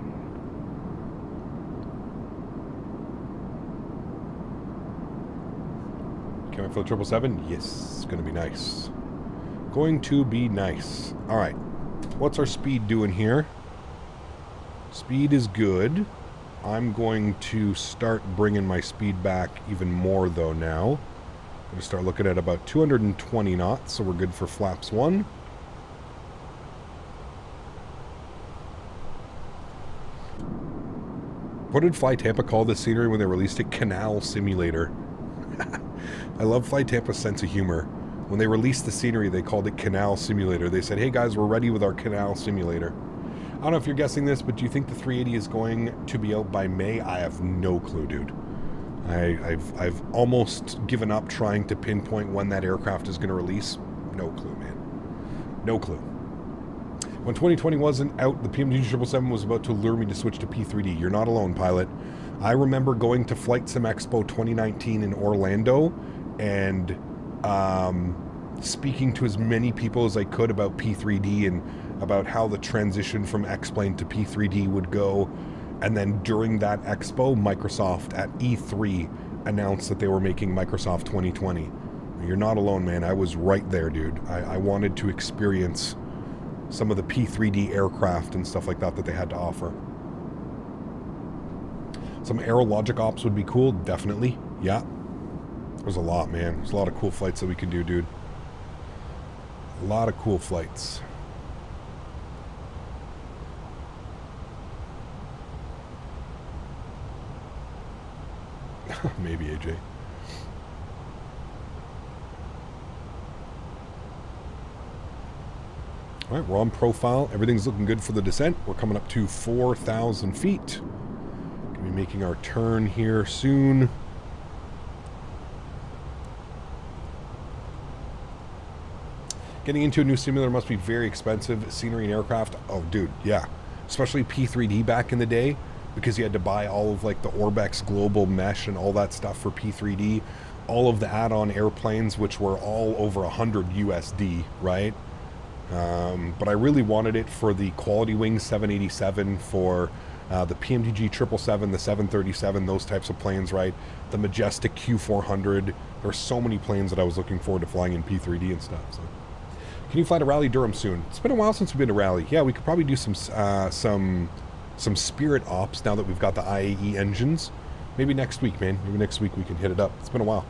Coming for the 777? Yes, it's going to be nice. Going to be nice. Alright, what's our speed doing here? Speed is good. I'm going to start bringing my speed back even more though now. I'm going to start looking at about 220 knots, so we're good for flaps 1. What did Fly Tampa call this scenery when they released it? Canal Simulator. I love Fly Tampa's sense of humor. When they released the scenery, they called it Canal Simulator. They said, hey guys, we're ready with our Canal Simulator. I don't know if you're guessing this, but do you think the 380 is going to be out by May? I have no clue, dude. I've almost given up trying to pinpoint when that aircraft is going to release. No clue, man. No clue. When 2020 wasn't out, the PMG 777 was about to lure me to switch to P3D. You're not alone, pilot. I remember going to Flight Sim Expo 2019 in Orlando and speaking to as many people as I could about P3D and about how the transition from X-Plane to P3D would go. And then during that expo, Microsoft at E3 announced that they were making Microsoft 2020. You're not alone, man. I was right there, dude. I wanted to experience some of the P3D aircraft and stuff like that that they had to offer. Some aerologic ops would be cool, definitely. Yeah. There's a lot, man. There's a lot of cool flights that we can do, dude. A lot of cool flights. Maybe, AJ. All right, we're on profile. Everything's looking good for the descent. We're coming up to 4,000 feet. Gonna be making our turn here soon. Getting into a new simulator must be very expensive. Scenery and aircraft, oh dude, yeah. Especially P3D back in the day, because you had to buy all of like the Orbex global mesh and all that stuff for P3D. All of the add-on airplanes, which were all over 100 USD, right? But I really wanted it for the Quality Wing 787, for the PMDG 777, the 737, those types of planes, right? The Majestic Q400. There were so many planes that I was looking forward to flying in P3D and stuff. So, can you fly to Rally Durham soon? It's been a while since we've been to Rally. Yeah, we could probably do some Spirit ops now that we've got the IAE engines. Maybe next week, man. Maybe next week we can hit it up. It's been a while.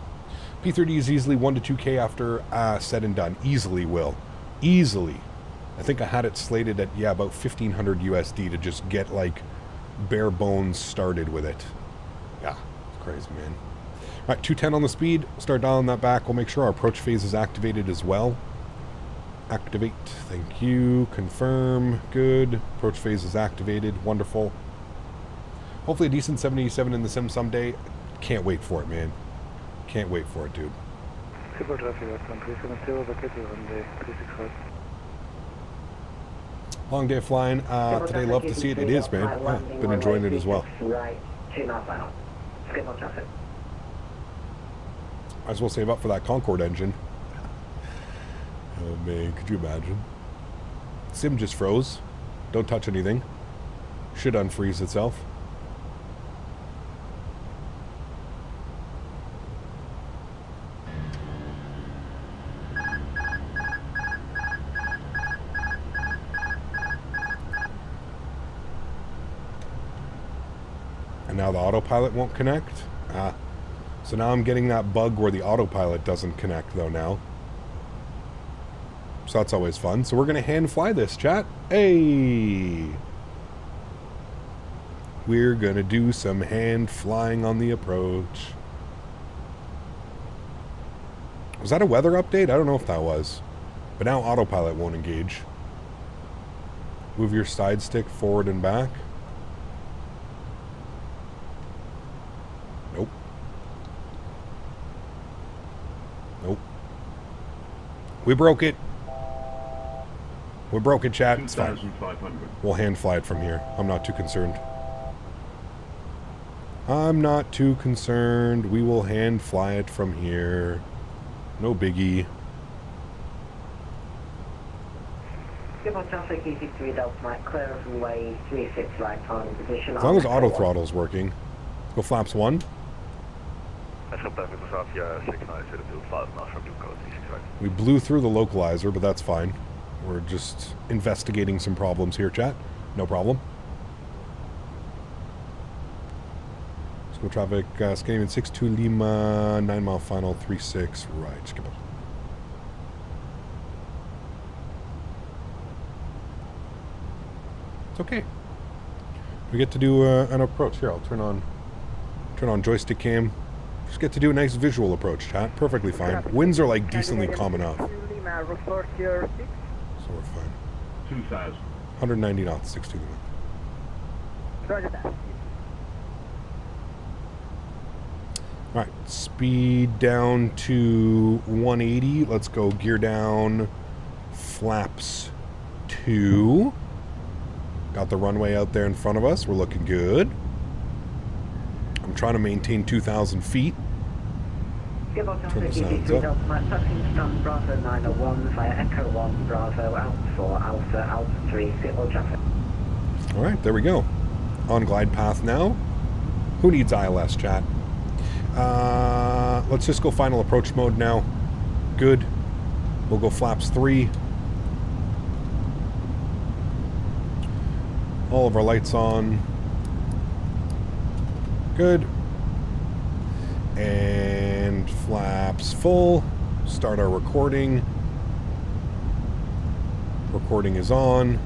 P30 is easily 1 to 2K after said and done. Easily, Will. Easily. I think I had it slated at, yeah, about 1,500 USD to just get, like, bare bones started with it. Yeah, it's crazy, man. All right, 210 on the speed. Start dialing that back. We'll make sure our approach phase is activated as well. Activate. Thank you. Confirm. Good. Approach phase is activated. Wonderful. Hopefully a decent 787 in the sim someday. Can't wait for it, man. Can't wait for it, dude. Long day of flying. Today, love to see it. It is, man. Yeah, been enjoying it as well. Right, 2 miles out. Skip on traffic. Might as well save up for that Concorde engine. Oh man, could you imagine? Sim just froze. Don't touch anything. Should unfreeze itself. And now the autopilot won't connect? So now I'm getting that bug where the autopilot doesn't connect though now. So that's always fun. So we're going to hand fly this, chat. Hey! We're going to do some hand flying on the approach. Was that a weather update? I don't know if that was. But now autopilot won't engage. Move your side stick forward and back. Nope. Nope. We broke it. We broke it, chat. It's fine. We'll hand fly it from here. I'm not too concerned. I'm not too concerned. We will hand fly it from here. No biggie. Skip on traffic, EC3 Delta Mike, clear of runway 36 right on position. As long as auto throttle's working. Go flaps 1. We blew through the localizer, but that's fine. We're just investigating some problems here, chat. No problem. Let's go traffic, Scandinavian 62 Lima, 9 mile final, 36, right, skip it. It's okay. We get to do an approach. Here, I'll turn on joystick cam. Just get to do a nice visual approach, chat. Perfectly fine. Winds are like decently calm enough. So we're fine. 2,000. 190 knots, 62 Lima. Roger that. Alright, speed down to 180. Let's go gear down. Flaps 2. Got the runway out there in front of us. We're looking good. I'm trying to maintain 2,000 feet. Skip on traffic, EC3 Delta Mike, touching from Bravo 901 via Echo 1, Bravo, Alpha 4, Alpha 3, skip on traffic. Alright, there we go. On glide path now. Who needs ILS, chat? Let's just go final approach mode now. Good. We'll go flaps 3. All of our lights on. Good. And flaps full. Start our recording. Recording is on.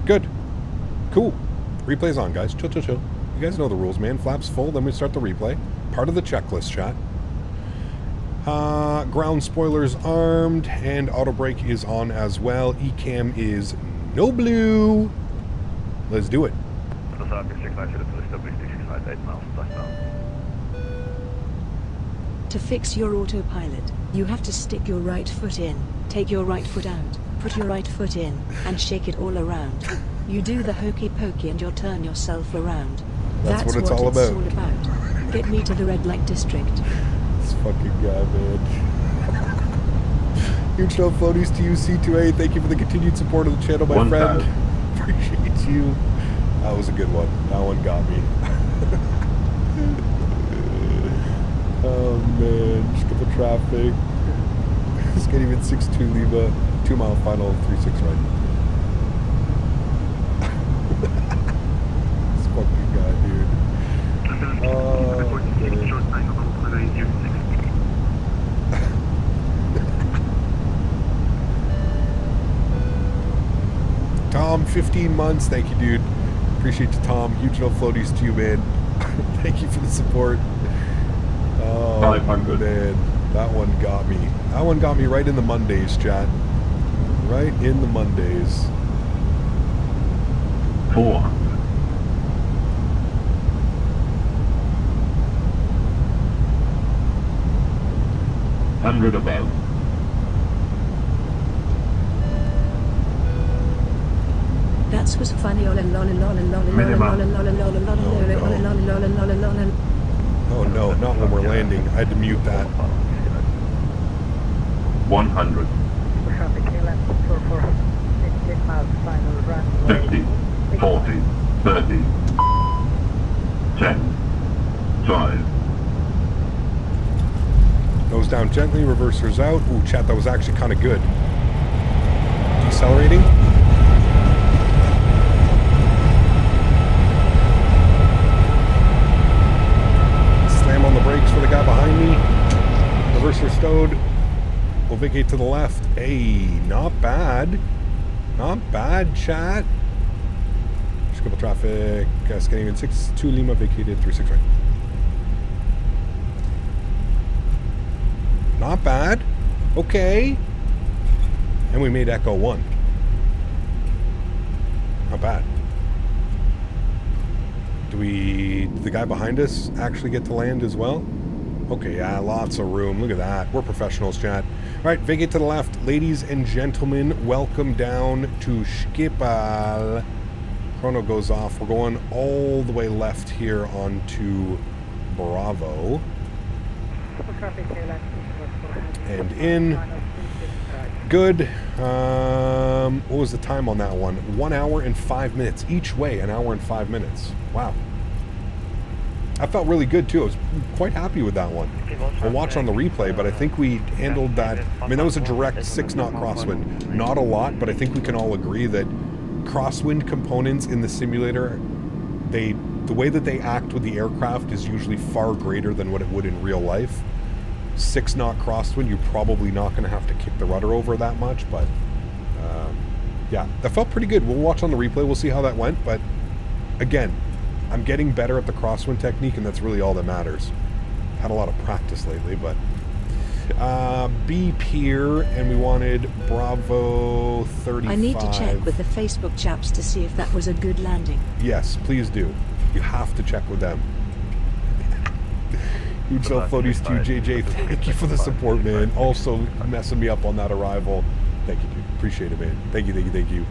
Good. Cool. Replay's on, guys. Chill, chill, chill. You guys know the rules, man. Flaps full, then we start the replay. Part of the checklist, chat. Ground spoilers armed, and auto brake is on as well. ECAM is no blue. Let's do it. To fix your autopilot, you have to stick your right foot in, take your right foot out, put your right foot in, and shake it all around. You do the hokey pokey and you'll turn yourself around. That's what it's all about. Get me to the red light district. This fucking guy, man. Huge no floaties to you, C2A. Thank you for the continued support of the channel, my friend. Appreciate you. That was a good one. That one got me. Oh man, skip the traffic. Just getting even 6-2 Lima, 2 mile final, 3-6 right. This fucking guy, dude. Oh, Tom, 15 months. Thank you, dude. Appreciate you, Tom. Huge no floaties to you, man. Thank you for the support. Oh, 500. Man. That one got me. That one got me right in the Mondays, chat. Right in the Mondays. 400. 100 above. That was funny. Oh no, not when we're landing. I had to mute that. 100. 50, 40, 30, 10, 5. Nose down gently, reversers out. Ooh, chat, that was actually kind of good. Decelerating. Slam on the brakes for the guy behind me. Reverser stowed. We'll vacate to the left. Hey, not bad. Not bad, chat. Scribble traffic. Scandinavian 6-2 Lima vacated 3-6 right. Not bad. Okay. And we made Echo 1. Not bad. Did the guy behind us actually get to land as well? Okay, yeah, lots of room. Look at that. We're professionals, chat. All right, vacate to the left. Ladies and gentlemen, welcome down to Schiphol. Chrono goes off. We're going all the way left here onto Bravo. And in. Good. What was the time on that one? 1 hour and 5 minutes. Each way, 1 hour and 5 minutes. Wow. I felt really good too. I was quite happy with that one. I'll watch on the replay, but I think we handled that. I mean, that was a direct 6-knot crosswind. Not a lot, but I think we can all agree that crosswind components in the simulator, the way that they act with the aircraft is usually far greater than what it would in real life. 6-knot crosswind, you're probably not going to have to kick the rudder over that much, but yeah, that felt pretty good. We'll watch on the replay. We'll see how that went, but again, I'm getting better at the crosswind technique, and that's really all that matters. Had a lot of practice lately, but beep here, and we wanted Bravo 35. I need to check with the Facebook chaps to see if that was a good landing. Yes, please do. You have to check with them. Huge self floaties to JJ. Thank you for the support, man. Also messing me up on that arrival. Thank you, dude. Appreciate it, man. Thank you, thank you, thank you.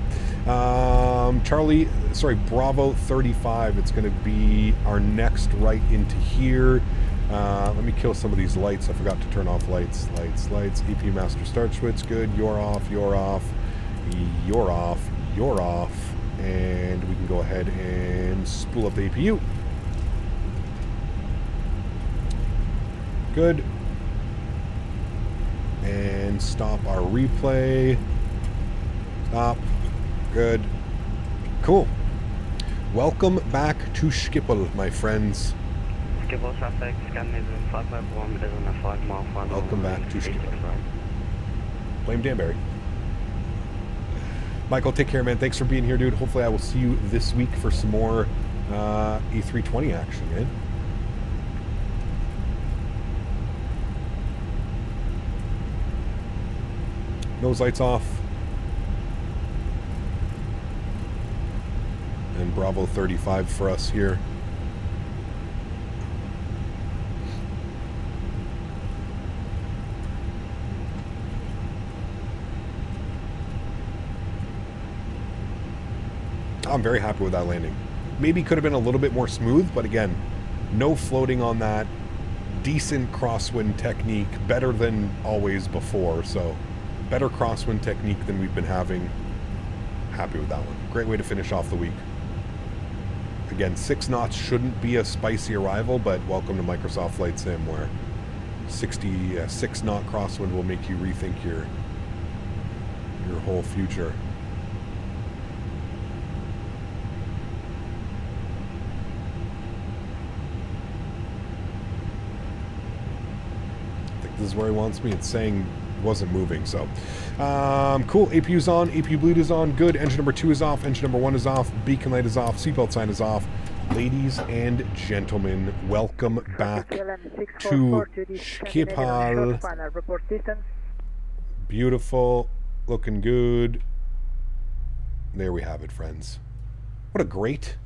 Bravo 35. It's going to be our next right into here. Let me kill some of these lights. I forgot to turn off lights. Lights. EP master start switch. Good. You're off. You're off. You're off. You're off. And we can go ahead and spool up the APU. Good. And stop our replay. Stop. Good. Cool. Welcome back to Schiphol, my friends. Schiphol traffic, Scandinavian 551, it is on a 5 mile final. Welcome back to Schiphol. Blame Danbury. Michael, take care, man. Thanks for being here, dude. Hopefully I will see you this week for some more A320 action, man. Nose lights off. And Bravo 35 for us here. I'm very happy with that landing. Maybe could have been a little bit more smooth, but again, no floating on that. Decent crosswind technique, better than always before. So better crosswind technique than we've been having. Happy with that one. Great way to finish off the week. Again, 6 knots shouldn't be a spicy arrival, but welcome to Microsoft Flight Sim, where 6 knot crosswind will make you rethink your whole future. This is where he wants me. It's saying wasn't moving, so cool. APU's on, APU bleed is on, good. Engine number 2 is off, engine number 1 is off, beacon light is off, seatbelt sign is off. Ladies and gentlemen, welcome back to Schiphol. Beautiful, looking good. There we have it, friends. What a great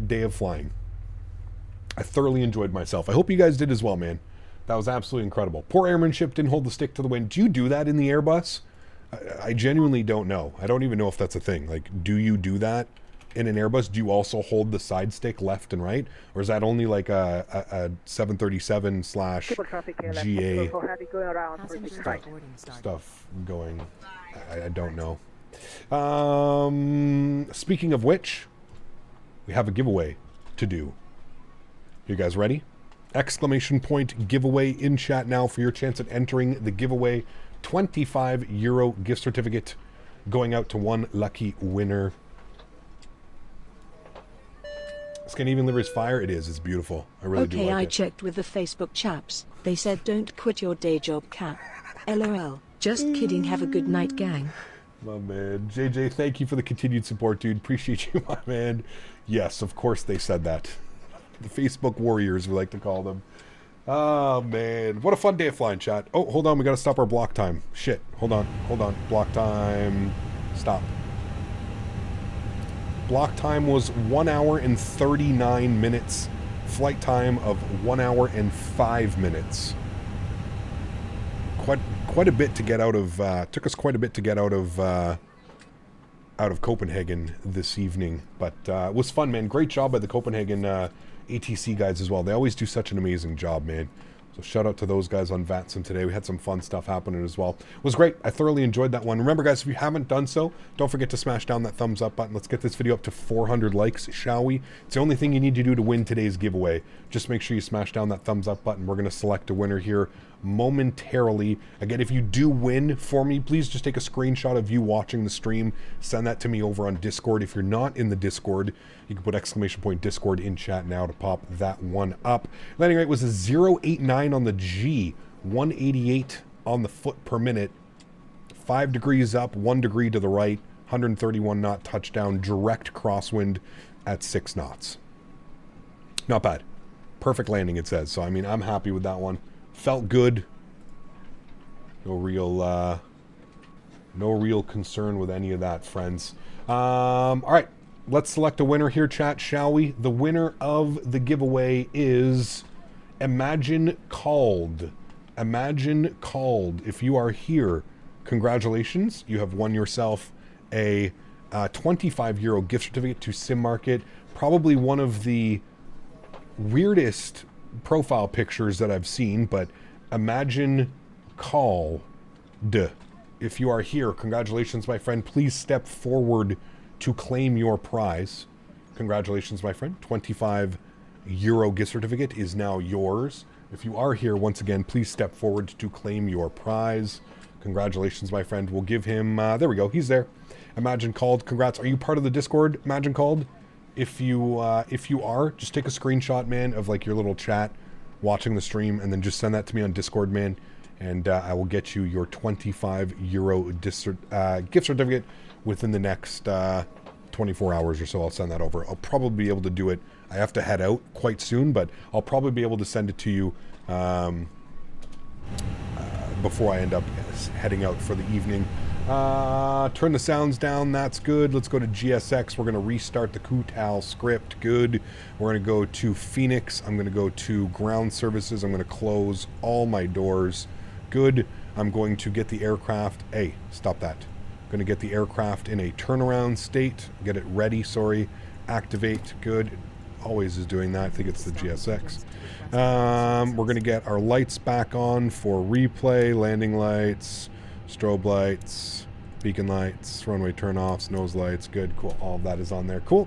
day of flying. I thoroughly enjoyed myself. I hope you guys did as well, man. That was absolutely incredible. Poor airmanship, didn't hold the stick to the wind. Do you do that in the Airbus? I genuinely don't know. I don't even know if that's a thing. Like, do you do that in an Airbus? Do you also hold the side stick left and right? Or is that only like a 737 / GA stuff going? I don't know. Speaking of which, we have a giveaway to do. You guys ready? Exclamation point giveaway in chat now for your chance at entering the giveaway. €25 gift certificate going out to one lucky winner. Scandinavian Livery's fire. It is. It's beautiful. I really do like it. Okay, I checked with the Facebook chaps. They said don't quit your day job, Cap. LOL. Just kidding. Have a good night, gang. My man. JJ, thank you for the continued support, dude. Appreciate you, my man. Yes, of course they said that. The Facebook warriors, we like to call them. Oh, man. What a fun day of flying, chat. Oh, hold on. We got to stop our block time. Shit. Hold on. Block time. Stop. Block time was 1 hour and 39 minutes. Flight time of 1 hour and 5 minutes. Quite a bit to get out of... took us quite a bit to get out of Copenhagen this evening. But it was fun, man. Great job by the Copenhagen... ATC guys as well. They always do such an amazing job, man. So shout out to those guys on VATSIM today. We had some fun stuff happening as well. It was great. I thoroughly enjoyed that one. Remember, guys, if you haven't done so, don't forget to smash down that thumbs up button. Let's get this video up to 400 likes, shall we? It's the only thing you need to do to win today's giveaway. Just make sure you smash down that thumbs up button. We're going to select a winner here momentarily. Again, if you do win for me, please just take a screenshot of you watching the stream. Send that to me over on Discord. If you're not in the Discord, you can put exclamation point Discord in chat now to pop that one up. Landing rate was a 089 on the G, 188 on the foot per minute, 5 degrees up, 1 degree to the right, 131 knot touchdown, direct crosswind at 6 knots. Not bad. Perfect landing, it says. So, I mean, I'm happy with that one. Felt good. No real concern with any of that, friends. All right. Let's select a winner here, chat, shall we? The winner of the giveaway is Imagine Called. Imagine Called. If you are here, congratulations. You have won yourself a €25 gift certificate to Sim Market. Probably one of the weirdest profile pictures that I've seen, but Imagine Called. If you are here, congratulations, my friend. Please step forward to claim your prize. Congratulations, my friend. €25 gift certificate is now yours. If you are here, once again, please step forward to claim your prize. Congratulations, my friend. We'll give him, there we go. He's there. Imagine Called. Congrats. Are you part of the Discord, Imagine Called? If you are, just take a screenshot, man, of like your little chat watching the stream, and then just send that to me on Discord, man. And I will get you your €25 gift certificate within the next 24 hours or so. I'll send that over. I'll probably be able to do it. I have to head out quite soon, but I'll probably be able to send it to you before I end up heading out for the evening. Turn the sounds down. That's good. Let's go to GSX. We're going to restart the Kutal script. Good. We're going to go to Fenix. I'm going to go to ground services. I'm going to close all my doors. Good. I'm going to get the aircraft. Hey, stop that. I'm going to get the aircraft in a turnaround state. Get it ready. Sorry. Activate. Good. Always is doing that. I think it's the GSX. We're going to get our lights back on for replay. Landing lights. Strobe lights, beacon lights, runway turnoffs, nose lights. Good, cool. All of that is on there. Cool.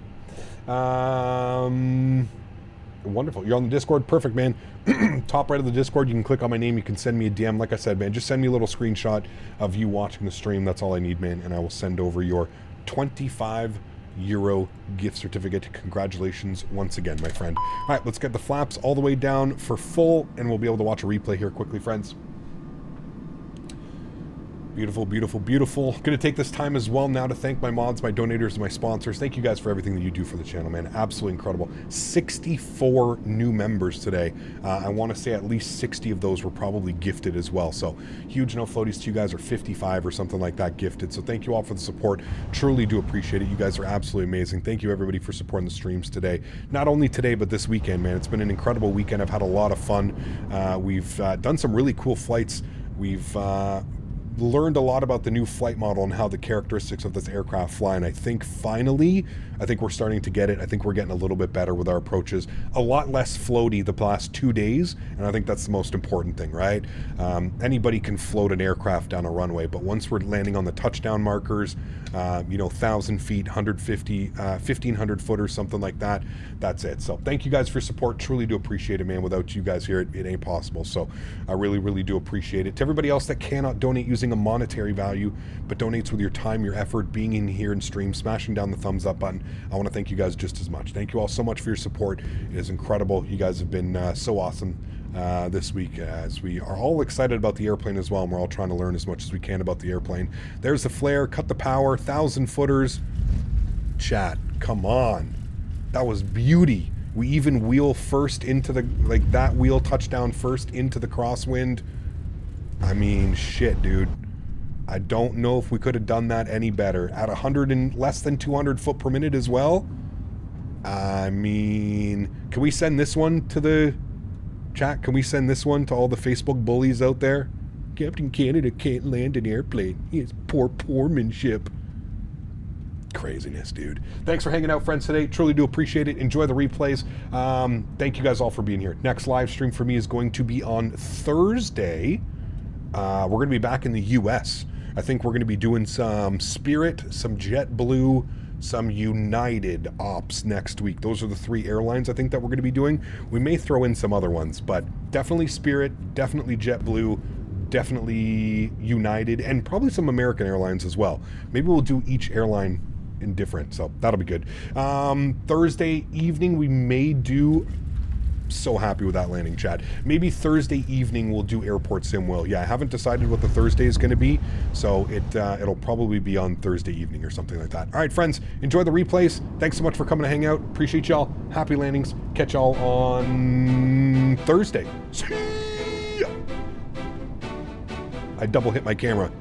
Wonderful. You're on the Discord. Perfect, man. Top right of the Discord, you can click on my name. You can send me a DM. Like I said, man, just send me a little screenshot of you watching the stream. That's all I need, man. And I will send over your 25 euro gift certificate. Congratulations once again, my friend. All right, let's get the flaps all the way down for full, and we'll be able to watch a replay here quickly, friends. Beautiful, beautiful, beautiful. Going to take this time as well now to thank my mods, my donators, and my sponsors. Thank you guys for everything that you do for the channel, man. Absolutely incredible. 64 new members today. I want to say at least 60 of those were probably gifted as well. So huge no floaties to you guys, are 55 or something like that gifted. So thank you all for the support. Truly do appreciate it. You guys are absolutely amazing. Thank you everybody for supporting the streams today. Not only today, but this weekend, man. It's been an incredible weekend. I've had a lot of fun. We've done some really cool flights. We've learned a lot about the new flight model and how the characteristics of this aircraft fly, and I think finally, we're starting to get it. I think we're getting a little bit better with our approaches. A lot less floaty the last 2 days, and I think that's the most important thing, right? Anybody can float an aircraft down a runway, but once we're landing on the touchdown markers, 1,000 feet, 150, 1,500 footers, something like that, that's it. So thank you guys for your support. Truly do appreciate it, man. Without you guys here, it ain't possible. So I really, really do appreciate it. To everybody else that cannot donate using a monetary value, but donates with your time, your effort, being in here and stream, smashing down the thumbs up button, I want to thank you guys just as much. Thank you all so much for your support. It is incredible. You guys have been so awesome this week, as we are all excited about the airplane as well, and we're all trying to learn as much as we can about the airplane. There's the flare, cut the power, 1,000 footers. Chat, come on. That was beauty. We even wheel first into the, that wheel touchdown first into the crosswind. I mean, shit, dude. I don't know if we could have done that any better. At 100 and less than 200 foot per minute as well. I mean, can we send this one to the chat? Can we send this one to all the Facebook bullies out there? Captain Canada can't land an airplane. He has poor poormanship. Craziness, dude. Thanks for hanging out, friends, today. Truly do appreciate it. Enjoy the replays. Thank you guys all for being here. Next live stream for me is going to be on Thursday. We're going to be back in the US. I think we're going to be doing some Spirit, some JetBlue, some United ops next week. Those are the 3 airlines I think that we're going to be doing. We may throw in some other ones, but definitely Spirit, definitely JetBlue, definitely United, and probably some American Airlines as well. Maybe we'll do each airline in different, so that'll be good. Thursday evening we may do... So happy with that landing, chat. Maybe Thursday evening we'll do Airport Sim Will. Yeah, I haven't decided what the Thursday is going to be, so it'll probably be on Thursday evening or something like that. All right, friends, enjoy the replays. Thanks so much for coming to hang out. Appreciate y'all. Happy landings. Catch y'all on Thursday. See ya. I double hit my camera.